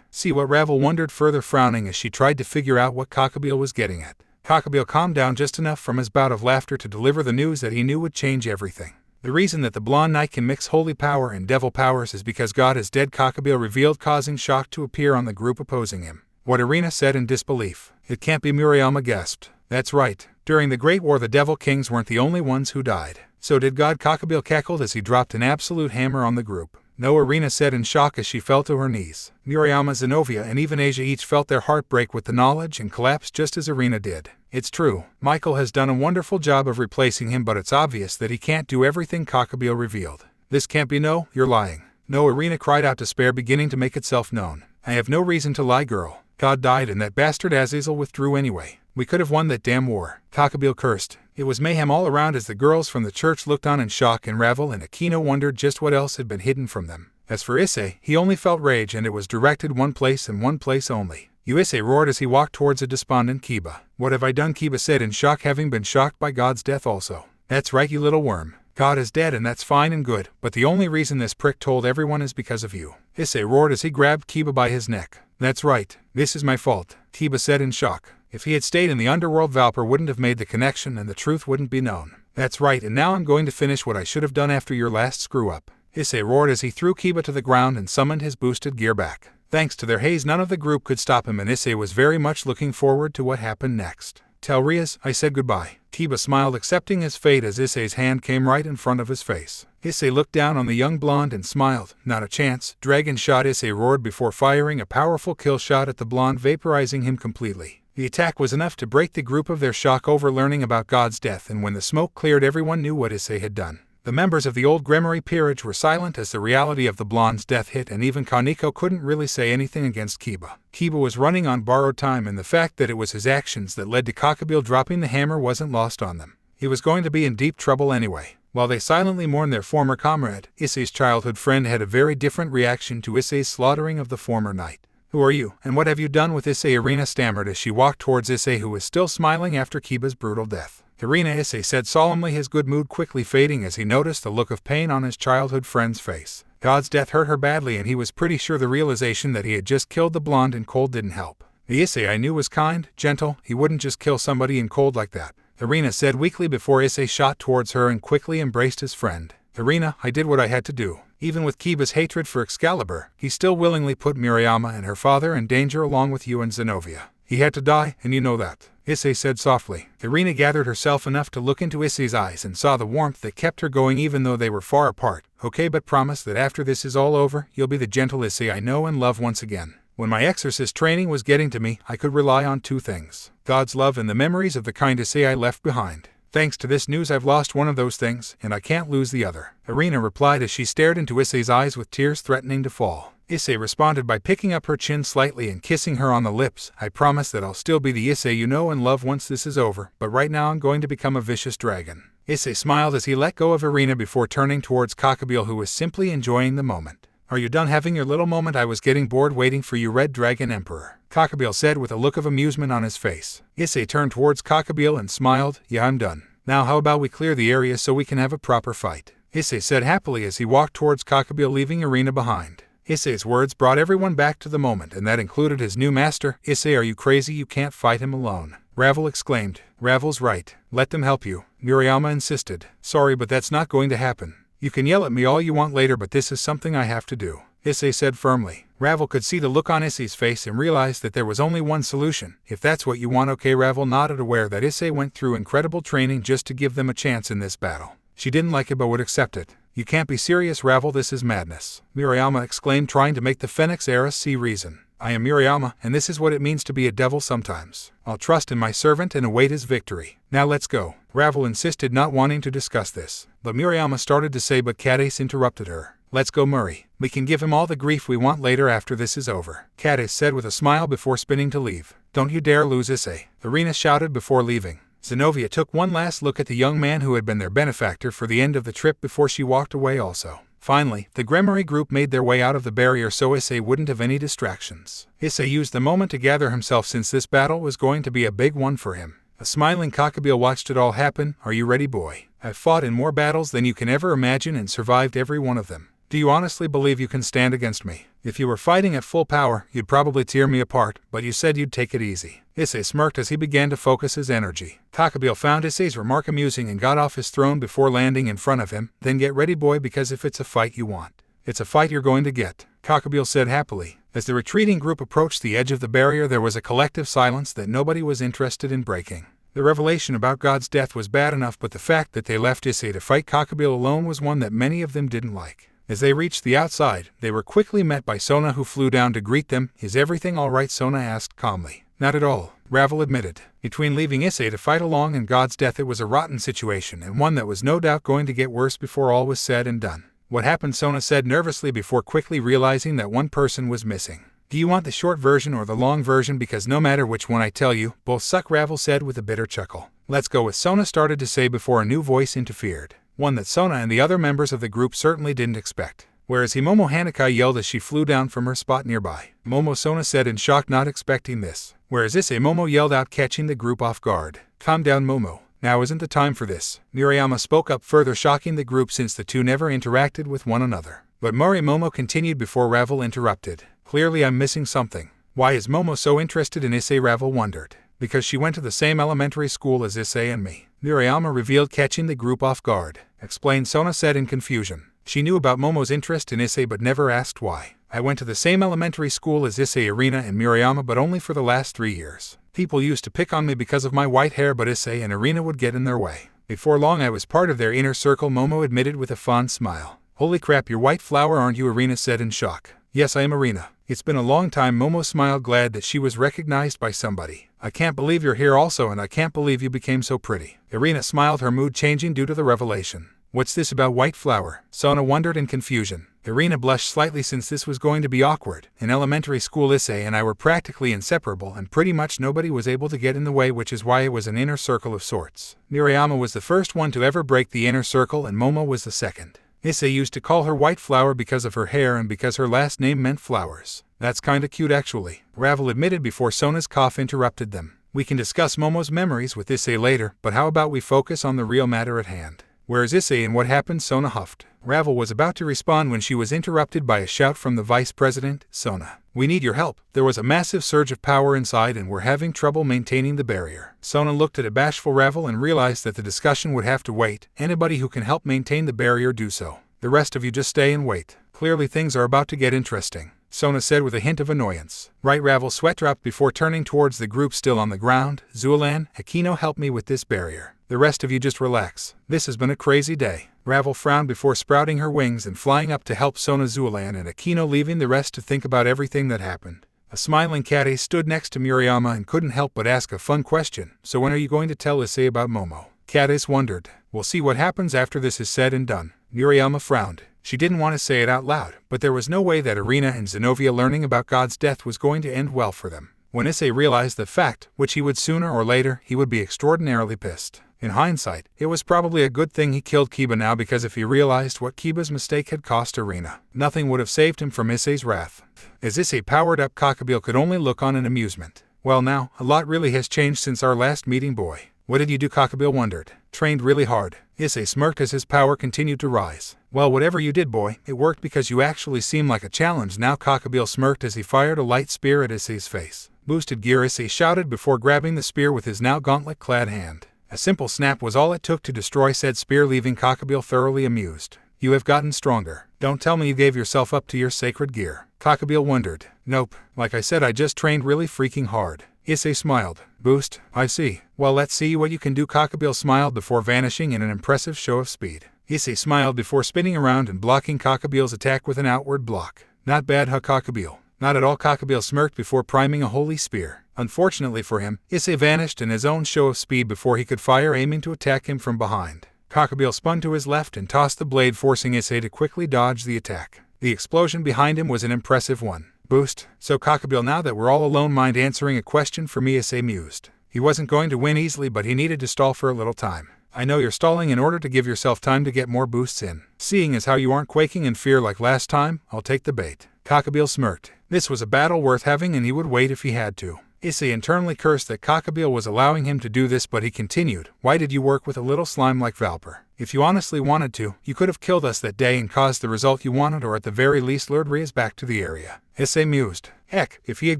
See what? Ravel wondered further, frowning as she tried to figure out what Cockabeel was getting at. Cockabeel calmed down just enough from his bout of laughter to deliver the news that he knew would change everything. The reason that the blonde knight can mix holy power and devil powers is because God is dead, Cockabeel revealed, causing shock to appear on the group opposing him. What? Irina said in disbelief. It can't be, Murayama gasped. That's right. During the Great War the Devil Kings weren't the only ones who died. So did God, Cockabeel cackled as he dropped an absolute hammer on the group. No, Irina said in shock as she fell to her knees. Murayama, Zenovia, and even Asia each felt their heart break with the knowledge and collapsed just as Irina did. It's true. Michael has done a wonderful job of replacing him, but it's obvious that he can't do everything, Cockabeel revealed. This can't be. No, you're lying. No, Irina cried out, despair beginning to make itself known. I have no reason to lie, girl. God died and that bastard Azazel withdrew anyway. We could have won that damn war. Cockabeel cursed. It was mayhem all around as the girls from the church looked on in shock, and Ravel and Akino wondered just what else had been hidden from them. As for Issei, he only felt rage, and it was directed one place and one place only. You, Issei roared as he walked towards a despondent Kiba. What have I done? Kiba said in shock, having been shocked by God's death also. That's right, you little worm. God is dead and that's fine and good, but the only reason this prick told everyone is because of you. Issei roared as he grabbed Kiba by his neck. That's right, this is my fault, Kiba said in shock. If he had stayed in the underworld, Valper wouldn't have made the connection and the truth wouldn't be known. That's right, and now I'm going to finish what I should have done after your last screw-up. Issei roared as he threw Kiba to the ground and summoned his boosted gear back. Thanks to their haze, none of the group could stop him, and Issei was very much looking forward to what happened next. Tell Rias I said goodbye. Kiba smiled, accepting his fate as Issei's hand came right in front of his face. Issei looked down on the young blonde and smiled. Not a chance. Dragon shot, Issei roared before firing a powerful kill shot at the blonde, vaporizing him completely. The attack was enough to break the group of their shock over learning about God's death, and when the smoke cleared, everyone knew what Issei had done. The members of the old Gremory peerage were silent as the reality of the blonde's death hit, and even Kaneko couldn't really say anything against Kiba. Kiba was running on borrowed time, and the fact that it was his actions that led to Cockabeel dropping the hammer wasn't lost on them. He was going to be in deep trouble anyway. While they silently mourned their former comrade, Issei's childhood friend had a very different reaction to Issei's slaughtering of the former night. "Who are you, and what have you done with Issei?" Irina stammered as she walked towards Issei, who was still smiling after Kiba's brutal death. "Irina," Issei said solemnly, his good mood quickly fading as he noticed the look of pain on his childhood friend's face. God's death hurt her badly, and he was pretty sure the realization that he had just killed the blonde in cold didn't help. "The Issei I knew was kind, gentle. He wouldn't just kill somebody in cold like that," Irina said weakly before Issei shot towards her and quickly embraced his friend. "Irina, I did what I had to do." Even with Kiba's hatred for Excalibur, he still willingly put Murayama and her father in danger along with you and Zenobia. "He had to die, and you know that," Issei said softly. Irina gathered herself enough to look into Issei's eyes and saw the warmth that kept her going even though they were far apart. "Okay, but promise that after this is all over, you'll be the gentle Issei I know and love once again." When my exorcist training was getting to me, I could rely on two things: God's love and the memories of the kind Issei I left behind. Thanks to this news, I've lost one of those things, and I can't lose the other," Irina replied as she stared into Issei's eyes with tears threatening to fall. Issei responded by picking up her chin slightly and kissing her on the lips. "I promise that I'll still be the Issei you know and love once this is over, but right now I'm going to become a vicious dragon." Issei smiled as he let go of Irina before turning towards Cockabeel, who was simply enjoying the moment. "Are you done having your little moment? I was getting bored waiting for you, Red Dragon Emperor," Cockabeel said with a look of amusement on his face. Issei turned towards Cockabeel and smiled. "Yeah, I'm done. Now how about we clear the area so we can have a proper fight?" Issei said happily as he walked towards Cockabeel, leaving Irina behind. Issei's words brought everyone back to the moment, and that included his new master. "Issei, are you crazy? You can't fight him alone," Ravel exclaimed. "Ravel's right. Let them help you," Murayama insisted. "Sorry, but that's not going to happen. You can yell at me all you want later, but this is something I have to do," Issei said firmly. Ravel could see the look on Issei's face and realized that there was only one solution. "If that's what you want, okay." Ravel nodded, aware that Issei went through incredible training just to give them a chance in this battle. She didn't like it but would accept it. "You can't be serious, Ravel, this is madness," Murayama exclaimed, trying to make the Phoenix Era see reason. "I am Murayama, and this is what it means to be a devil sometimes. I'll trust in my servant and await his victory. Now let's go," Ravel insisted, not wanting to discuss this. But Murayama started to say, but Catis interrupted her. "Let's go, Murray. We can give him all the grief we want later after this is over," Catis said with a smile before spinning to leave. "Don't you dare lose Issei," Irina shouted before leaving. Zenobia took one last look at the young man who had been their benefactor for the end of the trip before she walked away also. Finally, the Gremory group made their way out of the barrier so Issei wouldn't have any distractions. Issei used the moment to gather himself since this battle was going to be a big one for him. A smiling Cockabeel watched it all happen. "Are you ready, boy? I've fought in more battles than you can ever imagine and survived every one of them. Do you honestly believe you can stand against me? If you were fighting at full power, you'd probably tear me apart, but you said you'd take it easy." Issei smirked as he began to focus his energy. Cockabeel found Issei's remark amusing and got off his throne before landing in front of him. "Then get ready, boy, because if it's a fight you want, it's a fight you're going to get," Cockabeel said happily. As the retreating group approached the edge of the barrier, there was a collective silence that nobody was interested in breaking. The revelation about God's death was bad enough, but the fact that they left Issei to fight Cockabeel alone was one that many of them didn't like. As they reached the outside, they were quickly met by Sona, who flew down to greet them. "Is everything all right?" Sona asked calmly. "Not at all," Ravel admitted. Between leaving Issei to fight along and God's death, it was a rotten situation, and one that was no doubt going to get worse before all was said and done. "What happened?" Sona said nervously before quickly realizing that one person was missing. "Do you want the short version or the long version? Because no matter which one I tell you, both suck," Ravel said with a bitter chuckle. "Let's go with," Sona started to say before a new voice interfered. One that Sona and the other members of the group certainly didn't expect. Whereas Momo, Hanakai yelled as she flew down from her spot nearby. "Momo," Sona said in shock, not expecting this. Whereas Issei, Momo yelled out, catching the group off guard. "Calm down, Momo. Now isn't the time for this." Murayama spoke up, further shocking the group since the two never interacted with one another. But Momo continued before Ravel interrupted. "Clearly I'm missing something. Why is Momo so interested in Issei?" Ravel wondered. "Because she went to the same elementary school as Issei and me," Murayama revealed, catching the group off guard. "Explained," Sona said in confusion. She knew about Momo's interest in Issei but never asked why. "I went to the same elementary school as Issei, Irina, and Murayama, but only for the last 3 years. People used to pick on me because of my white hair, but Issei and Irina would get in their way. Before long I was part of their inner circle," Momo admitted with a fond smile. "Holy crap, you're white flower, aren't you?" Irina said in shock. "Yes, I am Irina. It's been a long time," Momo smiled, glad that she was recognized by somebody. "I can't believe you're here also, and I can't believe you became so pretty." Irina smiled, her mood changing due to the revelation. What's this about white flour? Sona wondered in confusion. Irina blushed slightly since this was going to be awkward. In elementary school, Issei and I were practically inseparable, and pretty much nobody was able to get in the way, which is why it was an inner circle of sorts. Murayama was the first one to ever break the inner circle, and Momo was the second. Issei used to call her white flour because of her hair and because her last name meant flowers. That's kinda cute actually, Ravel admitted before Sona's cough interrupted them. We can discuss Momo's memories with Issei later, but how about we focus on the real matter at hand? Where is Issei and what happened? Sona huffed. Ravel was about to respond when she was interrupted by a shout from the vice president. Sona, we need your help. There was a massive surge of power inside and we're having trouble maintaining the barrier. Sona looked at a bashful Ravel and realized that the discussion would have to wait. Anybody who can help maintain the barrier, do so. The rest of you just stay and wait. Clearly things are about to get interesting, Sona said with a hint of annoyance. Right, Ravel's sweat dropped before turning towards the group still on the ground. Zuelan, Akino, help me with this barrier. The rest of you just relax. This has been a crazy day. Ravel frowned before sprouting her wings and flying up to help Sona, Zuelan, and Akino, leaving the rest to think about everything that happened. A smiling Catis stood next to Murayama and couldn't help but ask a fun question. So when are you going to tell Issei about Momo? Catis wondered. We'll see what happens after this is said and done. Murayama frowned. She didn't want to say it out loud, but there was no way that Irina and Zenobia learning about God's death was going to end well for them. When Issei realized the fact, which he would sooner or later, he would be extraordinarily pissed. In hindsight, it was probably a good thing he killed Kiba now, because if he realized what Kiba's mistake had cost Irina, nothing would have saved him from Issei's wrath. As Issei powered up, Cockabeel could only look on in amusement. Well now, a lot really has changed since our last meeting, boy. What did you do? Cockabeel wondered. Trained really hard. Issei smirked as his power continued to rise. Well, whatever you did, boy, it worked because you actually seem like a challenge now. Cockabeel smirked as he fired a light spear at Issei's face. Boosted gear, Issei shouted before grabbing the spear with his now gauntlet-clad hand. A simple snap was all it took to destroy said spear, leaving Cockabeel thoroughly amused. You have gotten stronger. Don't tell me you gave yourself up to your sacred gear. Cockabeel wondered. Nope. Like I said, I just trained really freaking hard. Issei smiled. Boost, I see. Well, let's see what you can do. Cockabeel smiled before vanishing in an impressive show of speed. Issei smiled before spinning around and blocking Cockabeel's attack with an outward block. Not bad, huh, Cockabeel? Not at all. Cockabeel smirked before priming a holy spear. Unfortunately for him, Issei vanished in his own show of speed before he could fire, aiming to attack him from behind. Cockabeel spun to his left and tossed the blade, forcing Issei to quickly dodge the attack. The explosion behind him was an impressive one. Boost. So Cockabeel, now that we're all alone, mind answering a question for me? Issei mused. He wasn't going to win easily, but he needed to stall for a little time. I know you're stalling in order to give yourself time to get more boosts in. Seeing as how you aren't quaking in fear like last time, I'll take the bait. Cockabeel smirked. This was a battle worth having, and he would wait if he had to. Issei internally cursed that Cockabeel was allowing him to do this, but he continued. Why did you work with a little slime like Valper? If you honestly wanted to, you could have killed us that day and caused the result you wanted, or at the very least lured Rias back to the area. Issei mused. Heck, if he had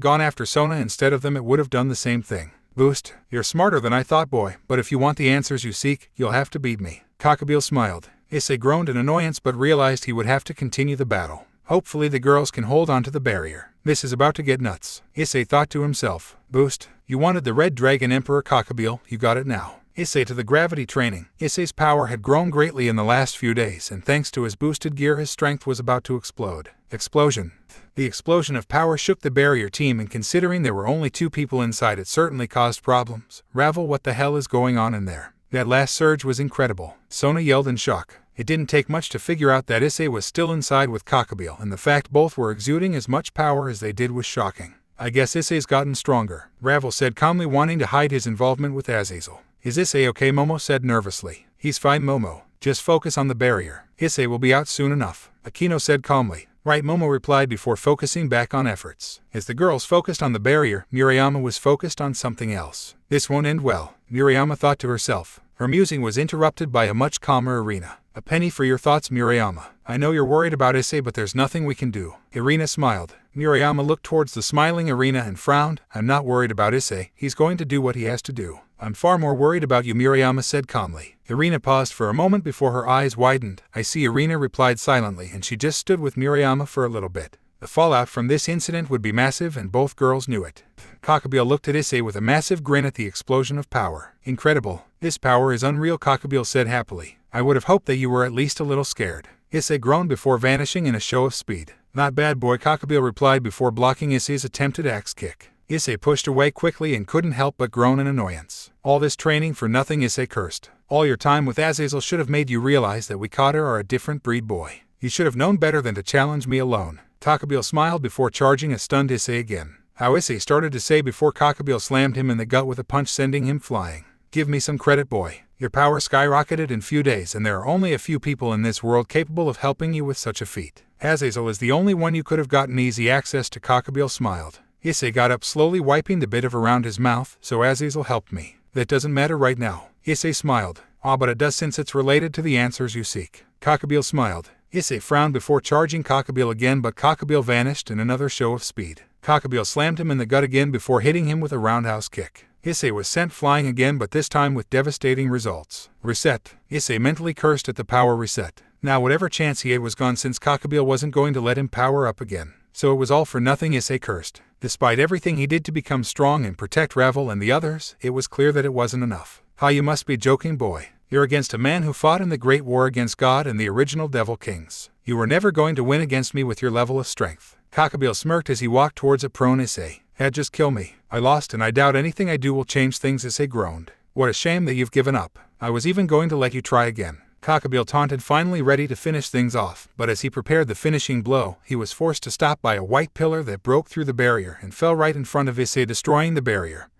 gone after Sona instead of them, it would have done the same thing. Boost, you're smarter than I thought, boy, but if you want the answers you seek, you'll have to beat me. Cockabeel smiled. Issei groaned in annoyance but realized he would have to continue the battle. Hopefully the girls can hold on to the barrier. This is about to get nuts. Issei thought to himself. Boost, you wanted the Red Dragon Emperor, Cockabeel, you got it now. Issei to the gravity training. Issei's power had grown greatly in the last few days, and thanks to his boosted gear his strength was about to explode. Explosion. The explosion of power shook the barrier team, and considering there were only 2 people inside, it certainly caused problems. Ravel, what the hell is going on in there? That last surge was incredible. Sona yelled in shock. It didn't take much to figure out that Issei was still inside with Cockabeel, and the fact both were exuding as much power as they did was shocking. I guess Issei's gotten stronger, Ravel said calmly, wanting to hide his involvement with Azazel. Is Issei okay? Momo said nervously. He's fine, Momo. Just focus on the barrier. Issei will be out soon enough, Akino said calmly. Right, Momo replied before focusing back on efforts. As the girls focused on the barrier, Murayama was focused on something else. This won't end well, Murayama thought to herself. Her musing was interrupted by a much calmer Irina. A penny for your thoughts, Murayama. I know you're worried about Issei, but there's nothing we can do. Irina smiled. Murayama looked towards the smiling Irina and frowned. I'm not worried about Issei. He's going to do what he has to do. I'm far more worried about you, Murayama said calmly. Irina paused for a moment before her eyes widened. I see, Irina replied silently, and she just stood with Murayama for a little bit. The fallout from this incident would be massive, and both girls knew it. Cockabeel looked at Issei with a massive grin at the explosion of power. Incredible. This power is unreal, Cockabeel said happily. I would have hoped that you were at least a little scared. Issei groaned before vanishing in a show of speed. Not bad, boy, Cockabeel replied before blocking Issei's attempted axe kick. Issei pushed away quickly and couldn't help but groan in annoyance. All this training for nothing, Issei cursed. All your time with Azazel should have made you realize that we Kata are a different breed, boy. You should have known better than to challenge me alone. Cockabeel smiled before charging a stunned Issei again. How Issei started to say before Cockabeel slammed him in the gut with a punch, sending him flying. Give me some credit, boy. Your power skyrocketed in few days, and there are only a few people in this world capable of helping you with such a feat. Azazel is the only one you could have gotten easy access to. Cockabeel smiled. Issei got up slowly, wiping the bit of around his mouth. So Azazel helped me. That doesn't matter right now. Issei smiled. Ah, but it does since it's related to the answers you seek. Cockabeel smiled. Issei frowned before charging Cockabeel again, but Cockabeel vanished in another show of speed. Cockabeel slammed him in the gut again before hitting him with a roundhouse kick. Issei was sent flying again, but this time with devastating results. Reset. Issei mentally cursed at the power reset. Now whatever chance he had was gone, since Cockabeel wasn't going to let him power up again. So it was all for nothing, Issei cursed. Despite everything he did to become strong and protect Ravel and the others, it was clear that it wasn't enough. Ha, you must be joking, boy. You're against a man who fought in the Great War against God and the original Devil Kings. You were never going to win against me with your level of strength. Cockabeel smirked as he walked towards a prone Issei. Just kill me. I lost, and I doubt anything I do will change things, Issei groaned. What a shame that you've given up. I was even going to let you try again. Cockabeel taunted, finally ready to finish things off, but as he prepared the finishing blow, he was forced to stop by a white pillar that broke through the barrier and fell right in front of Issei, destroying the barrier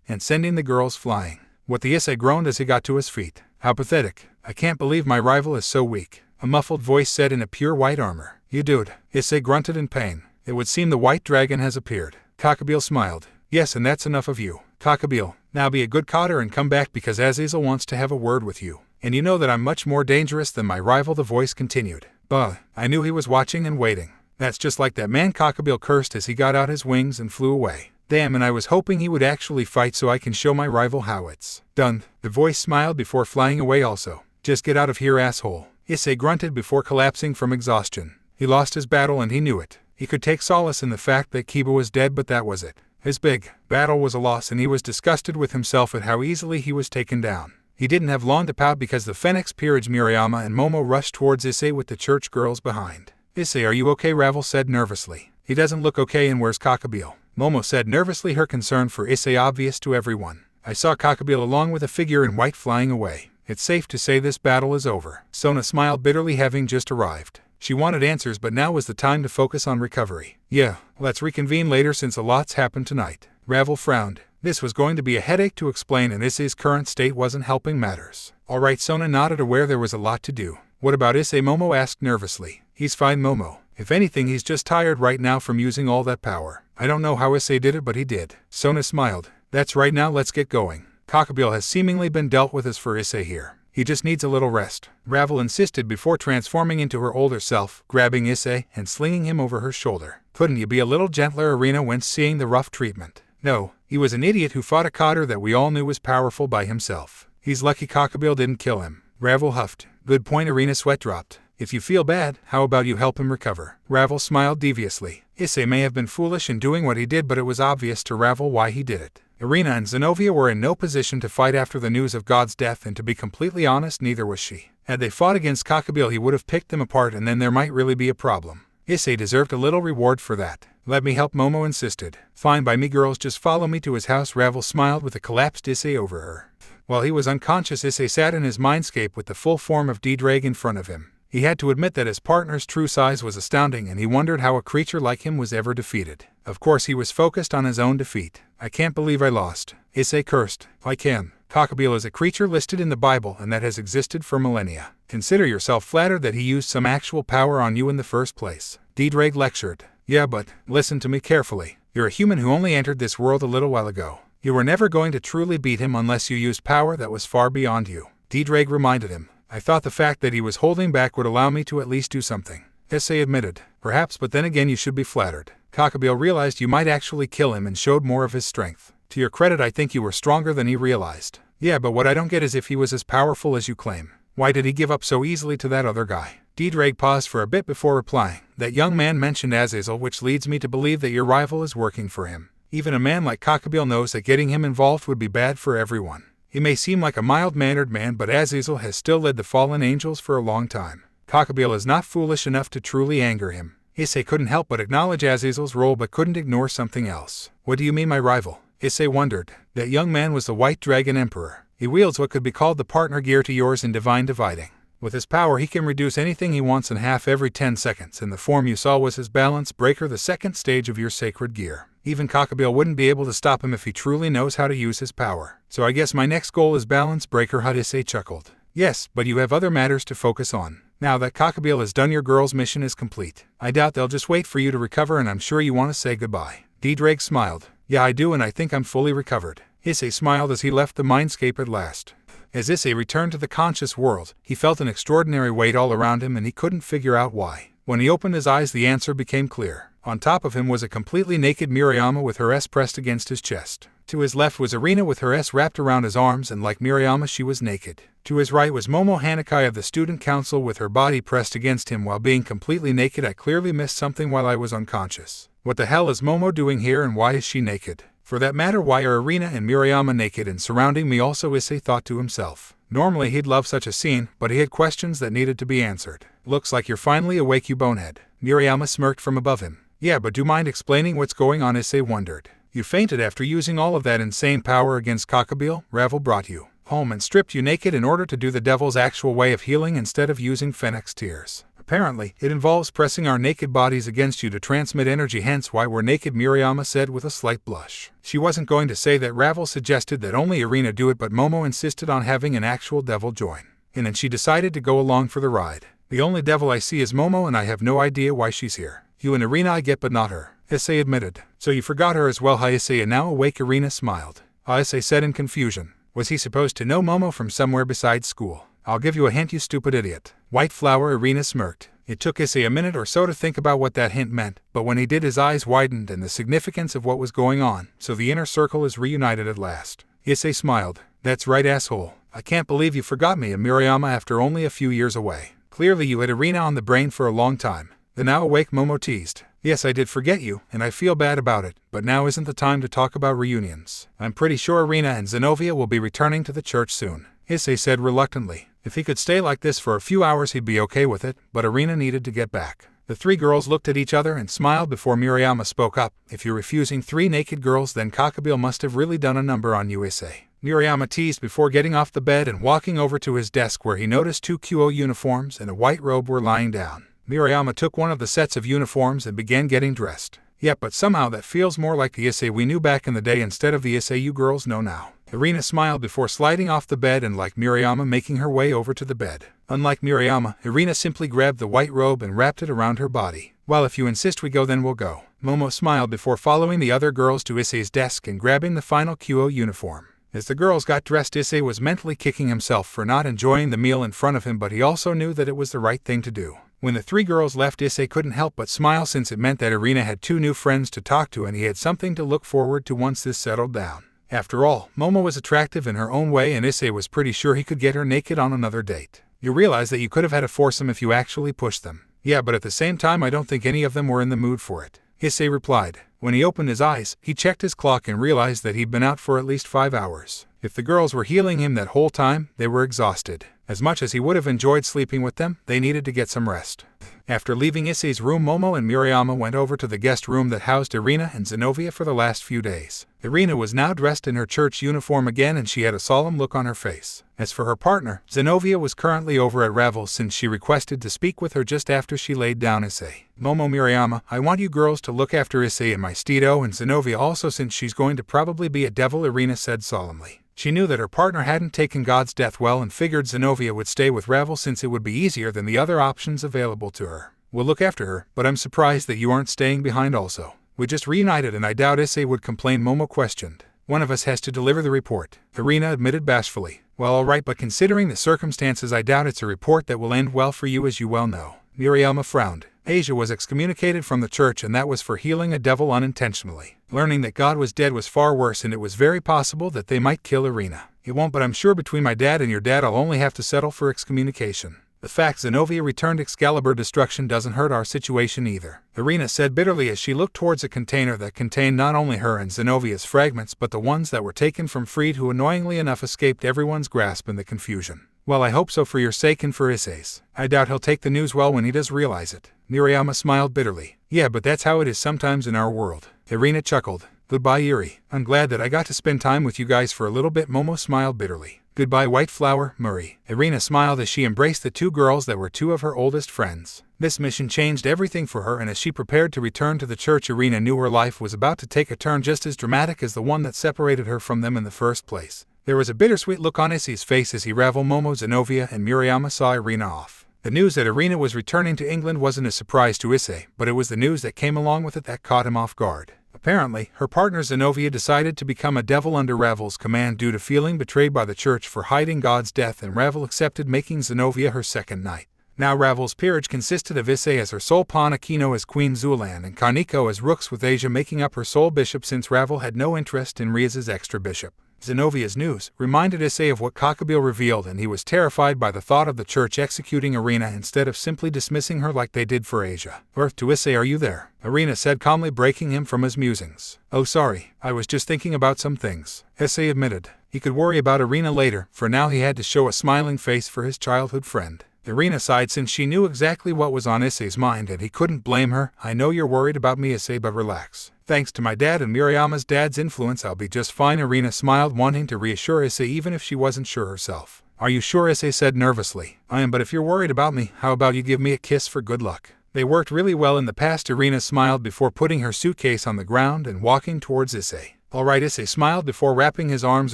and sending the girls flying. What the Issei groaned as he got to his feet. How pathetic. I can't believe my rival is so weak, a muffled voice said in a pure white armor. You dude. Issei grunted in pain. It would seem the white dragon has appeared. Cockabeel smiled. Yes, and that's enough of you. Cockabeel, now be a good cotter and come back, because Azazel wants to have a word with you. And you know that I'm much more dangerous than my rival, the voice continued. Bah, I knew he was watching and waiting. That's just like that man, Cockabeel cursed as he got out his wings and flew away. Damn, and I was hoping he would actually fight so I can show my rival how it's done. The voice smiled before flying away also. Just get out of here, asshole. Issei grunted before collapsing from exhaustion. He lost his battle and he knew it. He could take solace in the fact that Kiba was dead, but that was it. His big battle was a loss, and he was disgusted with himself at how easily he was taken down. He didn't have long to pout because the Phoenix Peerage Murayama and Momo rushed towards Issei with the church girls behind. Issei, are you okay? Ravel said nervously. He doesn't look okay, and where's Cockabeel? Momo said nervously, her concern for Issei obvious to everyone. I saw Cockabeel along with a figure in white flying away. It's safe to say this battle is over. Sona smiled bitterly, having just arrived. She wanted answers, but now was the time to focus on recovery. Yeah, let's reconvene later since a lot's happened tonight. Ravel frowned. This was going to be a headache to explain, and Issei's current state wasn't helping matters. Alright, Sona nodded, aware there was a lot to do. What about Issei? Momo asked nervously. He's fine, Momo. If anything, he's just tired right now from using all that power. I don't know how Issei did it, but he did. Sona smiled. That's right, now let's get going. Cockabeel has seemingly been dealt with as for Issei here. He just needs a little rest. Ravel insisted before transforming into her older self, grabbing Issei and slinging him over her shoulder. Couldn't you be a little gentler, Arena, when seeing the rough treatment? No, he was an idiot who fought a cotter that we all knew was powerful by himself. He's lucky Cockabeel didn't kill him. Ravel huffed. Good point, Arena. Sweat dropped. If you feel bad, how about you help him recover? Ravel smiled deviously. Issei may have been foolish in doing what he did, but it was obvious to Ravel why he did it. Arena and Zenobia were in no position to fight after the news of God's death, and to be completely honest, neither was she. Had they fought against Cockabeel, he would have picked them apart, and then there might really be a problem. Issei deserved a little reward for that. Let me help, Momo insisted. Fine by me, girls, just follow me to his house. Ravel smiled with a collapsed Issei over her. While he was unconscious, Issei sat in his mindscape with the full form of D-Drag in front of him. He had to admit that his partner's true size was astounding, and he wondered how a creature like him was ever defeated. Of course, he was focused on his own defeat. I can't believe I lost. Issei cursed. Like him. Cockabeel is a creature listed in the Bible, and that has existed for millennia. Consider yourself flattered that he used some actual power on you in the first place. D-Drag lectured. Yeah, but listen to me carefully. You're a human who only entered this world a little while ago. You were never going to truly beat him unless you used power that was far beyond you. D-Drag reminded him. I thought the fact that he was holding back would allow me to at least do something. Issei admitted. Perhaps, but then again you should be flattered. Cockabeel realized you might actually kill him and showed more of his strength. To your credit, I think you were stronger than he realized. Yeah, but what I don't get is if he was as powerful as you claim, why did he give up so easily to that other guy? D-Drag paused for a bit before replying. That young man mentioned Azazel, which leads me to believe that your rival is working for him. Even a man like Cockabeel knows that getting him involved would be bad for everyone. He may seem like a mild-mannered man, but Azazel has still led the fallen angels for a long time. Cockabeel is not foolish enough to truly anger him. Issei couldn't help but acknowledge Azazel's role, but couldn't ignore something else. What do you mean, my rival? Issei wondered. That young man was the White Dragon Emperor. He wields what could be called the partner gear to yours in divine dividing. With his power he can reduce anything he wants in half every 10 seconds, and the form you saw was his balance breaker, the second stage of your sacred gear. Even Cockabeel wouldn't be able to stop him if he truly knows how to use his power. So I guess my next goal is balance breaker, Issei chuckled. Yes, but you have other matters to focus on. Now that Cockabeel has done, your girl's mission is complete. I doubt they'll just wait for you to recover, and I'm sure you want to say goodbye. Drake smiled. Yeah, I do, and I think I'm fully recovered. Issei smiled as he left the mindscape at last. As Issei returned to the conscious world, he felt an extraordinary weight all around him and he couldn't figure out why. When he opened his eyes, the answer became clear. On top of him was a completely naked Mirayama with her S pressed against his chest. To his left was Arena with her S wrapped around his arms, and like Mirayama she was naked. To his right was Momo Hanakai of the Student Council with her body pressed against him while being completely naked. I clearly missed something while I was unconscious. What the hell is Momo doing here, and why is she naked? For that matter, why are Arena and Mirayama naked and surrounding me also? Issei thought to himself. Normally he'd love such a scene, but he had questions that needed to be answered. Looks like you're finally awake, you bonehead. Mirayama smirked from above him. Yeah, but do mind explaining what's going on? Issei wondered. You fainted after using all of that insane power against Cockabeel. Ravel brought you home and stripped you naked in order to do the devil's actual way of healing instead of using Fennec's tears. Apparently, it involves pressing our naked bodies against you to transmit energy, hence why we're naked, Mirayama said with a slight blush. She wasn't going to say that. Ravel suggested that only Arena do it, but Momo insisted on having an actual devil join. And then she decided to go along for the ride. The only devil I see is Momo, and I have no idea why she's here. You and Arena I get, but not her, Issei admitted. So you forgot her as well, Issei? And now awake, Arena smiled. Issei said in confusion. Was he supposed to know Momo from somewhere besides school? I'll give you a hint, you stupid idiot. White flower, Arena smirked. It took Issei a minute or so to think about what that hint meant, but when he did, his eyes widened and the significance of what was going on. So the inner circle is reunited at last. Issei smiled. That's right, asshole. I can't believe you forgot me and Mirayama after only a few years away. Clearly you had Arena on the brain for a long time. The now awake Momo teased. Yes, I did forget you, and I feel bad about it, but now isn't the time to talk about reunions. I'm pretty sure Arena and Zenovia will be returning to the church soon, Issei said reluctantly. If he could stay like this for a few hours he'd be okay with it, but Arena needed to get back. The three girls looked at each other and smiled before Mirayama spoke up. If you're refusing 3 naked girls, then Cockabeel must have really done a number on you, Issei. Mirayama teased before getting off the bed and walking over to his desk, where he noticed 2 QO uniforms and a white robe were lying down. Mirayama took one of the sets of uniforms and began getting dressed. Yep, but somehow that feels more like the Issei we knew back in the day instead of the Issei you girls know now. Arena smiled before sliding off the bed and, like Mirayama, making her way over to the bed. Unlike Mirayama, Arena simply grabbed the white robe and wrapped it around her body. Well, if you insist we go, then we'll go. Momo smiled before following the other girls to Issei's desk and grabbing the final QO uniform. As the girls got dressed, Issei was mentally kicking himself for not enjoying the meal in front of him, but he also knew that it was the right thing to do. When the 3 girls left, Issei couldn't help but smile, since it meant that Arena had 2 new friends to talk to and he had something to look forward to once this settled down. After all, Momo was attractive in her own way, and Issei was pretty sure he could get her naked on another date. You realize that you could have had a foursome if you actually pushed them. Yeah, but at the same time I don't think any of them were in the mood for it, Issei replied. When he opened his eyes, he checked his clock and realized that he'd been out for at least 5 hours. If the girls were healing him that whole time, they were exhausted. As much as he would have enjoyed sleeping with them, they needed to get some rest. After leaving Issei's room, Momo and Mirayama went over to the guest room that housed Arena and Zenovia for the last few days. Arena was now dressed in her church uniform again, and she had a solemn look on her face. As for her partner, Zenovia was currently over at Ravel, since she requested to speak with her just after she laid down Issei. Momo, Mirayama, I want you girls to look after Issei and my Steedo, and Zenovia also, since she's going to probably be a devil, Arena said solemnly. She knew that her partner hadn't taken God's death well and figured Zenovia would stay with Ravel since it would be easier than the other options available to her. We'll look after her, but I'm surprised that you aren't staying behind also. We just reunited and I doubt Issei would complain, Momo questioned. One of us has to deliver the report, Arena admitted bashfully. Well, alright, but considering the circumstances I doubt it's a report that will end well for you, as you well know. Mirayama frowned. Asia was excommunicated from the church, and that was for healing a devil unintentionally. Learning that God was dead was far worse, and it was very possible that they might kill Arena. It won't, but I'm sure between my dad and your dad I'll only have to settle for excommunication. The fact Zenovia returned Excalibur destruction doesn't hurt our situation either, Arena said bitterly as she looked towards a container that contained not only her and Zenovia's fragments, but the ones that were taken from Freed, who annoyingly enough escaped everyone's grasp in the confusion. Well, I hope so for your sake and for Issei's. I doubt he'll take the news well when he does realize it. Mirayama smiled bitterly. Yeah, but that's how it is sometimes in our world. Arena chuckled. Goodbye, Yuri. I'm glad that I got to spend time with you guys for a little bit, Momo smiled bitterly. Goodbye White Flower, Murray. Irina smiled as she embraced the two girls that were two of her oldest friends. This mission changed everything for her, and as she prepared to return to the church, Irina knew her life was about to take a turn just as dramatic as the one that separated her from them in the first place. There was a bittersweet look on Issei's face as he Ravel, Momo, Zenovia, and Murayama saw Irina off. The news that Irina was returning to England wasn't a surprise to Issei, but it was the news that came along with it that caught him off guard. Apparently, her partner Zenovia decided to become a devil under Ravel's command due to feeling betrayed by the church for hiding God's death, and Ravel accepted making Zenovia her second knight. Now Ravel's peerage consisted of Issei as her sole pawn, Aquino as Queen Zulan, and Kaneko as rooks, with Asia making up her sole bishop since Ravel had no interest in Rias's extra bishop. Zenovia's news reminded Issei of what Cockabeel revealed, and he was terrified by the thought of the church executing Irina instead of simply dismissing her like they did for Asia. Earth to Issei, "Are you there?" Irina said calmly, breaking him from his musings. "Oh, sorry, I was just thinking about some things," Issei admitted. He could worry about Irina later, for now he had to show a smiling face for his childhood friend. Irina sighed since she knew exactly what was on Issei's mind, and he couldn't blame her. "I know you're worried about me, Issei, but relax. Thanks to my dad and Murayama's dad's influence, I'll be just fine." Irina smiled, wanting to reassure Issei even if she wasn't sure herself. "Are you sure?" Issei said nervously. "I am, but if you're worried about me, how about you give me a kiss for good luck?" They worked really well in the past. Irina smiled before putting her suitcase on the ground and walking towards Issei. "All right," Issei smiled before wrapping his arms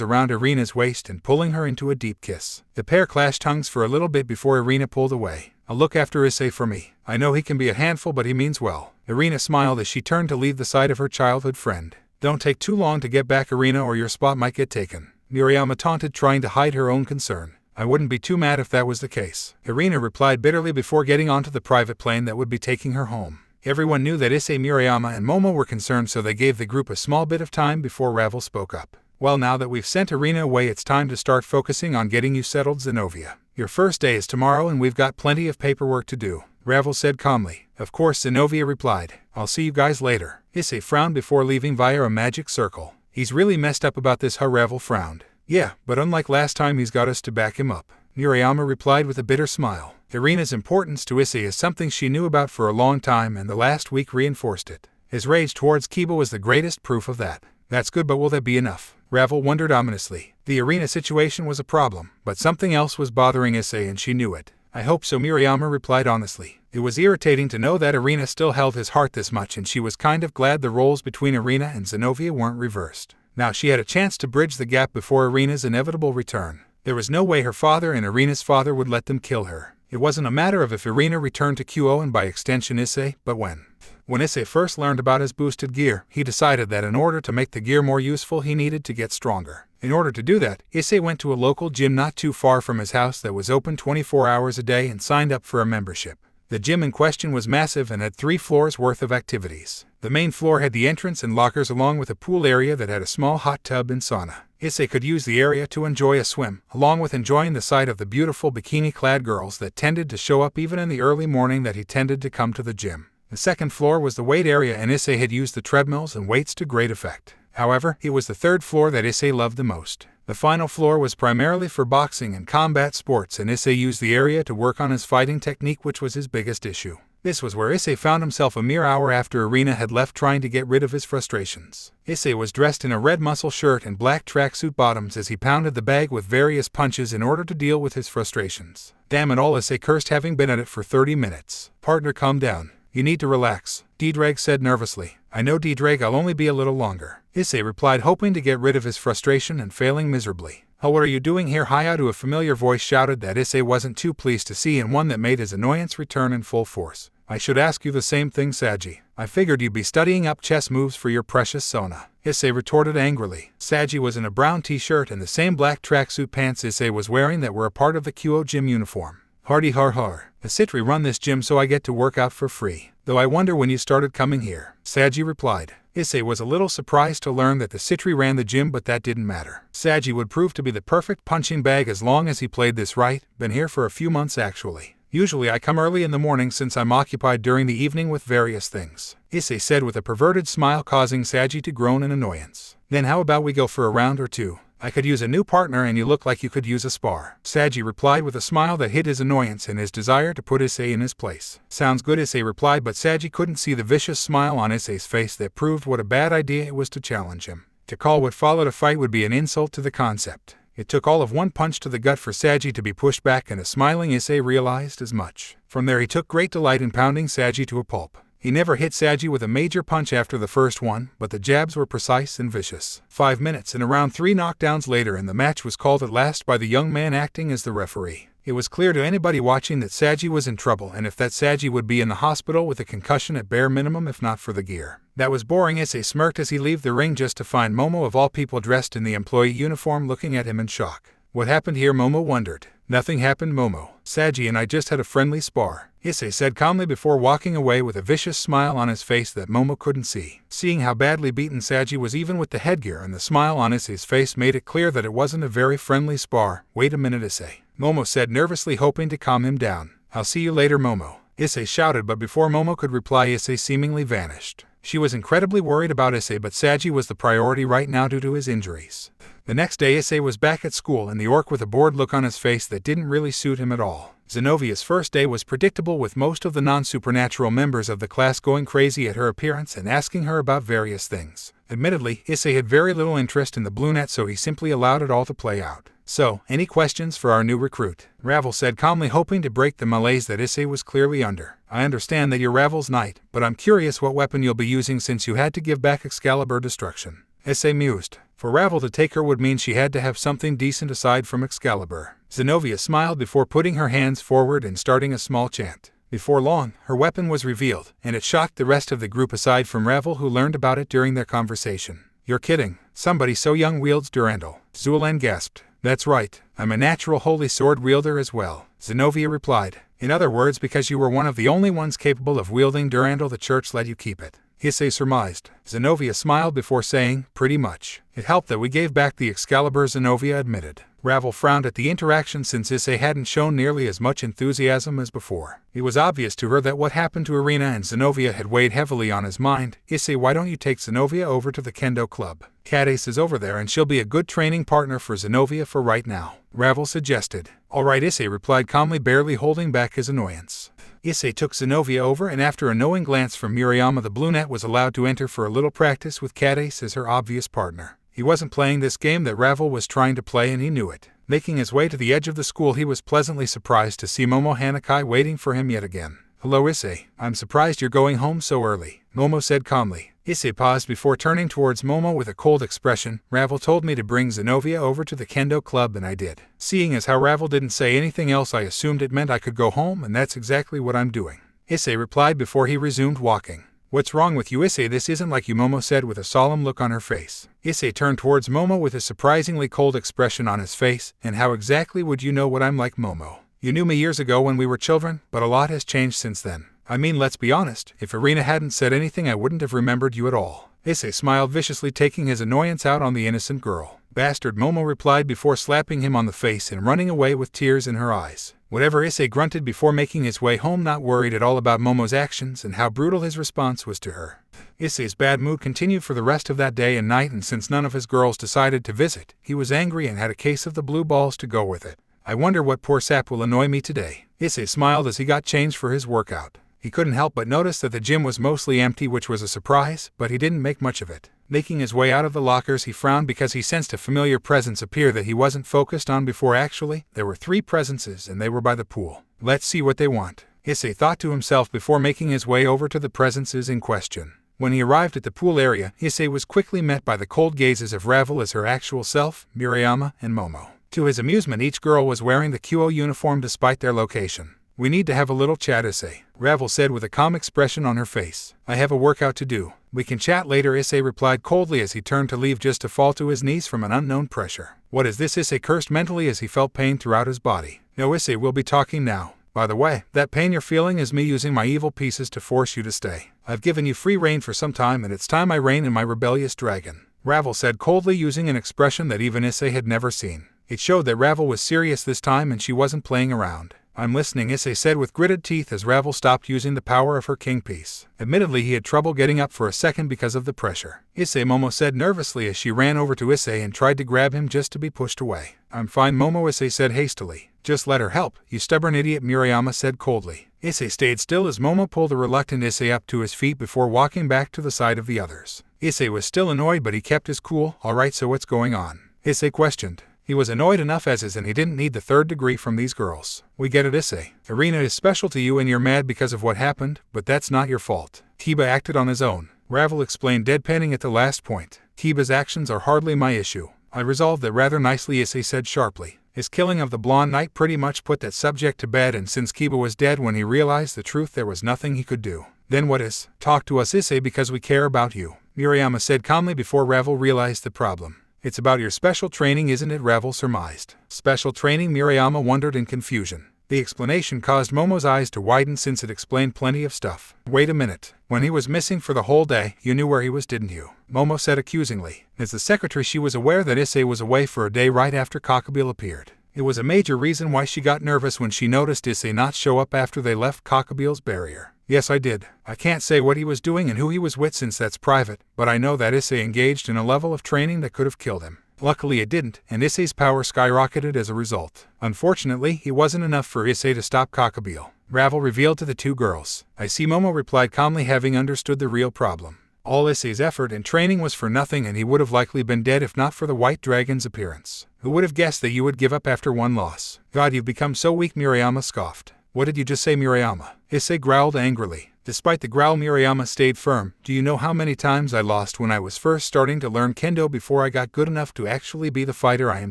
around Irina's waist and pulling her into a deep kiss. The pair clashed tongues for a little bit before Irina pulled away. "I'll look after Issei for me. I know he can be a handful, but he means well." Irina smiled as she turned to leave the side of her childhood friend. "Don't take too long to get back, Irina, or your spot might get taken," Murayama taunted, trying to hide her own concern. "I wouldn't be too mad if that was the case," Irina replied bitterly before getting onto the private plane that would be taking her home. Everyone knew that Issei, Murayama, and Momo were concerned, so they gave the group a small bit of time before Ravel spoke up. "Well, now that we've sent Irina away, it's time to start focusing on getting you settled, Zenovia. Your first day is tomorrow, and we've got plenty of paperwork to do," Ravel said calmly. "Of course," Zenovia replied. "I'll see you guys later." Issei frowned before leaving via a magic circle. "He's really messed up about this, huh?" Ravel frowned. "Yeah, but unlike last time, he's got us to back him up," Murayama replied with a bitter smile. Irina's importance to Issei is something she knew about for a long time, and the last week reinforced it. His rage towards Kiba was the greatest proof of that. "That's good, but will that be enough?" Ravel wondered ominously. The Irina situation was a problem, but something else was bothering Issei, and she knew it. "I hope so," Murayama replied honestly. It was irritating to know that Irina still held his heart this much, and she was kind of glad the roles between Irina and Zenovia weren't reversed. Now she had a chance to bridge the gap before Irina's inevitable return. There was no way her father and Irina's father would let them kill her. It wasn't a matter of if Irina returned to QO and by extension Issei, but when. When Issei first learned about his boosted gear, he decided that in order to make the gear more useful, he needed to get stronger. In order to do that, Issei went to a local gym not too far from his house that was open 24 hours a day and signed up for a membership. The gym in question was massive and had 3 floors worth of activities. The main floor had the entrance and lockers, along with a pool area that had a small hot tub and sauna. Issei could use the area to enjoy a swim, along with enjoying the sight of the beautiful bikini-clad girls that tended to show up even in the early morning that he tended to come to the gym. The second floor was the weight area, and Issei had used the treadmills and weights to great effect. However, it was the third floor that Issei loved the most. The final floor was primarily for boxing and combat sports, and Issei used the area to work on his fighting technique, which was his biggest issue. This was where Issei found himself a mere hour after Irina had left, trying to get rid of his frustrations. Issei was dressed in a red muscle shirt and black tracksuit bottoms as he pounded the bag with various punches in order to deal with his frustrations. "Damn it all," Issei cursed, having been at it for 30 minutes. "Partner, calm down. You need to relax," Ddrag said nervously. "I know, Ddrag, I'll only be a little longer," Issei replied, hoping to get rid of his frustration and failing miserably. "Oh, what are you doing here?" Hayatu, a familiar voice, shouted that Issei wasn't too pleased to see, and one that made his annoyance return in full force. "I should ask you the same thing, Saji. I figured you'd be studying up chess moves for your precious Sona," Issei retorted angrily. Saji was in a brown t-shirt and the same black tracksuit pants Issei was wearing that were a part of the QO gym uniform. "Hardy har har. The Citri run this gym so I get to work out for free. Though I wonder when you started coming here," Saji replied. Issei was a little surprised to learn that the Citri ran the gym, but that didn't matter. Saji would prove to be the perfect punching bag as long as he played this right. "Been here for a few months actually. Usually I come early in the morning since I'm occupied during the evening with various things," Issei said with a perverted smile, causing Saji to groan in annoyance. "Then how about we go for a round or two? I could use a new partner and you look like you could use a spar," Saji replied with a smile that hid his annoyance and his desire to put Issei in his place. "Sounds good," Issei replied, but Saji couldn't see the vicious smile on Issei's face that proved what a bad idea it was to challenge him. To call what followed a fight would be an insult to the concept. It took all of one punch to the gut for Saji to be pushed back, and a smiling Issei realized as much. From there he took great delight in pounding Saji to a pulp. He never hit Saji with a major punch after the first one, but the jabs were precise and vicious. 5 minutes and around 3 knockdowns later, and the match was called at last by the young man acting as the referee. It was clear to anybody watching that Saji was in trouble, and if that Saji would be in the hospital with a concussion at bare minimum if not for the gear. That was boring. Issei smirked as he left the ring just to find Momo of all people dressed in the employee uniform looking at him in shock. What happened here? Momo wondered. Nothing happened, Momo. Saji and I just had a friendly spar, Issei said calmly before walking away with a vicious smile on his face that Momo couldn't see. Seeing how badly beaten Saji was even with the headgear, and the smile on Issei's face made it clear that it wasn't a very friendly spar. Wait a minute, Issei, Momo said nervously, hoping to calm him down. I'll see you later, Momo, Issei shouted, but before Momo could reply, Issei seemingly vanished. She was incredibly worried about Issei, but Saji was the priority right now due to his injuries. The next day Issei was back at school, and the orc with a bored look on his face that didn't really suit him at all. Zenovia's first day was predictable, with most of the non-supernatural members of the class going crazy at her appearance and asking her about various things. Admittedly, Issei had very little interest in the brunette, so he simply allowed it all to play out. So, any questions for our new recruit? Ravel said calmly, hoping to break the malaise that Issei was clearly under. I understand that you're Ravel's knight, but I'm curious what weapon you'll be using since you had to give back Excalibur destruction. Issei mused. For Ravel to take her would mean she had to have something decent aside from Excalibur. Zenovia smiled before putting her hands forward and starting a small chant. Before long, her weapon was revealed, and it shocked the rest of the group aside from Ravel, who learned about it during their conversation. You're kidding. Somebody so young wields Durandal. Zulan gasped. That's right. I'm a natural holy sword wielder as well, Zenovia replied. In other words, because you were one of the only ones capable of wielding Durandal, the church let you keep it, Issei surmised. Zenovia smiled before saying, pretty much. It helped that we gave back the Excalibur, Zenovia admitted. Ravel frowned at the interaction since Issei hadn't shown nearly as much enthusiasm as before. It was obvious to her that what happened to Irina and Zenovia had weighed heavily on his mind. Issei, why don't you take Zenovia over to the kendo club? Catis is over there and she'll be a good training partner for Zenovia for right now, Ravel suggested. All right, Issei replied calmly, barely holding back his annoyance. Issei took Zenovia over, and after a knowing glance from Murayama, the brunette was allowed to enter for a little practice with Catis as her obvious partner. He wasn't playing this game that Ravel was trying to play, and he knew it. Making his way to the edge of the school, he was pleasantly surprised to see Momo Hanakai waiting for him yet again. Hello, Issei. I'm surprised you're going home so early, Momo said calmly. Issei paused before turning towards Momo with a cold expression. Ravel told me to bring Zenovia over to the kendo club, and I did. Seeing as how Ravel didn't say anything else, I assumed it meant I could go home, and that's exactly what I'm doing, Issei replied before he resumed walking. What's wrong with you, Issei? This isn't like you, Momo said with a solemn look on her face. Issei turned towards Momo with a surprisingly cold expression on his face. And how exactly would you know what I'm like, Momo? You knew me years ago when we were children, but a lot has changed since then. I mean, let's be honest, if Irina hadn't said anything, I wouldn't have remembered you at all. Issei smiled viciously, taking his annoyance out on the innocent girl. Bastard, Momo replied before slapping him on the face and running away with tears in her eyes. Whatever, Issei grunted before making his way home, not worried at all about Momo's actions and how brutal his response was to her. Issei's bad mood continued for the rest of that day and night, and since none of his girls decided to visit, he was angry and had a case of the blue balls to go with it. I wonder what poor sap will annoy me today. Issei smiled as he got changed for his workout. He couldn't help but notice that the gym was mostly empty, which was a surprise, but he didn't make much of it. Making his way out of the lockers, he frowned because he sensed a familiar presence appear that he wasn't focused on before. Actually, there were 3 presences, and they were by the pool. Let's see what they want, Issei thought to himself before making his way over to the presences in question. When he arrived at the pool area, Issei was quickly met by the cold gazes of Ravel as her actual self, Murayama, and Momo. To his amusement, each girl was wearing the QO uniform despite their location. We need to have a little chat, Issei, Ravel said with a calm expression on her face. I have a workout to do. We can chat later, Issei replied coldly as he turned to leave, just to fall to his knees from an unknown pressure. What is this? Issei cursed mentally as he felt pain throughout his body. No, Issei, we'll be talking now. By the way, that pain you're feeling is me using my evil pieces to force you to stay. I've given you free reign for some time, and it's time I reign in my rebellious dragon, Ravel said coldly, using an expression that even Issei had never seen. It showed that Ravel was serious this time and she wasn't playing around. I'm listening, Issei said with gritted teeth as Ravel stopped using the power of her king piece. Admittedly, he had trouble getting up for a second because of the pressure. Issei, Momo said nervously as she ran over to Issei and tried to grab him just to be pushed away. I'm fine, Momo, Issei said hastily. Just let her help, you stubborn idiot, Murayama said coldly. Issei stayed still as Momo pulled the reluctant Issei up to his feet before walking back to the side of the others. Issei was still annoyed, but he kept his cool. Alright, so what's going on? Issei questioned. He was annoyed enough as is and he didn't need the third degree from these girls. We get it, Issei. Arena is special to you and you're mad because of what happened, but that's not your fault. Kiba acted on his own. Ravel explained, deadpanning at the last point. Kiba's actions are hardly my issue. I resolved that rather nicely, Issei said sharply. His killing of the blonde knight pretty much put that subject to bed, and since Kiba was dead when he realized the truth, there was nothing he could do. Then what is? Talk to us, Issei, because we care about you, Murayama said calmly before Ravel realized the problem. It's about your special training, isn't it? Ravel surmised. Special training? Murayama wondered in confusion. The explanation caused Momo's eyes to widen since it explained plenty of stuff. Wait a minute. When he was missing for the whole day, you knew where he was, didn't you? Momo said accusingly. As the secretary, she was aware that Issei was away for a day right after Cockabeel appeared. It was a major reason why she got nervous when she noticed Issei not show up after they left Cockabeel's barrier. Yes, I did. I can't say what he was doing and who he was with since that's private, but I know that Issei engaged in a level of training that could have killed him. Luckily it didn't, and Issei's power skyrocketed as a result. Unfortunately, he wasn't enough for Issei to stop Cockabeel. Ravel revealed to the two girls. I see, Momo replied calmly, having understood the real problem. All Issei's effort and training was for nothing, and he would have likely been dead if not for the White Dragon's appearance. Who would have guessed that you would give up after one loss? God, you've become so weak, Murayama scoffed. What did you just say, Murayama? Issei growled angrily. Despite the growl, Murayama stayed firm. Do you know how many times I lost when I was first starting to learn kendo before I got good enough to actually be the fighter I am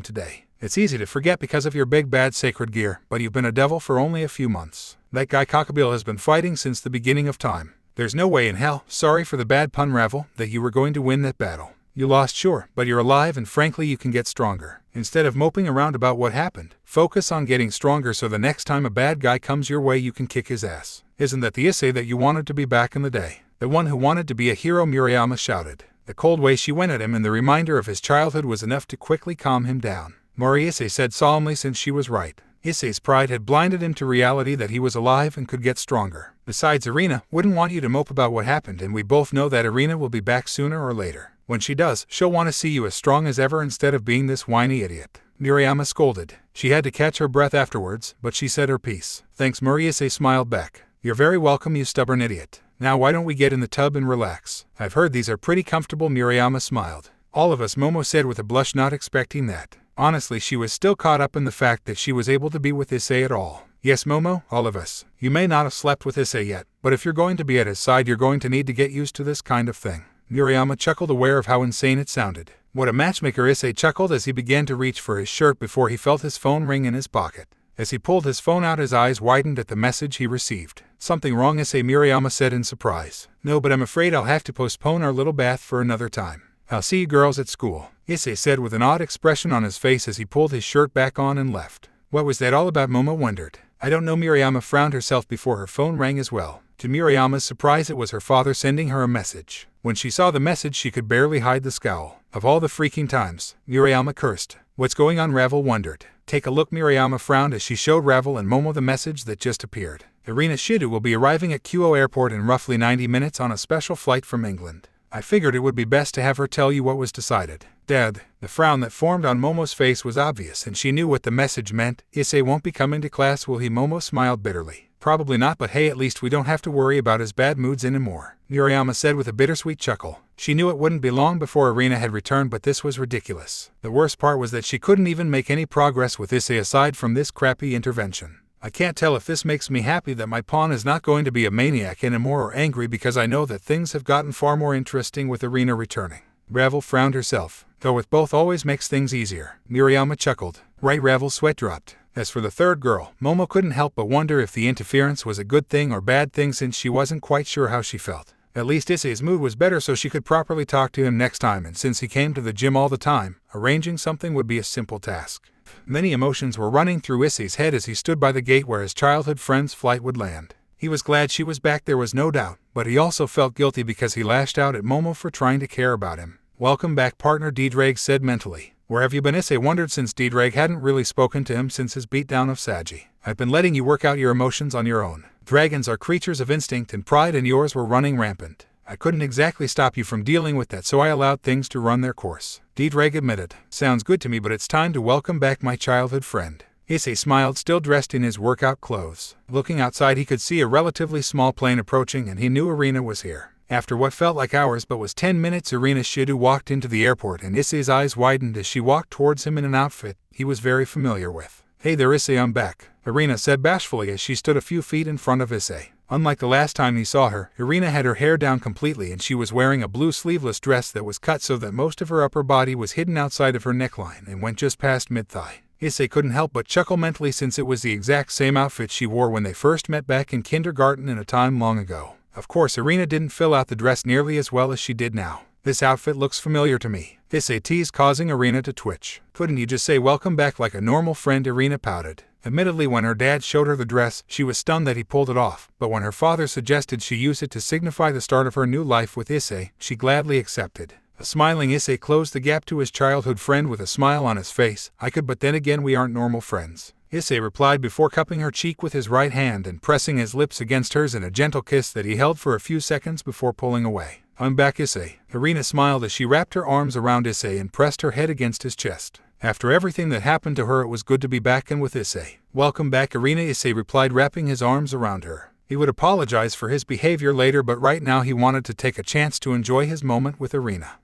today? It's easy to forget because of your big bad sacred gear, but you've been a devil for only a few months. That guy Cockabeel has been fighting since the beginning of time. There's no way in hell, sorry for the bad pun, Ravel, that you were going to win that battle. You lost, sure, but you're alive and frankly you can get stronger. Instead of moping around about what happened, focus on getting stronger so the next time a bad guy comes your way you can kick his ass. Isn't that the Issei that you wanted to be back in the day? The one who wanted to be a hero, Murayama shouted. The cold way she went at him and the reminder of his childhood was enough to quickly calm him down. Mori, Issei said solemnly, since she was right. Issei's pride had blinded him to reality that he was alive and could get stronger. Besides, Arena wouldn't want you to mope about what happened, and we both know that Arena will be back sooner or later. When she does, she'll want to see you as strong as ever instead of being this whiny idiot. Murayama scolded. She had to catch her breath afterwards, but she said her piece. Thanks, Mori, Issei smiled back. You're very welcome, you stubborn idiot. Now why don't we get in the tub and relax? I've heard these are pretty comfortable, Murayama smiled. All of us, Momo said with a blush, not expecting that. Honestly, she was still caught up in the fact that she was able to be with Issei at all. Yes, Momo, all of us. You may not have slept with Issei yet, but if you're going to be at his side, you're going to need to get used to this kind of thing. Murayama chuckled, aware of how insane it sounded. What a matchmaker, Issei chuckled as he began to reach for his shirt before he felt his phone ring in his pocket. As he pulled his phone out, his eyes widened at the message he received. Something wrong, Issei, Murayama said in surprise. No, but I'm afraid I'll have to postpone our little bath for another time. I'll see you girls at school, Issei said with an odd expression on his face as he pulled his shirt back on and left. What was that all about, Momo wondered. I don't know, Murayama frowned herself before her phone rang as well. To Murayama's surprise, it was her father sending her a message. When she saw the message, she could barely hide the scowl. Of all the freaking times, Murayama cursed. What's going on, Ravel wondered. Take a look, Murayama frowned as she showed Ravel and Momo the message that just appeared. Irina Shido will be arriving at Kyoto Airport in roughly 90 minutes on a special flight from England. I figured it would be best to have her tell you what was decided. Dad, the frown that formed on Momo's face was obvious, and she knew what the message meant. Issei won't be coming to class, will he? Momo smiled bitterly. Probably not, but hey, at least we don't have to worry about his bad moods anymore, Murayama said with a bittersweet chuckle. She knew it wouldn't be long before Irina had returned, but this was ridiculous. The worst part was that she couldn't even make any progress with Issei aside from this crappy intervention. I can't tell if this makes me happy that my pawn is not going to be a maniac anymore, or angry because I know that things have gotten far more interesting with Irina returning. Ravel frowned herself. Though with both always makes things easier, Murayama chuckled. Right, Ravel's sweat dropped. As for the third girl, Momo couldn't help but wonder if the interference was a good thing or bad thing, since she wasn't quite sure how she felt. At least Issei's mood was better, so she could properly talk to him next time, and since he came to the gym all the time, arranging something would be a simple task. Many emotions were running through Issei's head as he stood by the gate where his childhood friend's flight would land. He was glad she was back, there was no doubt, but he also felt guilty because he lashed out at Momo for trying to care about him. Welcome back, partner, Diedrag said mentally. Where have you been? Issei wondered, since Diedrag hadn't really spoken to him since his beatdown of Saji. I've been letting you work out your emotions on your own. Dragons are creatures of instinct and pride, and yours were running rampant. I couldn't exactly stop you from dealing with that, so I allowed things to run their course. Diedrag admitted. Sounds good to me, but it's time to welcome back my childhood friend. Issei smiled, still dressed in his workout clothes. Looking outside, he could see a relatively small plane approaching, and he knew Irina was here. After what felt like hours but was 10 minutes, Irina Shido walked into the airport and Issei's eyes widened as she walked towards him in an outfit he was very familiar with. "Hey there Issei, I'm back," Irina said bashfully as she stood a few feet in front of Issei. Unlike the last time he saw her, Irina had her hair down completely and she was wearing a blue sleeveless dress that was cut so that most of her upper body was hidden outside of her neckline and went just past mid-thigh. Issei couldn't help but chuckle mentally since it was the exact same outfit she wore when they first met back in kindergarten in a time long ago. Of course, Irina didn't fill out the dress nearly as well as she did now. "This outfit looks familiar to me," Issei teased, causing Irina to twitch. "Couldn't you just say welcome back like a normal friend?" Irina pouted. Admittedly, when her dad showed her the dress, she was stunned that he pulled it off, but when her father suggested she use it to signify the start of her new life with Issei, she gladly accepted. A smiling Issei closed the gap to his childhood friend with a smile on his face. "I could, but then again we aren't normal friends," Issei replied before cupping her cheek with his right hand and pressing his lips against hers in a gentle kiss that he held for a few seconds before pulling away. "I'm back, Issei." Irina smiled as she wrapped her arms around Issei and pressed her head against his chest. After everything that happened to her, it was good to be back and with Issei. "Welcome back, Irina," Issei replied, wrapping his arms around her. He would apologize for his behavior later, but right now he wanted to take a chance to enjoy his moment with Irina.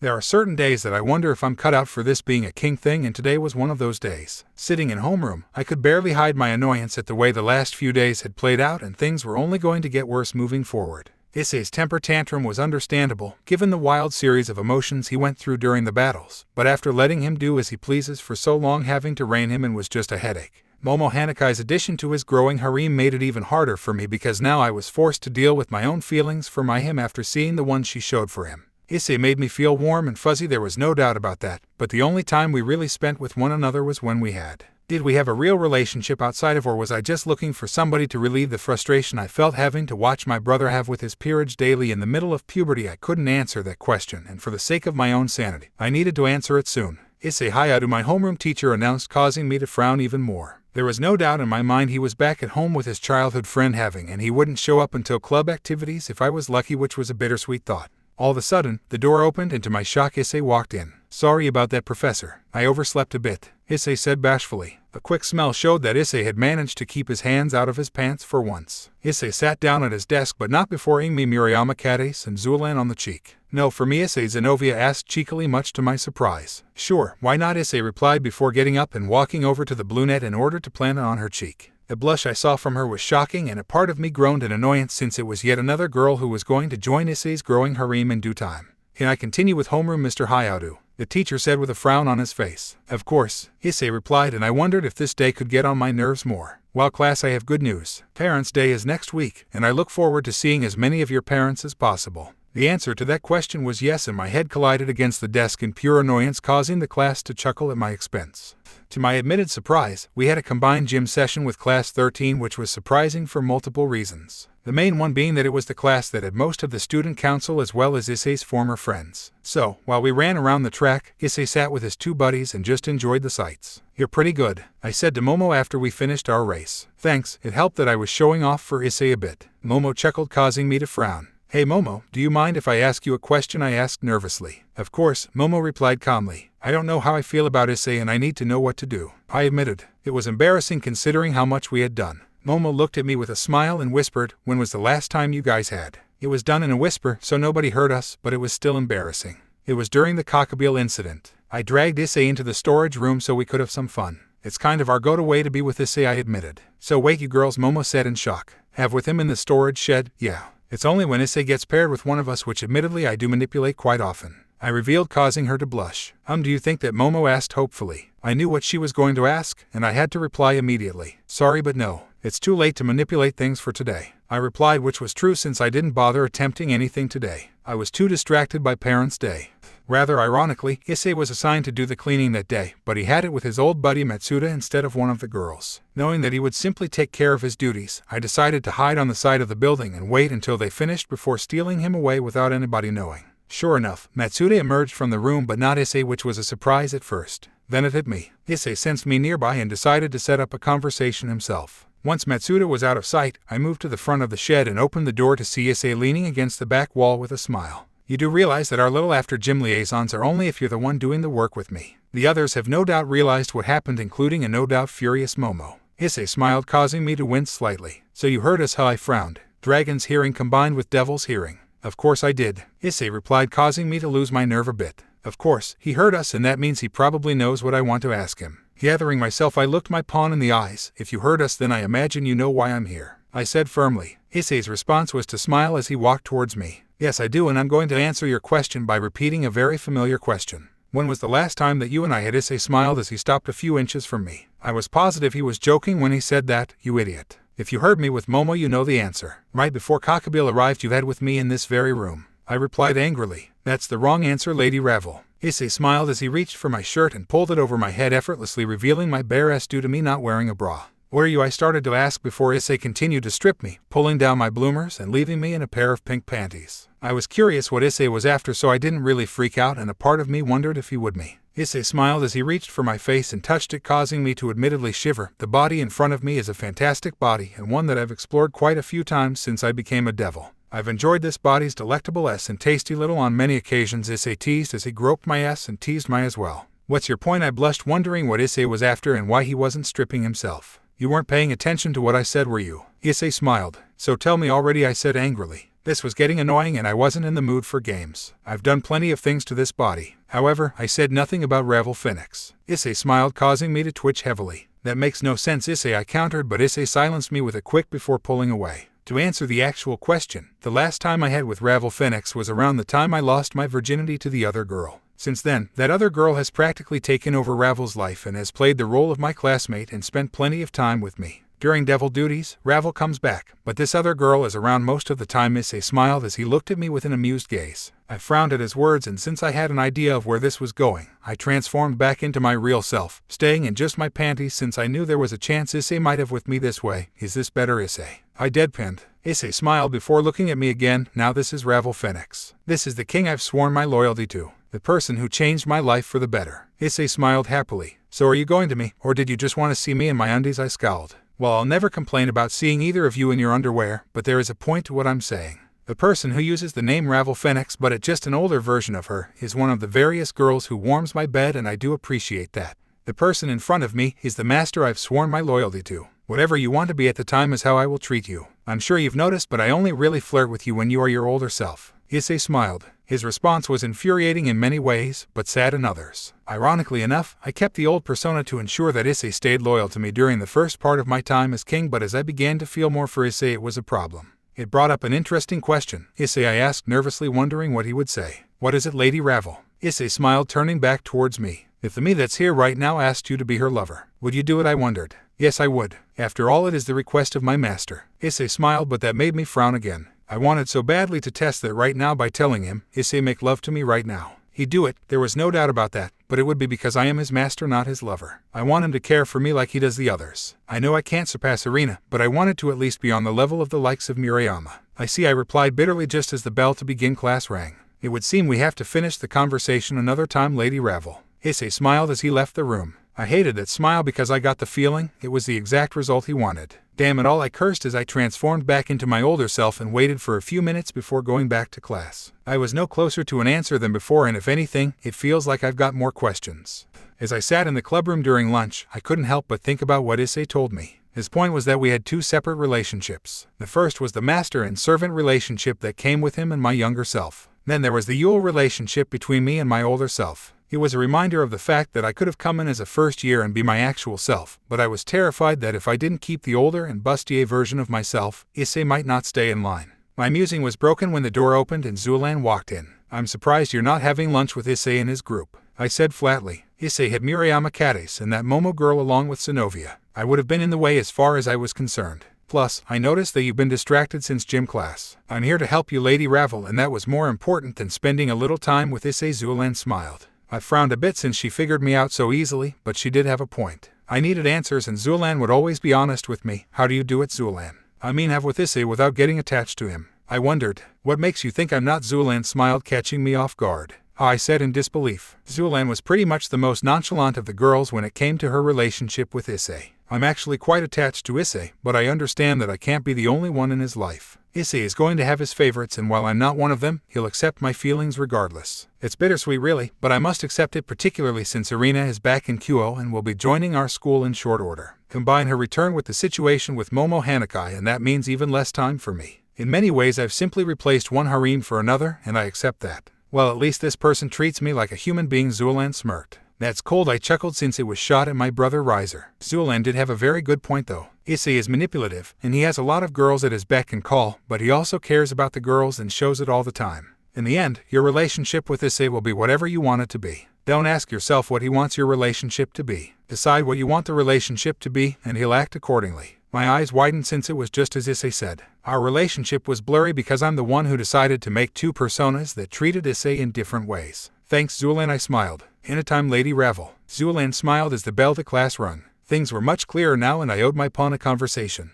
"There are certain days that I wonder if I'm cut out for this being a king thing, and today was one of those days. Sitting in homeroom, I could barely hide my annoyance at the way the last few days had played out, and things were only going to get worse moving forward." Issei's temper tantrum was understandable, given the wild series of emotions he went through during the battles, but after letting him do as he pleases for so long, having to rein him in was just a headache. Momo Hanakai's addition to his growing harem made it even harder for me because now I was forced to deal with my own feelings for him after seeing the ones she showed for him. Issei made me feel warm and fuzzy, there was no doubt about that, but the only time we really spent with one another was when we had. Did we have a real relationship outside of, or was I just looking for somebody to relieve the frustration I felt having to watch my brother have with his peerage daily in the middle of puberty? I couldn't answer that question, and for the sake of my own sanity, I needed to answer it soon. "Issei Hayadu," my homeroom teacher announced, causing me to frown even more. There was no doubt in my mind he was back at home with his childhood friend and he wouldn't show up until club activities if I was lucky, which was a bittersweet thought. All of a sudden, the door opened and to my shock Issei walked in. "Sorry about that, Professor. I overslept a bit," Issei said bashfully. A quick smell showed that Issei had managed to keep his hands out of his pants for once. Issei sat down at his desk, but not before eyeing me Murayama, Catis, and Zulan on the cheek. "No, for me," Issei Zenovia asked cheekily, much to my surprise. "Sure, why not?" Issei replied before getting up and walking over to the brunette in order to plant it on her cheek. The blush I saw from her was shocking, and a part of me groaned in annoyance since it was yet another girl who was going to join Issei's growing harem in due time. "Can I continue with homeroom, Mr. Hayadu?" the teacher said with a frown on his face. "Of course," Issei replied, and I wondered if this day could get on my nerves more. "Well, class, I have good news. Parents' Day is next week, and I look forward to seeing as many of your parents as possible." The answer to that question was yes, and my head collided against the desk in pure annoyance, causing the class to chuckle at my expense. To my admitted surprise, we had a combined gym session with Class 13, which was surprising for multiple reasons. The main one being that it was the class that had most of the student council as well as Issei's former friends. So, while we ran around the track, Issei sat with his two buddies and just enjoyed the sights. "You're pretty good," I said to Momo after we finished our race. "Thanks, it helped that I was showing off for Issei a bit." Momo chuckled, causing me to frown. "Hey Momo, do you mind if I ask you a question?" I asked nervously. "Of course," Momo replied calmly. "I don't know how I feel about Issei and I need to know what to do." I admitted. It was embarrassing considering how much we had done. Momo looked at me with a smile and whispered, "When was the last time you guys had?" It was done in a whisper, so nobody heard us, but it was still embarrassing. It was during the cockabeel incident. I dragged Issei into the storage room so we could have some fun. "It's kind of our go-to way to be with Issei," I admitted. "So wait, you girls," Momo said in shock. "Have with him in the storage shed?" "Yeah. It's only when Issei gets paired with one of us, which admittedly I do manipulate quite often," I revealed, causing her to blush. Do you think that?" Momo asked hopefully. I knew what she was going to ask, and I had to reply immediately. "Sorry, but no. It's too late to manipulate things for today," I replied, which was true since I didn't bother attempting anything today. I was too distracted by Parents' Day. Rather ironically, Issei was assigned to do the cleaning that day, but he had it with his old buddy Matsuda instead of one of the girls. Knowing that he would simply take care of his duties, I decided to hide on the side of the building and wait until they finished before stealing him away without anybody knowing. Sure enough, Matsuda emerged from the room, but not Issei, which was a surprise at first. Then it hit me. Issei sensed me nearby and decided to set up a conversation himself. Once Matsuda was out of sight, I moved to the front of the shed and opened the door to see Issei leaning against the back wall with a smile. "You do realize that our little after-gym liaisons are only if you're the one doing the work with me." The others have no doubt realized what happened, including a no doubt furious Momo. Issei smiled, causing me to wince slightly. "So you heard us?" How I frowned. Dragon's hearing combined with devil's hearing. Of course I did, Issei replied, causing me to lose my nerve a bit. Of course, he heard us and that means he probably knows what I want to ask him. Gathering myself, I looked my pawn in the eyes. If you heard us, then I imagine you know why I'm here, I said firmly. Issei's response was to smile as he walked towards me. Yes, I do, and I'm going to answer your question by repeating a very familiar question. When was the last time that you and I had? Issei smiled as he stopped a few inches from me. I was positive he was joking when he said that, you idiot. If you heard me with Momo, you know the answer. Right before Cockabille arrived, you had with me in this very room, I replied angrily. That's the wrong answer, Lady Ravel. Issei smiled as he reached for my shirt and pulled it over my head, effortlessly revealing my bare ass due to me not wearing a bra. Where are you? I started to ask before Issei continued to strip me, pulling down my bloomers and leaving me in a pair of pink panties. I was curious what Issei was after, so I didn't really freak out, and a part of me wondered if he would me. Issei smiled as he reached for my face and touched it, causing me to admittedly shiver. The body in front of me is a fantastic body, and one that I've explored quite a few times since I became a devil. I've enjoyed this body's delectable ass and tasty little on many occasions, Issei teased as he groped my ass and teased my as well. What's your point? I blushed, wondering what Issei was after and why he wasn't stripping himself. You weren't paying attention to what I said, were you? Issei smiled. So tell me already, I said angrily. This was getting annoying and I wasn't in the mood for games. I've done plenty of things to this body. However, I said nothing about Ravel Phoenix. Issei smiled, causing me to twitch heavily. That makes no sense, Issei, I countered, but Issei silenced me with a quick before pulling away. To answer the actual question, the last time I had with Ravel Phoenix was around the time I lost my virginity to the other girl. Since then, that other girl has practically taken over Ravel's life and has played the role of my classmate and spent plenty of time with me. During devil duties, Ravel comes back, but this other girl is around most of the time. Issei smiled as he looked at me with an amused gaze. I frowned at his words, and since I had an idea of where this was going, I transformed back into my real self, staying in just my panties since I knew there was a chance Issei might have with me this way. Is this better, Issei? I deadpanned. Issei smiled before looking at me again. Now this is Ravel Phoenix. This is the king I've sworn my loyalty to. The person who changed my life for the better. Issei smiled happily. So are you going to me, or did you just want to see me in my undies? I scowled. Well, I'll never complain about seeing either of you in your underwear, but there is a point to what I'm saying. The person who uses the name Ravel Phoenix, but it's just an older version of her, is one of the various girls who warms my bed, and I do appreciate that. The person in front of me is the master I've sworn my loyalty to. Whatever you want to be at the time is how I will treat you. I'm sure you've noticed, but I only really flirt with you when you are your older self. Issei smiled. His response was infuriating in many ways, but sad in others. Ironically enough, I kept the old persona to ensure that Issei stayed loyal to me during the first part of my time as king, but as I began to feel more for Issei, it was a problem. It brought up an interesting question. Issei, I asked, nervously wondering what he would say. What is it, Lady Ravel? Issei smiled, turning back towards me. If the me that's here right now asked you to be her lover, would you do it? I wondered. Yes, I would. After all, it is the request of my master. Issei smiled, but that made me frown again. I wanted so badly to test that right now by telling him, Issei, make love to me right now. He'd do it, there was no doubt about that, but it would be because I am his master, not his lover. I want him to care for me like he does the others. I know I can't surpass Arena, but I wanted to at least be on the level of the likes of Murayama. I see, I replied bitterly just as the bell to begin class rang. It would seem we have to finish the conversation another time, Lady Ravel. Issei smiled as he left the room. I hated that smile because I got the feeling it was the exact result he wanted. Damn it all, I cursed as I transformed back into my older self and waited for a few minutes before going back to class. I was no closer to an answer than before, and if anything, it feels like I've got more questions. As I sat in the clubroom during lunch, I couldn't help but think about what Issei told me. His point was that we had two separate relationships. The first was the master and servant relationship that came with him and my younger self. Then there was the Yule relationship between me and my older self. It was a reminder of the fact that I could have come in as a first year and be my actual self, but I was terrified that if I didn't keep the older and bustier version of myself, Issei might not stay in line. My musing was broken when the door opened and Zulan walked in. I'm surprised you're not having lunch with Issei and his group, I said flatly. Issei had Murayama, Catis, and that Momo girl along with Sinovia. I would have been in the way as far as I was concerned. Plus, I noticed that you've been distracted since gym class. I'm here to help you, Lady Ravel, and that was more important than spending a little time with Issei. Zulan smiled. I frowned a bit since she figured me out so easily, but she did have a point. I needed answers and Zulan would always be honest with me. How do you do it, Zulan? I mean have with Issei without getting attached to him. I wondered. What makes you think I'm not? Zulan smiled, catching me off guard. I said in disbelief. Zulan was pretty much the most nonchalant of the girls when it came to her relationship with Issei. I'm actually quite attached to Issei, but I understand that I can't be the only one in his life. Issei is going to have his favorites, and while I'm not one of them, he'll accept my feelings regardless. It's bittersweet really, but I must accept it, particularly since Arena is back in Kyoto and will be joining our school in short order. Combine her return with the situation with Momo Hanakai and that means even less time for me. In many ways I've simply replaced one harem for another, and I accept that. Well, at least this person treats me like a human being. Zulan smirked. That's cold, I chuckled, since it was shot at my brother Riser. Zulan did have a very good point though. Issei is manipulative, and he has a lot of girls at his beck and call, but he also cares about the girls and shows it all the time. In the end, your relationship with Issei will be whatever you want it to be. Don't ask yourself what he wants your relationship to be. Decide what you want the relationship to be, and he'll act accordingly. My eyes widened since it was just as Issei said. Our relationship was blurry because I'm the one who decided to make two personas that treated Issei in different ways. Thanks, Zulan, I smiled. In a time, Lady Ravel. Zulan smiled as the bell to class rung. Things were much clearer now, and I owed my pawn a conversation.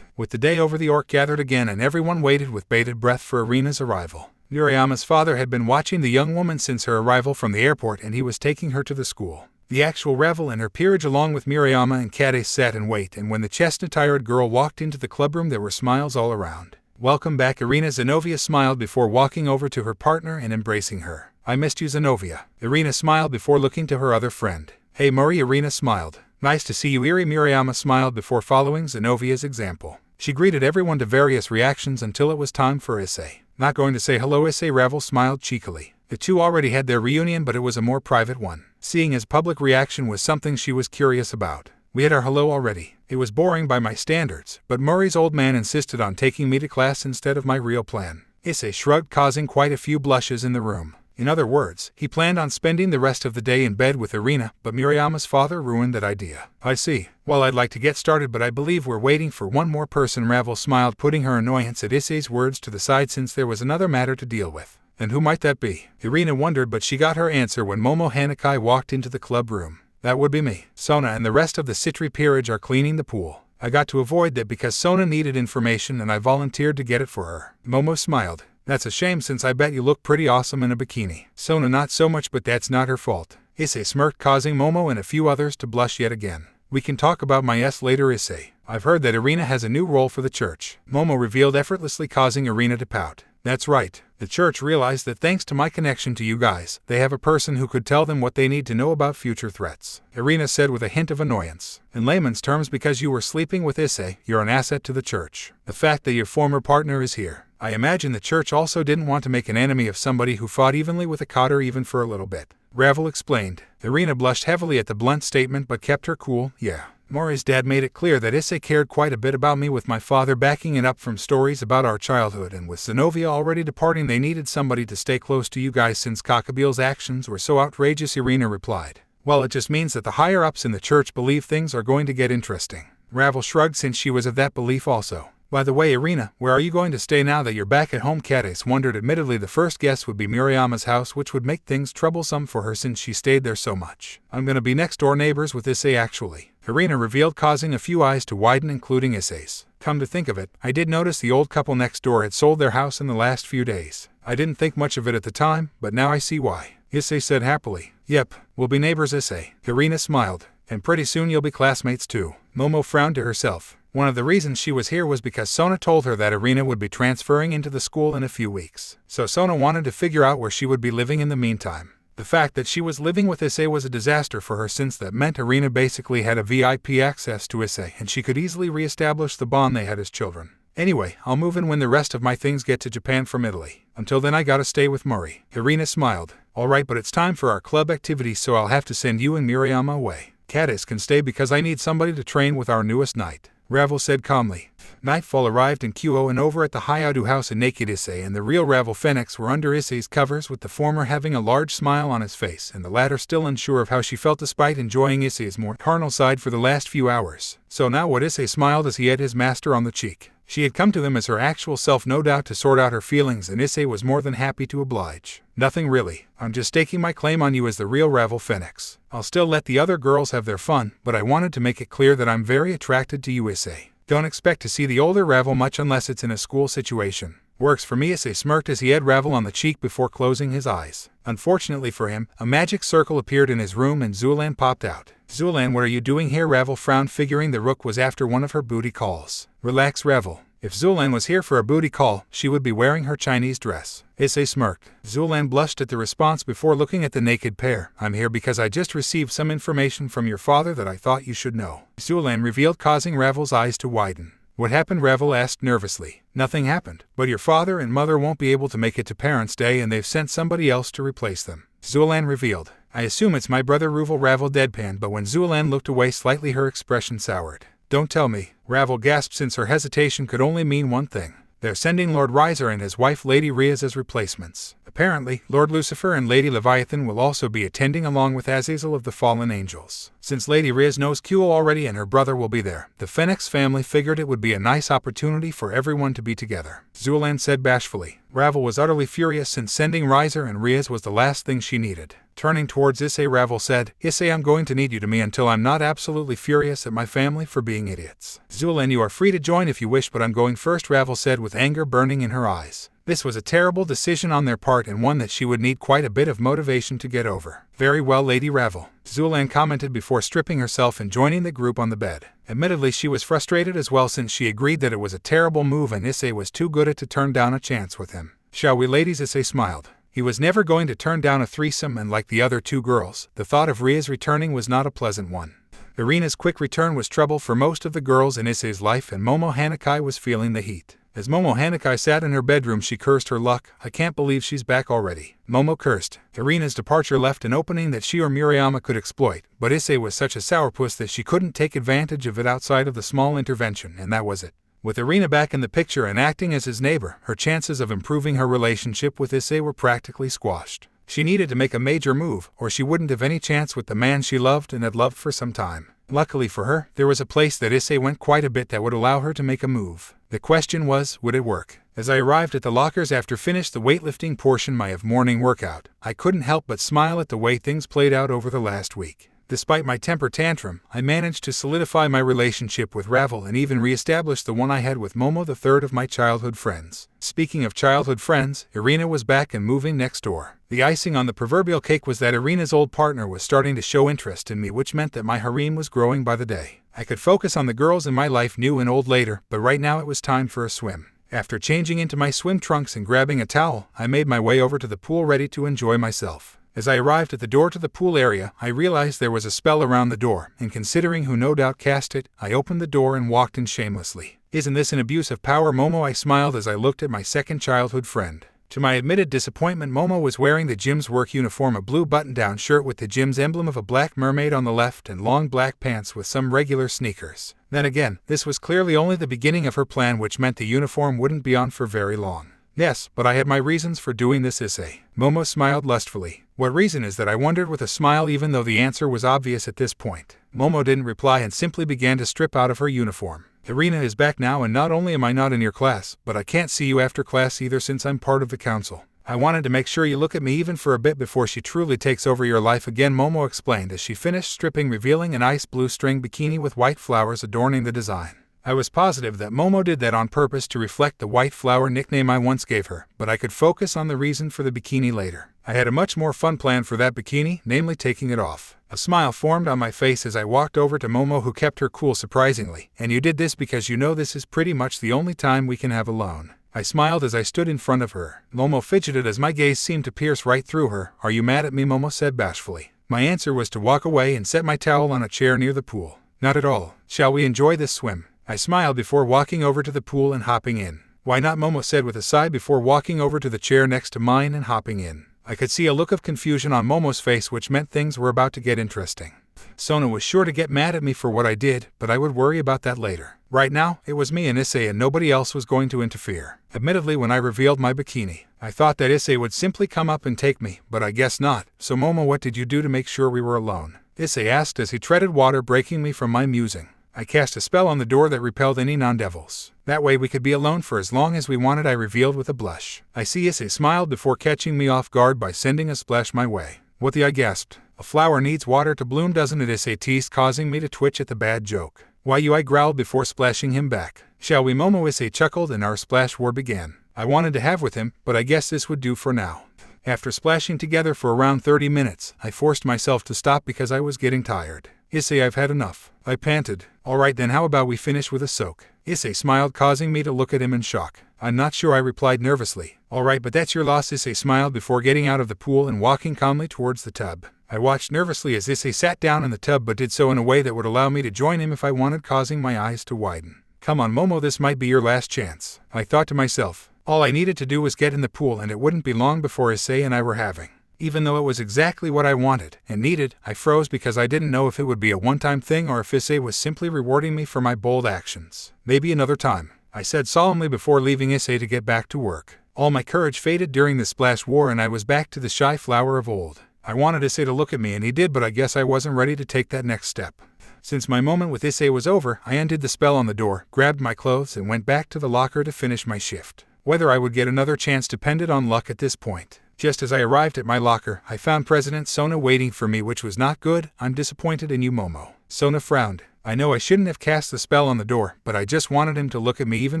With the day over, the orc gathered again, and everyone waited with bated breath for Irina's arrival. Murayama's father had been watching the young woman since her arrival from the airport, and he was taking her to the school. The actual Ravel and her peerage along with Murayama and Catis sat and wait, and when the chestnut-eyed girl walked into the clubroom there were smiles all around. Welcome back, Irina. Zenobia smiled before walking over to her partner and embracing her. I missed you, Zenobia. Irina smiled before looking to her other friend. Hey Murray, Irina smiled. Nice to see you, Iri. Murayama smiled before following Zenobia's example. She greeted everyone to various reactions until it was time for Issei. Not going to say hello, Issei? Ravel smiled cheekily. The two already had their reunion, but it was a more private one. Seeing his public reaction was something she was curious about. We had our hello already. It was boring by my standards, but Murray's old man insisted on taking me to class instead of my real plan. Issei shrugged, causing quite a few blushes in the room. In other words, he planned on spending the rest of the day in bed with Irina, but Murayama's father ruined that idea. I see. Well, I'd like to get started, but I believe we're waiting for one more person. Ravel smiled, putting her annoyance at Issei's words to the side since there was another matter to deal with. And who might that be? Irina wondered, but she got her answer when Momo Hanakai walked into the club room. That would be me. Sona and the rest of the Citri peerage are cleaning the pool. I got to avoid that because Sona needed information and I volunteered to get it for her. Momo smiled. That's a shame, since I bet you look pretty awesome in a bikini. Sona not so much, but that's not her fault. Issei smirked, causing Momo and a few others to blush yet again. We can talk about my S later, Issei. I've heard that Irina has a new role for the church. Momo revealed effortlessly, causing Irina to pout. That's right. The church realized that thanks to my connection to you guys, they have a person who could tell them what they need to know about future threats. Irina said with a hint of annoyance. In layman's terms, because you were sleeping with Issei, you're an asset to the church. The fact that your former partner is here. I imagine the church also didn't want to make an enemy of somebody who fought evenly with a cotter even for a little bit. Ravel explained. Irina blushed heavily at the blunt statement but kept her cool. Yeah. Mori's dad made it clear that Issei cared quite a bit about me, with my father backing it up from stories about our childhood, and with Zenobia already departing they needed somebody to stay close to you guys since Cockabille's actions were so outrageous. Irina replied. Well, it just means that the higher-ups in the church believe things are going to get interesting. Ravel shrugged, since she was of that belief also. By the way, Irina, where are you going to stay now that you're back at home? Catis wondered. Admittedly, the first guest would be Murayama's house, which would make things troublesome for her since she stayed there so much. I'm gonna be next door neighbors with Issei actually. Irina revealed, causing a few eyes to widen, including Issei's. Come to think of it, I did notice the old couple next door had sold their house in the last few days. I didn't think much of it at the time, but now I see why. Issei said happily. Yep, we'll be neighbors, Issei. Irina smiled. And pretty soon you'll be classmates too. Momo frowned to herself. One of the reasons she was here was because Sona told her that Irina would be transferring into the school in a few weeks. So Sona wanted to figure out where she would be living in the meantime. The fact that she was living with Issei was a disaster for her, since that meant Irina basically had a VIP access to Issei, and she could easily re-establish the bond they had as children. Anyway, I'll move in when the rest of my things get to Japan from Italy. Until then I gotta stay with Murray. Irina smiled. Alright, but it's time for our club activity, so I'll have to send you and Murayama away. Catis can stay because I need somebody to train with our newest knight. Ravel said calmly. Nightfall arrived in Kyo, and over at the Hayadu house a naked Issei and the real Ravel Phoenix were under Issei's covers, with the former having a large smile on his face and the latter still unsure of how she felt despite enjoying Issei's more carnal side for the last few hours. So now what? Issei smiled as he had his master on the cheek. She had come to them as her actual self, no doubt to sort out her feelings, and Issei was more than happy to oblige. Nothing really. I'm just staking my claim on you as the real Ravel Phoenix. I'll still let the other girls have their fun, but I wanted to make it clear that I'm very attracted to you, Issei. Don't expect to see the older Ravel much unless it's in a school situation. Works for me, Issei smirked as he had Ravel on the cheek before closing his eyes. Unfortunately for him, a magic circle appeared in his room and Zulan popped out. Zulan, what are you doing here? Ravel frowned, figuring the rook was after one of her booty calls. Relax, Ravel. If Zulan was here for a booty call, she would be wearing her Chinese dress. Issei smirked. Zulan blushed at the response before looking at the naked pair. I'm here because I just received some information from your father that I thought you should know. Zulan revealed, causing Ravel's eyes to widen. What happened? Ravel asked nervously. Nothing happened, but your father and mother won't be able to make it to Parents' Day and they've sent somebody else to replace them, Zuelan revealed. I assume it's my brother Ravel deadpanned, but when Zuelan looked away slightly her expression soured. Don't tell me, Ravel gasped since her hesitation could only mean one thing. They're sending Lord Rias and his wife Lady Rias as replacements. Apparently, Lord Lucifer and Lady Leviathan will also be attending along with Azazel of the Fallen Angels. Since Lady Rias knows Kuel already and her brother will be there, the Phoenix family figured it would be a nice opportunity for everyone to be together, Zuelan said bashfully. Ravel was utterly furious since sending Riser and Rias was the last thing she needed. Turning towards Issei, Ravel said, Issei, I'm going to need you to me until I'm not absolutely furious at my family for being idiots. Zuelan, you are free to join if you wish, but I'm going first, Ravel said with anger burning in her eyes. This was a terrible decision on their part and one that she would need quite a bit of motivation to get over. Very well, Lady Ravel, Zuelan commented before stripping herself and joining the group on the bed. Admittedly, she was frustrated as well since she agreed that it was a terrible move and Issei was too good at to turn down a chance with him. Shall we, ladies? Issei smiled. He was never going to turn down a threesome, and like the other two girls, the thought of Rias returning was not a pleasant one. Irina's quick return was trouble for most of the girls in Issei's life, and Momo Hanakai was feeling the heat. As Momo Hanakai sat in her bedroom, she cursed her luck. I can't believe she's back already, Momo cursed. Irina's departure left an opening that she or Murayama could exploit, but Issei was such a sourpuss that she couldn't take advantage of it outside of the small intervention, and that was it. With Irina back in the picture and acting as his neighbor, her chances of improving her relationship with Issei were practically squashed. She needed to make a major move, or she wouldn't have any chance with the man she loved and had loved for some time. Luckily for her, there was a place that Issei went quite a bit that would allow her to make a move. The question was, would it work? As I arrived at the lockers after finished the weightlifting portion of morning workout, I couldn't help but smile at the way things played out over the last week. Despite my temper tantrum, I managed to solidify my relationship with Ravel and even re-establish the one I had with Momo, the third of my childhood friends. Speaking of childhood friends, Irina was back and moving next door. The icing on the proverbial cake was that Irina's old partner was starting to show interest in me, which meant that my harem was growing by the day. I could focus on the girls in my life, new and old, later, but right now it was time for a swim. After changing into my swim trunks and grabbing a towel, I made my way over to the pool ready to enjoy myself. As I arrived at the door to the pool area, I realized there was a spell around the door, and considering who no doubt cast it, I opened the door and walked in shamelessly. Isn't this an abuse of power, Momo? I smiled as I looked at my second childhood friend. To my admitted disappointment, Momo was wearing the gym's work uniform, a blue button-down shirt with the gym's emblem of a black mermaid on the left and long black pants with some regular sneakers. Then again, this was clearly only the beginning of her plan, which meant the uniform wouldn't be on for very long. Yes, but I had my reasons for doing this, Issei. Momo smiled lustfully. What reason is that? I wondered with a smile, even though the answer was obvious at this point. Momo didn't reply and simply began to strip out of her uniform. Irina is back now, and not only am I not in your class, but I can't see you after class either since I'm part of the council. I wanted to make sure you look at me even for a bit before she truly takes over your life again, Momo explained as she finished stripping, revealing an ice blue string bikini with white flowers adorning the design. I was positive that Momo did that on purpose to reflect the white flower nickname I once gave her, but I could focus on the reason for the bikini later. I had a much more fun plan for that bikini, namely taking it off. A smile formed on my face as I walked over to Momo, who kept her cool surprisingly. And you did this because you know this is pretty much the only time we can have alone. I smiled as I stood in front of her. Momo fidgeted as my gaze seemed to pierce right through her. Are you mad at me? Momo said bashfully. My answer was to walk away and set my towel on a chair near the pool. Not at all. Shall we enjoy this swim? I smiled before walking over to the pool and hopping in. Why not? Momo said with a sigh before walking over to the chair next to mine and hopping in. I could see a look of confusion on Momo's face, which meant things were about to get interesting. Sona was sure to get mad at me for what I did, but I would worry about that later. Right now, it was me and Issei, and nobody else was going to interfere. Admittedly, when I revealed my bikini, I thought that Issei would simply come up and take me, but I guess not. So Momo, what did you do to make sure we were alone? Issei asked as he treaded water, breaking me from my musing. I cast a spell on the door that repelled any non-devils. That way we could be alone for as long as we wanted, I revealed with a blush. I see. Issei smiled before catching me off guard by sending a splash my way. What the? I gasped. A flower needs water to bloom, doesn't it? Issei teased, causing me to twitch at the bad joke. Why you? I growled before splashing him back. Shall we? Momo? Issei chuckled and our splash war began. I wanted to have with him, but I guess this would do for now. After splashing together for around 30 minutes, I forced myself to stop because I was getting tired. Issei, I've had enough. I panted. Alright then, how about we finish with a soak? Issei smiled, causing me to look at him in shock. I'm not sure, I replied nervously. Alright, but that's your loss. Issei smiled before getting out of the pool and walking calmly towards the tub. I watched nervously as Issei sat down in the tub, but did so in a way that would allow me to join him if I wanted, causing my eyes to widen. Come on Momo, this might be your last chance. I thought to myself. All I needed to do was get in the pool and it wouldn't be long before Issei and I were having. Even though it was exactly what I wanted and needed, I froze because I didn't know if it would be a one-time thing or if Issei was simply rewarding me for my bold actions. Maybe another time, I said solemnly before leaving Issei to get back to work. All my courage faded during the splash war and I was back to the shy flower of old. I wanted Issei to look at me and he did, but I guess I wasn't ready to take that next step. Since my moment with Issei was over, I undid the spell on the door, grabbed my clothes and went back to the locker to finish my shift. Whether I would get another chance depended on luck at this point. Just as I arrived at my locker, I found President Sona waiting for me, which was not good. I'm disappointed in you, Momo. Sona frowned. I know I shouldn't have cast the spell on the door, but I just wanted him to look at me even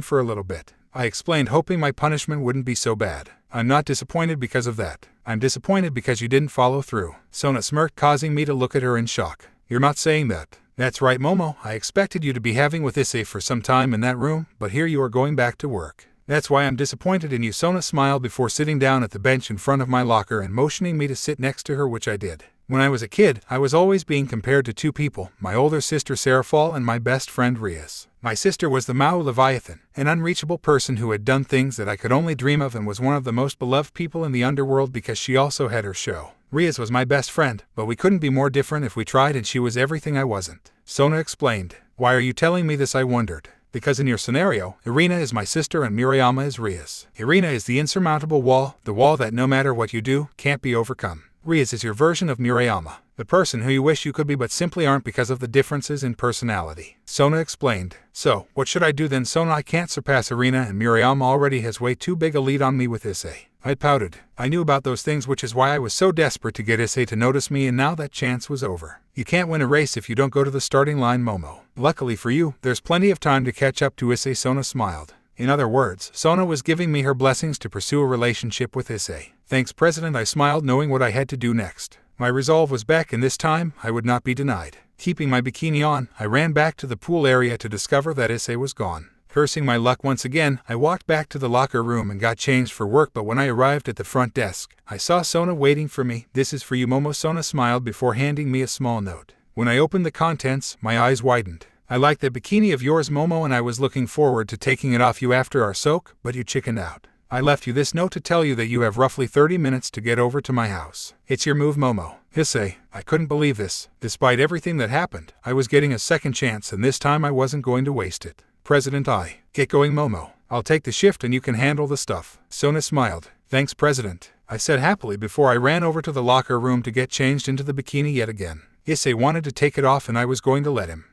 for a little bit. I explained, hoping my punishment wouldn't be so bad. I'm not disappointed because of that. I'm disappointed because you didn't follow through. Sona smirked, causing me to look at her in shock. You're not saying that. That's right, Momo. I expected you to be having with Issei for some time in that room, but here you are going back to work. That's why I'm disappointed in you. Sona smiled before sitting down at the bench in front of my locker and motioning me to sit next to her, which I did. When I was a kid, I was always being compared to two people, my older sister Seraphal and my best friend Rias. My sister was the Mau Leviathan, an unreachable person who had done things that I could only dream of and was one of the most beloved people in the underworld because she also had her show. Rias was my best friend, but we couldn't be more different if we tried, and she was everything I wasn't. Sona explained. Why are you telling me this? I wondered. Because in your scenario, Irina is my sister and Murayama is Rias. Irina is the insurmountable wall, the wall that no matter what you do, can't be overcome. Rias is your version of Murayama, the person who you wish you could be but simply aren't because of the differences in personality. Sona explained. So, what should I do then? Sona, I can't surpass Irina and Murayama already has way too big a lead on me with Issei. I pouted. I knew about those things, which is why I was so desperate to get Issei to notice me, and now that chance was over. You can't win a race if you don't go to the starting line, Momo. Luckily for you, there's plenty of time to catch up to Issei. Sona smiled. In other words, Sona was giving me her blessings to pursue a relationship with Issei. Thanks, President, I smiled, knowing what I had to do next. My resolve was back, and this time, I would not be denied. Keeping my bikini on, I ran back to the pool area to discover that Issei was gone. Cursing my luck once again, I walked back to the locker room and got changed for work, but when I arrived at the front desk, I saw Sona waiting for me. This is for you, Momo. Sona smiled before handing me a small note. When I opened the contents, my eyes widened. I like the bikini of yours, Momo, and I was looking forward to taking it off you after our soak, but you chickened out. I left you this note to tell you that you have roughly 30 minutes to get over to my house. It's your move, Momo. Issei, I couldn't believe this. Despite everything that happened, I was getting a second chance, and this time I wasn't going to waste it. President, get going, Momo. I'll take the shift and you can handle the stuff. Sona smiled. Thanks, President, I said happily before I ran over to the locker room to get changed into the bikini yet again. Issei wanted to take it off and I was going to let him.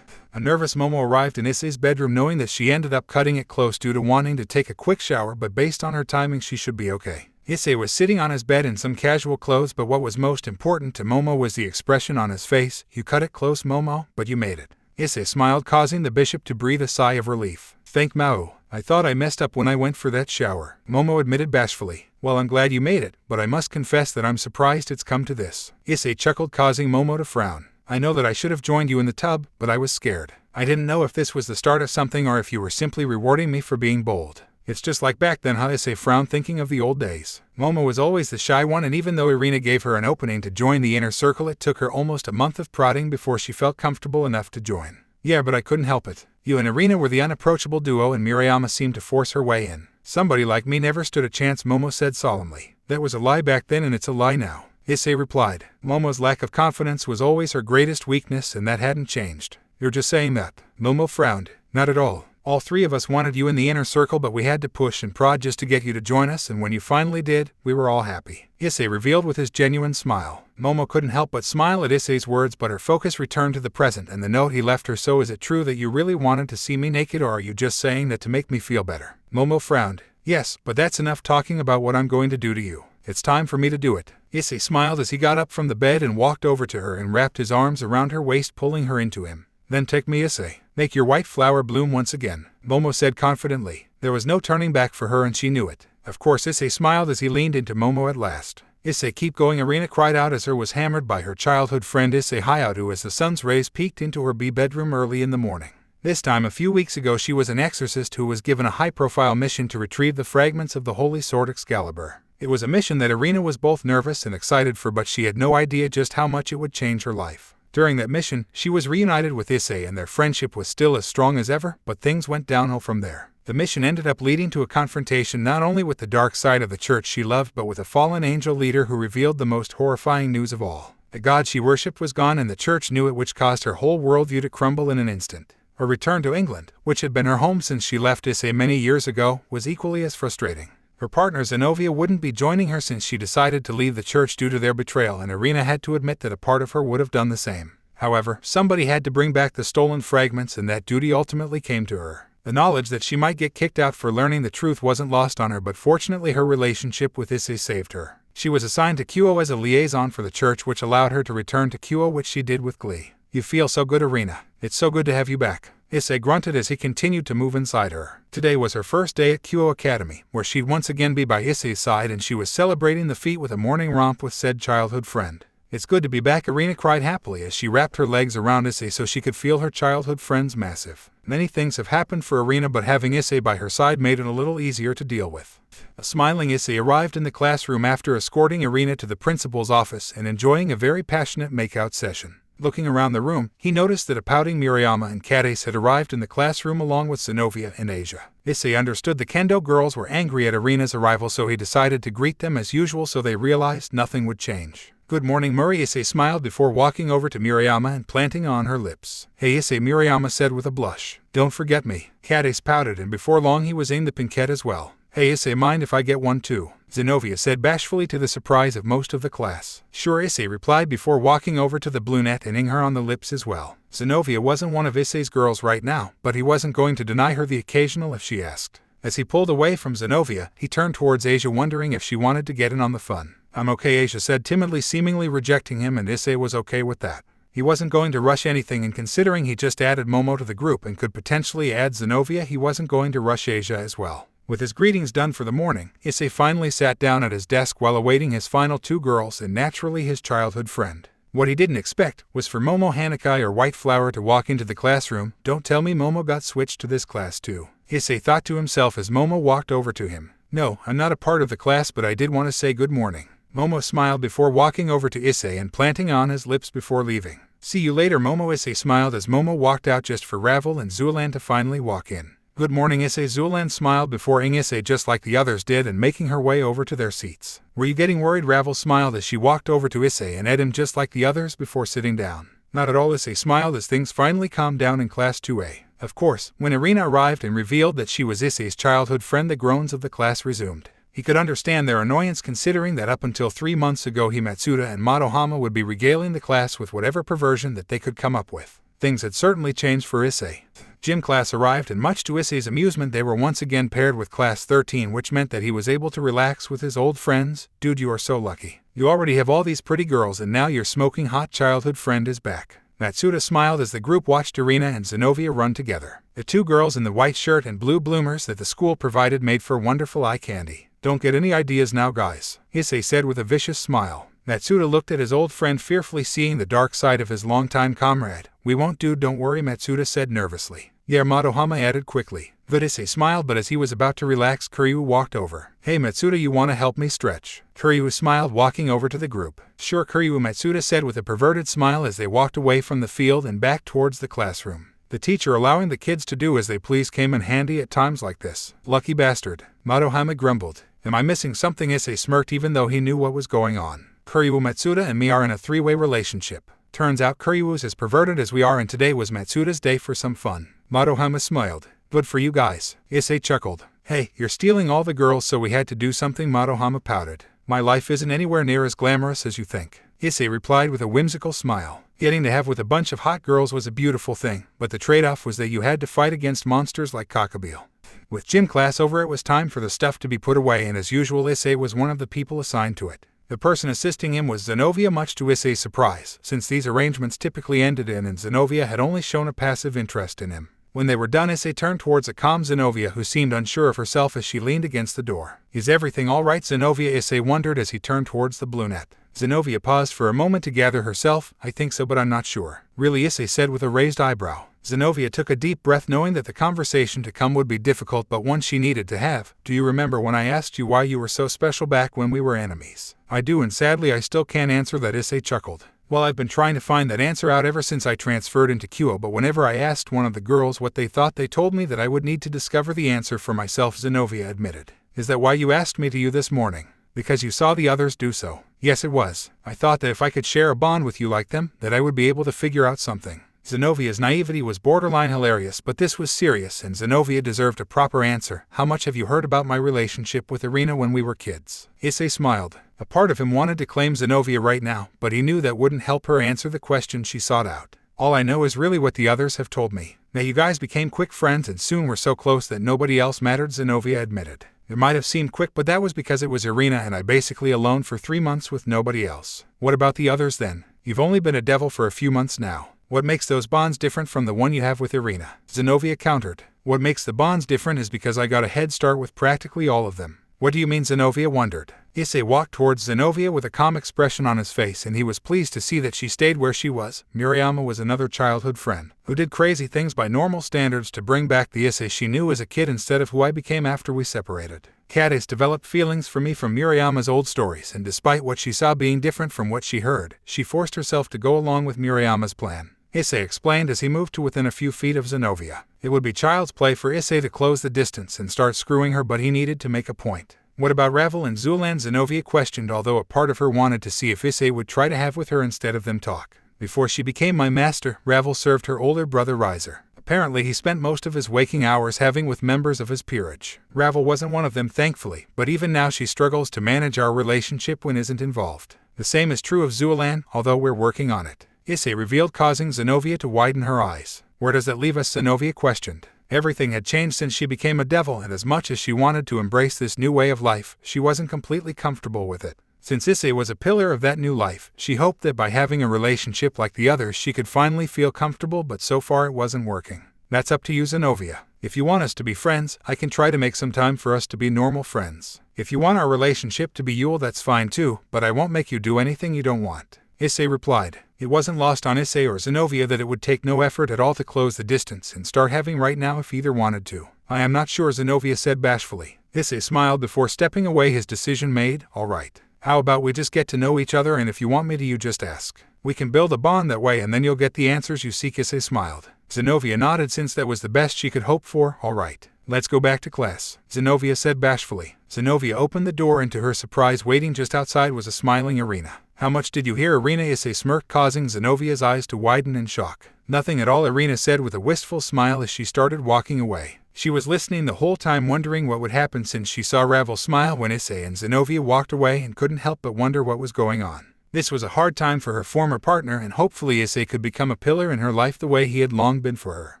A nervous Momo arrived in Issei's bedroom, knowing that she ended up cutting it close due to wanting to take a quick shower, but based on her timing she should be okay. Issei was sitting on his bed in some casual clothes, but what was most important to Momo was the expression on his face. You cut it close, Momo, but you made it. Issei smiled, causing the bishop to breathe a sigh of relief. Thank Mao. I thought I messed up when I went for that shower, Momo admitted bashfully. Well, I'm glad you made it, but I must confess that I'm surprised it's come to this. Issei chuckled, causing Momo to frown. I know that I should have joined you in the tub, but I was scared. I didn't know if this was the start of something or if you were simply rewarding me for being bold. It's just like back then, huh? Issei frowned, thinking of the old days. Momo was always the shy one, and even though Irina gave her an opening to join the inner circle, it took her almost a month of prodding before she felt comfortable enough to join. Yeah, but I couldn't help it. You and Irina were the unapproachable duo, and Murayama seemed to force her way in. Somebody like me never stood a chance, Momo said solemnly. That was a lie back then, and it's a lie now, Issei replied. Momo's lack of confidence was always her greatest weakness, and that hadn't changed. You're just saying that. Momo frowned. Not at all. All three of us wanted you in the inner circle, but we had to push and prod just to get you to join us, and when you finally did, we were all happy, Issei revealed with his genuine smile. Momo couldn't help but smile at Issei's words, but her focus returned to the present and the note he left her. So is it true that you really wanted to see me naked, or are you just saying that to make me feel better? Momo frowned. Yes, but that's enough talking about what I'm going to do to you. It's time for me to do it. Issei smiled as he got up from the bed and walked over to her and wrapped his arms around her waist, pulling her into him. Then take me, Issei. Make your white flower bloom once again, Momo said confidently. There was no turning back for her, and she knew it. Of course, Issei smiled as he leaned into Momo at last. Issei, keep going, Irina cried out as her was hammered by her childhood friend Issei Hayatu as the sun's rays peeked into her bedroom early in the morning. This time a few weeks ago she was an exorcist who was given a high-profile mission to retrieve the fragments of the holy sword Excalibur. It was a mission that Irina was both nervous and excited for, but she had no idea just how much it would change her life. During that mission, she was reunited with Issei and their friendship was still as strong as ever, but things went downhill from there. The mission ended up leading to a confrontation not only with the dark side of the church she loved but with a fallen angel leader who revealed the most horrifying news of all. The god she worshipped was gone and the church knew it, which caused her whole worldview to crumble in an instant. Her return to England, which had been her home since she left Issei many years ago, was equally as frustrating. Her partner Zenovia wouldn't be joining her since she decided to leave the church due to their betrayal, and Irina had to admit that a part of her would have done the same. However, somebody had to bring back the stolen fragments and that duty ultimately came to her. The knowledge that she might get kicked out for learning the truth wasn't lost on her, but fortunately her relationship with Issei saved her. She was assigned to Kyo as a liaison for the church, which allowed her to return to Kyo, which she did with glee. "You feel so good, Irina. It's so good to have you back," Issei grunted as he continued to move inside her. Today was her first day at Kyo Academy, where she'd once again be by Issei's side, and she was celebrating the feat with a morning romp with said childhood friend. "It's good to be back," Irina cried happily as she wrapped her legs around Issei so she could feel her childhood friend's massive. Many things have happened for Irina, but having Issei by her side made it a little easier to deal with. A smiling Issei arrived in the classroom after escorting Irina to the principal's office and enjoying a very passionate makeout session. Looking around the room, he noticed that a pouting Miriama and Catis had arrived in the classroom along with Zenovia and Asia. Issei understood the Kendo girls were angry at Irina's arrival, so he decided to greet them as usual so they realized nothing would change. "Good morning, Murray," Issei smiled before walking over to Miriama and planting on her lips. "Hey Issei," Miriama said with a blush. "Don't forget me." Catis pouted, and before long he was in the pinkette as well. "Hey Issei, mind if I get one too?" Zenovia said bashfully, to the surprise of most of the class. "Sure," Issei replied before walking over to the brunette and ing her on the lips as well. Zenovia wasn't one of Issei's girls right now, but he wasn't going to deny her the occasional if she asked. As he pulled away from Zenovia, he turned towards Asia, wondering if she wanted to get in on the fun. "I'm okay," Asia said timidly, seemingly rejecting him, and Issei was okay with that. He wasn't going to rush anything, and considering he just added Momo to the group and could potentially add Zenovia, he wasn't going to rush Asia as well. With his greetings done for the morning, Issei finally sat down at his desk while awaiting his final two girls and naturally his childhood friend. What he didn't expect was for Momo, Hanakai, or White Flower to walk into the classroom. "Don't tell me Momo got switched to this class too," Issei thought to himself as Momo walked over to him. "No, I'm not a part of the class, but I did want to say good morning." Momo smiled before walking over to Issei and planting on his lips before leaving. "See you later, Momo," Issei smiled as Momo walked out just for Ravel and Zulan to finally walk in. "Good morning, Issei." Zulan smiled before ing Issei just like the others did and making her way over to their seats. "Were you getting worried?" Ravel smiled as she walked over to Issei and ate him just like the others before sitting down. "Not at all," Issei smiled as things finally calmed down in Class 2A. Of course, when Irina arrived and revealed that she was Issei's childhood friend, the groans of the class resumed. He could understand their annoyance, considering that up until 3 months ago Himatsuda and Madohama would be regaling the class with whatever perversion that they could come up with. Things had certainly changed for Issei. Gym class arrived, and much to Issei's amusement they were once again paired with Class 13, which meant that he was able to relax with his old friends. "Dude, you are so lucky. You already have all these pretty girls and now your smoking hot childhood friend is back." Matsuda smiled as the group watched Irina and Zenovia run together. The two girls in the white shirt and blue bloomers that the school provided made for wonderful eye candy. "Don't get any ideas now, guys," Issei said with a vicious smile. Matsuda looked at his old friend fearfully, seeing the dark side of his longtime comrade. "We won't, dude, don't worry," Matsuda said nervously. "Yeah," Madohama added quickly. Issei smiled, but as he was about to relax, Kuryu walked over. "Hey Matsuda, you want to help me stretch?" Kuryu smiled, walking over to the group. "Sure, Kuryu," Matsuda said with a perverted smile as they walked away from the field and back towards the classroom. The teacher allowing the kids to do as they please came in handy at times like this. "Lucky bastard," Madohama grumbled. "Am I missing something?" Issei smirked, even though he knew what was going on. "Kuryu, Matsuda and me are in a three-way relationship. Turns out Kuryu's as perverted as we are, and today was Matsuda's day for some fun." Madohama smiled. "Good for you guys," Issei chuckled. "Hey, you're stealing all the girls, so we had to do something," Madohama pouted. "My life isn't anywhere near as glamorous as you think," Issei replied with a whimsical smile. "Getting to have with a bunch of hot girls was a beautiful thing, but the trade-off was that you had to fight against monsters like Cockabeel." With gym class over, it was time for the stuff to be put away, and as usual Issei was one of the people assigned to it. The person assisting him was Zenovia, much to Issei's surprise, since these arrangements typically ended in and Zenovia had only shown a passive interest in him. When they were done, Issei turned towards a calm Zenovia who seemed unsure of herself as she leaned against the door. "Is everything all right, Zenovia?" Issei wondered as he turned towards the brunette. Zenovia paused for a moment to gather herself. "I think so, but I'm not sure." "Really?" Issei said with a raised eyebrow. Zenovia took a deep breath, knowing that the conversation to come would be difficult, but one she needed to have. "Do you remember when I asked you why you were so special back when we were enemies?" "I do, and sadly I still can't answer that," Issei chuckled. Well, I've been trying to find that answer out ever since I transferred into Kyo, but whenever I asked one of the girls what they thought, they told me that I would need to discover the answer for myself, Zenobia admitted. Is that why you asked me to you this morning? Because you saw the others do so? Yes, it was. I thought that if I could share a bond with you like them, that I would be able to figure out something. Zenovia's naivety was borderline hilarious, but this was serious, and Zenobia deserved a proper answer. How much have you heard about my relationship with Irina when we were kids? Issei smiled. A part of him wanted to claim Zenobia right now, but he knew that wouldn't help her answer the question she sought out. All I know is really what the others have told me. That you guys became quick friends and soon were so close that nobody else mattered, Zenobia admitted. It might have seemed quick, but that was because it was Irina and I basically alone for 3 months with nobody else. What about the others then? You've only been a devil for a few months now. What makes those bonds different from the one you have with Irina? Zenobia countered. What makes the bonds different is because I got a head start with practically all of them. What do you mean? Zenobia wondered. Issei walked towards Zenobia with a calm expression on his face, and he was pleased to see that she stayed where she was. Murayama was another childhood friend, who did crazy things by normal standards to bring back the Issei she knew as a kid instead of who I became after we separated. Catis developed feelings for me from Murayama's old stories, and despite what she saw being different from what she heard, she forced herself to go along with Murayama's plan. Issei explained as he moved to within a few feet of Zenobia. It would be child's play for Issei to close the distance and start screwing her, but he needed to make a point. What about Ravel and Zulan? Zenobia questioned, although a part of her wanted to see if Issei would try to have with her instead of them talk. Before she became my master, Ravel served her older brother Riser. Apparently he spent most of his waking hours having with members of his peerage. Ravel wasn't one of them, thankfully, but even now she struggles to manage our relationship when isn't involved. The same is true of Zulan, although we're working on it. Issei revealed, causing Zenobia to widen her eyes. Where does that leave us? Zenobia questioned. Everything had changed since she became a devil, and as much as she wanted to embrace this new way of life, she wasn't completely comfortable with it. Since Issei was a pillar of that new life, she hoped that by having a relationship like the others she could finally feel comfortable, but so far it wasn't working. That's up to you, Zenobia. If you want us to be friends, I can try to make some time for us to be normal friends. If you want our relationship to be Yule, that's fine too, but I won't make you do anything you don't want. Issei replied. It wasn't lost on Issei or Zenobia that it would take no effort at all to close the distance and start having right now if either wanted to. I am not sure, Zenobia said bashfully. Issei smiled before stepping away, his decision made. All right. How about we just get to know each other, and if you want me to, you just ask. We can build a bond that way, and then you'll get the answers you seek. Issei smiled. Zenobia nodded, since that was the best she could hope for. All right. Let's go back to class, Zenobia said bashfully. Zenobia opened the door, and to her surprise, waiting just outside was a smiling Irina. How much did you hear, Irina? Issei smirked, causing Zenobia's eyes to widen in shock. Nothing at all, Irina said with a wistful smile as she started walking away. She was listening the whole time, wondering what would happen, since she saw Ravel smile when Issei and Zenobia walked away and couldn't help but wonder what was going on. This was a hard time for her former partner, and hopefully Issei could become a pillar in her life the way he had long been for her.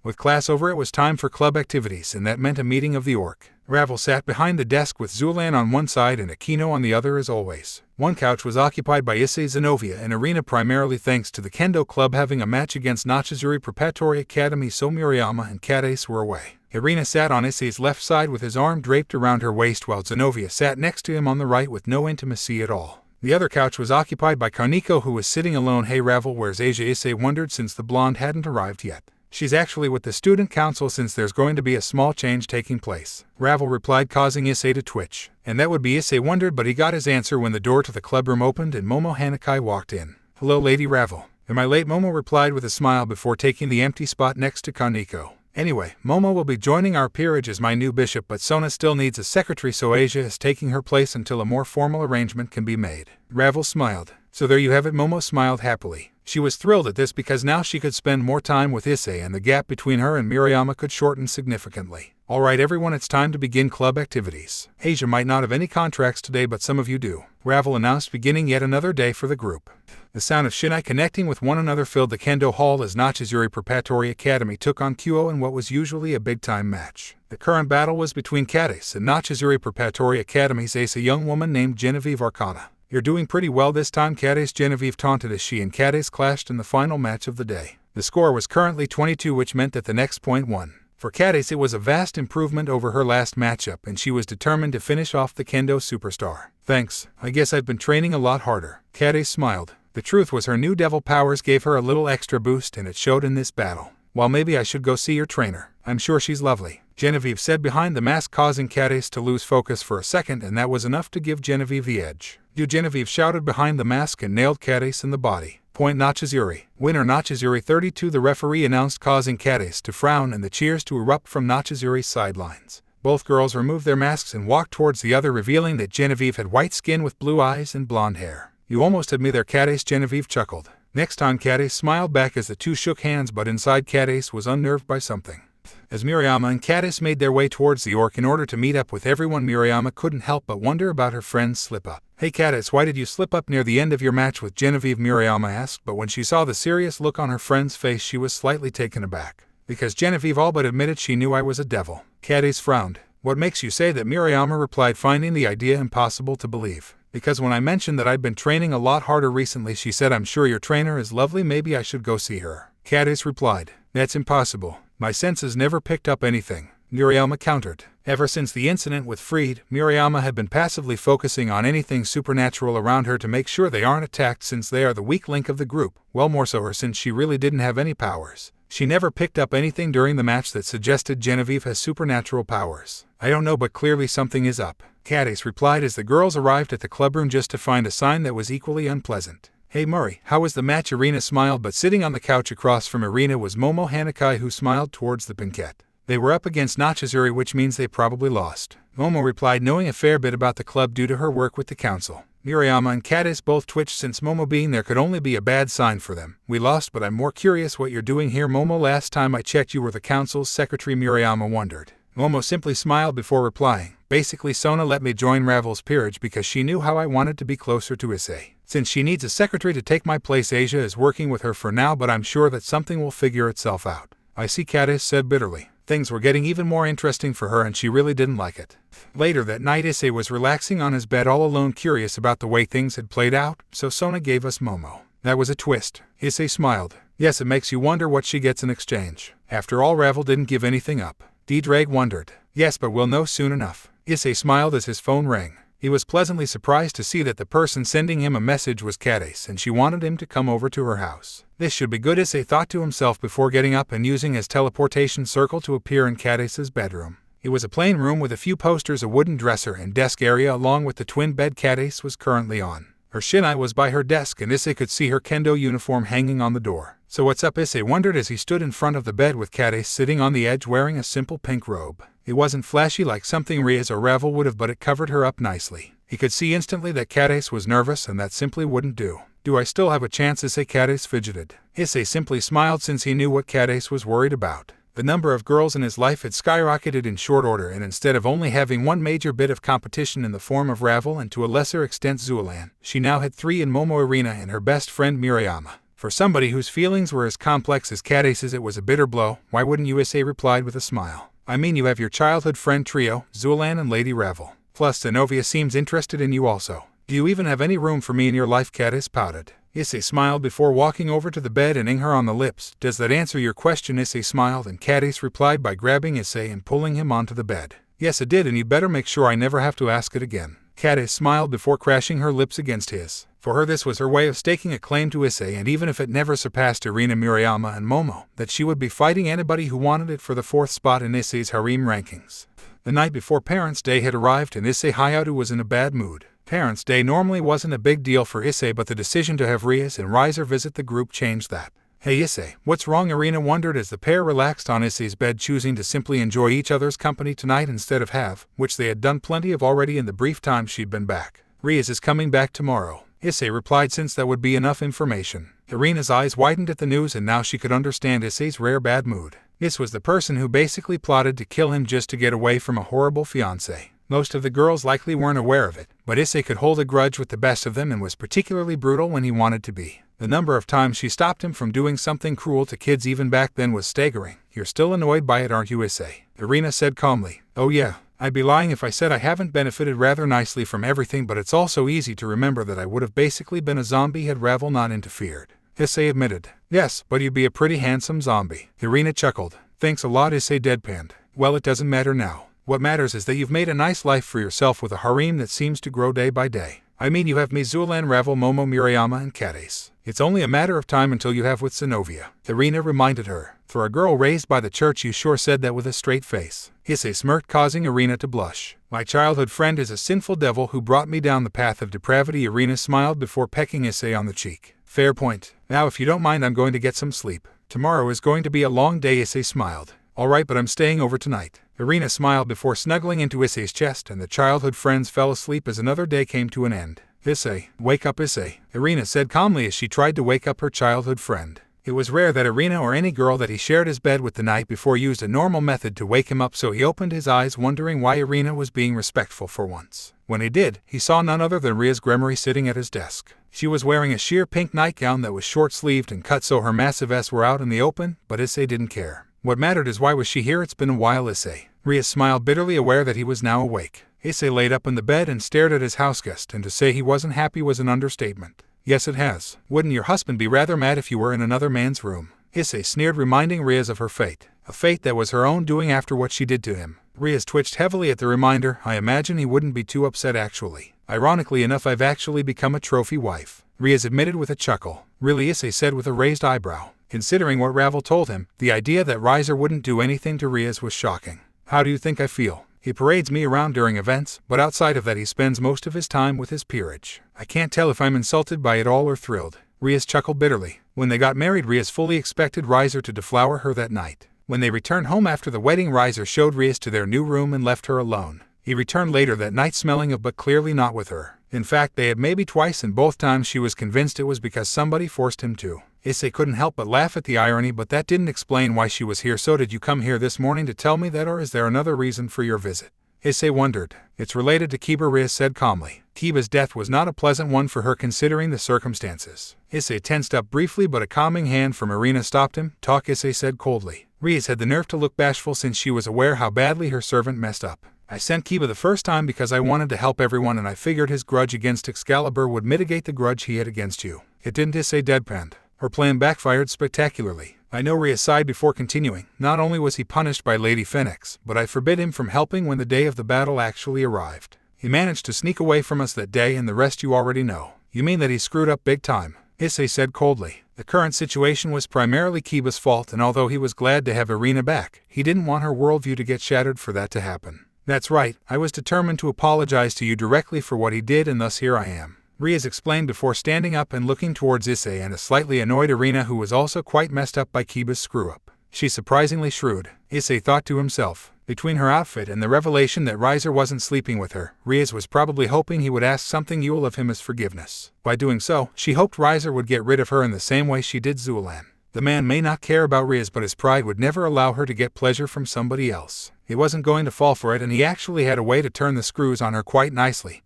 With class over, it was time for club activities, and that meant a meeting of the orc. Ravel sat behind the desk with Zulan on one side and Akino on the other as always. One couch was occupied by Issei, Zenobia, and Irina, primarily thanks to the Kendo Club having a match against Nachizuri Preparatory Academy, so Murayama and Catis were away. Irina sat on Issei's left side with his arm draped around her waist, while Zenobia sat next to him on the right with no intimacy at all. The other couch was occupied by Kaneko, who was sitting alone. Hey Ravel, where's Asia? Issei wondered, since the blonde hadn't arrived yet. She's actually with the student council, since there's going to be a small change taking place, Ravel replied, causing Issei to twitch. And that would be? Issei wondered, but he got his answer when the door to the clubroom opened and Momo Hanakai walked in. Hello, Lady Ravel. Am I late? Momo replied with a smile before taking the empty spot next to Kaneko. Anyway, Momo will be joining our peerage as my new bishop, but Sona still needs a secretary, so Asia is taking her place until a more formal arrangement can be made. Ravel smiled. So there you have it. Momo smiled happily. She was thrilled at this because now she could spend more time with Issei, and the gap between her and Murayama could shorten significantly. Alright everyone, it's time to begin club activities. Asia might not have any contracts today, but some of you do, Ravel announced, beginning yet another day for the group. The sound of Shinai connecting with one another filled the Kendo Hall as Nachizuri Preparatory Academy took on Kyo in what was usually a big-time match. The current battle was between Catis and Nachizuri Preparatory Academy's ace, a young woman named Genevieve Arcana. You're doing pretty well this time, Catis, Genevieve taunted as she and Catis clashed in the final match of the day. The score was currently 22, which meant that the next point won. For Catis, it was a vast improvement over her last matchup, and she was determined to finish off the Kendo superstar. Thanks, I guess I've been training a lot harder. Catis smiled. The truth was, her new devil powers gave her a little extra boost, and it showed in this battle. Well, maybe I should go see your trainer. I'm sure she's lovely, Genevieve said behind the mask, causing Catis to lose focus for a second, and that was enough to give Genevieve the edge. You, Genevieve shouted behind the mask and nailed Catis in the body. point Nachizuri. Winner Nachizuri 32, the referee announced, causing Catis to frown and the cheers to erupt from Nachizuri's sidelines. Both girls removed their masks and walked towards the other, revealing that Genevieve had white skin with blue eyes and blonde hair. You almost had me there, Catis, Genevieve chuckled. Next time, Catis smiled back as the two shook hands, but inside Catis was unnerved by something. As Murayama and Catis made their way towards the orc in order to meet up with everyone, Murayama couldn't help but wonder about her friend's slip-up. Hey Catis, why did you slip up near the end of your match with Genevieve? Murayama asked, but when she saw the serious look on her friend's face, she was slightly taken aback. Because Genevieve all but admitted she knew I was a devil. Catis frowned. What makes you say that? Murayama replied, finding the idea impossible to believe. Because when I mentioned that I'd been training a lot harder recently, she said, I'm sure your trainer is lovely, maybe I should go see her. Catis replied, that's impossible. My senses never picked up anything. Murayama countered. Ever since the incident with Freed, Murayama had been passively focusing on anything supernatural around her to make sure they aren't attacked, since they are the weak link of the group, well, more so her, since she really didn't have any powers. She never picked up anything during the match that suggested Genevieve has supernatural powers. I don't know, but clearly something is up. Catis replied as the girls arrived at the clubroom just to find a sign that was equally unpleasant. Hey Murray, how was the match? Irina smiled, but sitting on the couch across from Irina was Momo Hanakai, who smiled towards the banquette. They were up against Nachizuri, which means they probably lost. Momo replied, knowing a fair bit about the club due to her work with the council. Murayama and Catis both twitched, since Momo being there could only be a bad sign for them. We lost, but I'm more curious what you're doing here, Momo. Last time I checked, you were the council's secretary. Murayama wondered. Momo simply smiled before replying. Basically, Sona let me join Ravel's peerage because she knew how I wanted to be closer to Issei. Since she needs a secretary to take my place, Asia is working with her for now, but I'm sure that something will figure itself out. I see, Catis said bitterly. Things were getting even more interesting for her, and she really didn't like it. Later that night, Issei was relaxing on his bed all alone, curious about the way things had played out, so Sona gave us Momo. That was a twist. Issei smiled. Yes, it makes you wonder what she gets in exchange. After all, Ravel didn't give anything up. D-Drag wondered. Yes, but we'll know soon enough. Issei smiled as his phone rang. He was pleasantly surprised to see that the person sending him a message was Catis, and she wanted him to come over to her house. This should be good, Issei thought to himself before getting up and using his teleportation circle to appear in Catis's bedroom. It was a plain room with a few posters, a wooden dresser, and desk area, along with the twin bed Catis was currently on. Her shinai was by her desk, and Issei could see her kendo uniform hanging on the door. So what's up? Issei wondered as he stood in front of the bed with Catis sitting on the edge wearing a simple pink robe. It wasn't flashy like something Rias or Ravel would have, but it covered her up nicely. He could see instantly that Catis was nervous, and that simply wouldn't do. Do I still have a chance? Issei Catis fidgeted. Issei simply smiled, since he knew what Catis was worried about. The number of girls in his life had skyrocketed in short order, and instead of only having one major bit of competition in the form of Ravel and to a lesser extent Zuelan, she now had three in Momo, Irina, and her best friend Murayama. For somebody whose feelings were as complex as Catis's, it was a bitter blow. Why wouldn't you? Issei replied with a smile. I mean, you have your childhood friend trio, Zuelan and Lady Ravel. Plus, Zenovia seems interested in you also. Do you even have any room for me in your life? Catis pouted. Issei smiled before walking over to the bed and ing her on the lips. Does that answer your question? Issei smiled, and Catis replied by grabbing Issei and pulling him onto the bed. Yes, it did, and you better make sure I never have to ask it again. Catis smiled before crashing her lips against his. For her, this was her way of staking a claim to Issei, and even if it never surpassed Irina, Murayama, and Momo, that she would be fighting anybody who wanted it for the 4th spot in Issei's harem rankings. The night before Parents' Day had arrived, and Issei Hayato was in a bad mood. Parents' Day normally wasn't a big deal for Issei, but the decision to have Rias and Riser visit the group changed that. Hey Issei, what's wrong? Irina wondered as the pair relaxed on Issei's bed, choosing to simply enjoy each other's company tonight instead of have, which they had done plenty of already in the brief time she'd been back. Rias is coming back tomorrow, Issei replied, since that would be enough information. Irina's eyes widened at the news, and now she could understand Issei's rare bad mood. This was the person who basically plotted to kill him just to get away from a horrible fiancé. Most of the girls likely weren't aware of it, but Issei could hold a grudge with the best of them and was particularly brutal when he wanted to be. The number of times she stopped him from doing something cruel to kids even back then was staggering. You're still annoyed by it, aren't you, Issei? Irina said calmly. Oh yeah, I'd be lying if I said I haven't benefited rather nicely from everything, but it's also easy to remember that I would have basically been a zombie had Ravel not interfered. Issei admitted. Yes, but you'd be a pretty handsome zombie. Irina chuckled. Thanks a lot, Issei deadpanned. Well, it doesn't matter now. What matters is that you've made a nice life for yourself with a harem that seems to grow day by day. I mean, you have me, Zuelan, Ravel, Momo, Murayama, and Catis. It's only a matter of time until you have with Zenovia. Irina reminded her. For a girl raised by the church, you sure said that with a straight face. Issei smirked, causing Irina to blush. My childhood friend is a sinful devil who brought me down the path of depravity. Irina smiled before pecking Issei on the cheek. Fair point. Now if you don't mind, I'm going to get some sleep. Tomorrow is going to be a long day, Issei smiled. Alright, but I'm staying over tonight. Irina smiled before snuggling into Issei's chest, and the childhood friends fell asleep as another day came to an end. Issei, wake up, Issei, Irina said calmly as she tried to wake up her childhood friend. It was rare that Irina or any girl that he shared his bed with the night before used a normal method to wake him up, so he opened his eyes wondering why Irina was being respectful for once. When he did, he saw none other than Rias Gremory sitting at his desk. She was wearing a sheer pink nightgown that was short-sleeved and cut so her massive S were out in the open, but Issei didn't care. What mattered is why was she here? It's been a while, Issei. Rias smiled bitterly, aware that he was now awake. Issei laid up in the bed and stared at his houseguest, and to say he wasn't happy was an understatement. Yes, it has. Wouldn't your husband be rather mad if you were in another man's room? Issei sneered, reminding Rias of her fate. A fate that was her own doing after what she did to him. Rias twitched heavily at the reminder. I imagine he wouldn't be too upset actually. Ironically enough, I've actually become a trophy wife. Rias admitted with a chuckle. Really, Issei said with a raised eyebrow. Considering what Ravel told him, the idea that Riser wouldn't do anything to Rias was shocking. How do you think I feel? He parades me around during events, but outside of that he spends most of his time with his peerage. I can't tell if I'm insulted by it all or thrilled. Rias chuckled bitterly. When they got married, Rias fully expected Riser to deflower her that night. When they returned home after the wedding, Riser showed Rias to their new room and left her alone. He returned later that night smelling of, but clearly not with her. In fact, they had maybe twice, and both times she was convinced it was because somebody forced him to. Issei couldn't help but laugh at the irony, but that didn't explain why she was here. So did you come here this morning to tell me that, or is there another reason for your visit? Issei wondered. It's related to Kiba, Rias said calmly. Kiba's death was not a pleasant one for her considering the circumstances. Issei tensed up briefly, but a calming hand from Irina stopped him. Talk, Issei said coldly. Rias had the nerve to look bashful since she was aware how badly her servant messed up. I sent Kiba the first time because I wanted to help everyone, and I figured his grudge against Excalibur would mitigate the grudge he had against you. It didn't, Issei deadpanned. Her plan backfired spectacularly. I know, Rias sighed before continuing. Not only was he punished by Lady Phoenix, but I forbid him from helping when the day of the battle actually arrived. He managed to sneak away from us that day, and the rest you already know. You mean that he screwed up big time? Issei said coldly. The current situation was primarily Kiba's fault, and although he was glad to have Irina back, he didn't want her worldview to get shattered for that to happen. That's right, I was determined to apologize to you directly for what he did, and thus here I am. Rias explained before standing up and looking towards Issei and a slightly annoyed Irina, who was also quite messed up by Kiba's screw-up. She's surprisingly shrewd, Issei thought to himself. Between her outfit and the revelation that Riser wasn't sleeping with her, Rias was probably hoping he would ask something Yule of him as forgiveness. By doing so, she hoped Riser would get rid of her in the same way she did Zulan. The man may not care about Rias, but his pride would never allow her to get pleasure from somebody else. He wasn't going to fall for it, and he actually had a way to turn the screws on her quite nicely.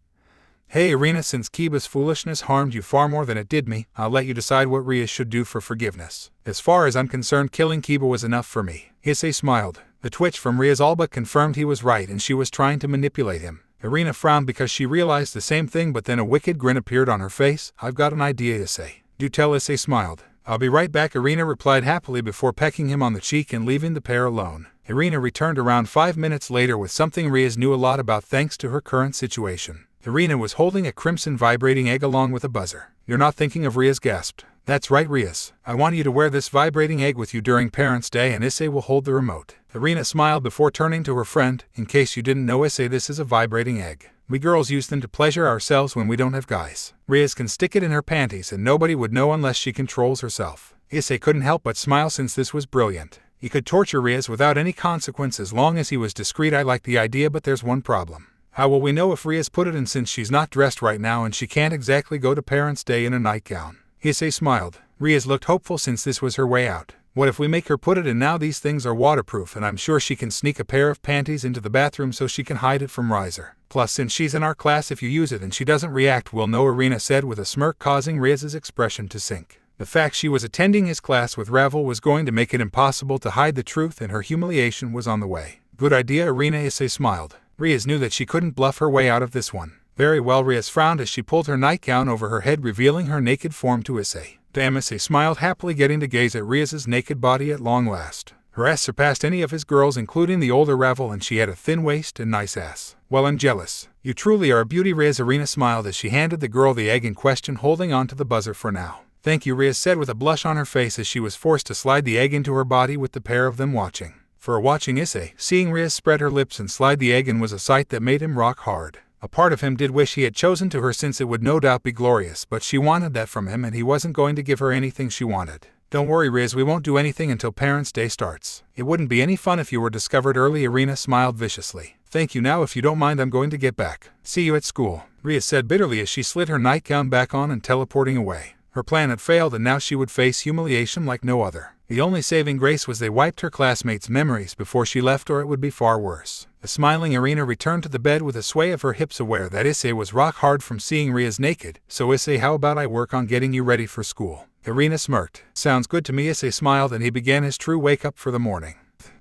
Hey Irina, since Kiba's foolishness harmed you far more than it did me, I'll let you decide what Rias should do for forgiveness. As far as I'm concerned, killing Kiba was enough for me. Issei smiled. The twitch from Rias all but confirmed he was right, and she was trying to manipulate him. Irina frowned because she realized the same thing, but then a wicked grin appeared on her face. I've got an idea, Issei. Do tell, Issei smiled. I'll be right back, Irina replied happily before pecking him on the cheek and leaving the pair alone. Irina returned around 5 minutes later with something Rias knew a lot about thanks to her current situation. Irina was holding a crimson vibrating egg along with a buzzer. You're not thinking of, Rias gasped. That's right, Rias. I want you to wear this vibrating egg with you during Parents' Day, and Issei will hold the remote. Irina smiled before turning to her friend. In case you didn't know, Issei, this is a vibrating egg. We girls use them to pleasure ourselves when we don't have guys. Rias can stick it in her panties and nobody would know unless she controls herself. Issei couldn't help but smile since this was brilliant. He could torture Rias without any consequence as long as he was discreet. I like the idea, but there's one problem. How will we know if Rias put it in, since she's not dressed right now and she can't exactly go to Parents' Day in a nightgown? Issei smiled. Rias looked hopeful since this was her way out. What if we make her put it in now? These things are waterproof, and I'm sure she can sneak a pair of panties into the bathroom so she can hide it from Riser. Plus, since she's in our class, if you use it and she doesn't react, we'll know, Irina said with a smirk, causing Rias's expression to sink. The fact she was attending his class with Ravel was going to make it impossible to hide the truth, and her humiliation was on the way. Good idea, Irina, Issei smiled. Rias knew that she couldn't bluff her way out of this one. Very well, Rias frowned as she pulled her nightgown over her head, revealing her naked form to Issei. Damn, Issei smiled happily, getting to gaze at Rias's naked body at long last. Her ass surpassed any of his girls, including the older Ravel, and she had a thin waist and nice ass. Well, I'm jealous. You truly are a beauty, Rias. Irina smiled as she handed the girl the egg in question, holding on to the buzzer for now. Thank you, Rias said with a blush on her face as she was forced to slide the egg into her body with the pair of them watching. For a watching Issei, seeing Rias spread her lips and slide the egg in was a sight that made him rock hard. A part of him did wish he had chosen to her since it would no doubt be glorious, but she wanted that from him and he wasn't going to give her anything she wanted. Don't worry, Rias, we won't do anything until Parents' Day starts. It wouldn't be any fun if you were discovered early. Irina smiled viciously. Thank you. Now if you don't mind, I'm going to get back. See you at school, Rias said bitterly as she slid her nightgown back on and teleporting away. Her plan had failed and now she would face humiliation like no other. The only saving grace was they wiped her classmates' memories before she left, or it would be far worse. The smiling Irina returned to the bed with a sway of her hips, aware that Issei was rock hard from seeing Rias naked. So Issei, how about I work on getting you ready for school? Irina smirked. Sounds good to me. Issei smiled and he began his true wake-up for the morning.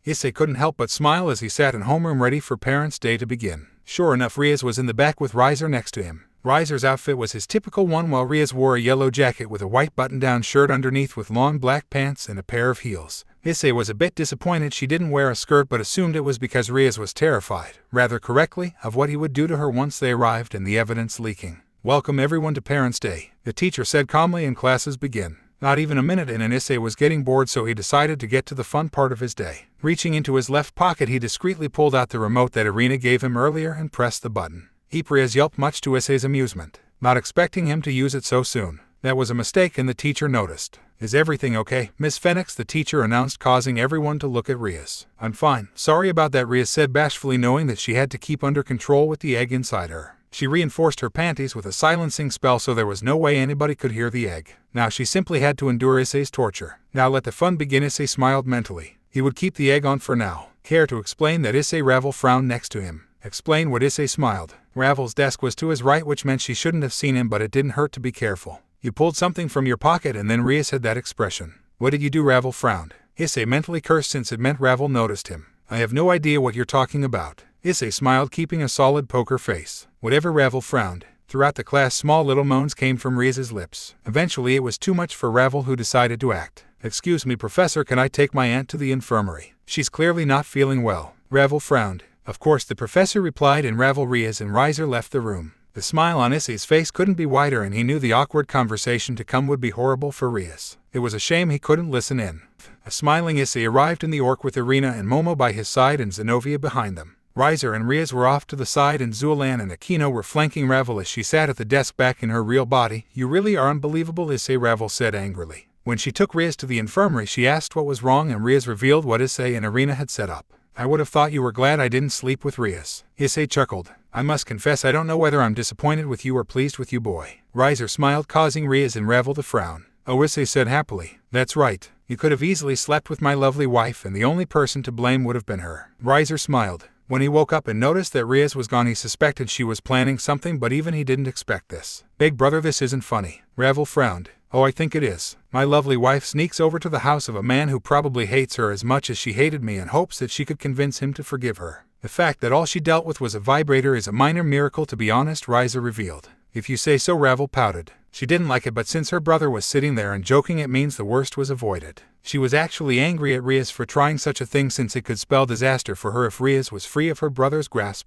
Issei couldn't help but smile as he sat in homeroom ready for Parents' Day to begin. Sure enough, Rias was in the back with Riser next to him. Riser's outfit was his typical one, while Rias wore a yellow jacket with a white button-down shirt underneath with long black pants and a pair of heels. Issei was a bit disappointed she didn't wear a skirt, but assumed it was because Rias was terrified, rather correctly, of what he would do to her once they arrived and the evidence leaking. Welcome everyone to Parents' Day, the teacher said calmly, and classes begin. Not even a minute in and Issei was getting bored, so he decided to get to the fun part of his day. Reaching into his left pocket, he discreetly pulled out the remote that Irina gave him earlier and pressed the button. Rias yelped, much to Issei's amusement, not expecting him to use it so soon. That was a mistake, and the teacher noticed. Is everything okay, Miss Phoenix? The teacher announced, causing everyone to look at Rias. I'm fine. Sorry about that, Rias said bashfully, knowing that she had to keep under control with the egg inside her. She reinforced her panties with a silencing spell so there was no way anybody could hear the egg. Now she simply had to endure Issei's torture. Now let the fun begin. Issei smiled mentally. He would keep the egg on for now. Care to explain that? Issei. Ravel frowned next to him. Explain what? Issei smiled. Ravel's desk was to his right, which meant she shouldn't have seen him, but it didn't hurt to be careful. You pulled something from your pocket, and then Rias had that expression. What did you do? Ravel frowned. Issei mentally cursed since it meant Ravel noticed him. I have no idea what you're talking about. Issei smiled, keeping a solid poker face. Whatever. Ravel frowned. Throughout the class, small little moans came from Rias's lips. Eventually it was too much for Ravel, who decided to act. Excuse me, Professor, can I take my aunt to the infirmary? She's clearly not feeling well. Ravel frowned. Of course, the professor replied, and Ravel, Rias, and Riser left the room. The smile on Issei's face couldn't be wider, and he knew the awkward conversation to come would be horrible for Rias. It was a shame he couldn't listen in. A smiling Issei arrived in the Orc with Irina and Momo by his side and Zenobia behind them. Riser and Rias were off to the side, and Zulan and Aquino were flanking Ravel as she sat at the desk back in her real body. You really are unbelievable, Issei, Ravel said angrily. When she took Rias to the infirmary, she asked what was wrong, and Rias revealed what Issei and Irina had set up. I would have thought you were glad I didn't sleep with Rias. Issei chuckled. I must confess, I don't know whether I'm disappointed with you or pleased with you, boy. Riser smiled, causing Rias and Ravel to frown. Oh, Issei said happily. That's right. You could have easily slept with my lovely wife, and the only person to blame would have been her. Riser smiled. When he woke up and noticed that Rias was gone, he suspected she was planning something, but even he didn't expect this. Big brother, this isn't funny. Ravel frowned. Oh, I think it is. My lovely wife sneaks over to the house of a man who probably hates her as much as she hated me in hopes that she could convince him to forgive her. The fact that all she dealt with was a vibrator is a minor miracle, to be honest, Riser revealed. If you say so, Ravel pouted. She didn't like it, but since her brother was sitting there and joking, it means the worst was avoided. She was actually angry at Rias for trying such a thing, since it could spell disaster for her if Rias was free of her brother's grasp.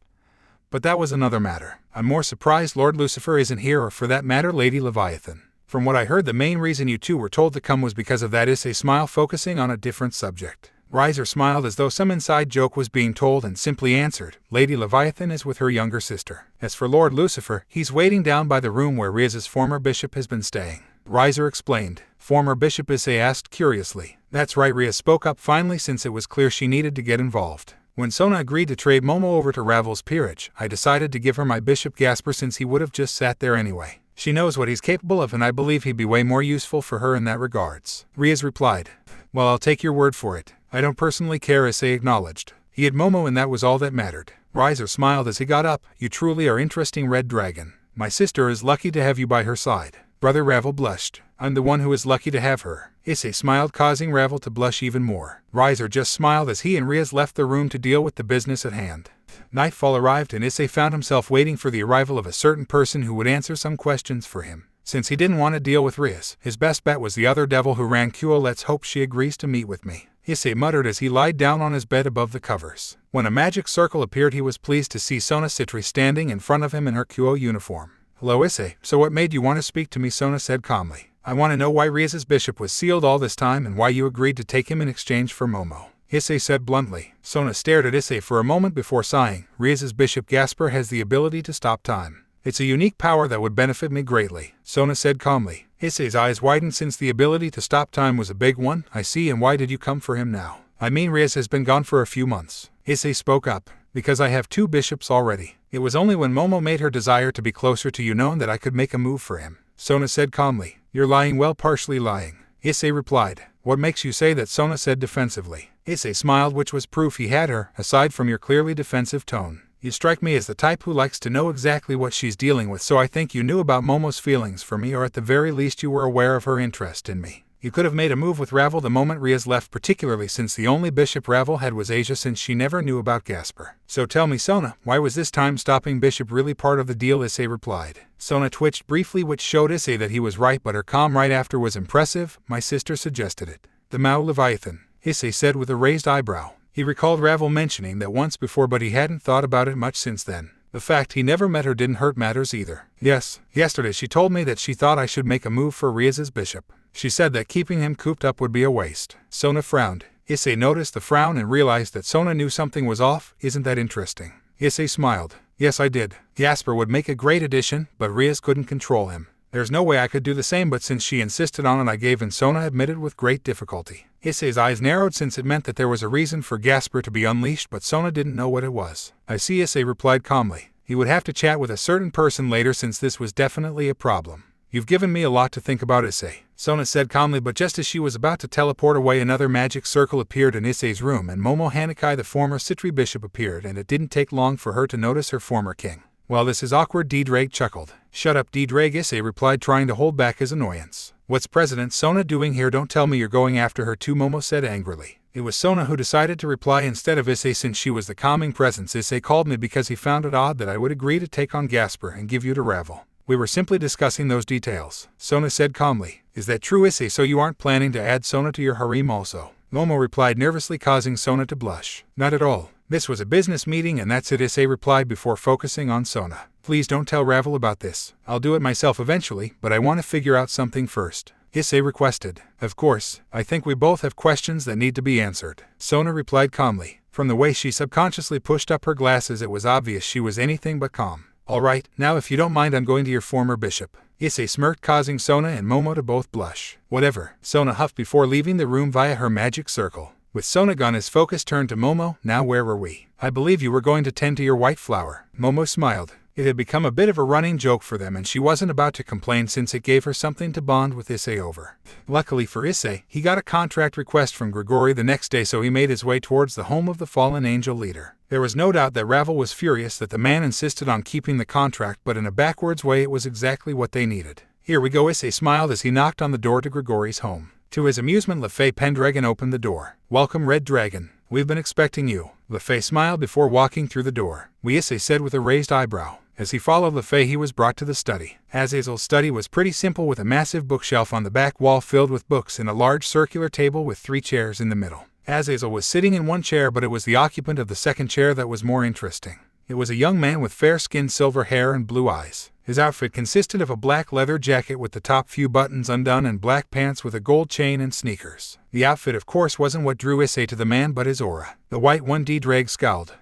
But that was another matter. I'm more surprised Lord Lucifer isn't here, or for that matter Lady Leviathan. From what I heard, the main reason you two were told to come was because of that. Issei smiled, focusing on a different subject. Riser smiled as though some inside joke was being told and simply answered, Lady Leviathan is with her younger sister. As for Lord Lucifer, he's waiting down by the room where Rias's former bishop has been staying. Riser explained. Former bishop? Issei asked curiously. That's right, Rias spoke up finally, since it was clear she needed to get involved. When Sona agreed to trade Momo over to Ravel's peerage, I decided to give her my Bishop Gasper, since he would have just sat there anyway. She knows what he's capable of, and I believe he'd be way more useful for her in that regards. Rias replied. Well, I'll take your word for it. I don't personally care, Issei acknowledged. He had Momo, and that was all that mattered. Riser smiled as he got up. You truly are interesting, Red Dragon. My sister is lucky to have you by her side. Brother Ravel blushed. I'm the one who is lucky to have her. Issei smiled, causing Ravel to blush even more. Riser just smiled as he and Rias left the room to deal with the business at hand. Nightfall arrived, and Issei found himself waiting for the arrival of a certain person who would answer some questions for him. Since he didn't want to deal with Rias, his best bet was the other devil who ran Kyo. Let's hope she agrees to meet with me, Issei muttered as he lied down on his bed above the covers. When a magic circle appeared, he was pleased to see Sona Citri standing in front of him in her Kyo uniform. Hello, Issei. So what made you want to speak to me? Sona said calmly. I want to know why Rias's bishop was sealed all this time, and why you agreed to take him in exchange for Momo. Issei said bluntly. Sona stared at Issei for a moment before sighing. Rias's Bishop Gasper has the ability to stop time. It's a unique power that would benefit me greatly, Sona said calmly. Issei's eyes widened since the ability to stop time was a big one. I see, and why did you come for him now? I mean, Rias has been gone for a few months. Issei spoke up. Because I have 2 bishops already. It was only when Momo made her desire to be closer to you known that I could make a move for him, Sona said calmly. You're lying, well, partially lying, Issei replied. What makes you say that? Sona said defensively. Issei smiled, which was proof he had her, aside from your clearly defensive tone. You strike me as the type who likes to know exactly what she's dealing with, so I think you knew about Momo's feelings for me, or at the very least you were aware of her interest in me. You could have made a move with Ravel the moment Rias left, particularly since the only bishop Ravel had was Asia, since she never knew about Gasper. So tell me, Sona, why was this time stopping bishop really part of the deal? Issei replied. Sona twitched briefly, which showed Issei that he was right, but her calm right after was impressive. My sister suggested it. The Mao Leviathan, Issei said with a raised eyebrow. He recalled Ravel mentioning that once before, but he hadn't thought about it much since then. The fact he never met her didn't hurt matters either. Yes, yesterday she told me that she thought I should make a move for Rias's bishop. She said that keeping him cooped up would be a waste. Sona frowned. Issei noticed the frown and realized that Sona knew something was off. Isn't that interesting? Issei smiled. Yes, I did. Gasper would make a great addition, but Rias couldn't control him. There's no way I could do the same, but since she insisted on it I gave in, Sona admitted with great difficulty. Issei's eyes narrowed since it meant that there was a reason for Gasper to be unleashed, but Sona didn't know what it was. I see, Issei replied calmly. He would have to chat with a certain person later since this was definitely a problem. You've given me a lot to think about, Issei, Sona said calmly, but just as she was about to teleport away, another magic circle appeared in Issei's room and Momo Hanakai, the former Citri bishop, appeared, and it didn't take long for her to notice her former king. Well, this is awkward, D-Drake chuckled. Shut up, D-Drake, Issei replied, trying to hold back his annoyance. What's President Sona doing here? Don't tell me you're going after her too, Momo said angrily. It was Sona who decided to reply instead of Issei, since she was the calming presence. Issei called me because he found it odd that I would agree to take on Gasper and give you to Ravel. We were simply discussing those details, Sona said calmly. Is that true, Issei? So you aren't planning to add Sona to your harem also? Momo replied nervously, causing Sona to blush. Not at all. This was a business meeting and that's it, Issei replied before focusing on Sona. Please don't tell Ravel about this. I'll do it myself eventually, but I want to figure out something first, Issei requested. Of course, I think we both have questions that need to be answered, Sona replied calmly. From the way she subconsciously pushed up her glasses, it was obvious she was anything but calm. All right, now if you don't mind, I'm going to your former bishop, Issei smirked, causing Sona and Momo to both blush. Whatever, Sona huffed before leaving the room via her magic circle. With Sona gone, his focus turned to Momo. Now where were we? I believe you were going to tend to your white flower. Momo smiled. It had become a bit of a running joke for them, and she wasn't about to complain since it gave her something to bond with Issei over. Luckily for Issei, he got a contract request from Grigori the next day, so he made his way towards the home of the fallen angel leader. There was no doubt that Ravel was furious that the man insisted on keeping the contract, but in a backwards way it was exactly what they needed. Here we go, Issei smiled as he knocked on the door to Grigori's home. To his amusement, LeFay Pendragon opened the door. Welcome, Red Dragon. We've been expecting you. LeFay smiled before walking through the door. We, Issei said with a raised eyebrow. As he followed LeFay, he was brought to the study. Azazel's study was pretty simple, with a massive bookshelf on the back wall filled with books and a large circular table with 3 chairs in the middle. Azazel was sitting in one chair, but it was the occupant of the second chair that was more interesting. It was a young man with fair skin, silver hair, and blue eyes. His outfit consisted of a black leather jacket with the top few buttons undone and black pants with a gold chain and sneakers. The outfit, of course, wasn't what drew Issei to the man, but his aura. The white one, D-Drag scowled.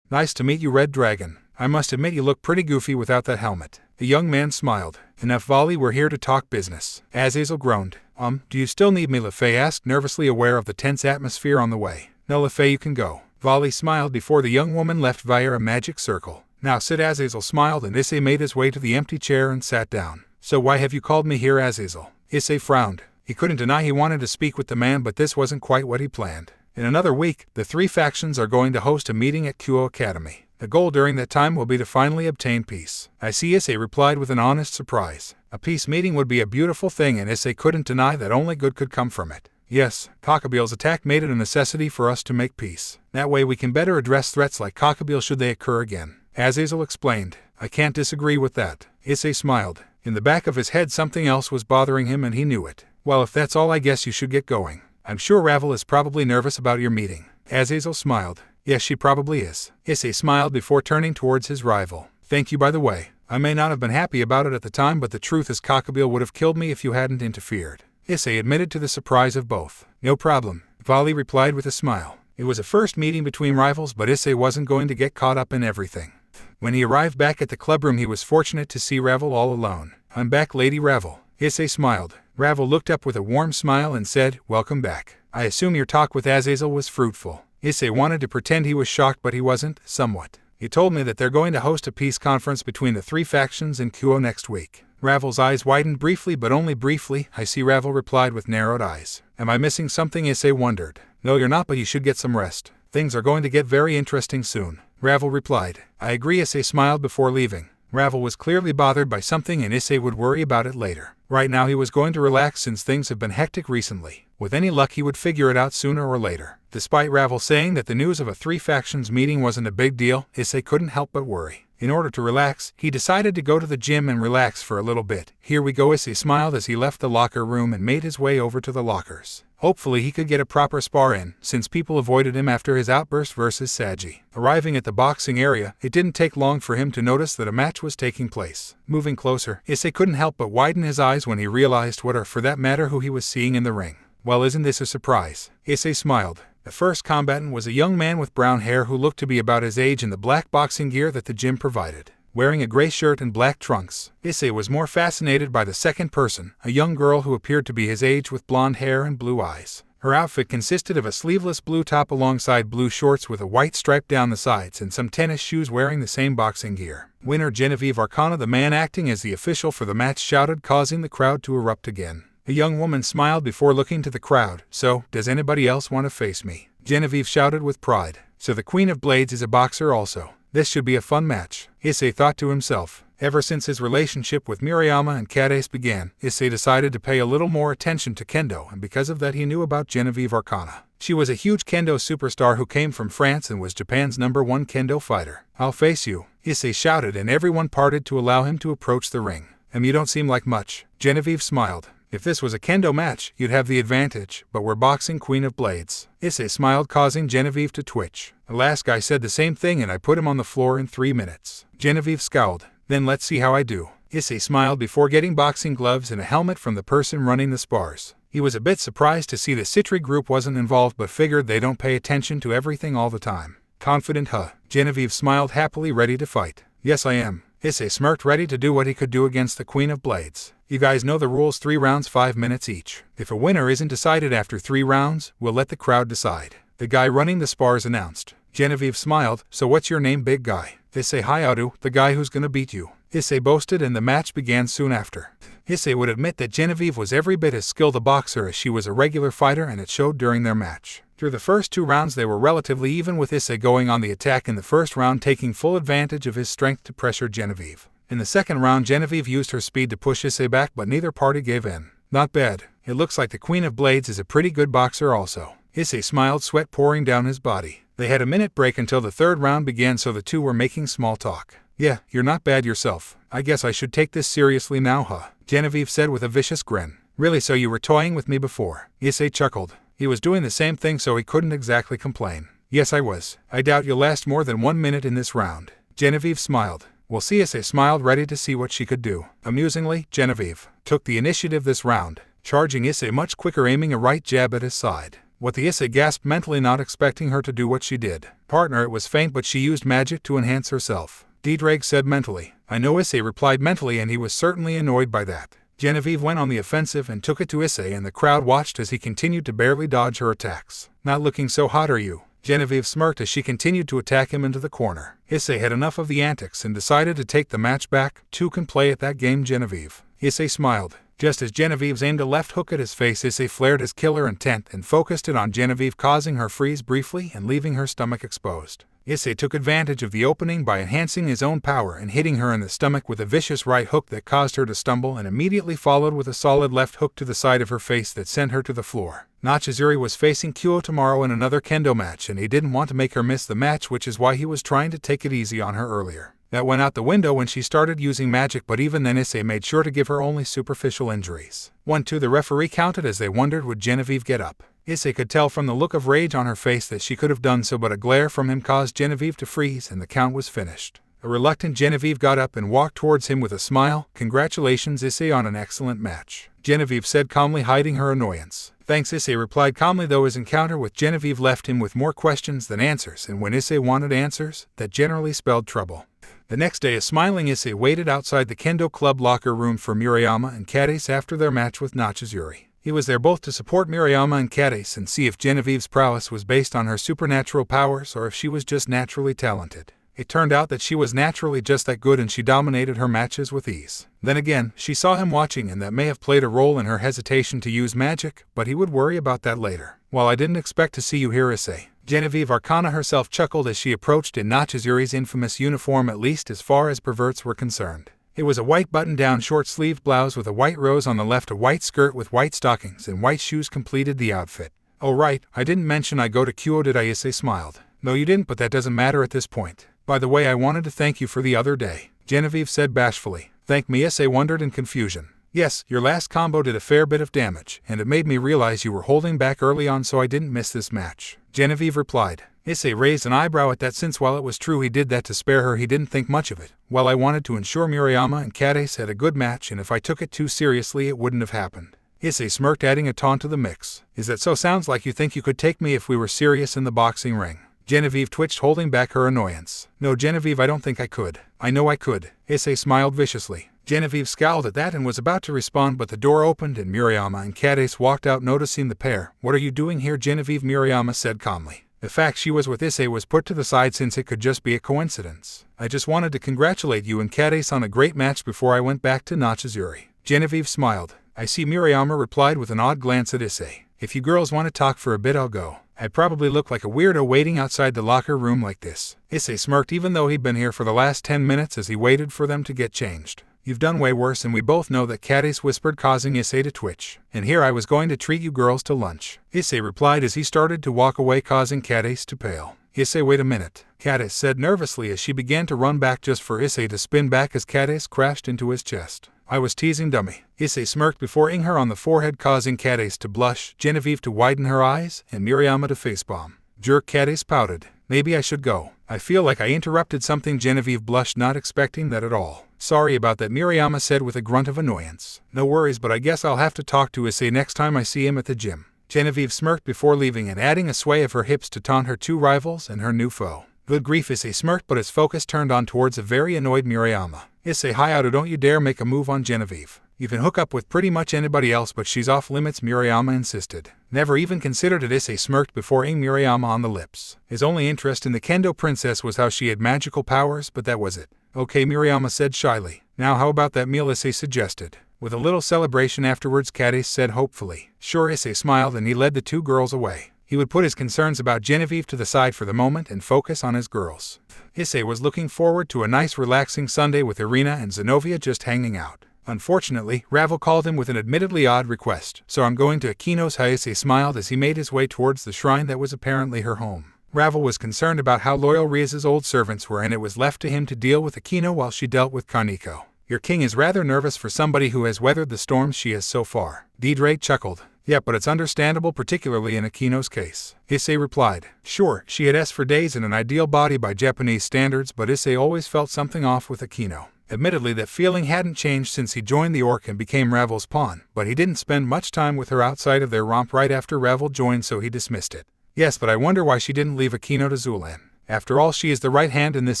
Nice to meet you, Red Dragon. I must admit you look pretty goofy without that helmet. The young man smiled. Enough volley, we're here to talk business. Azazel groaned. Do you still need me? LeFay asked, nervously aware of the tense atmosphere on the way. No, LeFay, you can go. Volley smiled before the young woman left via a magic circle. Now sit, Azazel smiled, and Issei made his way to the empty chair and sat down. So why have you called me here, Azazel? Issei frowned. He couldn't deny he wanted to speak with the man, but this wasn't quite what he planned. In another week, the 3 factions are going to host a meeting at Kyo Academy. The goal during that time will be to finally obtain peace. I see, Issei replied with an honest surprise. A peace meeting would be a beautiful thing, and Issei couldn't deny that only good could come from it. Yes, Cockabeel's attack made it a necessity for us to make peace. That way we can better address threats like Cockabeel should they occur again. Azazel explained. I can't disagree with that. Issei smiled. In the back of his head something else was bothering him, and he knew it. Well, if that's all, I guess you should get going. I'm sure Ravel is probably nervous about your meeting. Azazel smiled. Yes, she probably is. Issei smiled before turning towards his rival. Thank you, by the way. I may not have been happy about it at the time, but the truth is Cockabeel would have killed me if you hadn't interfered. Issei admitted to the surprise of both. No problem, Vali replied with a smile. It was a first meeting between rivals, but Issei wasn't going to get caught up in everything. When he arrived back at the clubroom, he was fortunate to see Ravel all alone. I'm back, Lady Ravel. Issei smiled. Ravel looked up with a warm smile and said, welcome back. I assume your talk with Azazel was fruitful. Issei wanted to pretend he was shocked, but he wasn't, somewhat. He told me that they're going to host a peace conference between the 3 factions in Kuo next week. Ravel's eyes widened briefly, but only briefly. I see, Ravel replied with narrowed eyes. Am I missing something? Issei wondered. No, you're not, but you should get some rest. Things are going to get very interesting soon. Ravel replied. I agree. Issei smiled before leaving. Ravel was clearly bothered by something, and Issei would worry about it later. Right now he was going to relax since things have been hectic recently. With any luck he would figure it out sooner or later. Despite Ravel saying that the news of a 3 factions meeting wasn't a big deal, Issei couldn't help but worry. In order to relax, he decided to go to the gym and relax for a little bit. Here we go. Issei smiled as he left the locker room and made his way over to the lockers. Hopefully he could get a proper spar in, since people avoided him after his outburst versus Saji. Arriving at the boxing area, it didn't take long for him to notice that a match was taking place. Moving closer, Issei couldn't help but widen his eyes when he realized what, or for that matter who, he was seeing in the ring. Well, isn't this a surprise? Issei smiled. The first combatant was a young man with brown hair who looked to be about his age in the black boxing gear that the gym provided. Wearing a gray shirt and black trunks, Issei was more fascinated by the second person, a young girl who appeared to be his age with blonde hair and blue eyes. Her outfit consisted of a sleeveless blue top alongside blue shorts with a white stripe down the sides and some tennis shoes wearing the same boxing gear. Winner Genevieve Arcana, the man acting as the official for the match, shouted, causing the crowd to erupt again. The young woman smiled before looking to the crowd. So, does anybody else want to face me? Genevieve shouted with pride. So the Queen of Blades is a boxer also. This should be a fun match, Issei thought to himself. Ever since his relationship with Murayama and Catis began, Issei decided to pay a little more attention to kendo, and because of that he knew about Genevieve Arcana. She was a huge kendo superstar who came from France and was Japan's #1 kendo fighter. I'll face you, Issei shouted, and everyone parted to allow him to approach the ring. You don't seem like much. Genevieve smiled. If this was a kendo match, you'd have the advantage, but we're boxing, Queen of Blades. Issei smiled, causing Genevieve to twitch. The last guy said the same thing and I put him on the floor in 3 minutes. Genevieve scowled. Then let's see how I do. Issei smiled before getting boxing gloves and a helmet from the person running the spars. He was a bit surprised to see the Citri group wasn't involved, but figured they don't pay attention to everything all the time. Confident, huh? Genevieve smiled happily, ready to fight. Yes, I am. Issei smirked, ready to do what he could do against the Queen of Blades. You guys know the rules, 3 rounds, 5 minutes each. If a winner isn't decided after 3 rounds, we'll let the crowd decide. The guy running the spars announced. Genevieve smiled. So what's your name, big guy? Issei Hayatu, the guy who's gonna beat you. Issei boasted, and the match began soon after. Issei would admit that Genevieve was every bit as skilled a boxer as she was a regular fighter, and it showed during their match. Through the first 2 rounds they were relatively even, with Issei going on the attack in the first round, taking full advantage of his strength to pressure Genevieve. In the second round, Genevieve used her speed to push Issei back, but neither party gave in. Not bad. It looks like the Queen of Blades is a pretty good boxer also. Issei smiled, sweat pouring down his body. They had a minute break until the third round began, so the two were making small talk. Yeah, you're not bad yourself. I guess I should take this seriously now, huh? Genevieve said with a vicious grin. Really, so you were toying with me before? Issei chuckled. He was doing the same thing, so he couldn't exactly complain. Yes, I was. I doubt you'll last more than 1 minute in this round. Genevieve smiled. We'll see. Issei smiled, ready to see what she could do. Amusingly, Genevieve took the initiative this round, charging Issei much quicker, aiming a right jab at his side. What the Issei gasped mentally, not expecting her to do what she did. Partner, it was faint, but she used magic to enhance herself. Drake said mentally. I know, Issei replied mentally, and he was certainly annoyed by that. Genevieve went on the offensive and took it to Issei, and the crowd watched as he continued to barely dodge her attacks. Not looking so hot, are you? Genevieve smirked as she continued to attack him into the corner. Issei had enough of the antics and decided to take the match back. Two can play at that game, Genevieve. Issei smiled. Just as Genevieve aimed a left hook at his face, Issei flared his killer intent and focused it on Genevieve, causing her freeze briefly and leaving her stomach exposed. Issei took advantage of the opening by enhancing his own power and hitting her in the stomach with a vicious right hook that caused her to stumble, and immediately followed with a solid left hook to the side of her face that sent her to the floor. Nachizuri was facing Kyo tomorrow in another kendo match, and he didn't want to make her miss the match, which is why he was trying to take it easy on her earlier. That went out the window when she started using magic, but even then Issei made sure to give her only superficial injuries. 1-2, the referee counted as they wondered would Genevieve get up. Issei could tell from the look of rage on her face that she could have done so, but a glare from him caused Genevieve to freeze and the count was finished. A reluctant Genevieve got up and walked towards him with a smile. Congratulations, Issei, on an excellent match, Genevieve said calmly, hiding her annoyance. Thanks, Issei replied calmly, though his encounter with Genevieve left him with more questions than answers, and when Issei wanted answers, that generally spelled trouble. The next day, a smiling Issei waited outside the Kendo Club locker room for Murayama and Catis after their match with Nachizuri. He was there both to support Murayama and Catis and see if Genevieve's prowess was based on her supernatural powers or if she was just naturally talented. It turned out that she was naturally just that good and she dominated her matches with ease. Then again, she saw him watching and that may have played a role in her hesitation to use magic, but he would worry about that later. While I didn't expect to see you here, Issei, Genevieve Arcana herself chuckled as she approached in Nachizuri's infamous uniform, at least as far as perverts were concerned. It was a white button-down short-sleeved blouse with a white rose on the left, a white skirt with white stockings, and white shoes completed the outfit. Oh right, I didn't mention I go to Kyo, did I? Issei smiled. No you didn't, but that doesn't matter at this point. By the way, I wanted to thank you for the other day, Genevieve said bashfully. Thank me? Issei wondered in confusion. Yes, your last combo did a fair bit of damage, and it made me realize you were holding back early on so I didn't miss this match, Genevieve replied. Issei raised an eyebrow at that, since while it was true he did that to spare her, he didn't think much of it. Well, I wanted to ensure Murayama and Catis had a good match, and if I took it too seriously it wouldn't have happened. Issei smirked, adding a taunt to the mix. Is that so? Sounds like you think you could take me if we were serious in the boxing ring. Genevieve twitched, holding back her annoyance. No, Genevieve, I don't think I could. I know I could. Issei smiled viciously. Genevieve scowled at that and was about to respond, but the door opened and Murayama and Catis walked out, noticing the pair. What are you doing here, Genevieve? Murayama said calmly. The fact she was with Issei was put to the side since it could just be a coincidence. I just wanted to congratulate you and Catis on a great match before I went back to Nachizuri. Genevieve smiled. I see, Murayama replied with an odd glance at Issei. If you girls want to talk for a bit, I'll go. I'd probably look like a weirdo waiting outside the locker room like this. Issei smirked, even though he'd been here for the last 10 minutes as he waited for them to get changed. You've done way worse, and we both know that, Catis whispered, causing Issei to twitch. And here I was going to treat you girls to lunch, Issei replied as he started to walk away, causing Catis to pale. Issei, wait a minute, Catis said nervously as she began to run back, just for Issei to spin back as Catis crashed into his chest. I was teasing, dummy. Issei smirked before ing her on the forehead, causing Catis to blush, Genevieve to widen her eyes, and Murayama to facepalm. Jerk. Catis pouted. Maybe I should go. I feel like I interrupted something. Genevieve blushed, not expecting that at all. Sorry about that, Murayama said with a grunt of annoyance. No worries, but I guess I'll have to talk to Issei next time I see him at the gym. Genevieve smirked before leaving and adding a sway of her hips to taunt her two rivals and her new foe. Good grief, Issei smirked, but his focus turned on towards a very annoyed Murayama. Issei, hi Aino, don't you dare make a move on Genevieve. You can hook up with pretty much anybody else, but she's off limits, Murayama insisted. Never even considered it, Issei smirked before ing Murayama on the lips. His only interest in the Kendo princess was how she had magical powers, but that was it. Okay, Murayama said shyly. Now how about that meal, Issei suggested. With a little celebration afterwards, Catis said hopefully. Sure, Issei smiled and he led the two girls away. He would put his concerns about Genevieve to the side for the moment and focus on his girls. Issei was looking forward to a nice relaxing Sunday with Irina and Zenobia just hanging out. Unfortunately, Ravel called him with an admittedly odd request. So I'm going to Akino's house, Issei smiled as he made his way towards the shrine that was apparently her home. Ravel was concerned about how loyal Rias's old servants were, and it was left to him to deal with Akino while she dealt with Kaneko. Your king is rather nervous for somebody who has weathered the storms she has so far. Drake chuckled. Yeah, but it's understandable, particularly in Akino's case. Issei replied. Sure, she had S for days in an ideal body by Japanese standards, but Issei always felt something off with Akino. Admittedly, that feeling hadn't changed since he joined the Orc and became Ravel's pawn, but he didn't spend much time with her outside of their romp right after Ravel joined, so he dismissed it. Yes, but I wonder why she didn't leave Akino to Zulan. After all, she is the right hand in this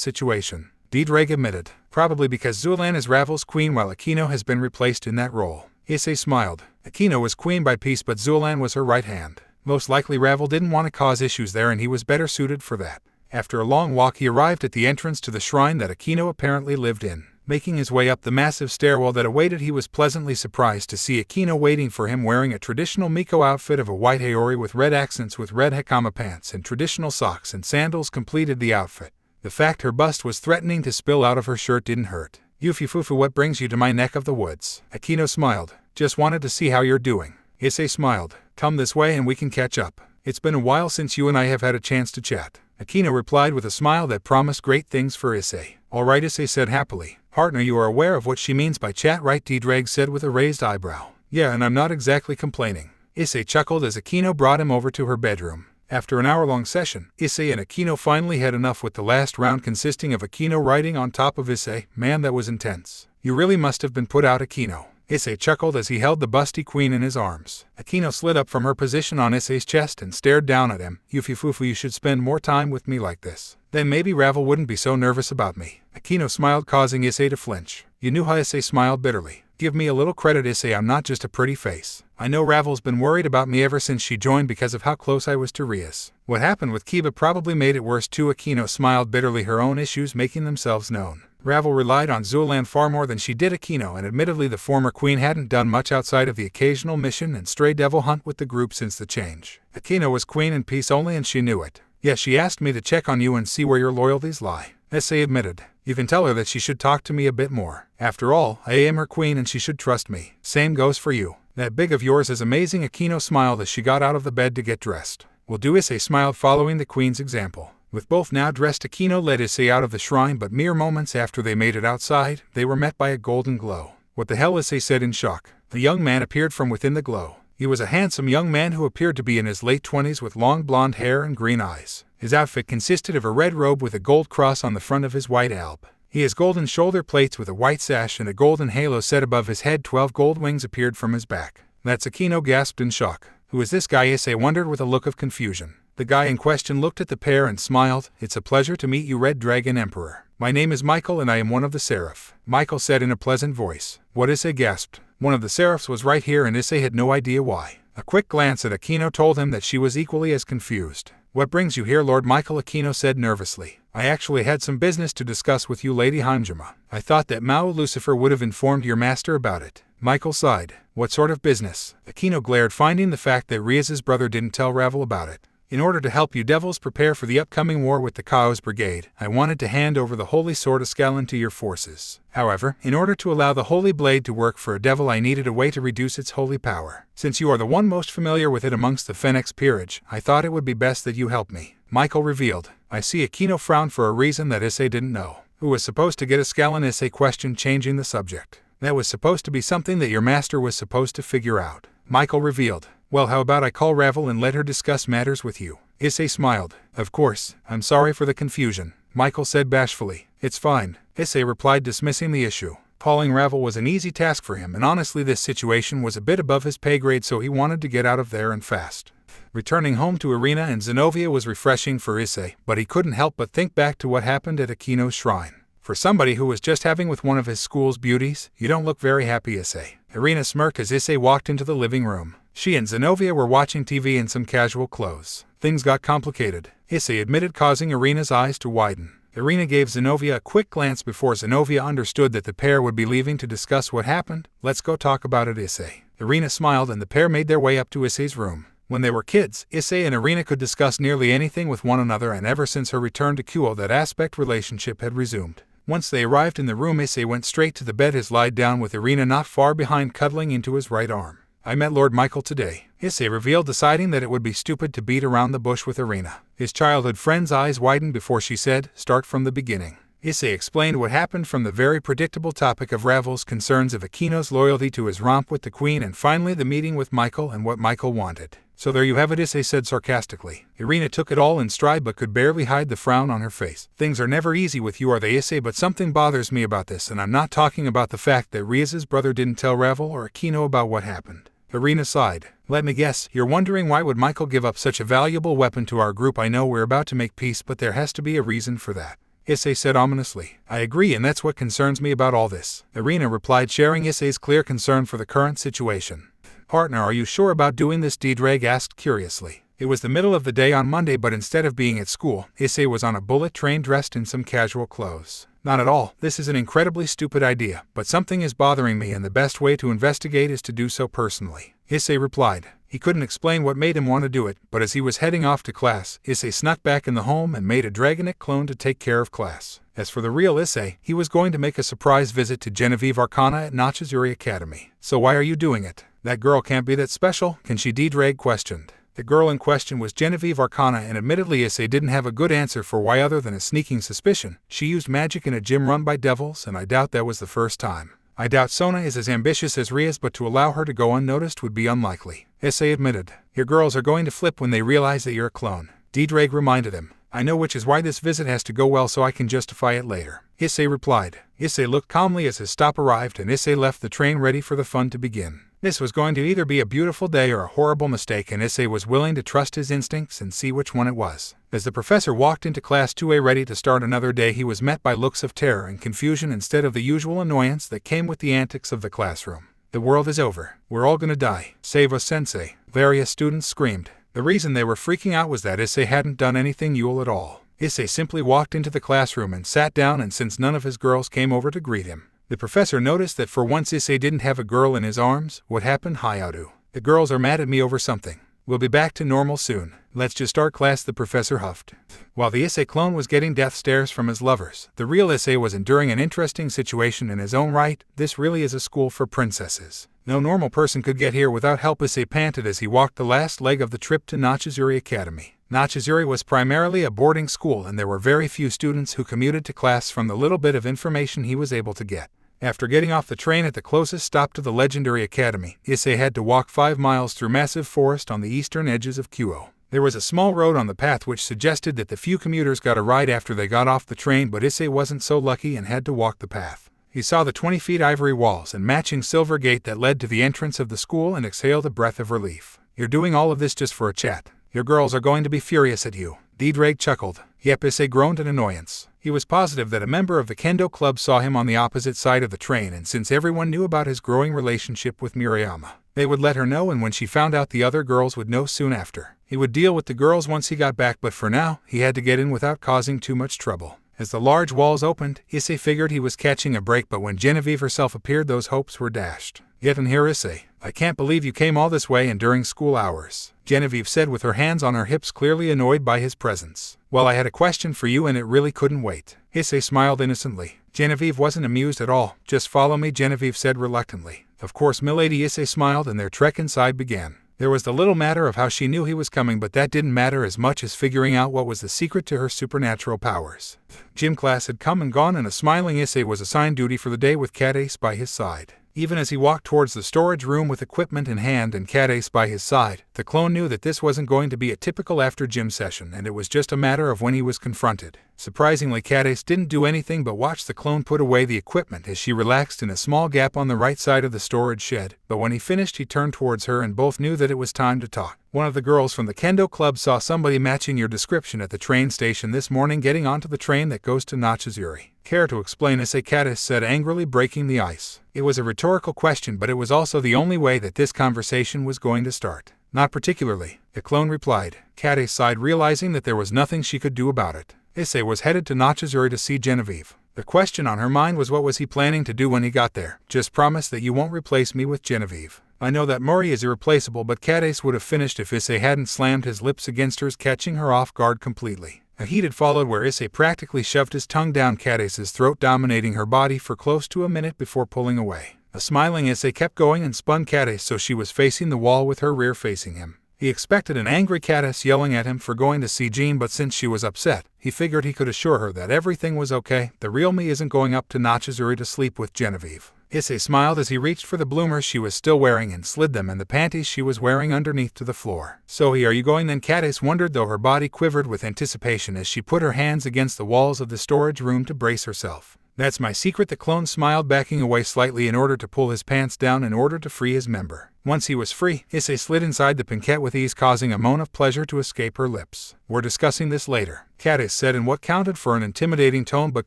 situation, Drake admitted. Probably because Zulan is Ravel's queen while Akino has been replaced in that role. Issei smiled. Akino was queen by peace, but Zulan was her right hand. Most likely Ravel didn't want to cause issues there, and he was better suited for that. After a long walk, he arrived at the entrance to the shrine that Akino apparently lived in. Making his way up the massive stairwell that awaited, he was pleasantly surprised to see Akino waiting for him, wearing a traditional Miko outfit of a white haori with red accents with red hakama pants, and traditional socks and sandals completed the outfit. The fact her bust was threatening to spill out of her shirt didn't hurt. Yufufufu, what brings you to my neck of the woods? Akino smiled. Just wanted to see how you're doing. Issei smiled. Come this way and we can catch up. It's been a while since you and I have had a chance to chat. Akino replied with a smile that promised great things for Issei. Alright, Issei said happily. Partner, you are aware of what she means by chat, right? Drake said with a raised eyebrow. Yeah, and I'm not exactly complaining. Issei chuckled as Akino brought him over to her bedroom. After an hour-long session, Issei and Akino finally had enough with the last round consisting of Akino riding on top of Issei. Man, that was intense. You really must have been put out, Akino. Issei chuckled as he held the busty queen in his arms. Akino slid up from her position on Issei's chest and stared down at him. Yufufufu, you should spend more time with me like this. Then maybe Ravel wouldn't be so nervous about me. Akino smiled, causing Issei to flinch. You knew how Issei smiled bitterly. Give me a little credit, Issei, I'm not just a pretty face. I know Ravel's been worried about me ever since she joined because of how close I was to Rias. What happened with Kiba probably made it worse too. Akino smiled bitterly, her own issues making themselves known. Ravel relied on Zulan far more than she did Akino, and admittedly the former queen hadn't done much outside of the occasional mission and stray devil hunt with the group since the change. Akino was queen in peace only, and she knew it. Yes, she asked me to check on you and see where your loyalties lie. Issei admitted. You can tell her that she should talk to me a bit more. After all, I am her queen and she should trust me. Same goes for you. That big of yours is amazing. Akino smiled as she got out of the bed to get dressed. Will do, Issei smiled, following the queen's example. With both now dressed, Akino led Issei out of the shrine, but mere moments after they made it outside, they were met by a golden glow. What the hell, Issei said in shock. A young man appeared from within the glow. He was a handsome young man who appeared to be in his late 20s with long blonde hair and green eyes. His outfit consisted of a red robe with a gold cross on the front of his white alb. He has golden shoulder plates with a white sash and a golden halo set above his head. 12 gold wings appeared from his back. That's Akino gasped in shock. Who is this guy? Issei wondered with a look of confusion. The guy in question looked at the pair and smiled. It's a pleasure to meet you, Red Dragon Emperor. My name is Michael and I am one of the Seraph. Michael said in a pleasant voice. What? Issei gasped. One of the Seraphs was right here and Issei had no idea why. A quick glance at Akino told him that she was equally as confused. What brings you here, Lord Michael? Akino said nervously. I actually had some business to discuss with you, Lady Hanjima. I thought that Mao Lucifer would have informed your master about it. Michael sighed. What sort of business? Akino glared, finding the fact that Rias's brother didn't tell Ravel about it. In order to help you devils prepare for the upcoming war with the Chaos Brigade, I wanted to hand over the Holy Sword Escalon to your forces. However, in order to allow the Holy Blade to work for a devil, I needed a way to reduce its holy power. Since you are the one most familiar with it amongst the Phoenix peerage, I thought it would be best that you help me. Michael revealed. I see. Akino frowned for a reason that Issei didn't know. Who was supposed to get Escalon? Issei questioned, changing the subject. That was supposed to be something that your master was supposed to figure out. Michael revealed. Well, how about I call Ravel and let her discuss matters with you? Issei smiled. Of course. I'm sorry for the confusion. Michael said bashfully. It's fine. Issei replied, dismissing the issue. Calling Ravel was an easy task for him, and honestly this situation was a bit above his pay grade, so he wanted to get out of there and fast. Returning home to Arena and Zenobia was refreshing for Issei, but he couldn't help but think back to what happened at Akino's shrine. For somebody who was just having with one of his school's beauties, you don't look very happy, Issei. Arena smirked as Issei walked into the living room. She and Zenobia were watching TV in some casual clothes. Things got complicated, Issei admitted, causing Arena's eyes to widen. Arena gave Zenobia a quick glance before Zenobia understood that the pair would be leaving to discuss what happened. Let's go talk about it, Issei. Arena smiled and the pair made their way up to Issei's room. When they were kids, Issei and Arena could discuss nearly anything with one another, and ever since her return to Kuo, that aspect relationship had resumed. Once they arrived in the room, Issei went straight to the bed, his lied down with Arena not far behind, cuddling into his right arm. I met Lord Michael today, Issei revealed, deciding that it would be stupid to beat around the bush with Arena. His childhood friend's eyes widened before she said, start from the beginning. Issei explained what happened, from the very predictable topic of Ravel's concerns of Akino's loyalty to his romp with the Queen, and finally the meeting with Michael and what Michael wanted. So there you have it, Issei said sarcastically. Arena took it all in stride but could barely hide the frown on her face. Things are never easy with you, are they, Issei? But something bothers me about this, and I'm not talking about the fact that Rias's brother didn't tell Ravel or Akino about what happened. Arena sighed. Let me guess, you're wondering why would Michael give up such a valuable weapon to our group? I know we're about to make peace, but there has to be a reason for that, Issei said ominously. I agree, and that's what concerns me about all this, Arena replied, sharing Issei's clear concern for the current situation. Partner, are you sure about doing this? D-Drag asked curiously. It was the middle of the day on Monday, but instead of being at school, Issei was on a bullet train dressed in some casual clothes. Not at all. This is an incredibly stupid idea, but something is bothering me and the best way to investigate is to do so personally, Issei replied. He couldn't explain what made him want to do it, but as he was heading off to class, Issei snuck back in the home and made a Dragonet clone to take care of class. As for the real Issei, he was going to make a surprise visit to Genevieve Arcana at Notch's Yuri Academy. So why are you doing it? That girl can't be that special, can she? D-Drag questioned. The girl in question was Genevieve Arcana, and admittedly Issei didn't have a good answer for why other than a sneaking suspicion. She used magic in a gym run by devils, and I doubt that was the first time. I doubt Sona is as ambitious as Rias, but to allow her to go unnoticed would be unlikely, Issei admitted. Your girls are going to flip when they realize that you're a clone, Drake reminded him. I know, which is why this visit has to go well so I can justify it later, Issei replied. Issei looked calmly as his stop arrived and Issei left the train ready for the fun to begin. This was going to either be a beautiful day or a horrible mistake, and Issei was willing to trust his instincts and see which one it was. As the professor walked into class 2A ready to start another day, he was met by looks of terror and confusion instead of the usual annoyance that came with the antics of the classroom. The world is over. We're all gonna die. Save us, sensei, various students screamed. The reason they were freaking out was that Issei hadn't done anything Yule at all. Issei simply walked into the classroom and sat down, and since none of his girls came over to greet him, the professor noticed that for once Issei didn't have a girl in his arms. What happened, Hayaru? The girls are mad at me over something. We'll be back to normal soon. Let's just start class, the professor huffed. While the Issei clone was getting death stares from his lovers, the real Issei was enduring an interesting situation in his own right. This really is a school for princesses. No normal person could get here without help, Issei panted as he walked the last leg of the trip to Nachizuri Academy. Nachizuri was primarily a boarding school, and there were very few students who commuted to class from the little bit of information he was able to get. After getting off the train at the closest stop to the legendary academy, Issei had to walk 5 miles through massive forest on the eastern edges of Kyoto. There was a small road on the path which suggested that the few commuters got a ride after they got off the train, but Issei wasn't so lucky and had to walk the path. He saw the 20-feet ivory walls and matching silver gate that led to the entrance of the school and exhaled a breath of relief. You're doing all of this just for a chat. Your girls are going to be furious at you, Drake chuckled. Yep, Issei groaned in annoyance. He was positive that a member of the kendo club saw him on the opposite side of the train, and since everyone knew about his growing relationship with Murayama, they would let her know, and when she found out, the other girls would know soon after. He would deal with the girls once he got back, but for now, he had to get in without causing too much trouble. As the large walls opened, Issei figured he was catching a break, but when Genevieve herself appeared, those hopes were dashed. Get in here, Issei. I can't believe you came all this way and during school hours, Genevieve said with her hands on her hips, clearly annoyed by his presence. Well, I had a question for you and it really couldn't wait. Issei smiled innocently. Genevieve wasn't amused at all. Just follow me, Genevieve said reluctantly. Of course, milady, Issei smiled, and their trek inside began. There was the little matter of how she knew he was coming, but that didn't matter as much as figuring out what was the secret to her supernatural powers. Gym class had come and gone, and a smiling Issei was assigned duty for the day with Catis by his side. Even as he walked towards the storage room with equipment in hand and Catis by his side, the clone knew that this wasn't going to be a typical after-gym session, and it was just a matter of when he was confronted. Surprisingly, Catis didn't do anything but watch the clone put away the equipment as she relaxed in a small gap on the right side of the storage shed, but when he finished, he turned towards her and both knew that it was time to talk. One of the girls from the kendo club saw somebody matching your description at the train station this morning getting onto the train that goes to Nachizuri. Care to explain, Issei, Catis said angrily, breaking the ice. It was a rhetorical question, but it was also the only way that this conversation was going to start. Not particularly, the clone replied. Catis sighed, realizing that there was nothing she could do about it. Issei was headed to Nachizuri to see Genevieve. The question on her mind was, what was he planning to do when he got there? Just promise that you won't replace me with Genevieve. I know that Mori is irreplaceable, but Catis would have finished if Issei hadn't slammed his lips against hers, catching her off guard completely. A heat had followed where Issei practically shoved his tongue down Catis's throat, dominating her body for close to a minute before pulling away. A smiling Issei kept going and spun Catis so she was facing the wall with her rear facing him. He expected an angry Catis yelling at him for going to see Jean, but since she was upset, he figured he could assure her that everything was okay. The real me isn't going up to Nachizuri to sleep with Genevieve. Issei smiled as he reached for the bloomers she was still wearing and slid them and the panties she was wearing underneath to the floor. So are you going then? Catis wondered, though her body quivered with anticipation as she put her hands against the walls of the storage room to brace herself. That's my secret, the clone smiled, backing away slightly in order to pull his pants down in order to free his member. Once he was free, Issei slid inside the pinkette with ease, causing a moan of pleasure to escape her lips. We're discussing this later, Catis said in what counted for an intimidating tone, but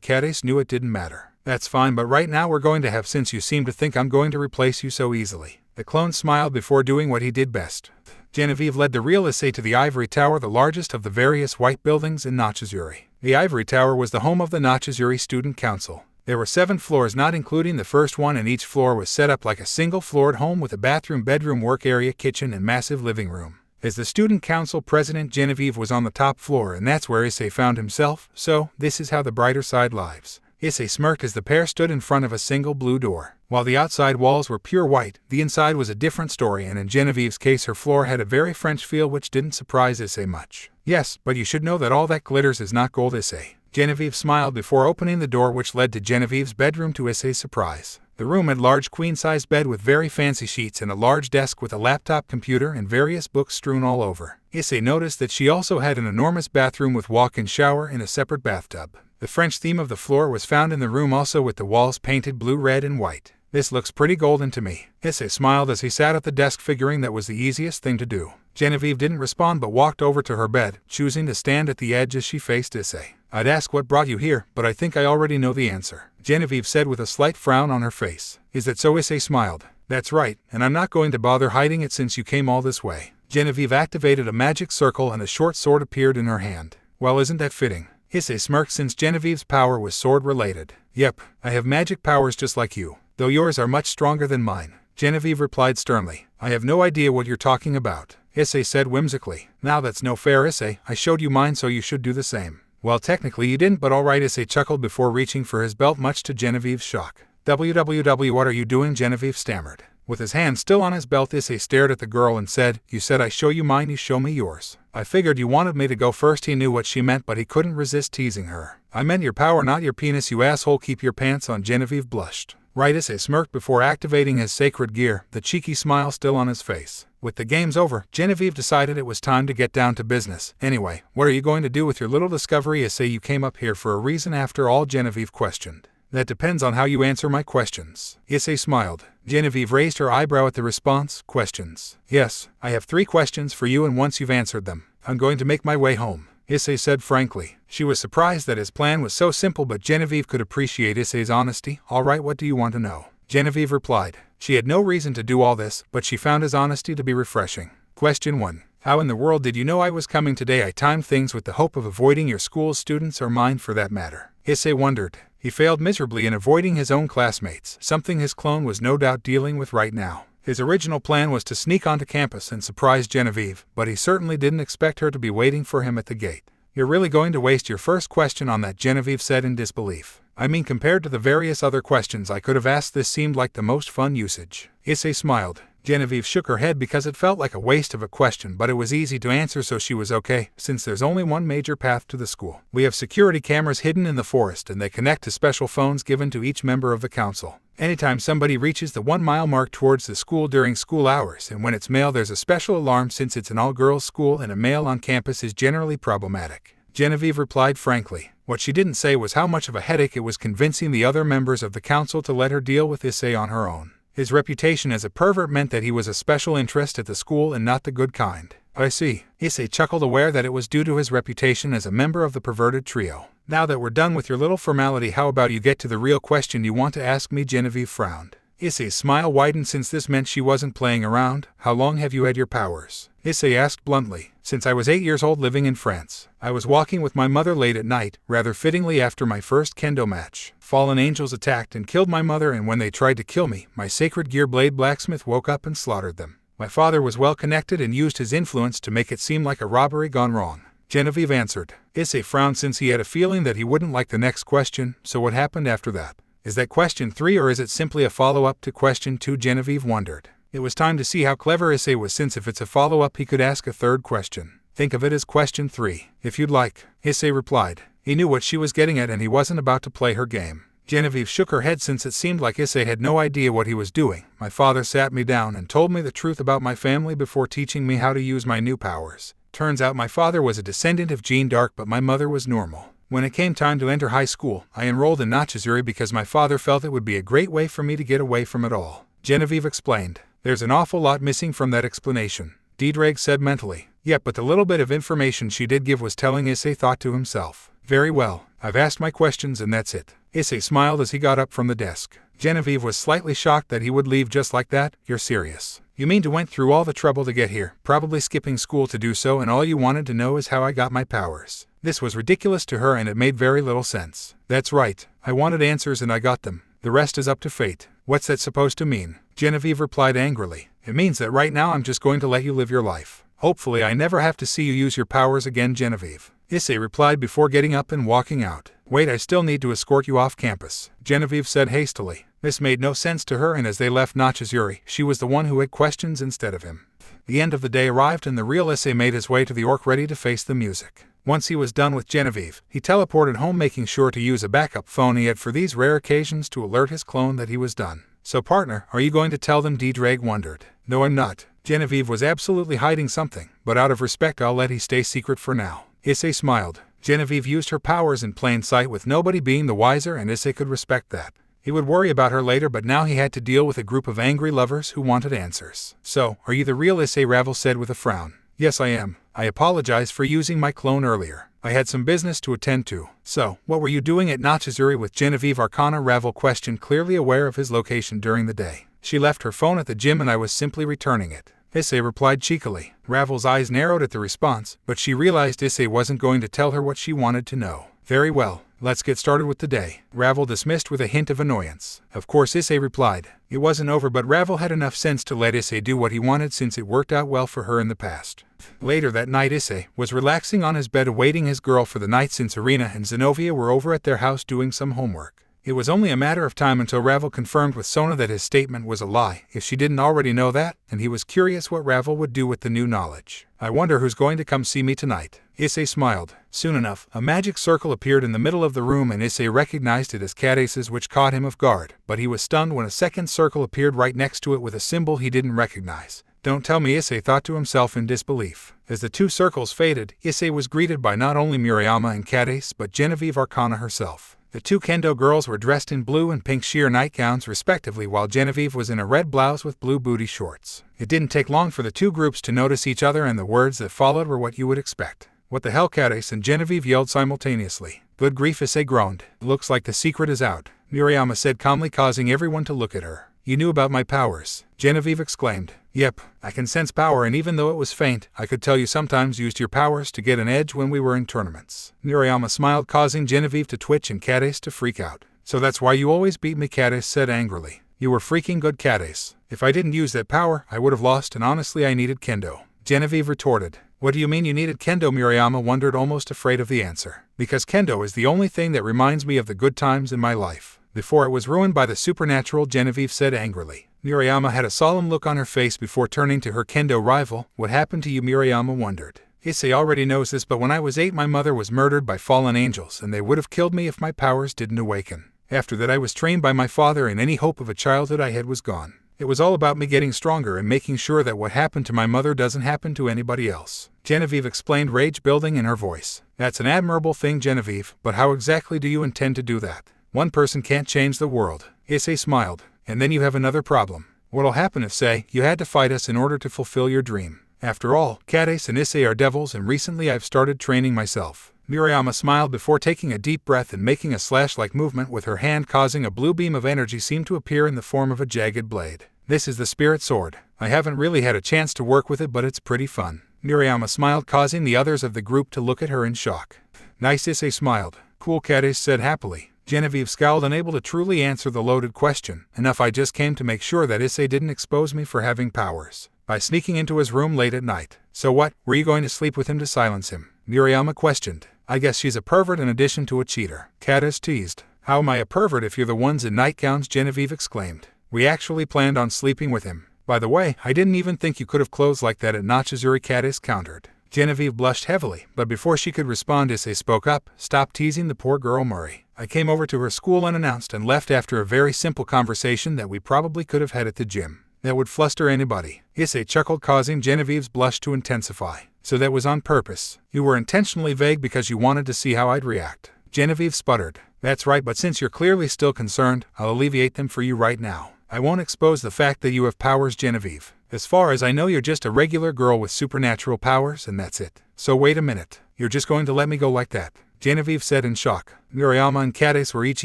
Catis knew it didn't matter. That's fine, but right now we're going to have, since you seem to think I'm going to replace you so easily. The clone smiled before doing what he did best. Genevieve led the real Issei to the Ivory Tower, the largest of the various white buildings in Nachizuri. The Ivory Tower was the home of the Nachizuri Student Council. There were 7 floors, not including the first one, and each floor was set up like a single-floored home with a bathroom, bedroom, work area, kitchen, and massive living room. As the Student Council President, Genevieve was on the top floor, and that's where Issei found himself, so this is how the brighter side lives. Issei smirked as the pair stood in front of a single blue door. While the outside walls were pure white, the inside was a different story, and in Genevieve's case her floor had a very French feel which didn't surprise Issei much. Yes, but you should know that all that glitters is not gold, Issei. Genevieve smiled before opening the door which led to Genevieve's bedroom to Issei's surprise. The room had a large queen-sized bed with very fancy sheets and a large desk with a laptop computer and various books strewn all over. Issei noticed that she also had an enormous bathroom with walk-in shower and a separate bathtub. The French theme of the floor was found in the room also, with the walls painted blue, red, and white. This looks pretty golden to me. Issei smiled as he sat at the desk, figuring that was the easiest thing to do. Genevieve didn't respond but walked over to her bed, choosing to stand at the edge as she faced Issei. I'd ask what brought you here, but I think I already know the answer, Genevieve said with a slight frown on her face. Is that so? Issei smiled. That's right, and I'm not going to bother hiding it since you came all this way. Genevieve activated a magic circle and a short sword appeared in her hand. Well, isn't that fitting? Issei smirked since Genevieve's power was sword-related. Yep, I have magic powers just like you, though yours are much stronger than mine, Genevieve replied sternly. I have no idea what you're talking about, Issei said whimsically. Now that's no fair, Issei. I showed you mine, so you should do the same. Well, technically you didn't, but alright, Issei chuckled before reaching for his belt, much to Genevieve's shock. Www, what are you doing? Genevieve stammered. With his hand still on his belt, Issei stared at the girl and said, You said I show you mine, you show me yours. I figured you wanted me to go first. He knew what she meant, but he couldn't resist teasing her. I meant your power, not your penis, you asshole. Keep your pants on, Genevieve blushed. Right, Issei smirked before activating his sacred gear, the cheeky smile still on his face. With the games over, Genevieve decided it was time to get down to business. Anyway, what are you going to do with your little discovery? Issei, you came up here for a reason after all, Genevieve questioned. That depends on how you answer my questions. Issei smiled. Genevieve raised her eyebrow at the response. Questions? Yes, I have 3 questions for you, and once you've answered them, I'm going to make my way home, Issei said frankly. She was surprised that his plan was so simple, but Genevieve could appreciate Issei's honesty. Alright, what do you want to know? Genevieve replied. She had no reason to do all this, but she found his honesty to be refreshing. Question 1. How in the world did you know I was coming today? I timed things with the hope of avoiding your school's students, or mine for that matter. Issei wondered. He failed miserably in avoiding his own classmates, something his clone was no doubt dealing with right now. His original plan was to sneak onto campus and surprise Genevieve, but he certainly didn't expect her to be waiting for him at the gate. You're really going to waste your first question on that? Genevieve said in disbelief. I mean, compared to the various other questions I could have asked, this seemed like the most fun usage. Issei smiled. Genevieve shook her head because it felt like a waste of a question, but it was easy to answer, so she was okay, since there's only one major path to the school. We have security cameras hidden in the forest, and they connect to special phones given to each member of the council. Anytime somebody reaches the 1-mile mark towards the school during school hours, and when it's male, there's a special alarm since it's an all-girls school and a male on campus is generally problematic, Genevieve replied frankly. What she didn't say was how much of a headache it was convincing the other members of the council to let her deal with Issei on her own. His reputation as a pervert meant that he was a special interest at the school and not the good kind. I see. Issei chuckled, aware that it was due to his reputation as a member of the perverted trio. Now that we're done with your little formality, how about you get to the real question you want to ask me? Genevieve frowned. Issei's smile widened since this meant she wasn't playing around. How long have you had your powers? Issei asked bluntly. Since I was 8 years old, living in France. I was walking with my mother late at night, rather fittingly after my first kendo match. Fallen angels attacked and killed my mother, and when they tried to kill me, my sacred gear blade blacksmith woke up and slaughtered them. My father was well connected and used his influence to make it seem like a robbery gone wrong, Genevieve answered. Issei frowned since he had a feeling that he wouldn't like the next question. So what happened after that? Is that question 3, or is it simply a follow-up to question 2? Genevieve wondered. It was time to see how clever Issei was, since if it's a follow-up he could ask a third question. Think of it as question 3, if you'd like, Issei replied. He knew what she was getting at and he wasn't about to play her game. Genevieve shook her head since it seemed like Issei had no idea what he was doing. My father sat me down and told me the truth about my family before teaching me how to use my new powers. Turns out my father was a descendant of Jeanne d'Arc, but my mother was normal. When it came time to enter high school, I enrolled in Nachizuri because my father felt it would be a great way for me to get away from it all, Genevieve explained. There's an awful lot missing from that explanation, Diedrag said mentally. Yep, but the little bit of information she did give was telling, Issei thought to himself. Very well, I've asked my questions and that's it. Issei smiled as he got up from the desk. Genevieve was slightly shocked that he would leave just like that. You're serious? You mean you went through all the trouble to get here, probably skipping school to do so, and all you wanted to know is how I got my powers? This was ridiculous to her and it made very little sense. That's right, I wanted answers and I got them. The rest is up to fate. What's that supposed to mean? Genevieve replied angrily. It means that right now I'm just going to let you live your life. Hopefully I never have to see you use your powers again, Genevieve, Issei replied before getting up and walking out. Wait, I still need to escort you off campus, Genevieve said hastily. This made no sense to her, and as they left Nachizuri, she was the one who had questions instead of him. The end of the day arrived and the real Issei made his way to the Orc ready to face the music. Once he was done with Genevieve, he teleported home, making sure to use a backup phone he had for these rare occasions to alert his clone that he was done. So partner, are you going to tell them? D-Drag wondered. No, I'm not. Genevieve was absolutely hiding something, but out of respect I'll let he stay secret for now. Issei smiled. Genevieve used her powers in plain sight with nobody being the wiser, and Issei could respect that. He would worry about her later, but now he had to deal with a group of angry lovers who wanted answers. So, are you the real Issei? Ravel said with a frown. Yes, I am. I apologize for using my clone earlier. I had some business to attend to. So, what were you doing at Nachizuri with Genevieve Arcana? Ravel questioned, clearly aware of his location during the day. She left her phone at the gym and I was simply returning it. Issei replied cheekily. Ravel's eyes narrowed at the response, but she realized Issei wasn't going to tell her what she wanted to know. Very well, let's get started with the day. Ravel dismissed with a hint of annoyance. Of course, Issei replied. It wasn't over, but Ravel had enough sense to let Issei do what he wanted since it worked out well for her in the past. Later that night, Issei was relaxing on his bed awaiting his girl for the night since Irina and Zenobia were over at their house doing some homework. It was only a matter of time until Ravel confirmed with Sona that his statement was a lie, if she didn't already know that, and he was curious what Ravel would do with the new knowledge. I wonder who's going to come see me tonight. Issei smiled. Soon enough, a magic circle appeared in the middle of the room and Issei recognized it as Catis's, which caught him off guard, but he was stunned when a second circle appeared right next to it with a symbol he didn't recognize. Don't tell me, Issei thought to himself in disbelief. As the two circles faded, Issei was greeted by not only Murayama and Catis but Genevieve Arcana herself. The two kendo girls were dressed in blue and pink sheer nightgowns respectively, while Genevieve was in a red blouse with blue booty shorts. It didn't take long for the two groups to notice each other, and the words that followed were what you would expect. What the hell? Catis and Genevieve yelled simultaneously. Good grief, Issei groaned. Looks like the secret is out, Murayama said calmly, causing everyone to look at her. You knew about my powers, Genevieve exclaimed. Yep, I can sense power, and even though it was faint, I could tell you sometimes used your powers to get an edge when we were in tournaments. Murayama smiled, causing Genevieve to twitch and Catis to freak out. So that's why you always beat me, Catis said angrily. You were freaking good, Catis. If I didn't use that power, I would have lost, and honestly I needed kendo. Genevieve retorted. What do you mean you needed kendo? Murayama wondered, almost afraid of the answer. Because kendo is the only thing that reminds me of the good times in my life. Before it was ruined by the supernatural, Genevieve said angrily. Murayama had a solemn look on her face before turning to her kendo rival. What happened to you? Murayama wondered. Issei already knows this, but when I was 8 my mother was murdered by fallen angels, and they would have killed me if my powers didn't awaken. After that I was trained by my father, and any hope of a childhood I had was gone. It was all about me getting stronger and making sure that what happened to my mother doesn't happen to anybody else. Genevieve explained, rage building in her voice. That's an admirable thing, Genevieve, but how exactly do you intend to do that? One person can't change the world. Issei smiled. And then you have another problem. What'll happen if, say, you had to fight us in order to fulfill your dream? After all, Catis and Issei are devils, and recently I've started training myself. Murayama smiled before taking a deep breath and making a slash-like movement with her hand, causing a blue beam of energy seem to appear in the form of a jagged blade. This is the spirit sword. I haven't really had a chance to work with it, but it's pretty fun. Murayama smiled, causing the others of the group to look at her in shock. Nice, Issei smiled. Cool, Catis said happily. Genevieve scowled, unable to truly answer the loaded question. Enough, I just came to make sure that Issei didn't expose me for having powers by sneaking into his room late at night. So what, were you going to sleep with him to silence him? Murayama questioned. I guess she's a pervert in addition to a cheater. Catis teased. How am I a pervert if you're the ones in nightgowns? Genevieve exclaimed. We actually planned on sleeping with him. By the way, I didn't even think you could have clothes like that at Nachizuri, Catis countered. Genevieve blushed heavily, but before she could respond, Issei spoke up. Stop teasing the poor girl, Murray. I came over to her school unannounced and left after a very simple conversation that we probably could have had at the gym. That would fluster anybody. Issei chuckled, causing Genevieve's blush to intensify. So that was on purpose. You were intentionally vague because you wanted to see how I'd react. Genevieve sputtered. That's right, but since you're clearly still concerned, I'll alleviate them for you right now. I won't expose the fact that you have powers, Genevieve. As far as I know, you're just a regular girl with supernatural powers, and that's it. So wait a minute. You're just going to let me go like that? Genevieve said in shock. Murayama and Catis were each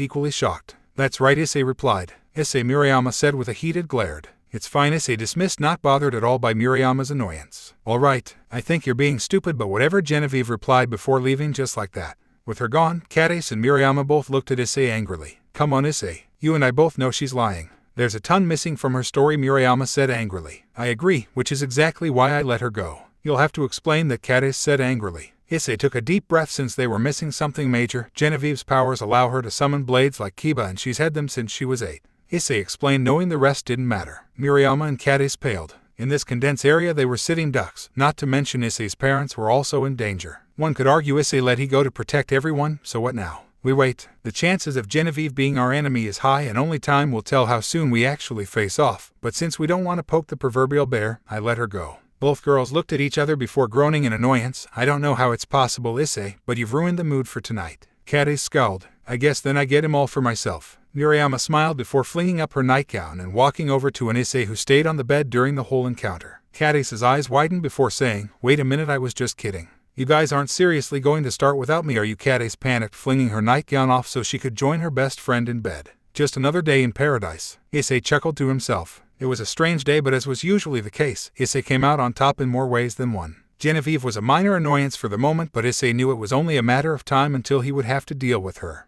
equally shocked. That's right, Issei replied. Issei, Murayama said with a heated glare. It's fine, Issei dismissed, not bothered at all by Murayama's annoyance. All right, I think you're being stupid, but whatever, Genevieve replied before leaving just like that. With her gone, Catis and Murayama both looked at Issei angrily. Come on, Issei. You and I both know she's lying. There's a ton missing from her story, Murayama said angrily. I agree, which is exactly why I let her go. You'll have to explain that, Catis said angrily. Issei took a deep breath. Since they were missing something major, Genevieve's powers allow her to summon blades like Kiba, and she's had them since she was 8. Issei explained, knowing the rest didn't matter. Murayama and Catis paled. In this condensed area they were sitting ducks, not to mention Issei's parents were also in danger. One could argue Issei let he go to protect everyone, so what now? We wait. The chances of Genevieve being our enemy is high and only time will tell how soon we actually face off, but since we don't want to poke the proverbial bear, I let her go. Both girls looked at each other before groaning in annoyance. I don't know how it's possible, Issei, but you've ruined the mood for tonight. Catis scowled. I guess then I get him all for myself. Yuuma smiled before flinging up her nightgown and walking over to an Issei who stayed on the bed during the whole encounter. Catis's eyes widened before saying, wait a minute, I was just kidding. You guys aren't seriously going to start without me, are you? Catis panicked, flinging her nightgown off so she could join her best friend in bed. Just another day in paradise. Issei chuckled to himself. It was a strange day, but as was usually the case, Issei came out on top in more ways than one. Genevieve was a minor annoyance for the moment, but Issei knew it was only a matter of time until he would have to deal with her.